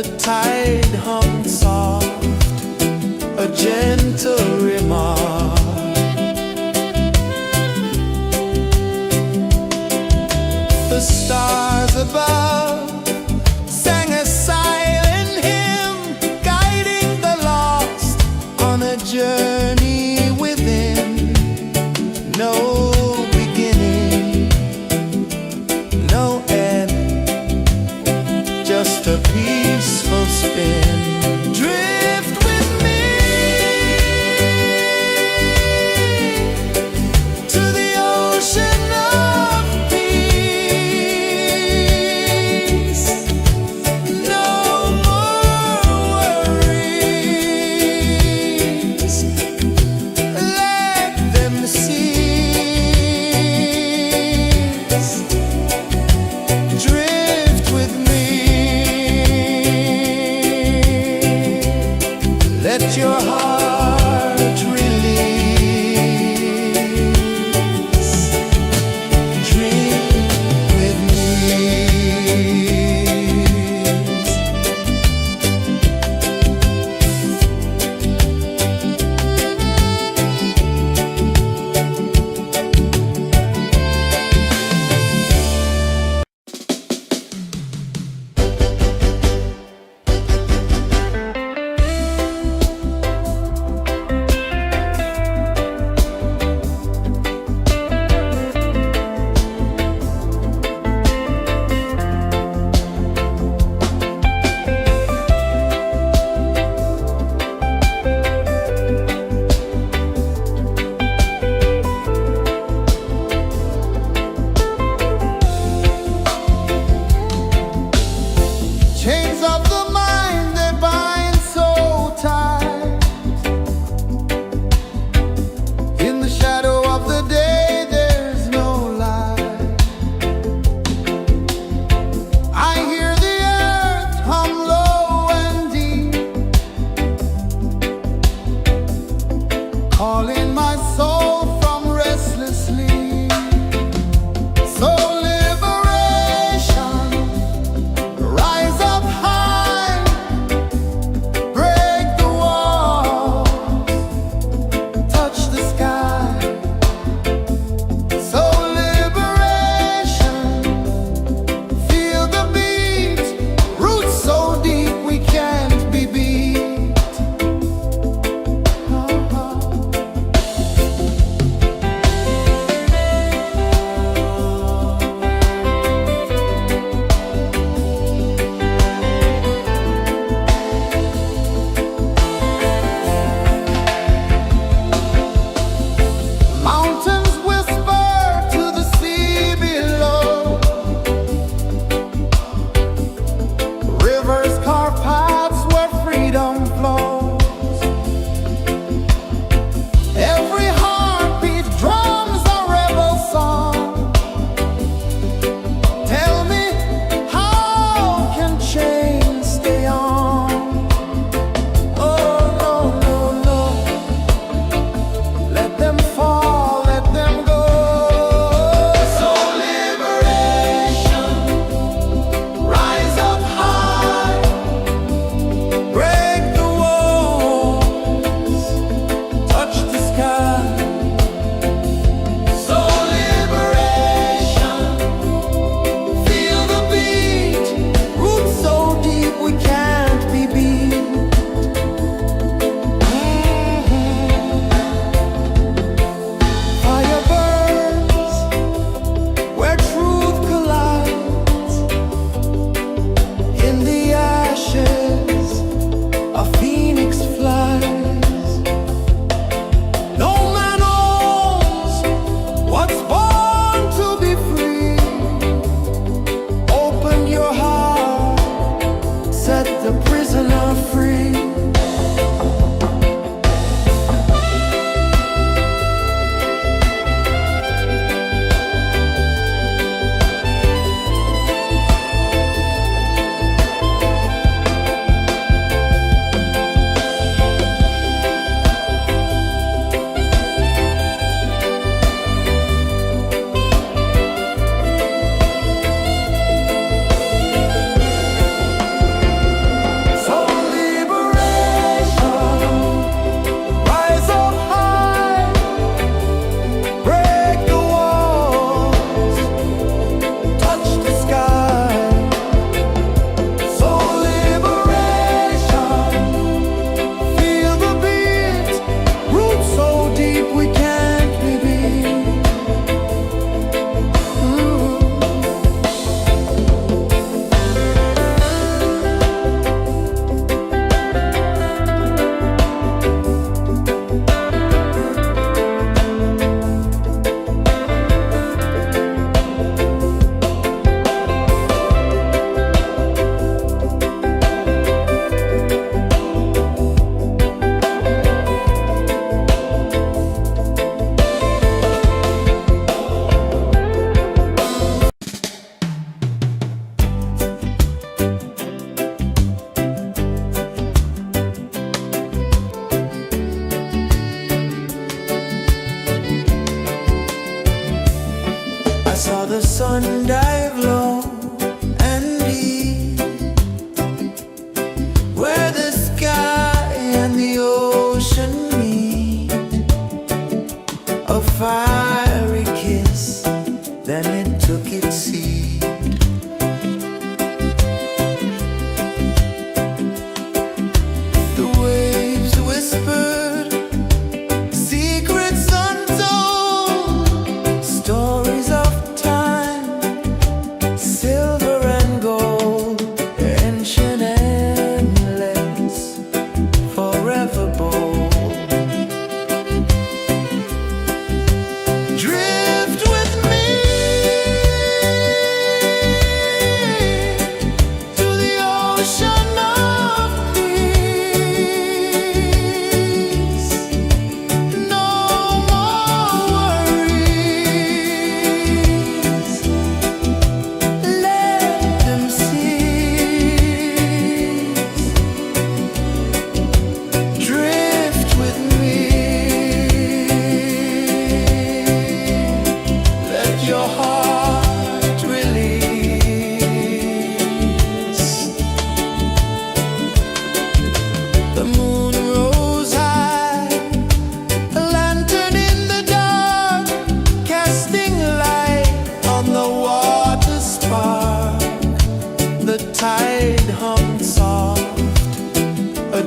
the tide hung soft, a gentle remark. The stars above sang a silent hymn, guiding the lost on a journey within. No beginning, no end, just a peaceful spin.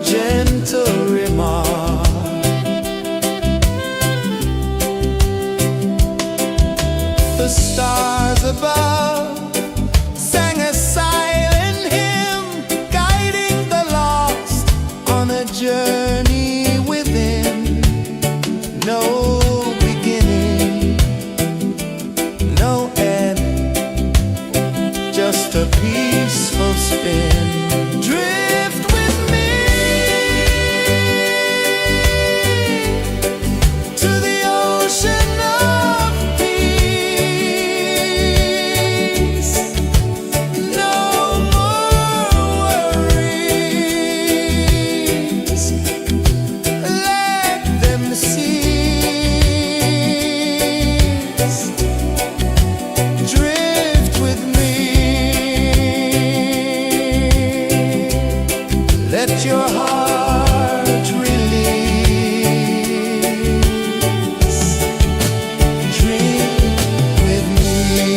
gentle remark. The stars above sang a silent hymn, guiding the lost on a journey within. No beginning, no end, just a peaceful spin. Drift with me to the ocean of peace. No more worries, let them cease. Drift with me, let your heart release. Dream with me.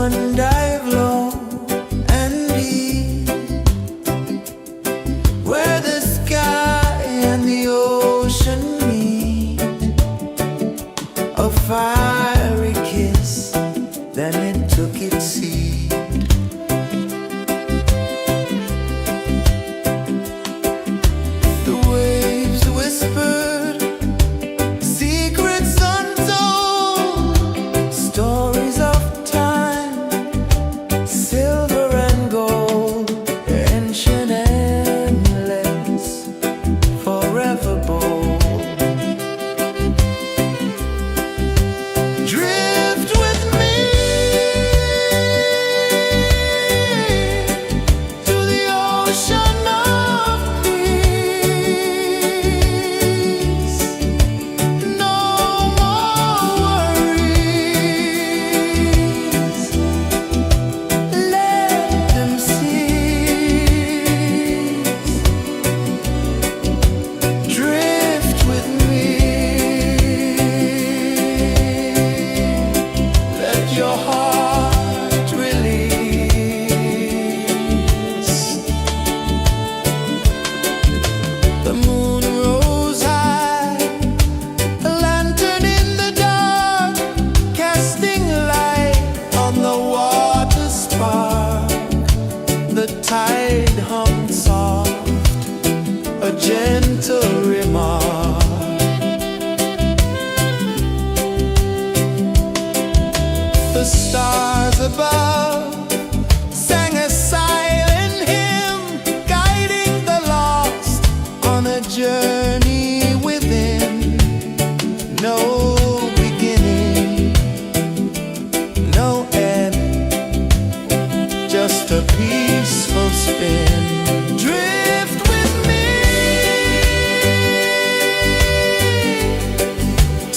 sun dive low and deep, where the sky and the ocean meet. A fiery kiss, then it took its seat. The waves whispered secrets untold, stories of time, silver and gold, ancient, endless, forever bold. Drift with me to the ocean of peace. No more worries, let them cease. Drift with me, let your heart release. The moon rose high, a lantern in the dark, casting light on the water spark. The tide hummed soft, a gentle remark. The stars above sang a silent hymn, guiding the lost on a journey within. No beginning, no end, just a peaceful spin. Drift with me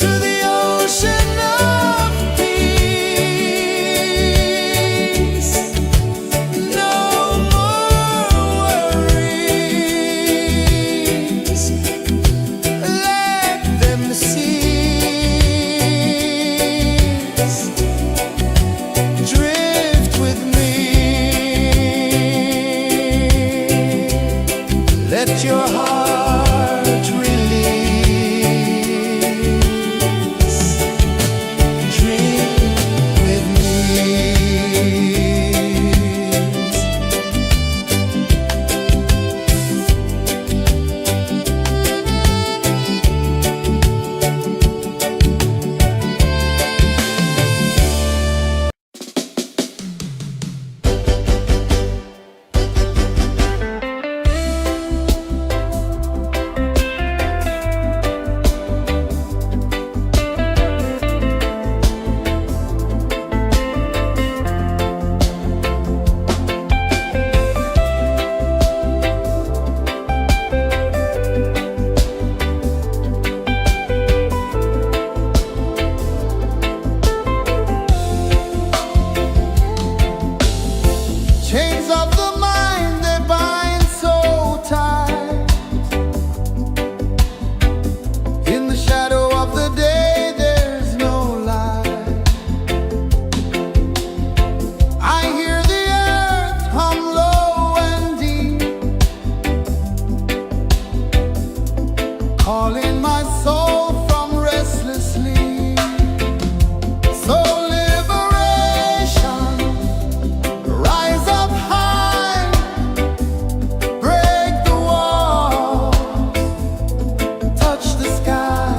to the ocean of peace. No more worries, let them cease. Drift with me, let your heart release. Dream with me. Chains of the mind, they bind so tight. In the shadow of the day, there's no light. I hear the earth hum low and deep, calling my soul from restless sleep. So liberation, rise up high, break the walls, touch the sky.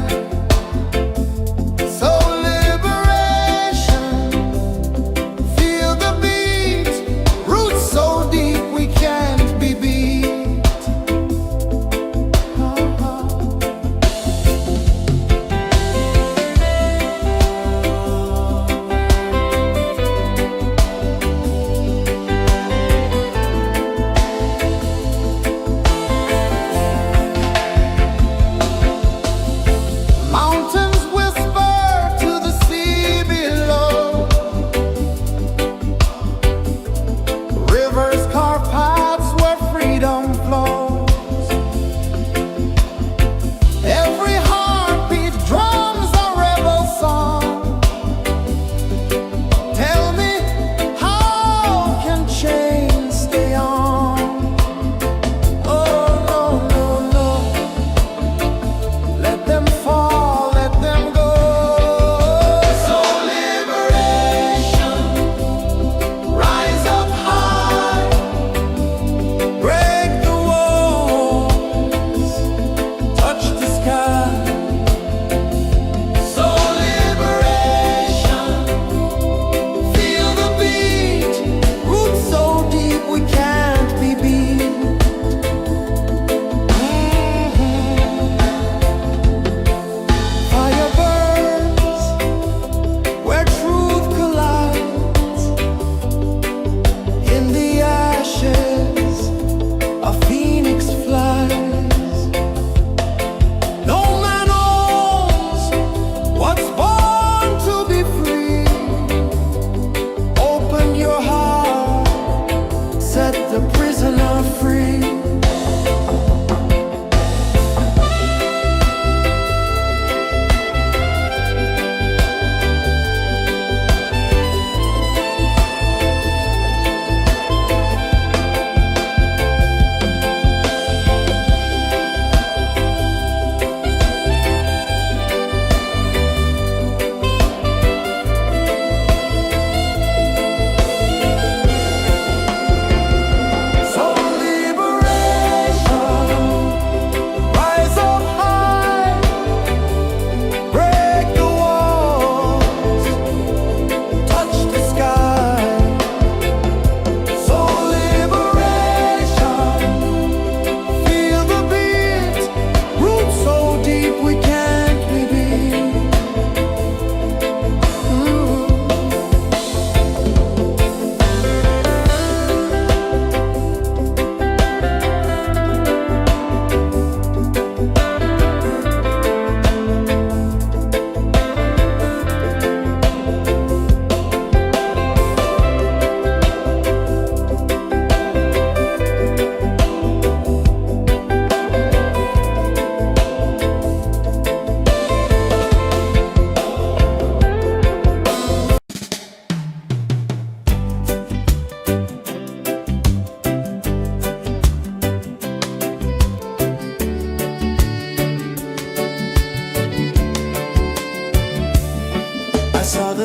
So liberation, feel the beat, roots so deep we can't be beat.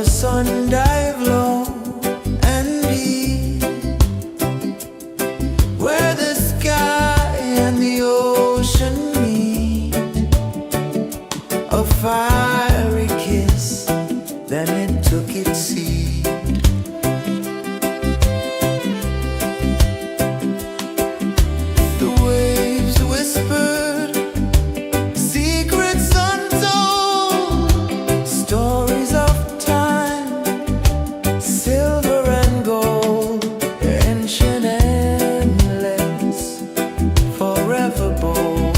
the sun dive low and deep, where the sky and the ocean meet, a fiery kiss, then it took its seed. The waves whispered secrets untold, stories of time, silver and gold, ancient, endless, forever bold.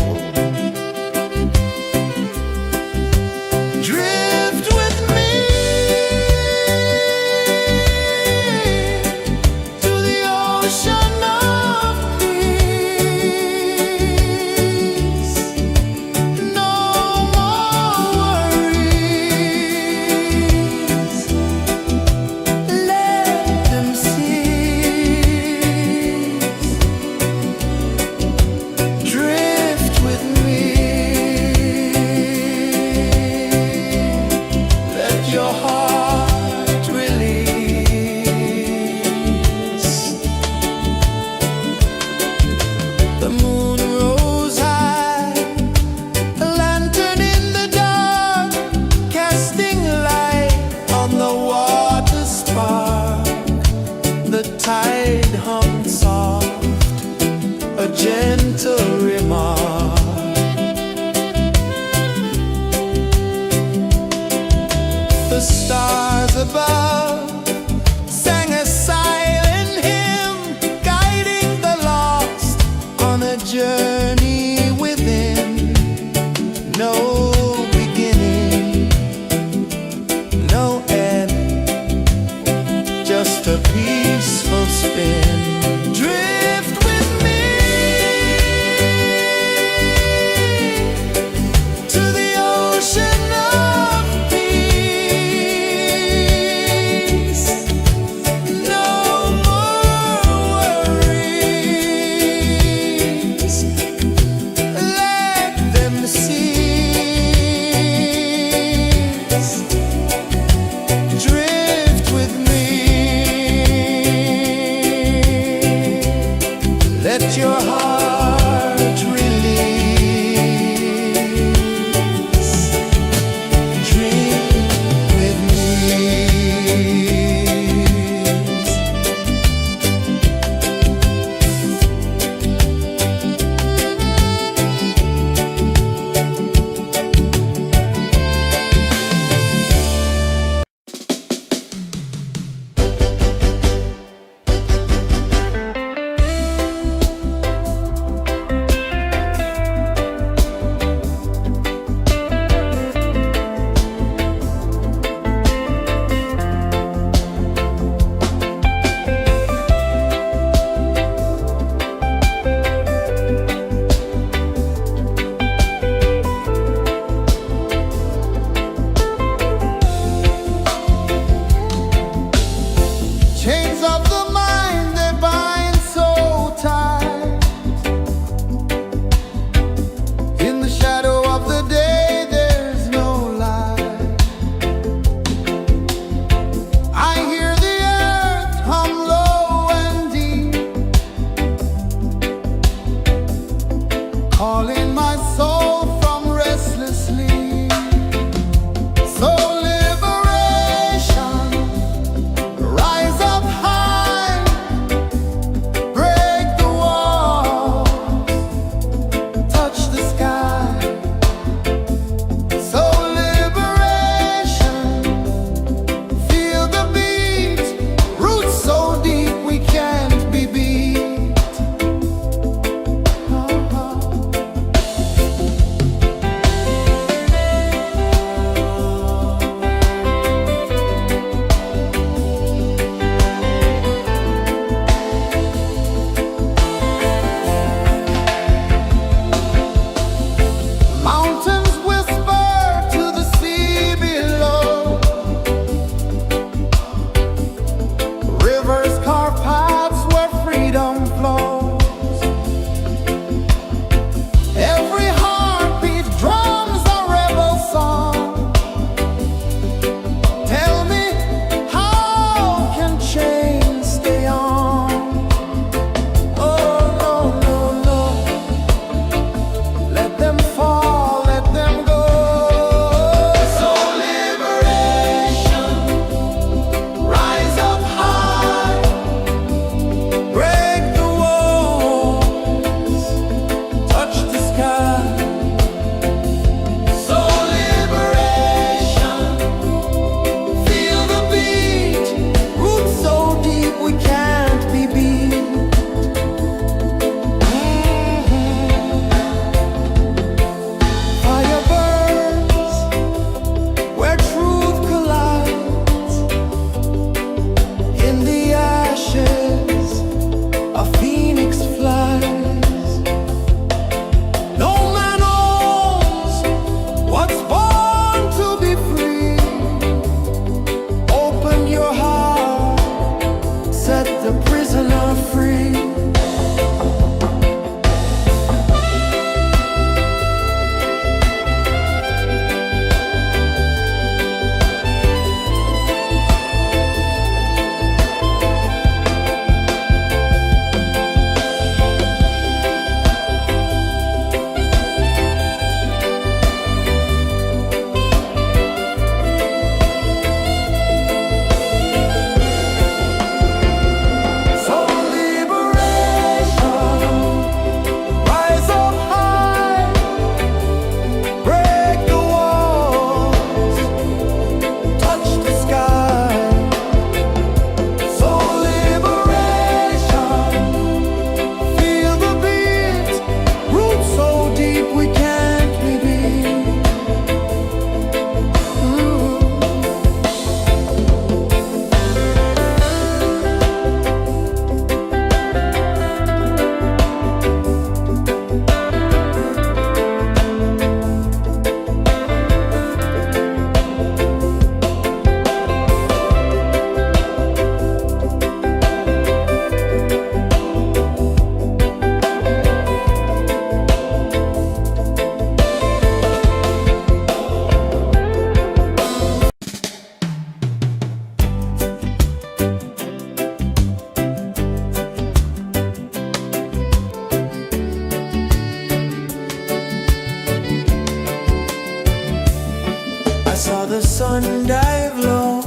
the sun dive low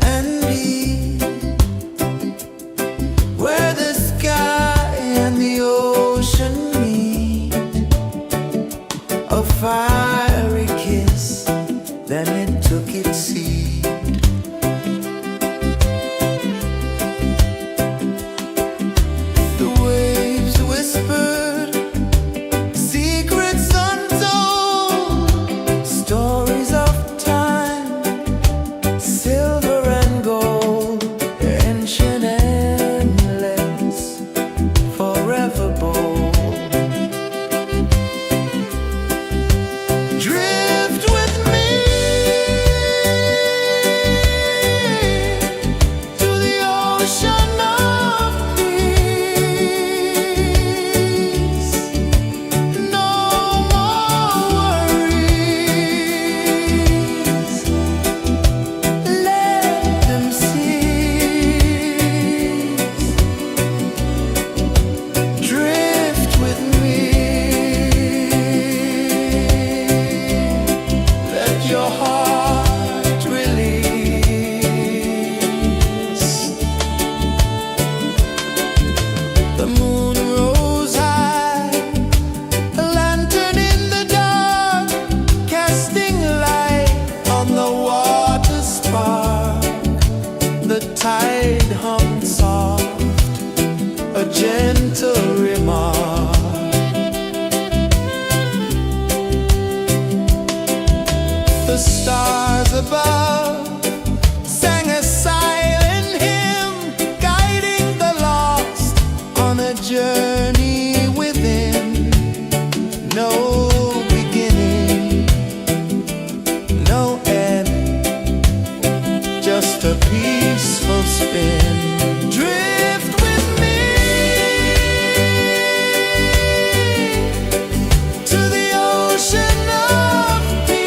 and deep, where the sky and the ocean meet. A fiery kiss, then it took its seat. The waves whispered secrets untold, stories of time, silver and gold, ancient, endless, forever bold. Drift with me to the ocean of peace. No more worries, let them cease. Drift with me, let your heart release. The moon rose high, a lantern in the dark, casting light on the water spark. The tide hummed soft, a gentle remark. The stars above sang a silent hymn, guiding the lost on a journey within. No beginning, no end, just a peaceful spin. Drift with me to the ocean of peace.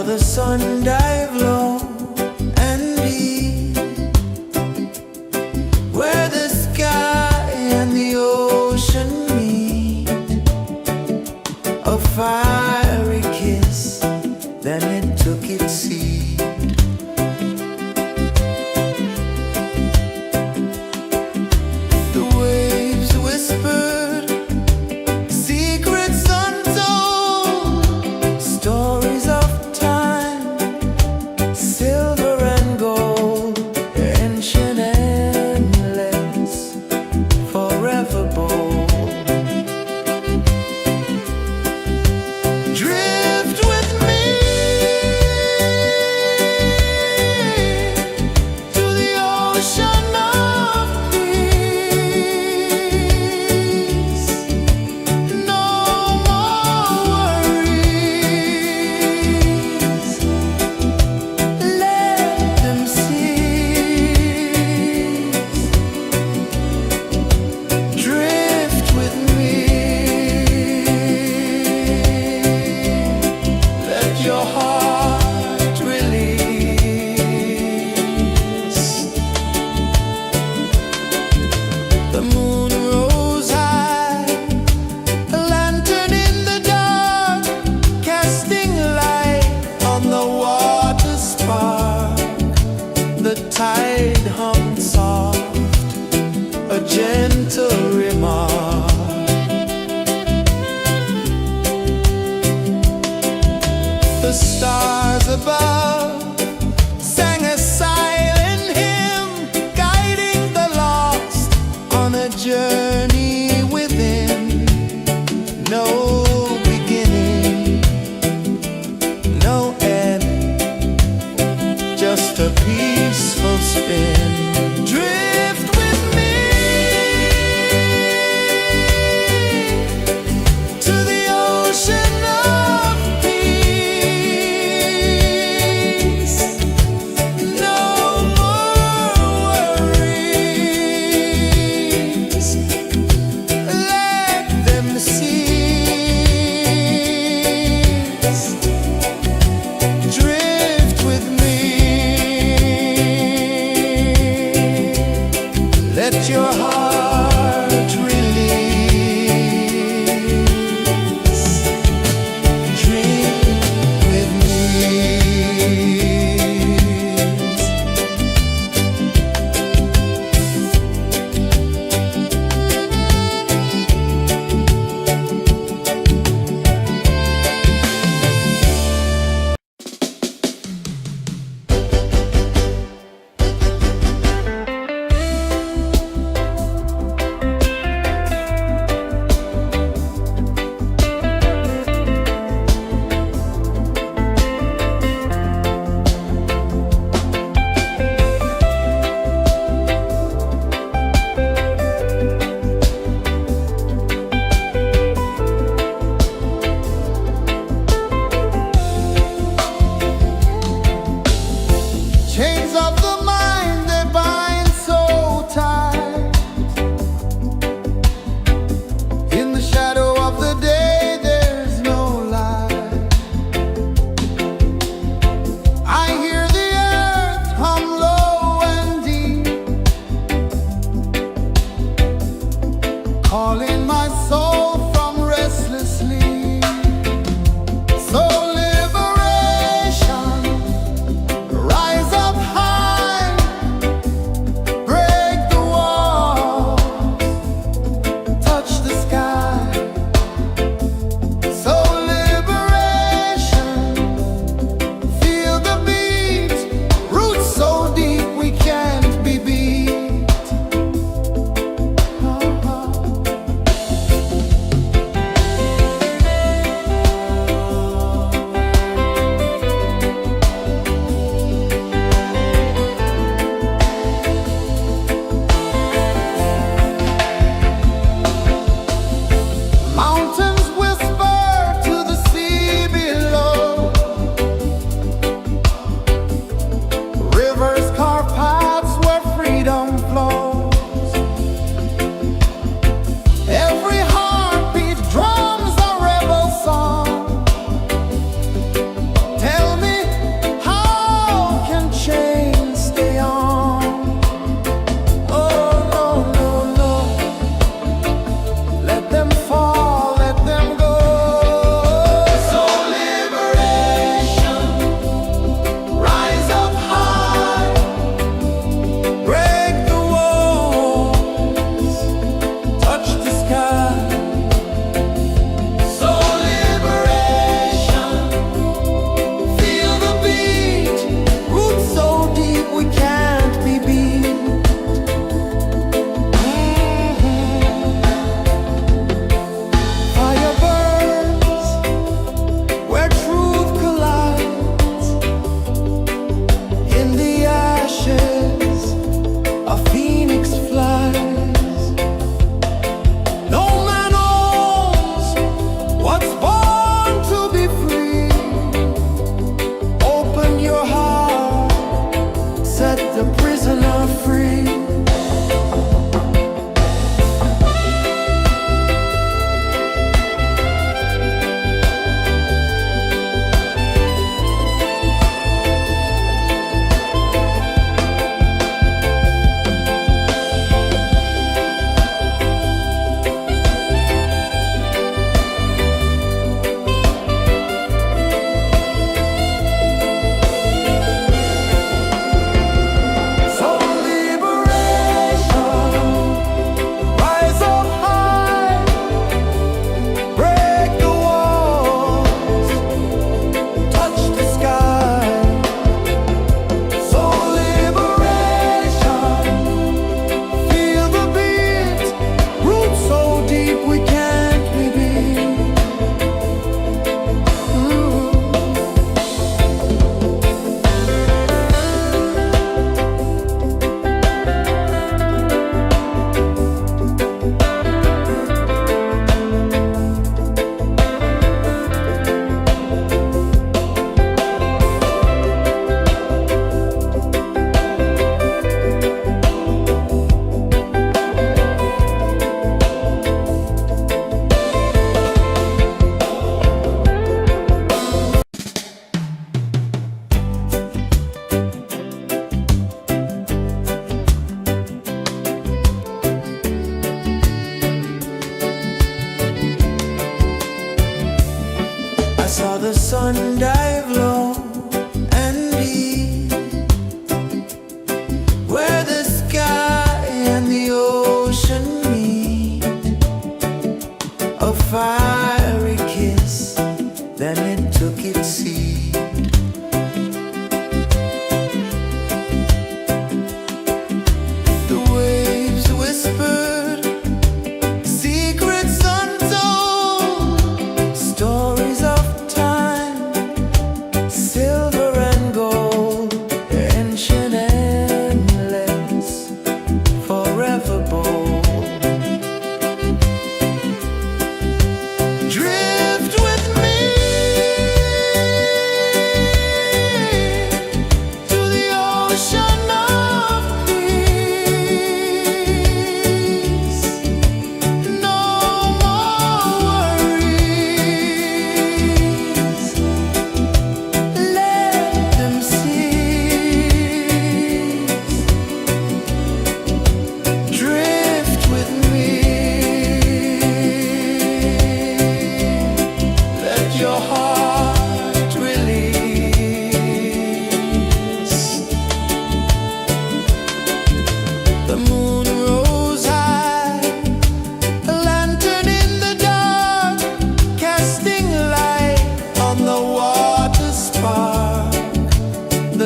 the sun dive low and deep, where the sky and the ocean meet, a fiery kiss, then it took its seed. The waves whispered secrets untold, stories of time, silver and gold, ancient, endless, forever bold. Drift with me to the ocean of peace. No more worries, let them cease. Drift with me, let your heart release. The moon rose high, a lantern in the dark, casting light on the water spark. The tide hummed soft, a gentle remark. The stars above sang a silent hymn, guiding the lost on a journey within. No beginning, no end, just a peaceful spin. Drift with me to the ocean of peace. No more worries, let them cease. Drift with me.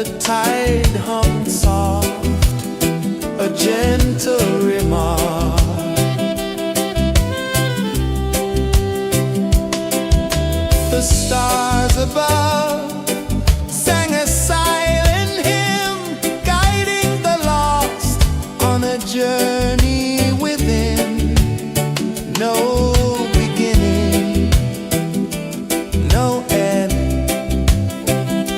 the tide hung soft, a gentle remark. The stars above sang a silent hymn, guiding the lost on a journey within. No beginning, no end,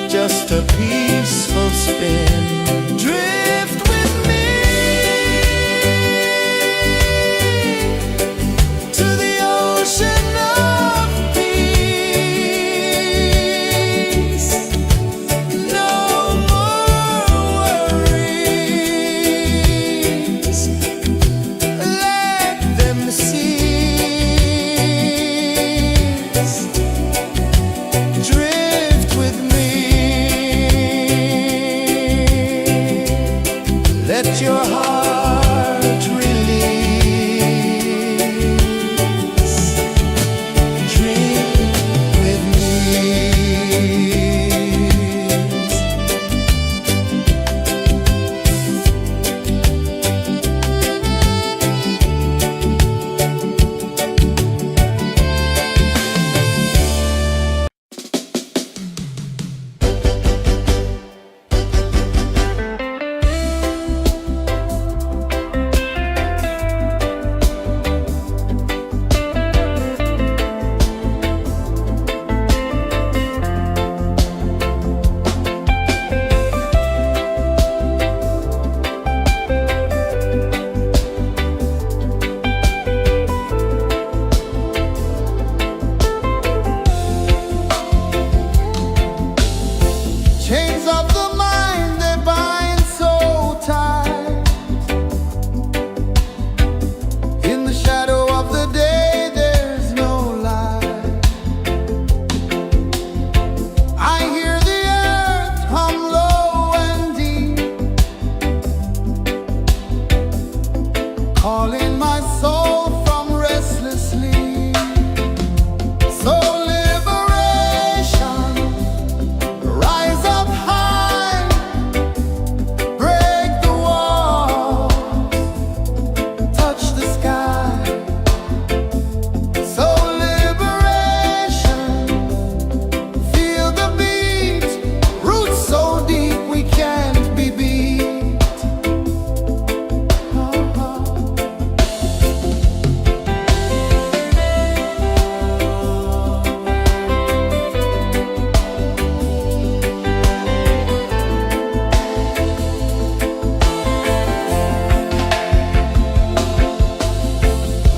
just a peaceful spin. Drift with me to the ocean of peace. No more worries, let them cease. Drift with me, let your heart release. Dream with me. Chains of the mind, they bind so tight. In the shadow of the day, there's no light. I hear the earth hum low and deep, calling my soul from restless sleep. So liberation, rise up high, break the walls, touch the sky. So liberation, feel the beat, roots so deep we can't be beat.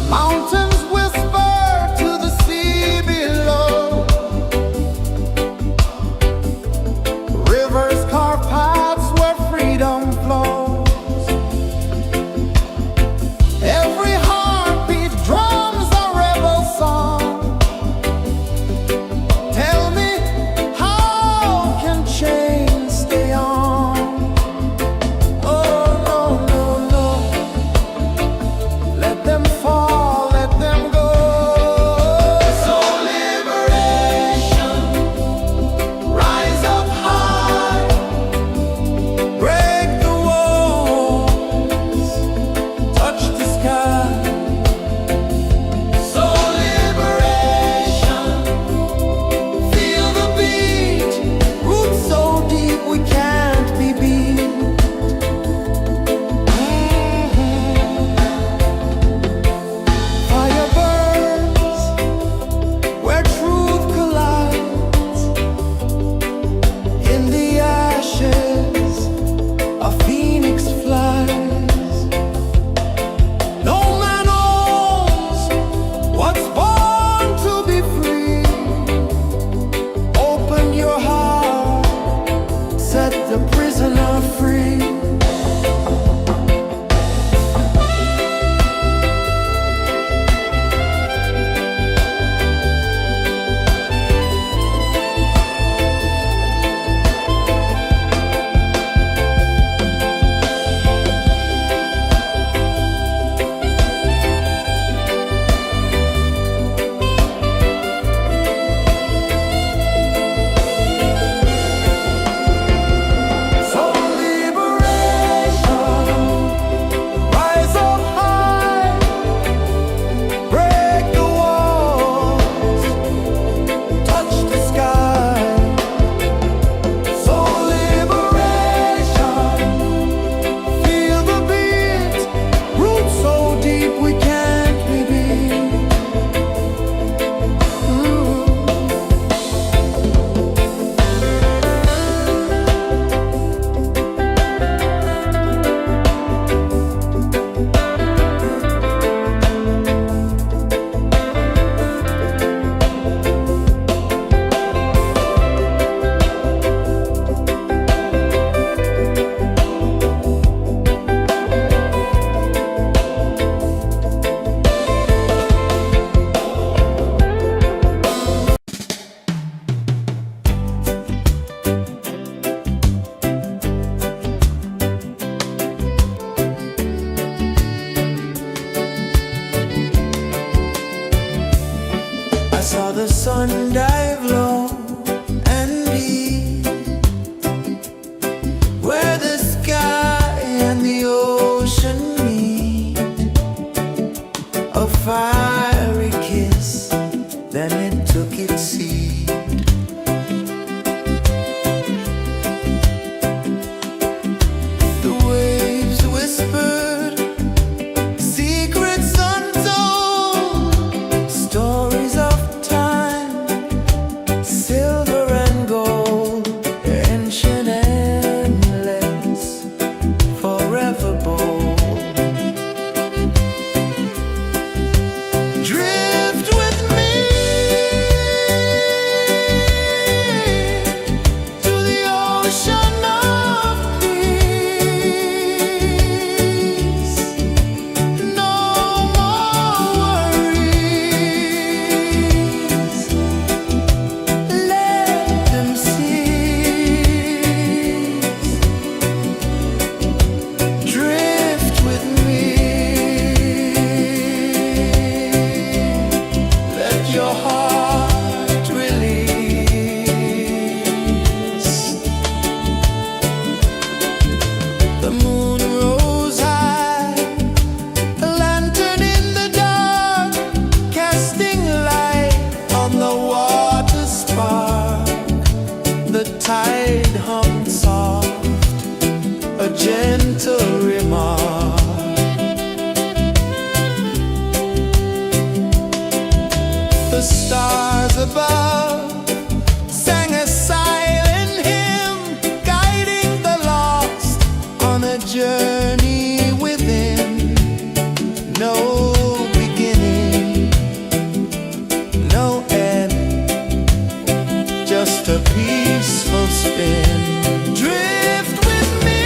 Mountains whisper to the sea below, rivers carve paths where freedom flows. Every heartbeat drums a rebel song. Tell me, how can chains stay on? Oh no, no, no, let them fall, let them go. So liberation, rise up high, break the walls, touch the sky. So liberation, feel the beat, roots so deep we can't be beat. Fire burns where truth collides. In the ashes, a phoenix flies. No man owns what's born to be free. Open your heart, set the prisoner free. ocean of peace. No more worries. Let them cease. Drift with me. Let your heart release. The moon rose high, a lantern in the dark, casting light on the water spark. The tide hummed soft, a gentle remark. The stars above sang a silent hymn, guiding the lost on a journey within. No beginning, no end, just a peaceful spin. Drift with me.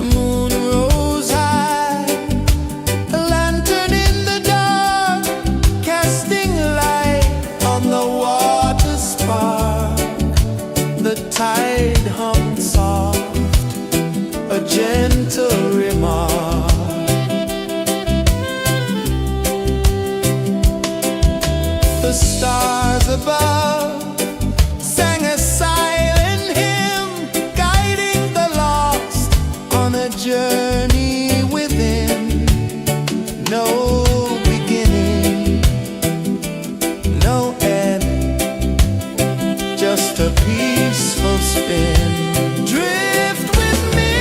The moon rose high, a lantern in the dark, casting light on the water spark. The tide hummed soft, a gentle remark. The stars above sang a silent hymn, guiding the lost on a journey within. No beginning, no end, just a peaceful spin. Drift with me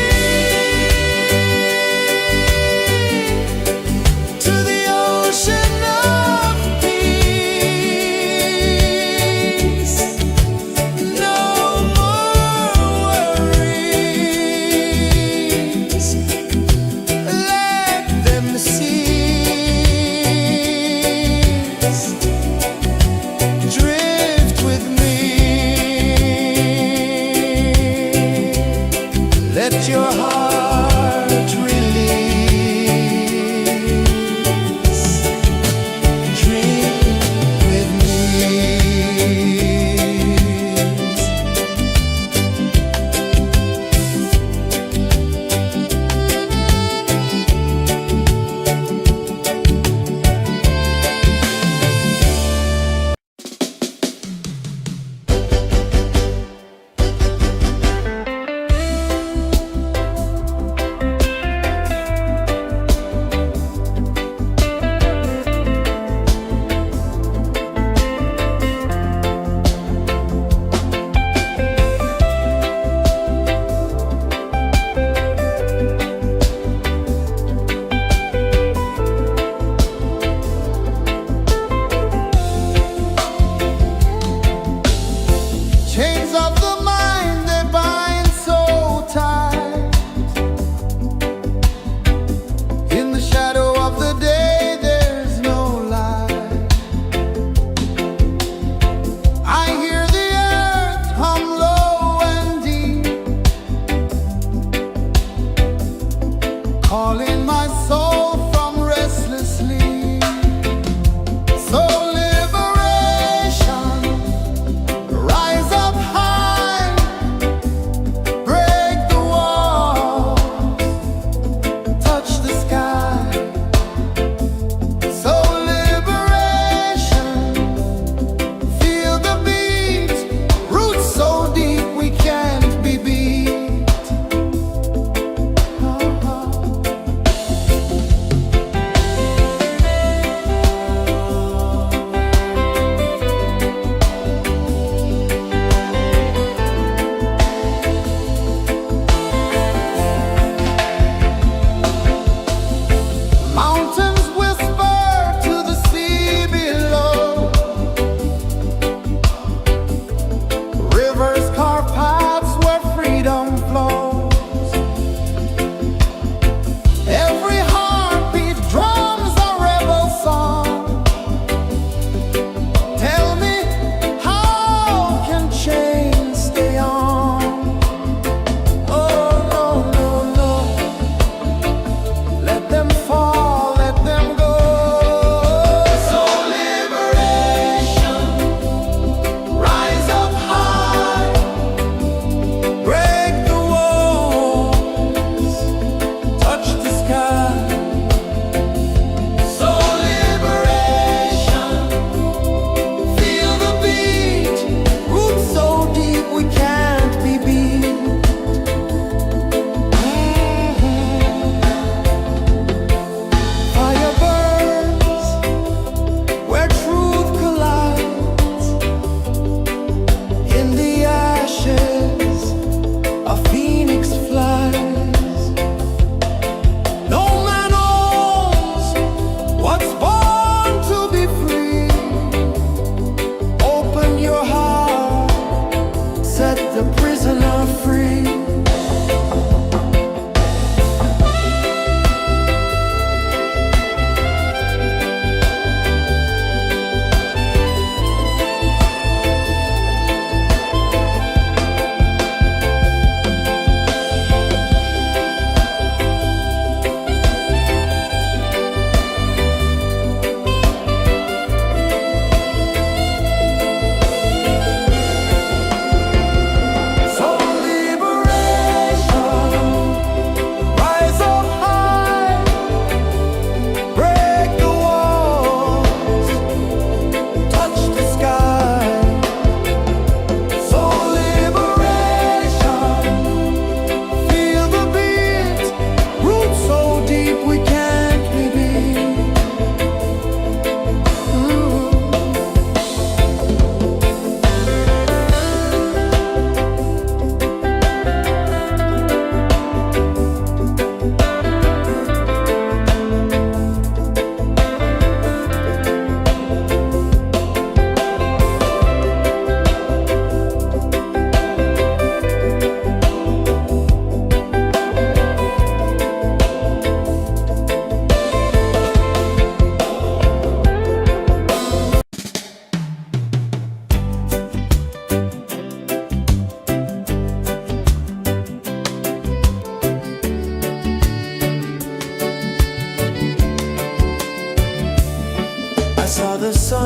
to the ocean of peace. No more worries,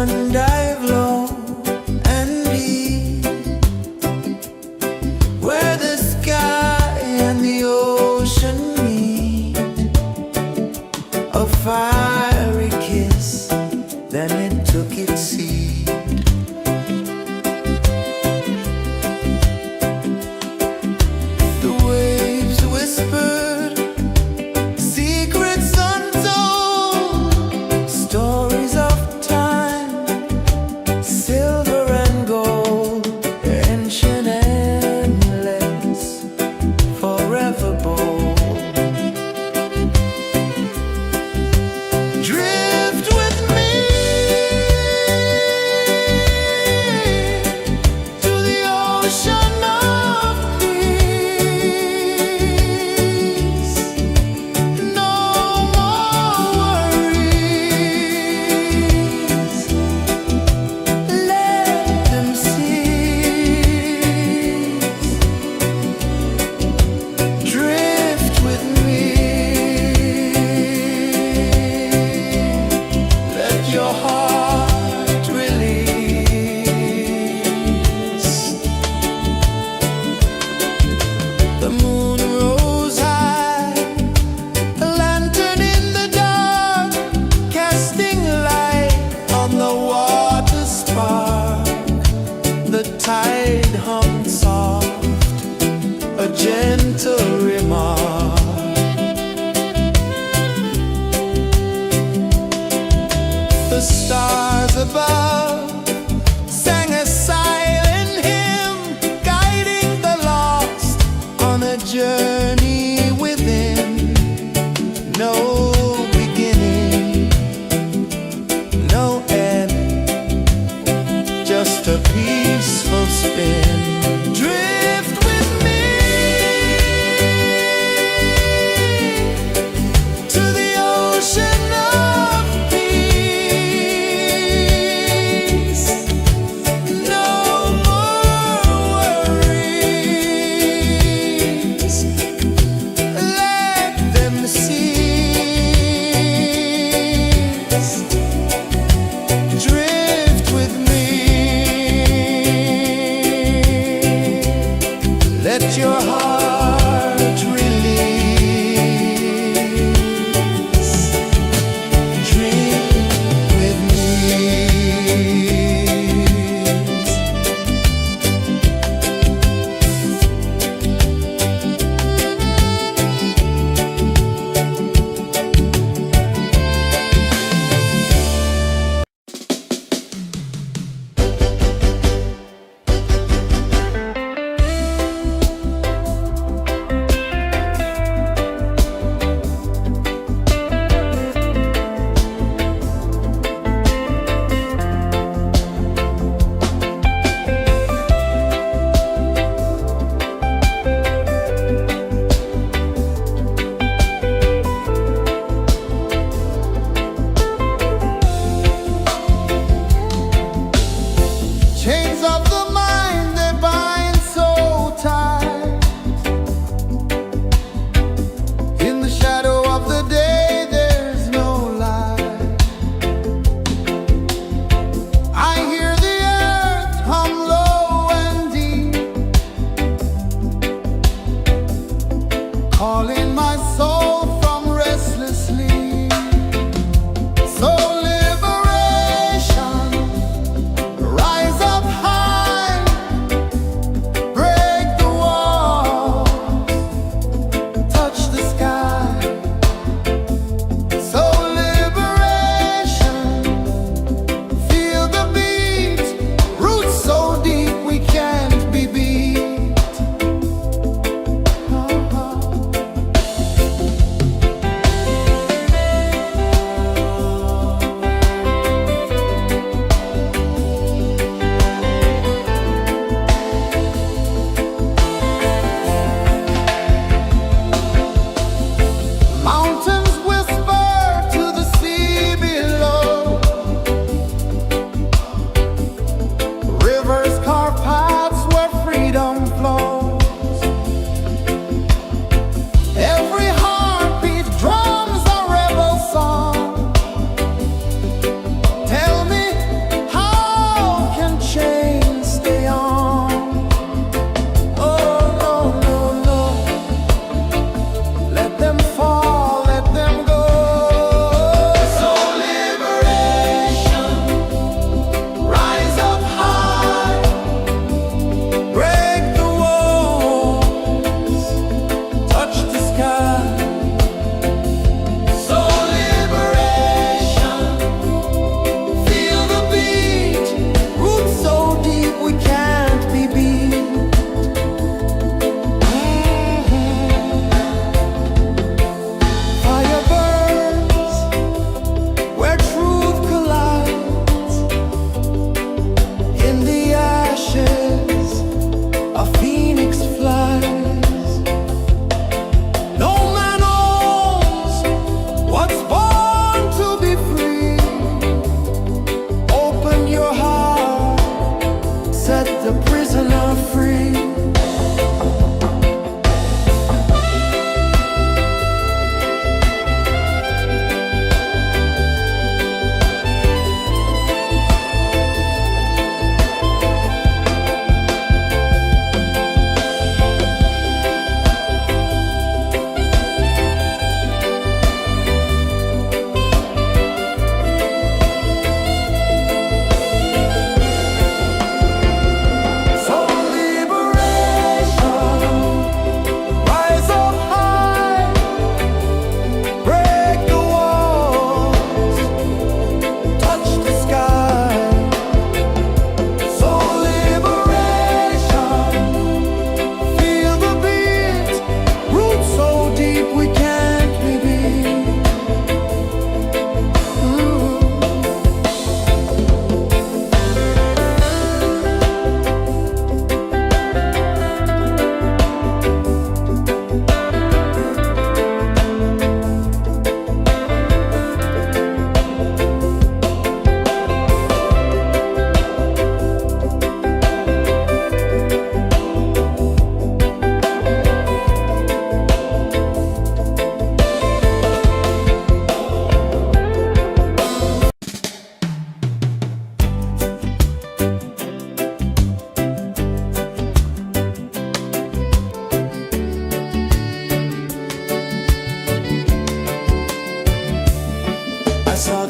one dive low and deep, where the sky and the ocean meet. A fiery kiss, then it took its seat. The waves whispered secrets untold, stories of time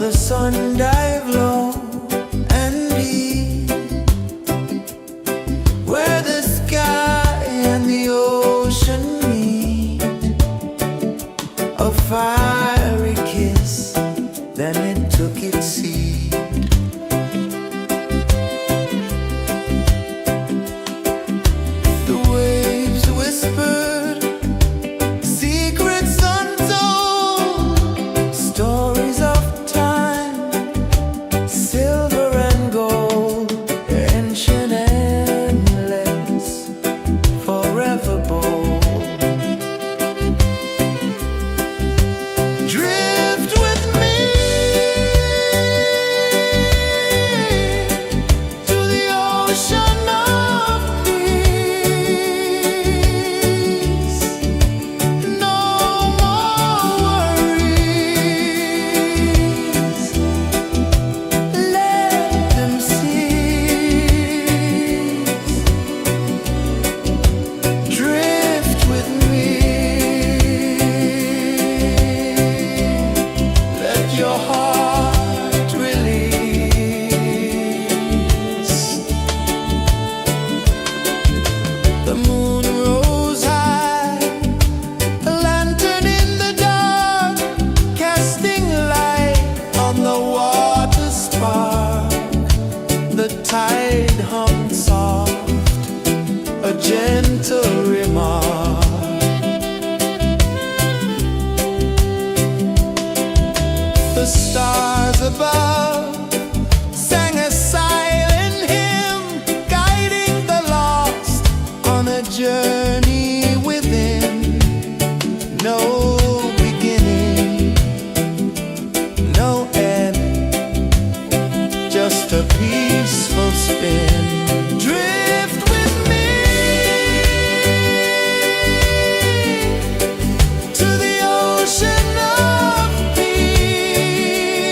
the sun dive low and deep, where the sky and the ocean meet. A fiery kiss, then it took its seed. The waves whispered secrets untold, stories of time, silver and gold, ancient, endless, forever bold. Drift with me to the ocean of peace. No more worries, let them cease. Drift with me, let your heart release. The moon rose high, a lantern in the dark, casting light on the water spark. The tide hummed soft, a gentle remark. The stars above sang a silent hymn, guiding the lost on a journey within. No beginning, no end, just a peaceful spin. Drift with me to the ocean of peace.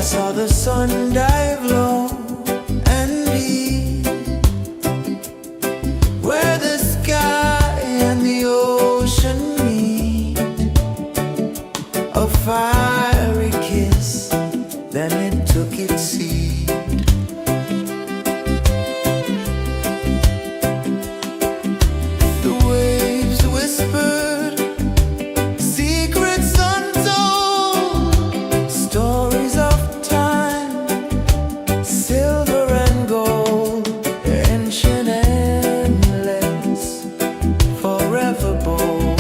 saw the sun dive low and deep, where the sky and the ocean meet. A fiery kiss, then it took its seat. The waves whispered secrets untold, stories of time, silver and gold, ancient, endless, forever bold.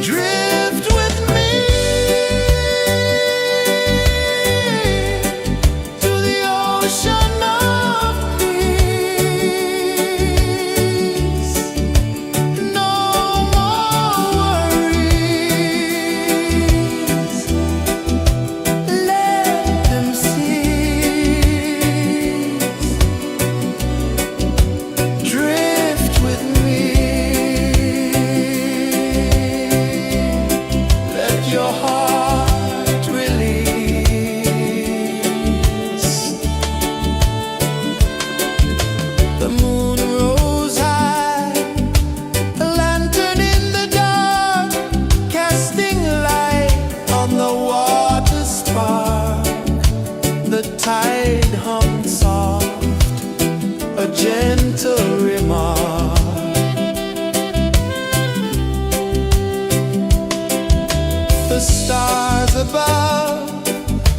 Drift with me to the ocean of peace. No more worries, let them cease. Drift with me, let your heart release. The moon rose high, a lantern in the dark, casting light on the water spark. The tide hummed soft, a gentle remark. The stars above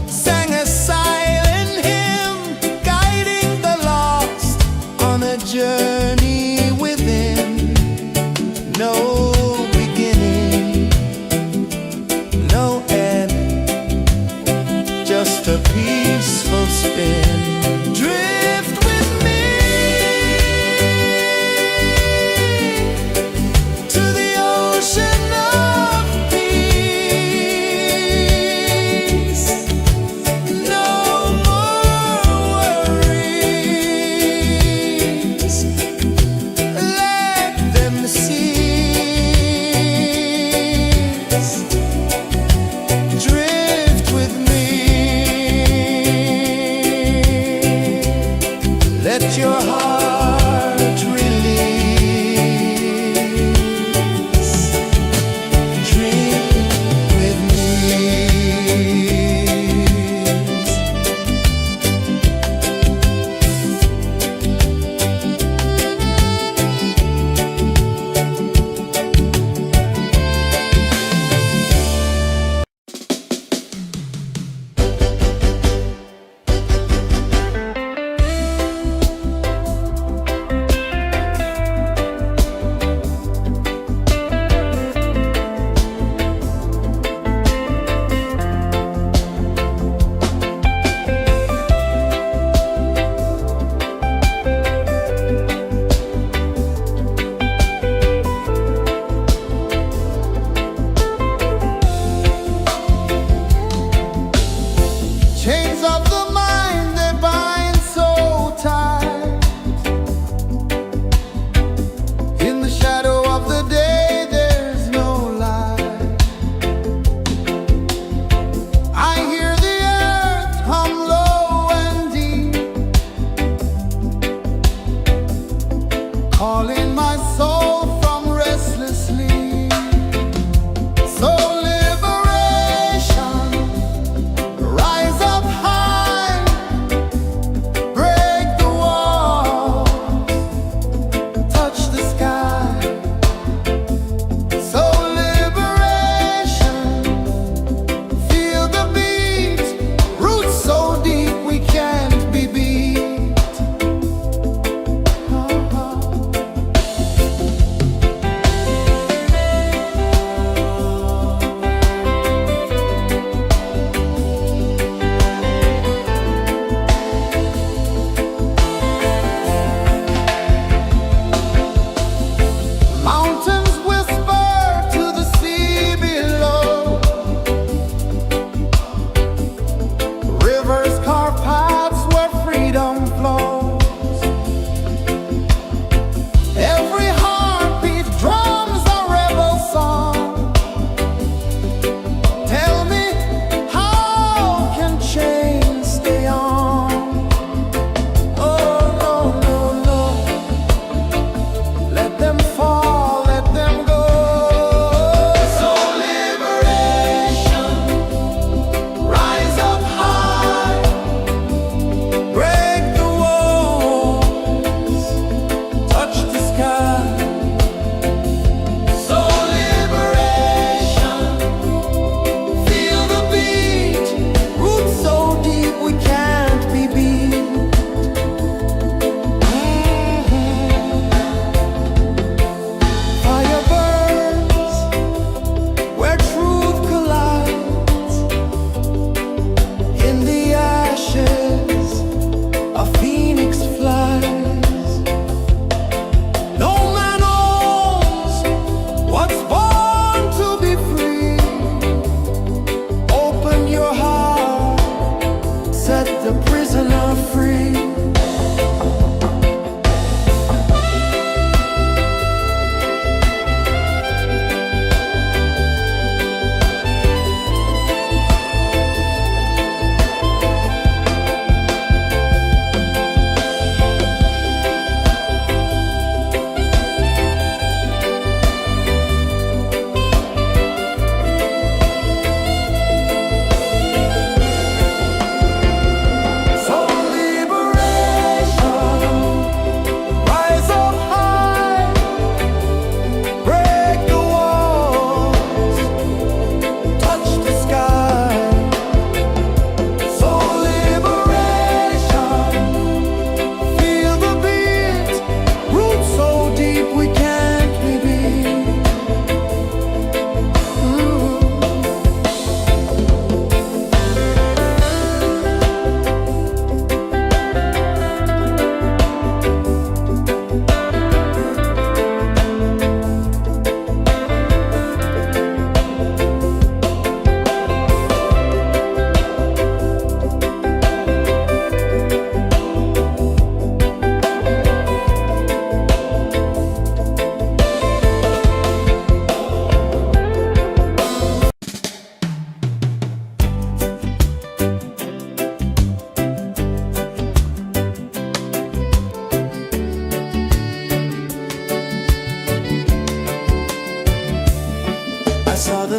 sang a silent hymn, guiding the lost on a journey within. No beginning, no end, just a peaceful spin. Drift with me to the ocean of peace.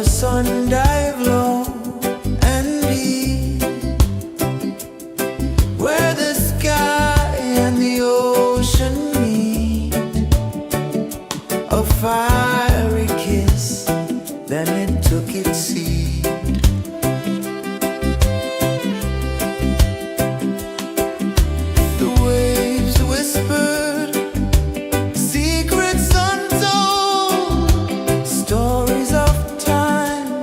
sun dive low and deep, where the sky and the ocean meet. A fiery kiss, then it took its seat. The waves whispered secrets untold, stories of time,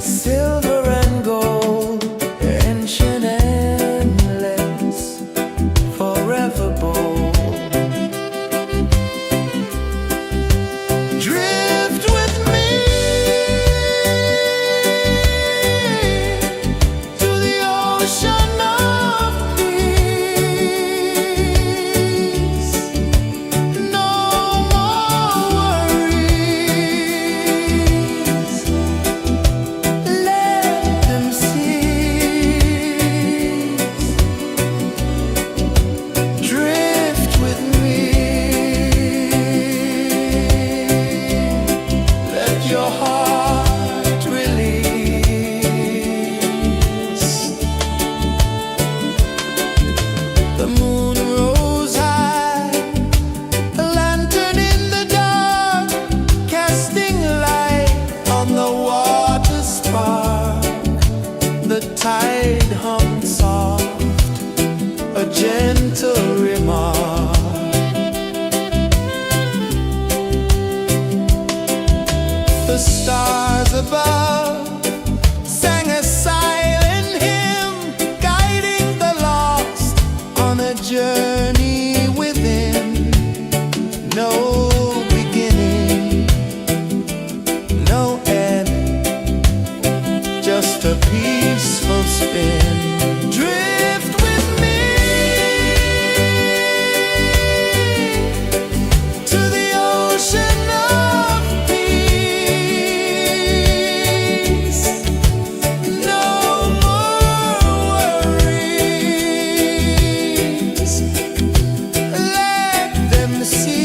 silver and gold, ancient, endless, forever bold. Drift with me to the ocean of peace. No more worries, let them cease. Drift with me, let your heart release. The moon rose high, a lantern in the dark, casting light on the water spark. The tide hummed soft, a gentle remark. The stars above sang a silent hymn, guiding the lost on a journey within. No beginning, no end, just a peaceful spin. Drift with me to the ocean of peace. No more worries, let them cease.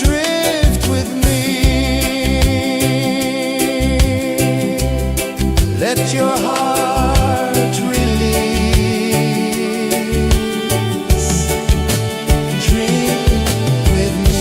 Drift with me, let your heart release. Dream with me.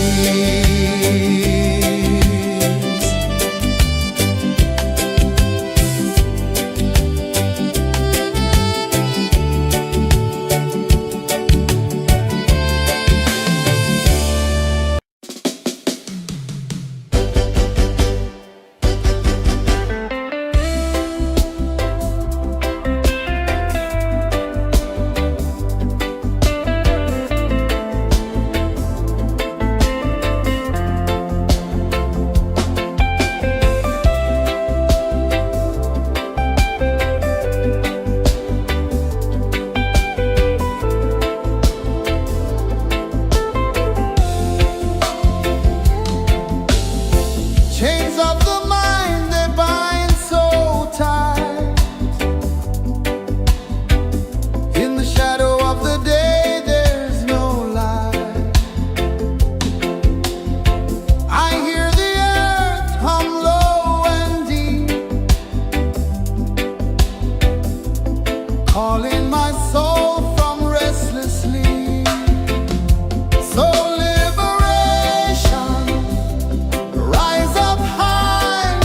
Chains of the mind, they bind so tight. In the shadow of the day, there's no light. I hear the earth hum low and deep, calling my soul from restless sleep. So liberation, rise up high,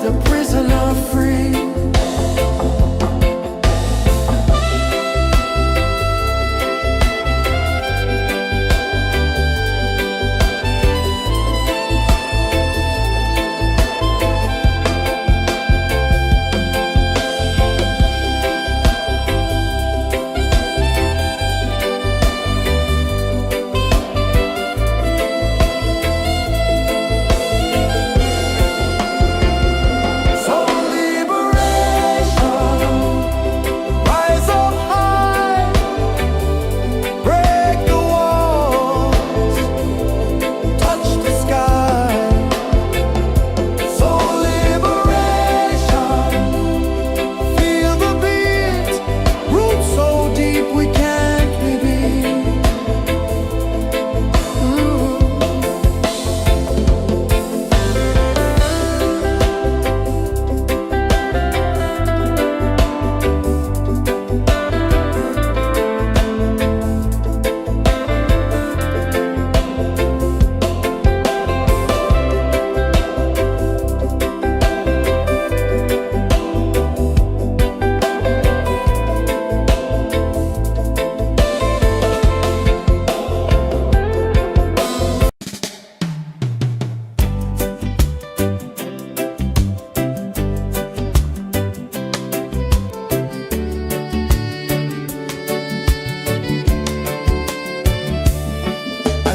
a prisoner free.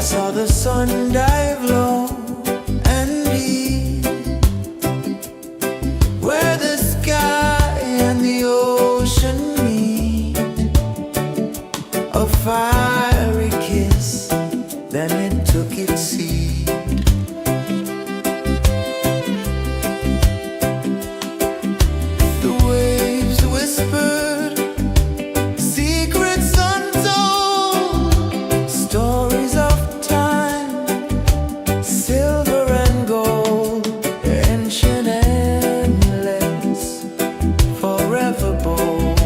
Saw the sun dive low and deep, where the sky and the ocean meet. A fiery kiss, then it took its seat. The waves whispered secrets untold, stories of silver and gold, ancient, endless, forever bold.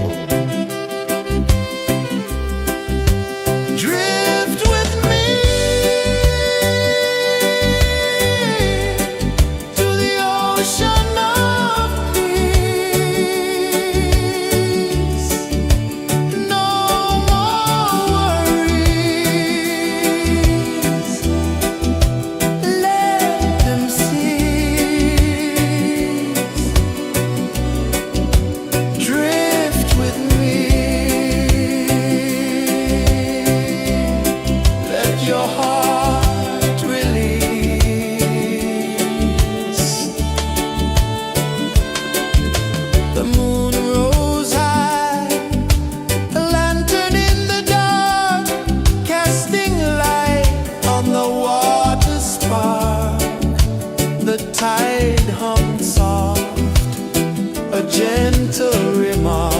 Drift with me to the ocean of peace. No more worries. Drift with me. Let your heart release. The moon rose high, a lantern in the dark, casting light on the water spark. The tide hummed soft, a gentle remark.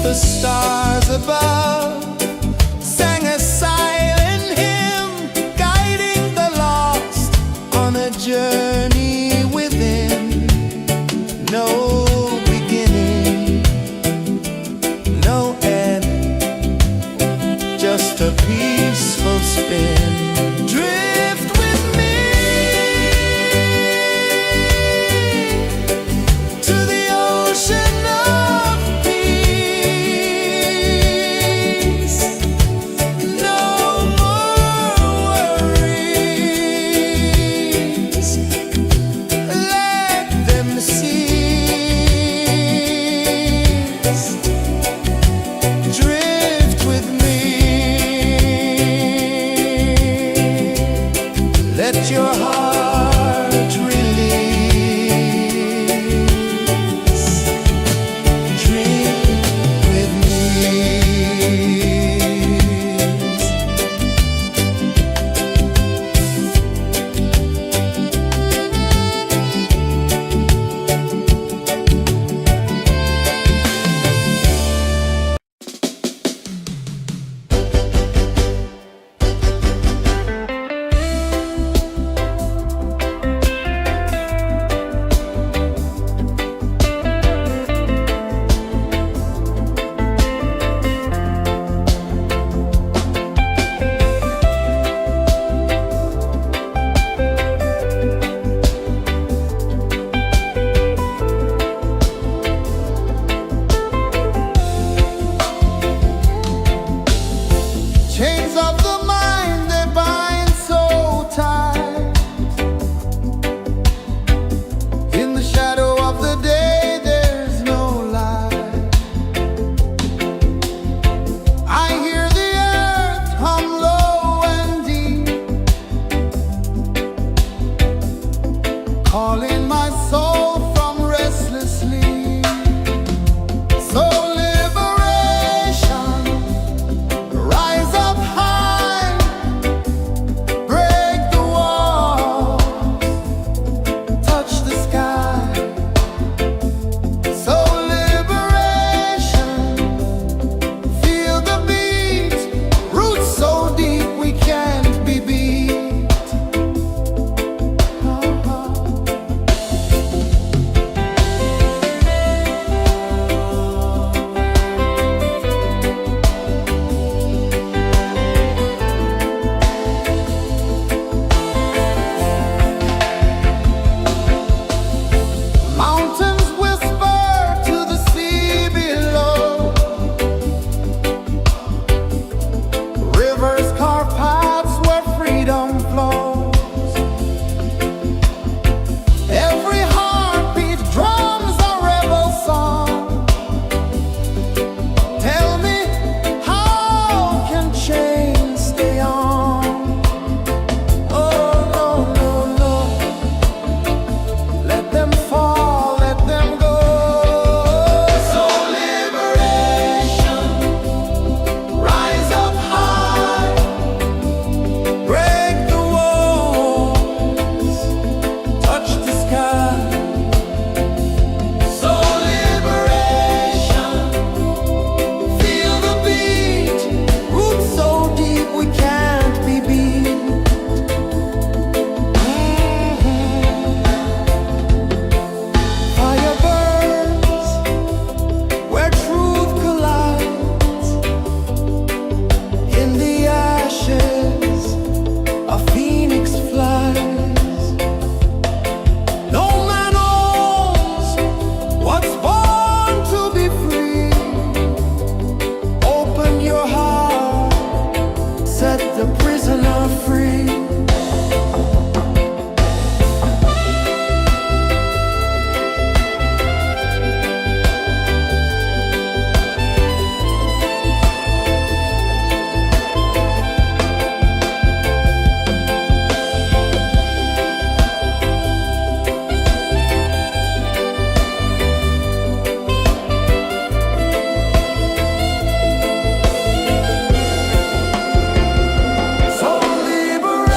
The stars above sang a silent hymn, guiding the lost on a journey within. No beginning, no end, just a peaceful spin. Drift with me to the ocean of peace. No more worries. Let them cease. Drift with me. of the mind, they bind so tight. In the shadow of the day, there's no light. I hear the earth hum low and deep, calling my soul from restless sleep. So liberation, rise up high, break the walls, touch the sky. So liberation, feel the beat, roots so deep we can't be beat. Mountains whisper to the sea below, rivers carve paths where freedom flows. Every heartbeat drums a rebel song. Tell me, how can chains stay on? Oh no, no, no. Let them fall, let them go. So liberation, rise up high, break the walls, touch the sky. So liberation, feel the beat, roots so deep we can't be beat. Fire burns where truth collides. In the ashes, a phoenix flies. No man owns what's born to be free. Open your heart, set the prisoner free. So liberation.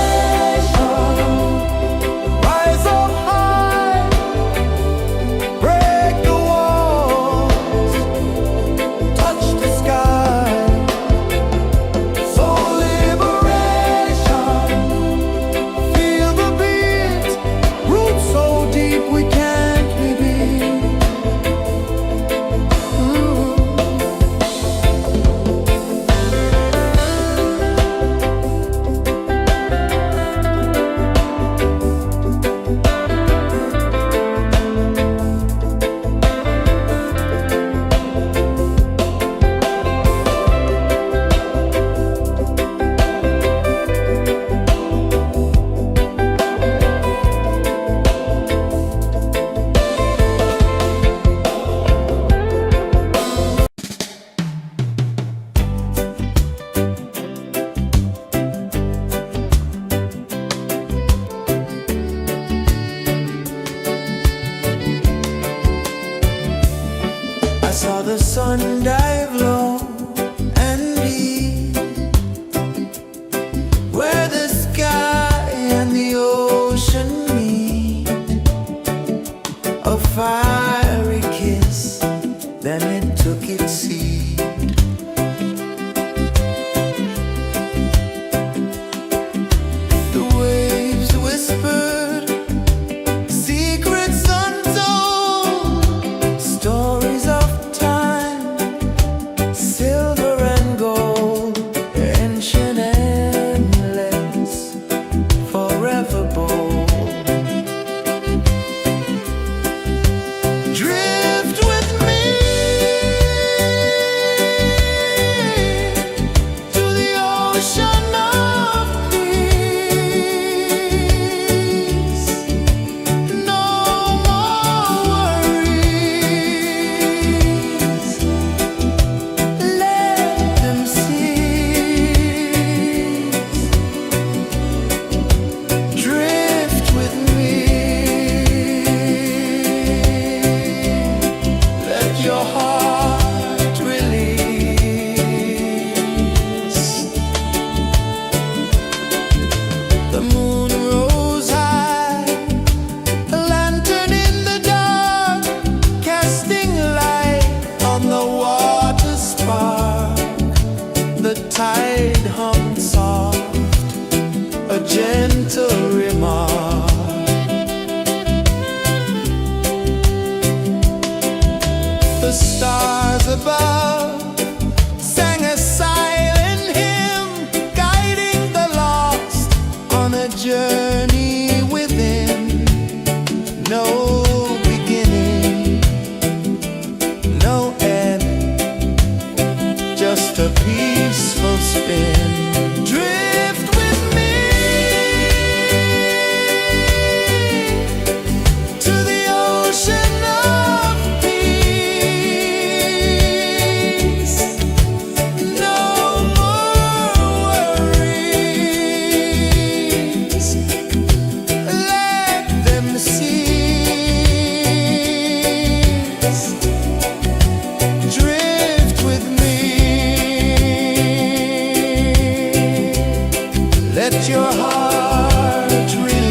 let your heart release.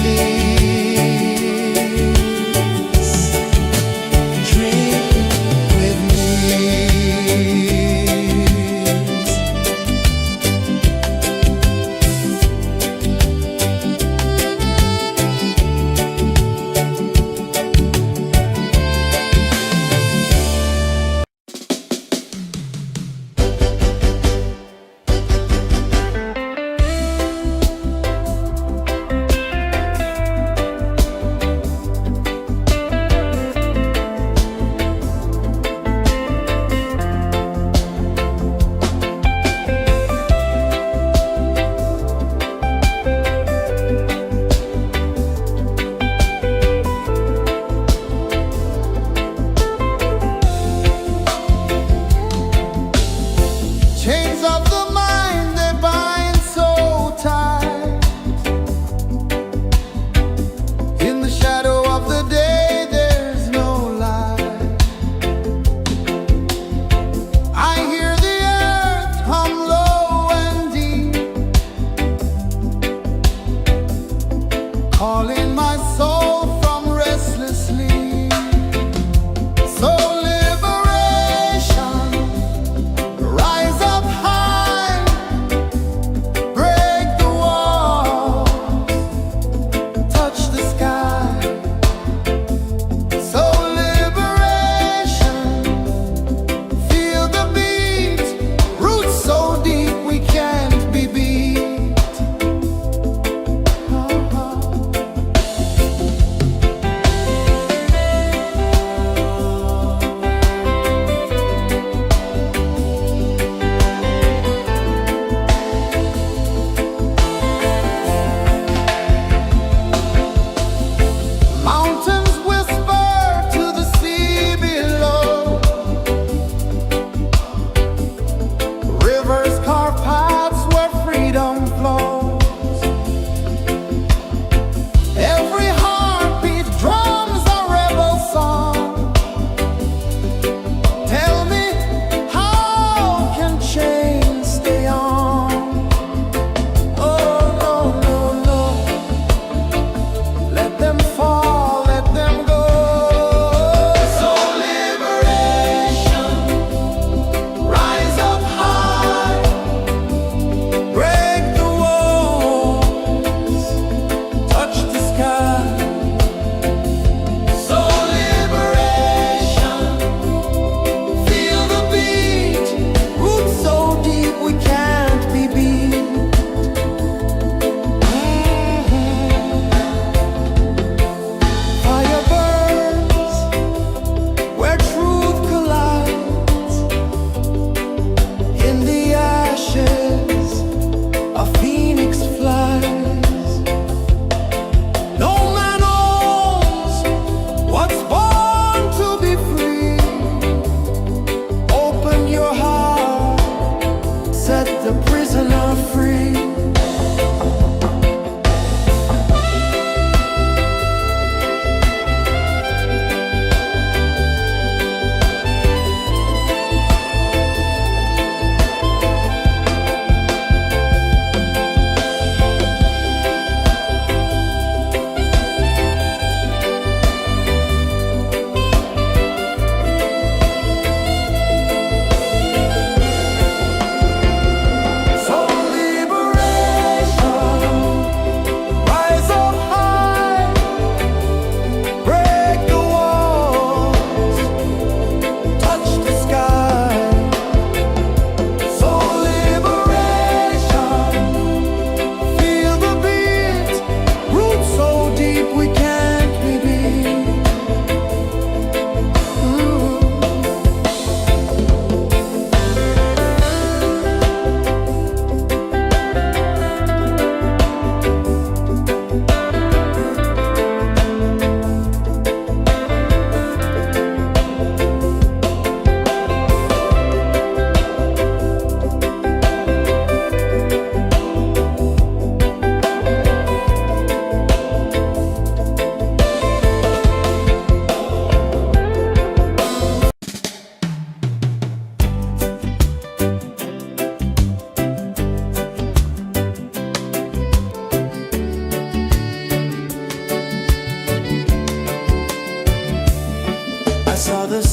Dream with me.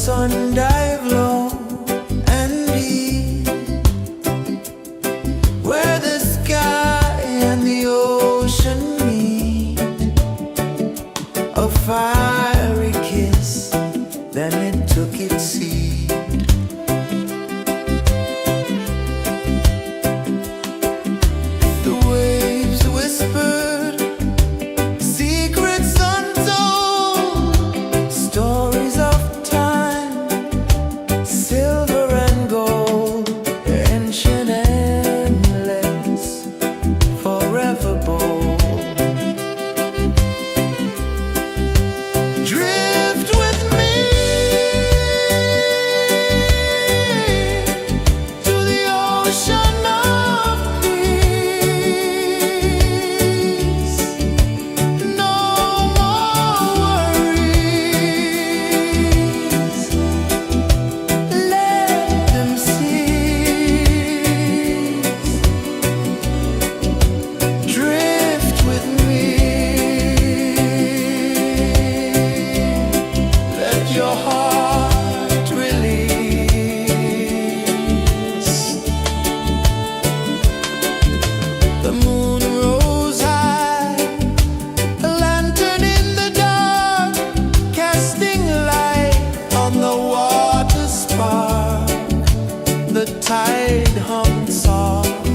sun dive low and deep, where the sky and the ocean meet, a fiery kiss, then it took its seed. The waves whispered secrets untold, stories of time, silver and gold, ancient, endless, forever bold. Drift with me to the ocean of peace. No more worries, let them cease. Drift with me, let your heart release. The moon rose high, a lantern in the dark, casting light on the water spark. The tide hummed soft,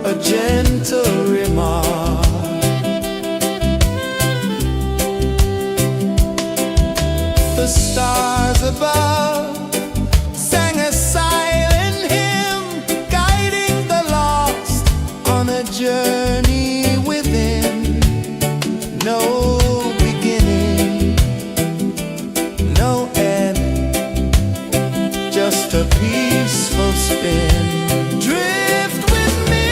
a gentle remark. The stars above sang a silent hymn, guiding the lost on a journey within. No beginning, no end, just a peaceful spin. Drift with me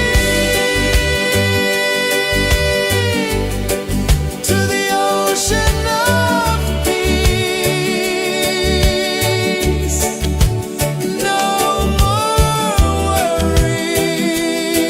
to the ocean of peace. No more worries,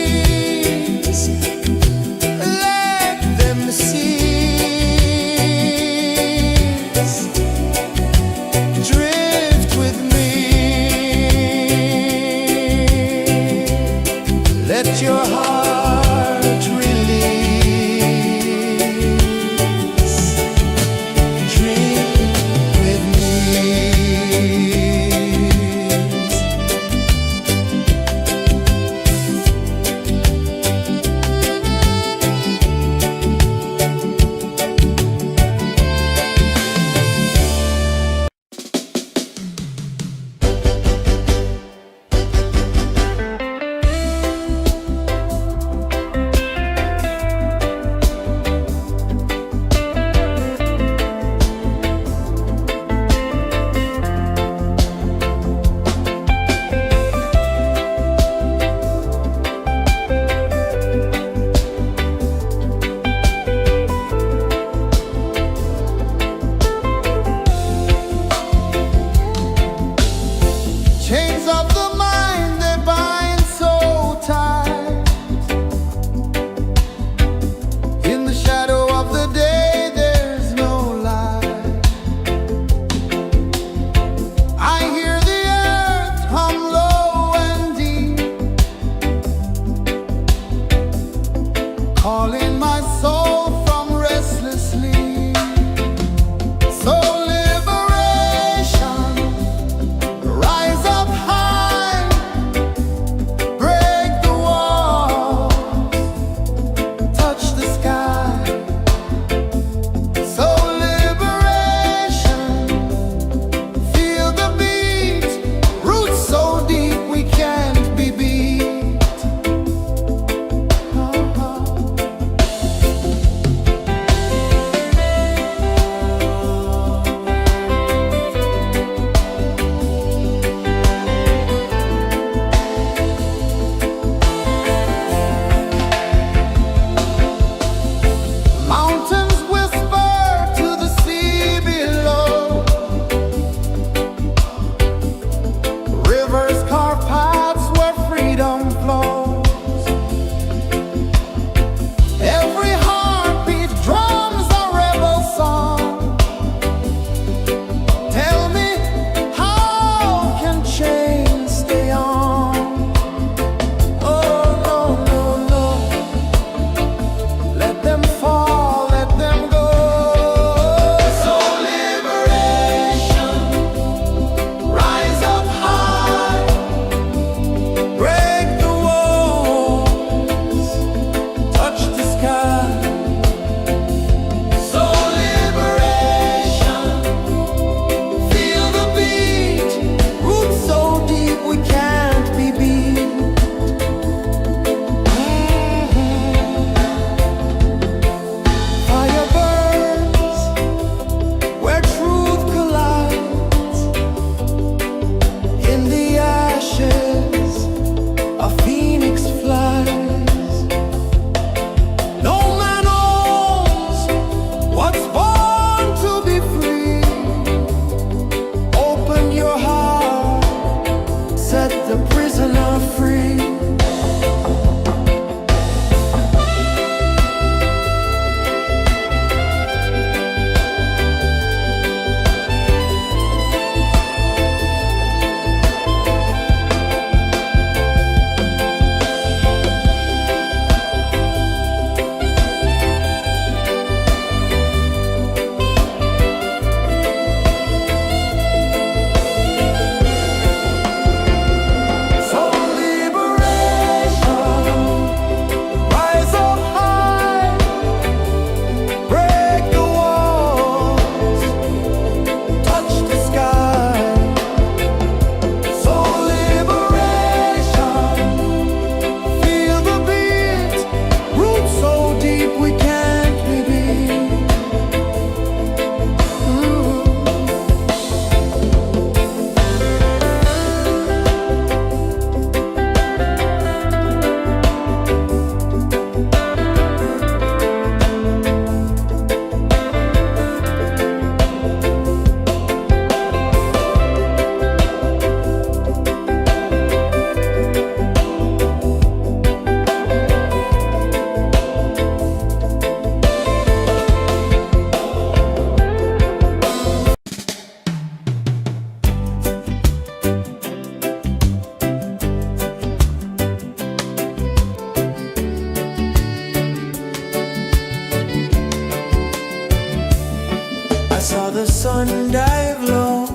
sun dive low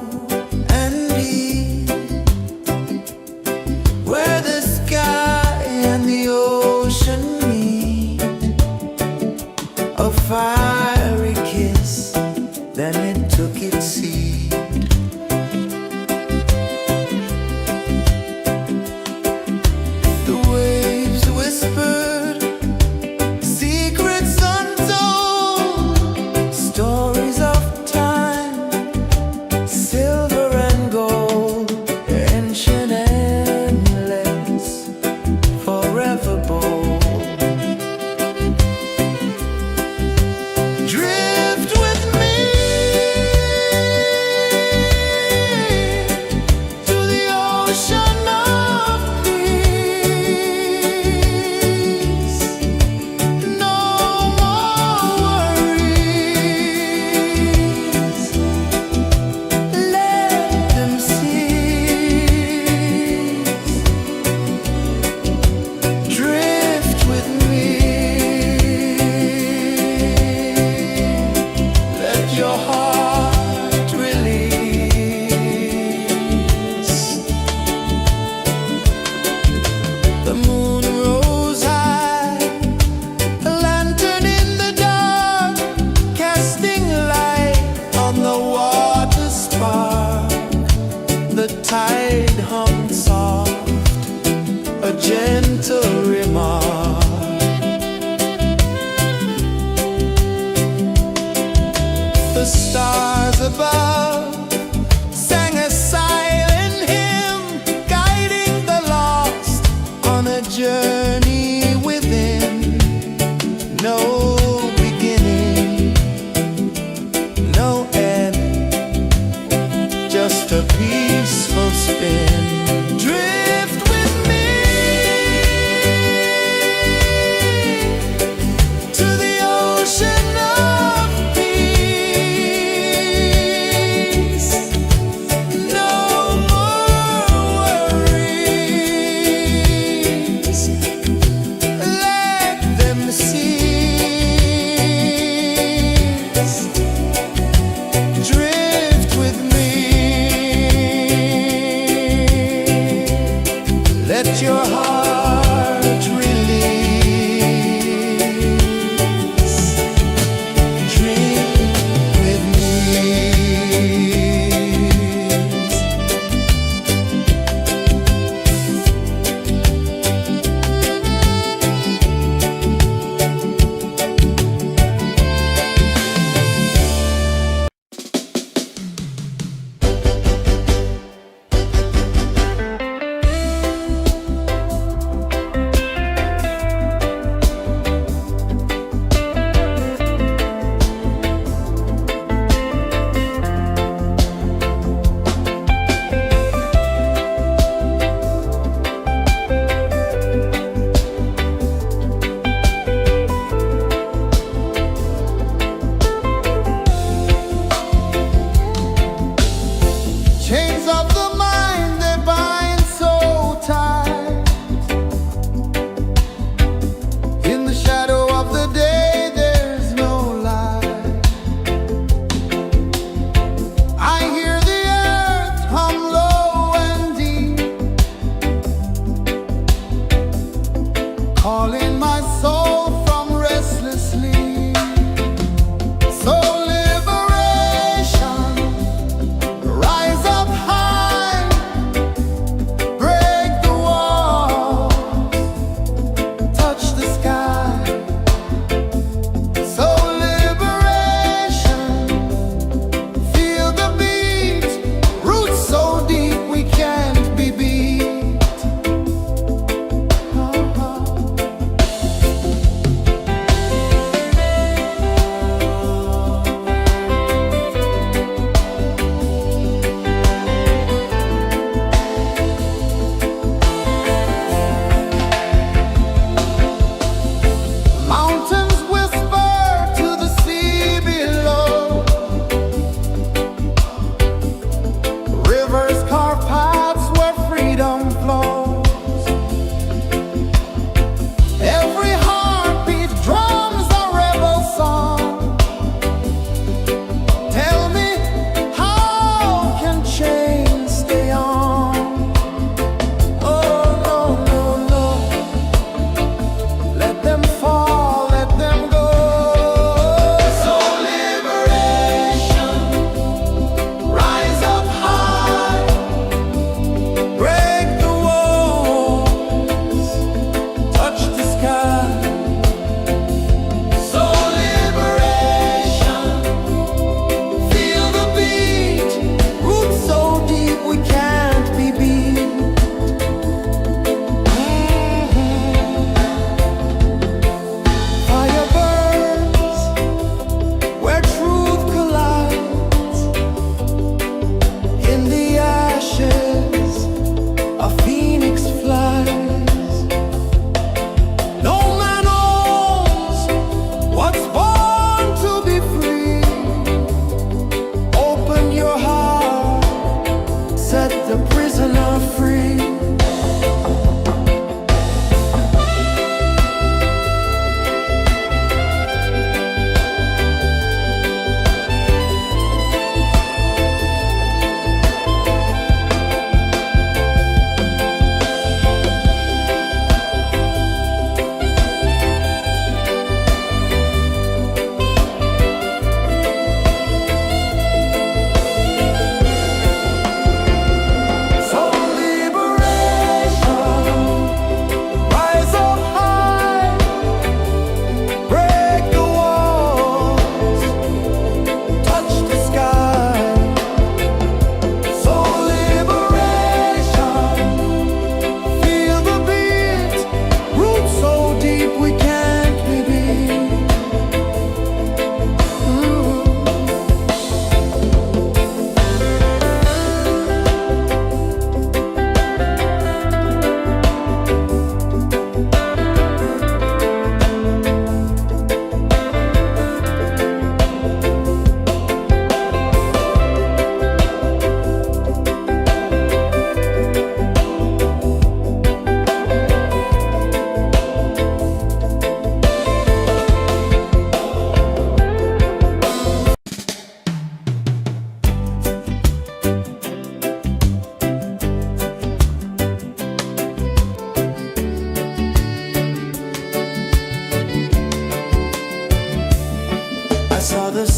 and deep, where the sky and the ocean meet, a fiery kiss, then it took its seed. The waves whispered secrets untold, stories of time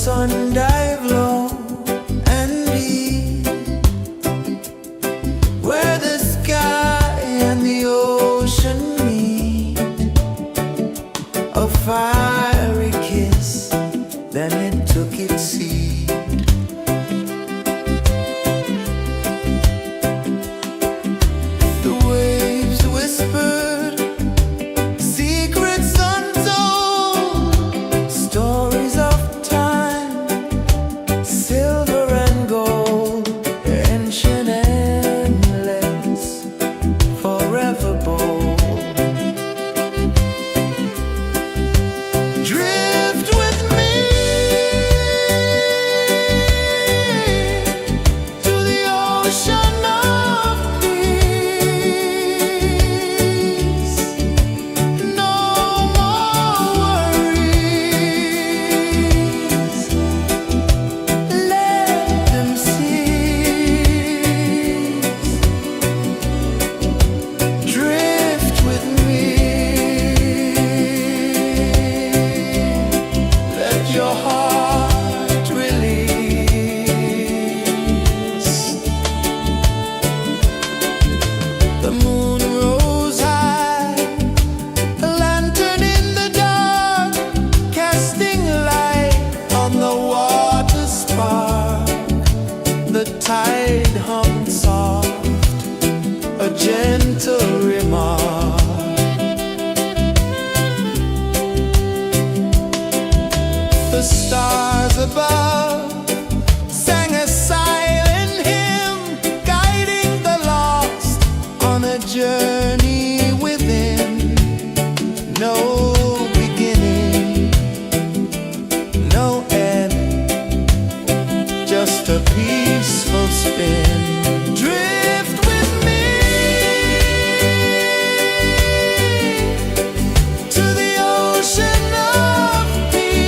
sun dive low and deep, where the sky and the ocean meet, a fiery kiss, then it took its seat. The waves whispered secrets untold, stories of time, silver and gold, ancient, endless, forever bold. Drift with me to the ocean of peace. No more worries, let them cease. Drift with me, let your heart release. The moon rose high, a lantern in the dark, casting light on the water spark. The tide hummed soft, a gentle remark. The stars above sang a silent hymn, guiding the lost on a journey within. No beginning, no end, just a peaceful spin. Drift with me to the ocean of peace.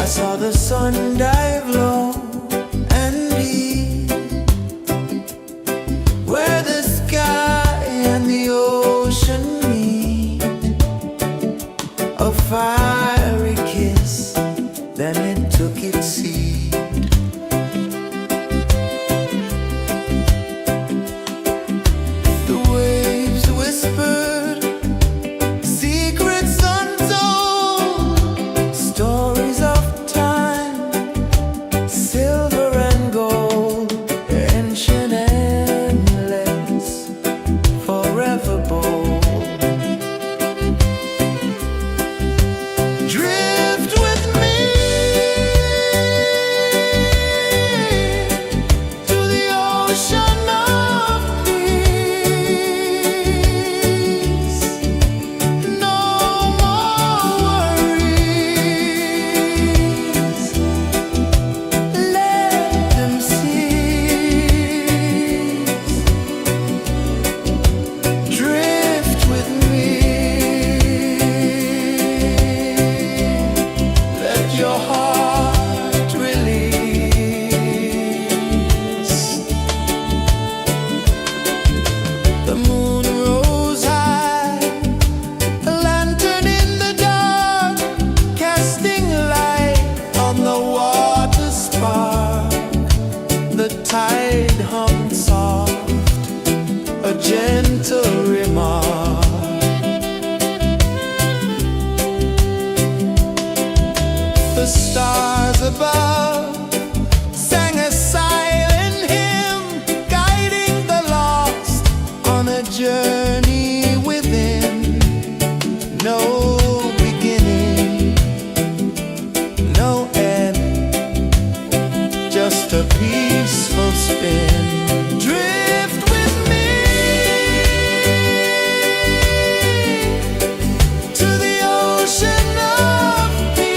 I saw the sun dive low and deep, where the sky and the ocean meet. A fiery kiss, then it took its seed. The waves whispered secrets untold, stories of time, silver and gold, ancient, endless, forever bold. Drift with me to the ocean of peace. No more worries, let them cease. Drift with me, let your heart release. The moon rose high, a lantern in the dark, casting light on the water spark. The tide hummed soft, a gentle remark. The stars above sang a silent hymn, guiding the lost on a journey within. No beginning, no end, just a peaceful spin. Drift with me to the ocean of peace.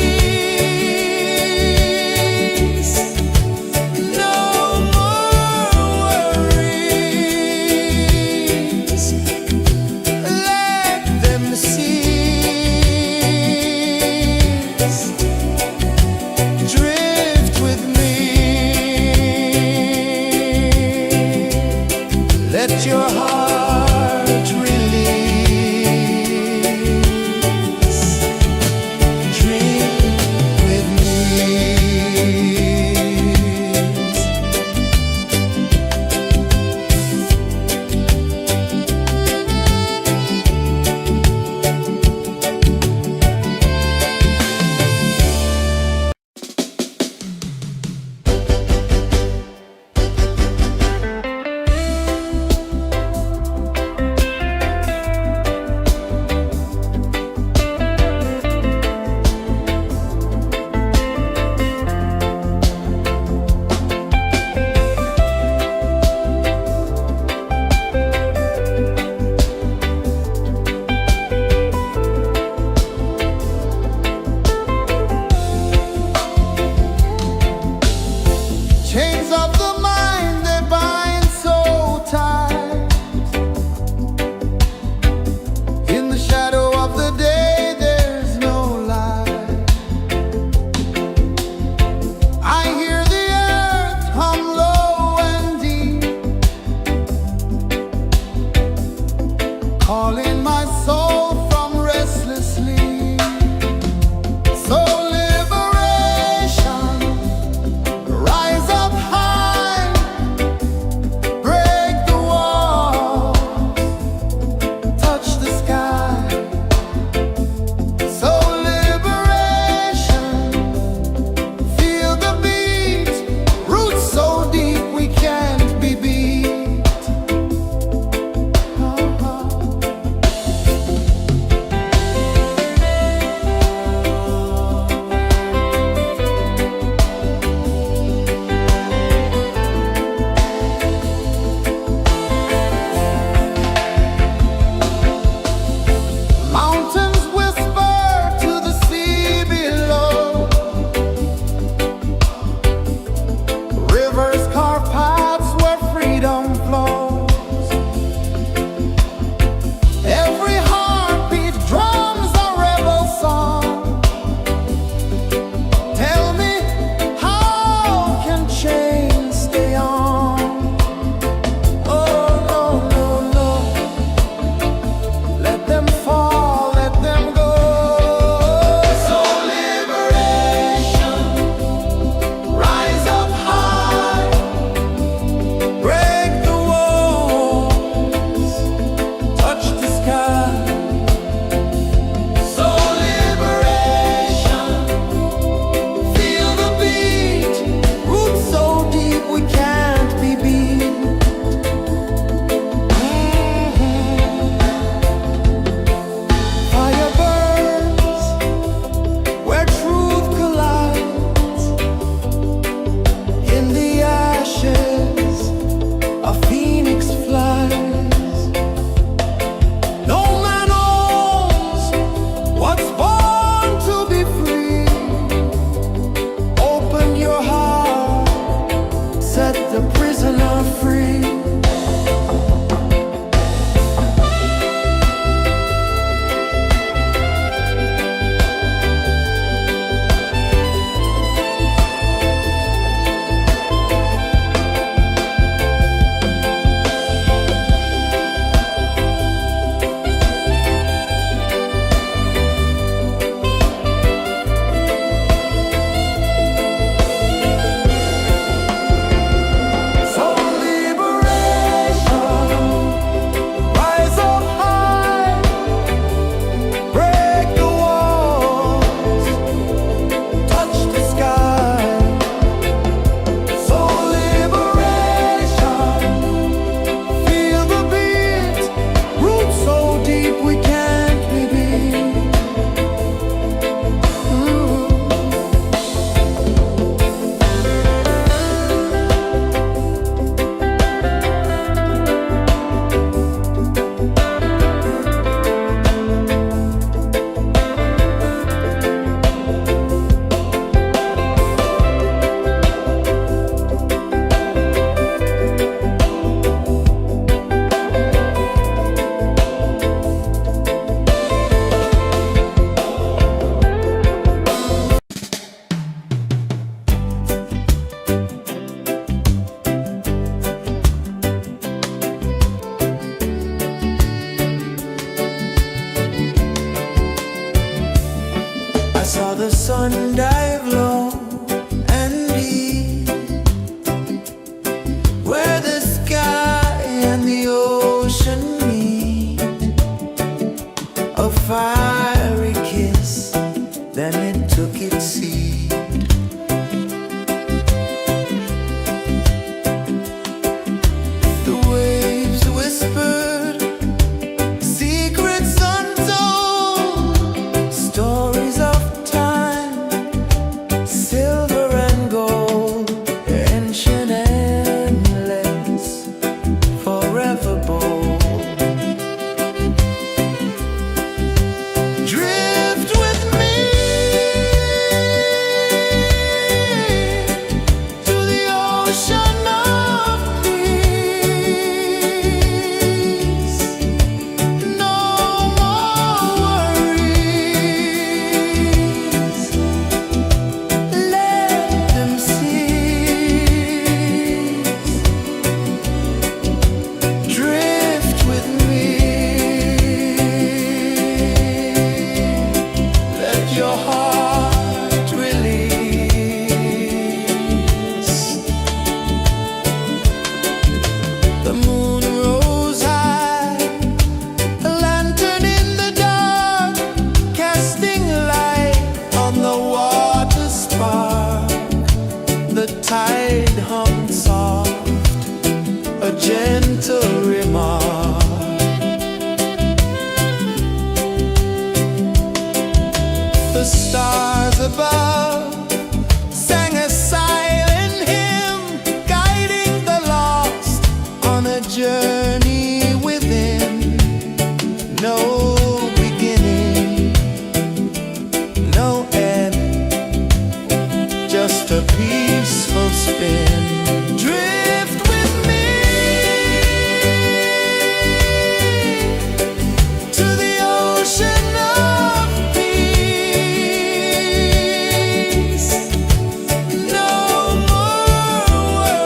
dive low and deep, where the sky and the ocean meet. A fiery kiss, then it took its seat. The waves whispered secrets untold, stories of time, silver and gold, ancient, endless, forever bold. Drift with me to the ocean of peace. No more worries. Let them cease. Drift with me. Let your heart release. The moon rose high, a lantern in the dark, casting light on the water spark. The tide hummed soft, a gentle remark. The stars above sang a silent hymn, guiding the lost on a journey within. No beginning, no end, just a peaceful spin. Drift with me to the ocean of peace. No more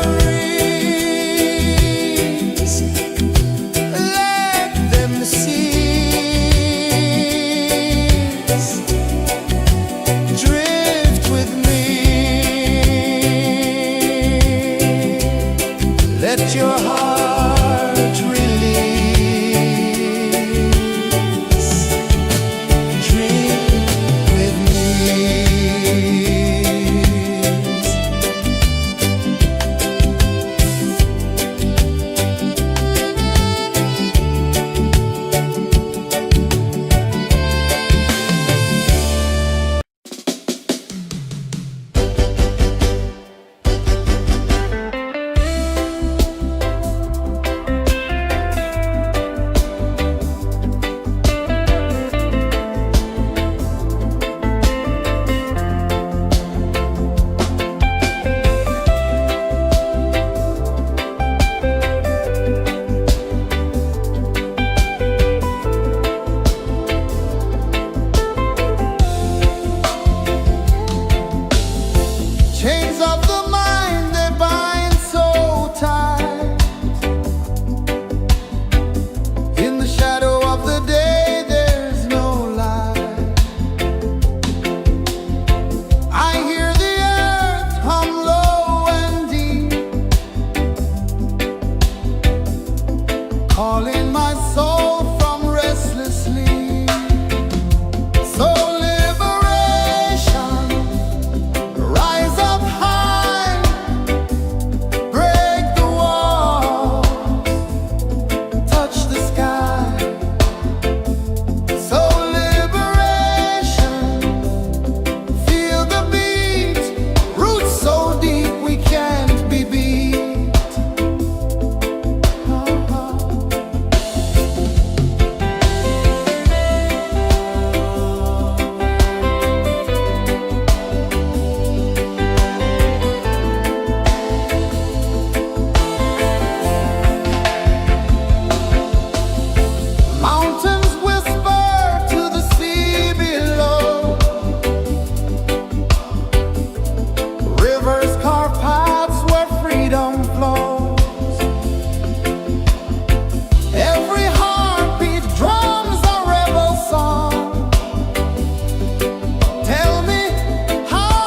worries. Let them cease. Drift with me. Let your heart release. Drift with me. Chains of the mind, they bind so tight. In the shadow of the day, there's no light. I hear the earth hum low and deep, calling my soul from restless sleep. So liberation, rise up high, break the walls, touch the sky. So liberation, feel the beat, roots so deep we can't be beat. Mountains whisper to the sea below. Rivers carve paths where freedom flows. Every heartbeat drums a rebel song. Tell me, how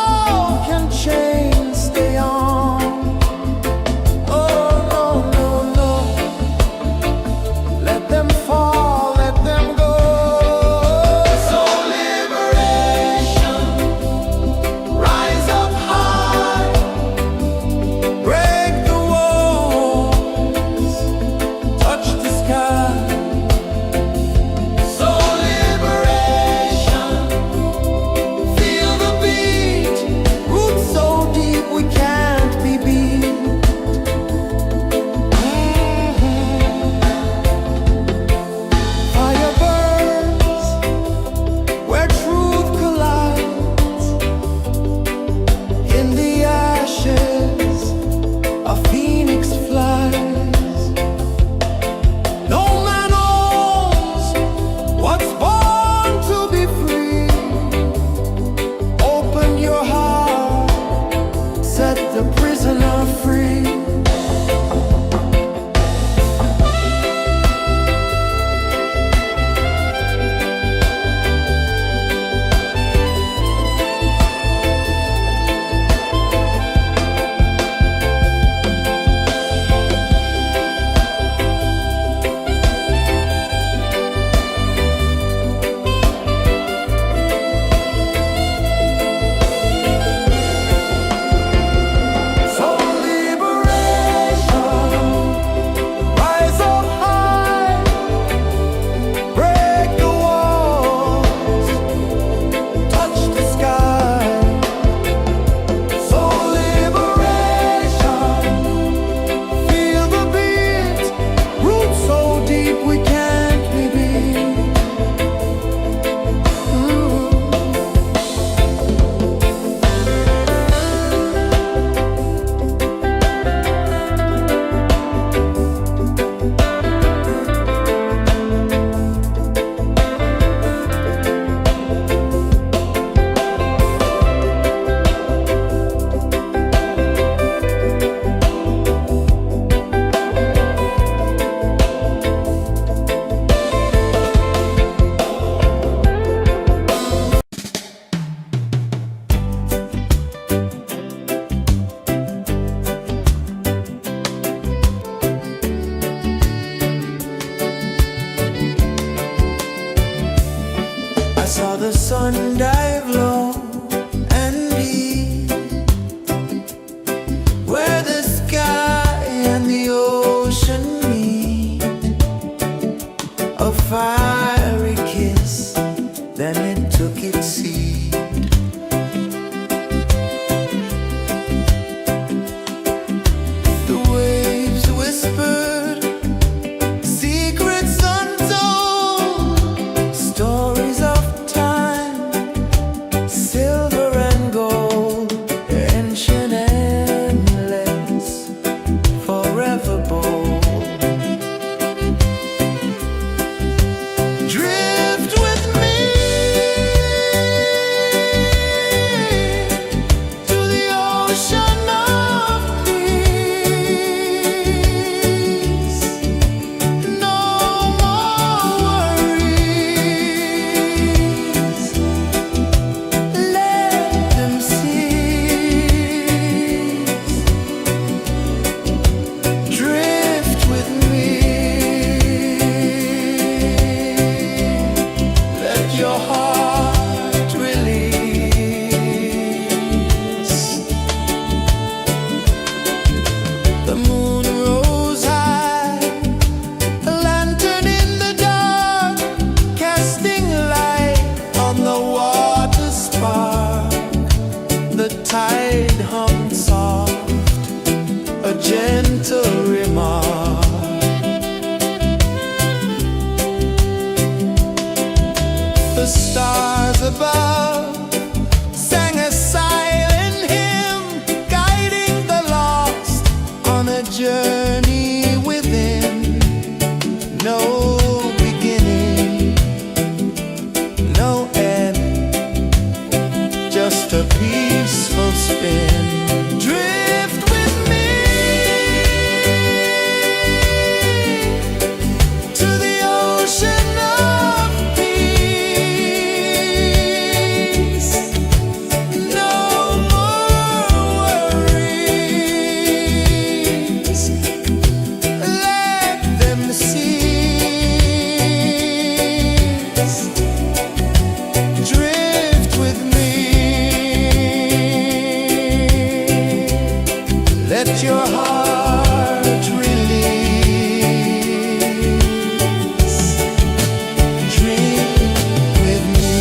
tide hung soft, a gentle remark. The stars above sang a silent hymn, guiding the lost on a journey within. No beginning, no end, just a peaceful spin. Drift with me to the ocean of peace. No more worries, let them cease. Drift with me, let your heart release. Dream with me.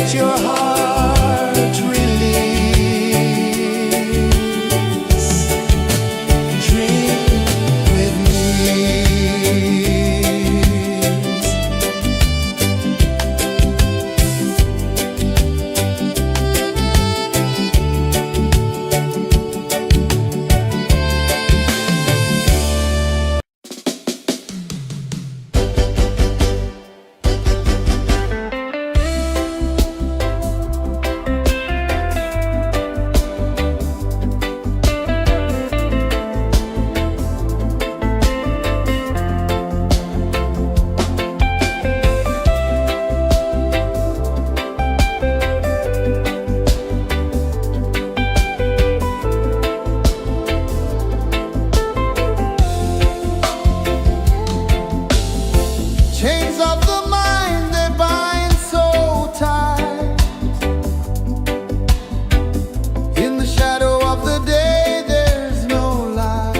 let your heart release. Dream with me. Chains of the mind, they bind so tight. In the shadow of the day, there's no light.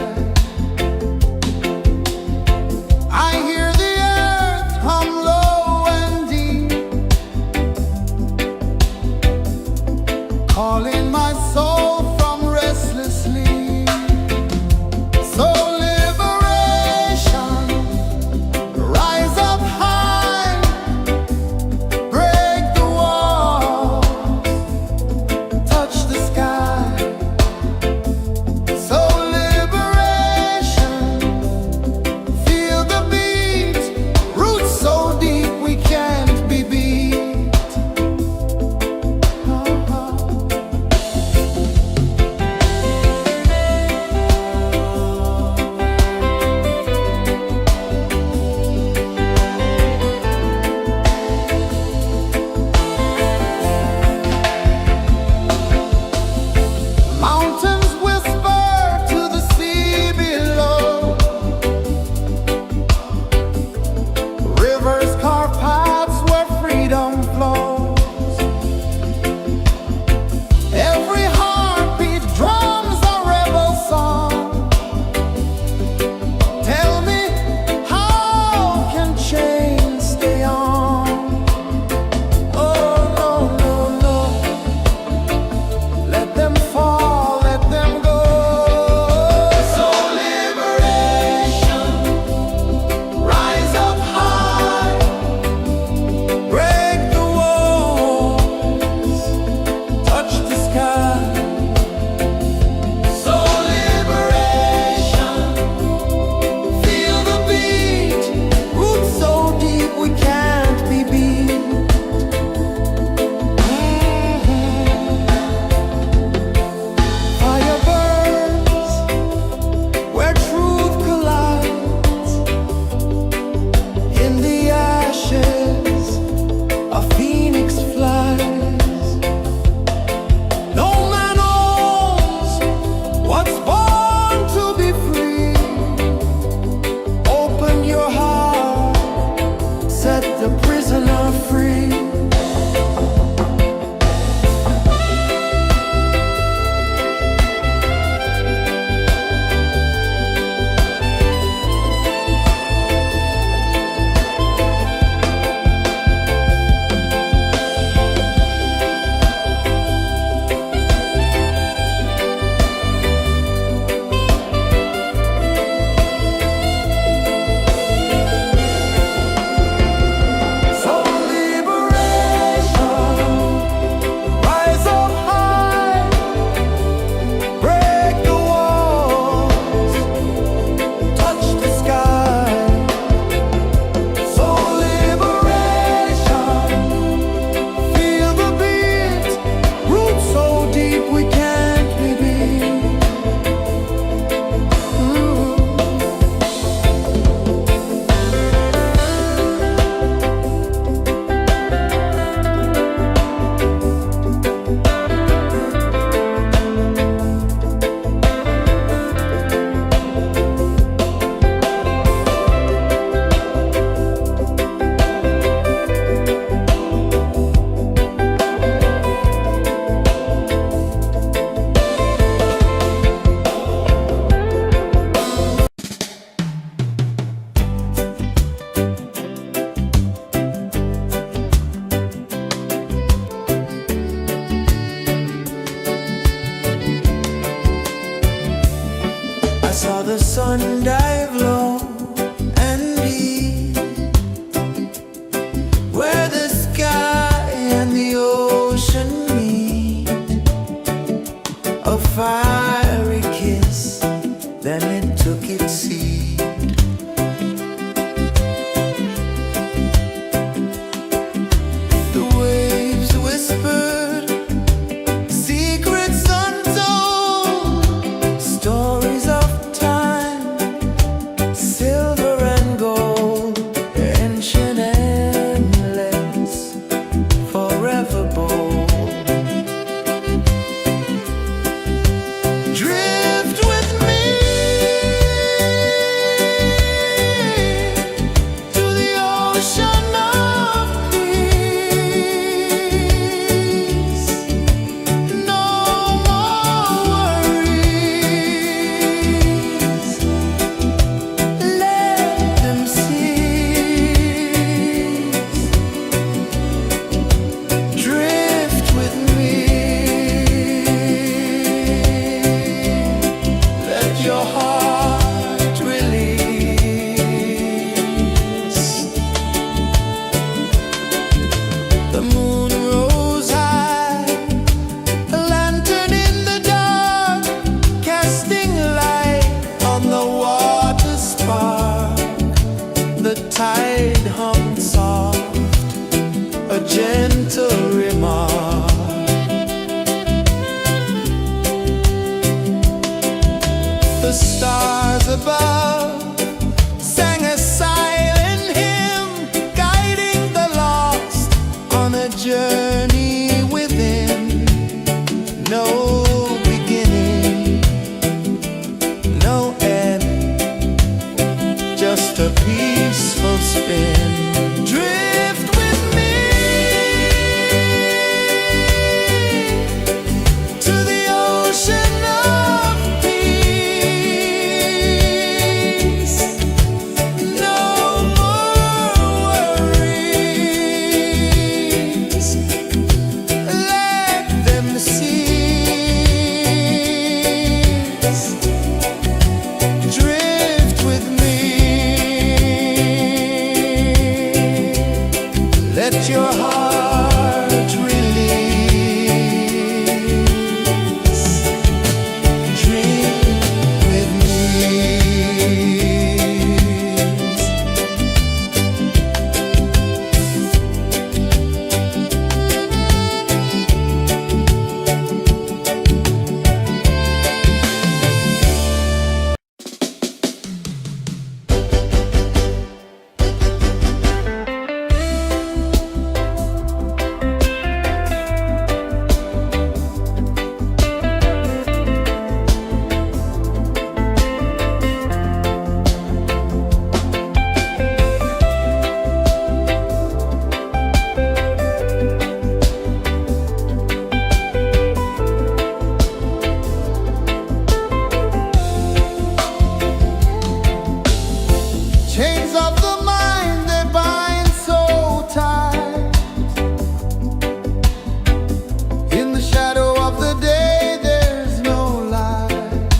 I hear the earth hum low and deep, calling my soul from restless sleep. So liberation, rise up high, break the wall, touch the sky. So liberation, feel the beat, roots so deep we can't be beat. journey within, no beginning, no end, just a peaceful spin. Drift with me to the ocean of peace. No more worries, let them cease. Drift with me, let your heart release. Dream with me. Chains of the mind, they bind so tight. In the shadow of the day, there's no light.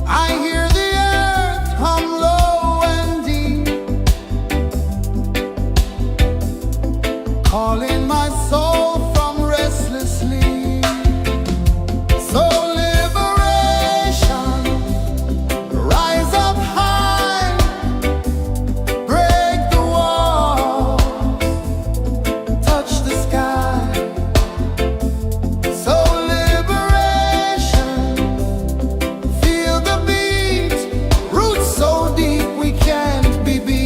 I hear the earth hum low and deep, calling my soul from restless sleep. So liberation, rise up high, break the wall, touch the sky. So liberation, feel the beat, roots so deep we can't be beat.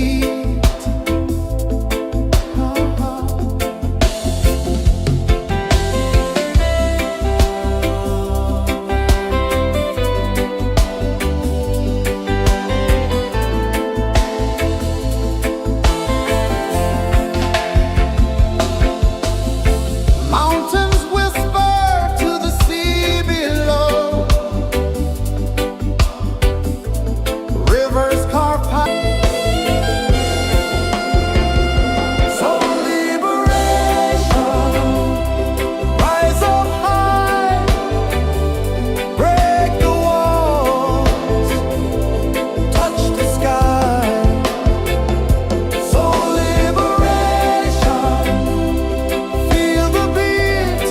Mountains whisper to the sea below, rivers carve so liberation, rise up high, break the walls, touch the sky. So liberation, feel the beat,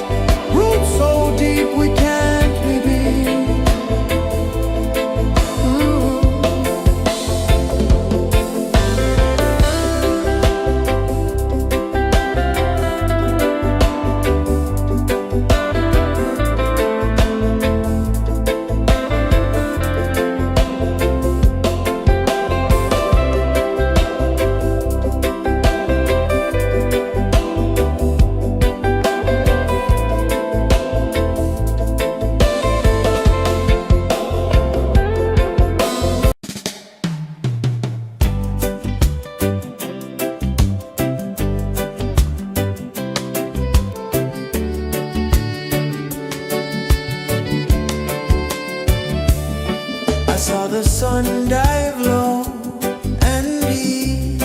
roots so deep we can't be beat. I saw the sun dive low and deep,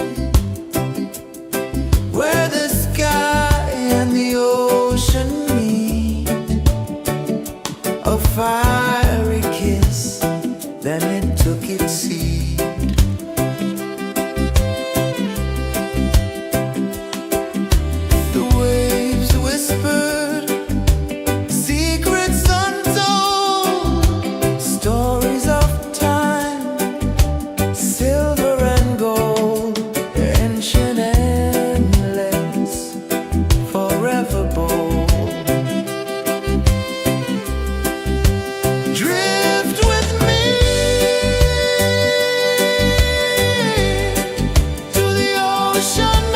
where the sky and the ocean meet. A fiery kiss, then it took its seat. The waves whispered secrets untold, stories of time, silver and gold, ancient endless, forever bold. Drift with me to the ocean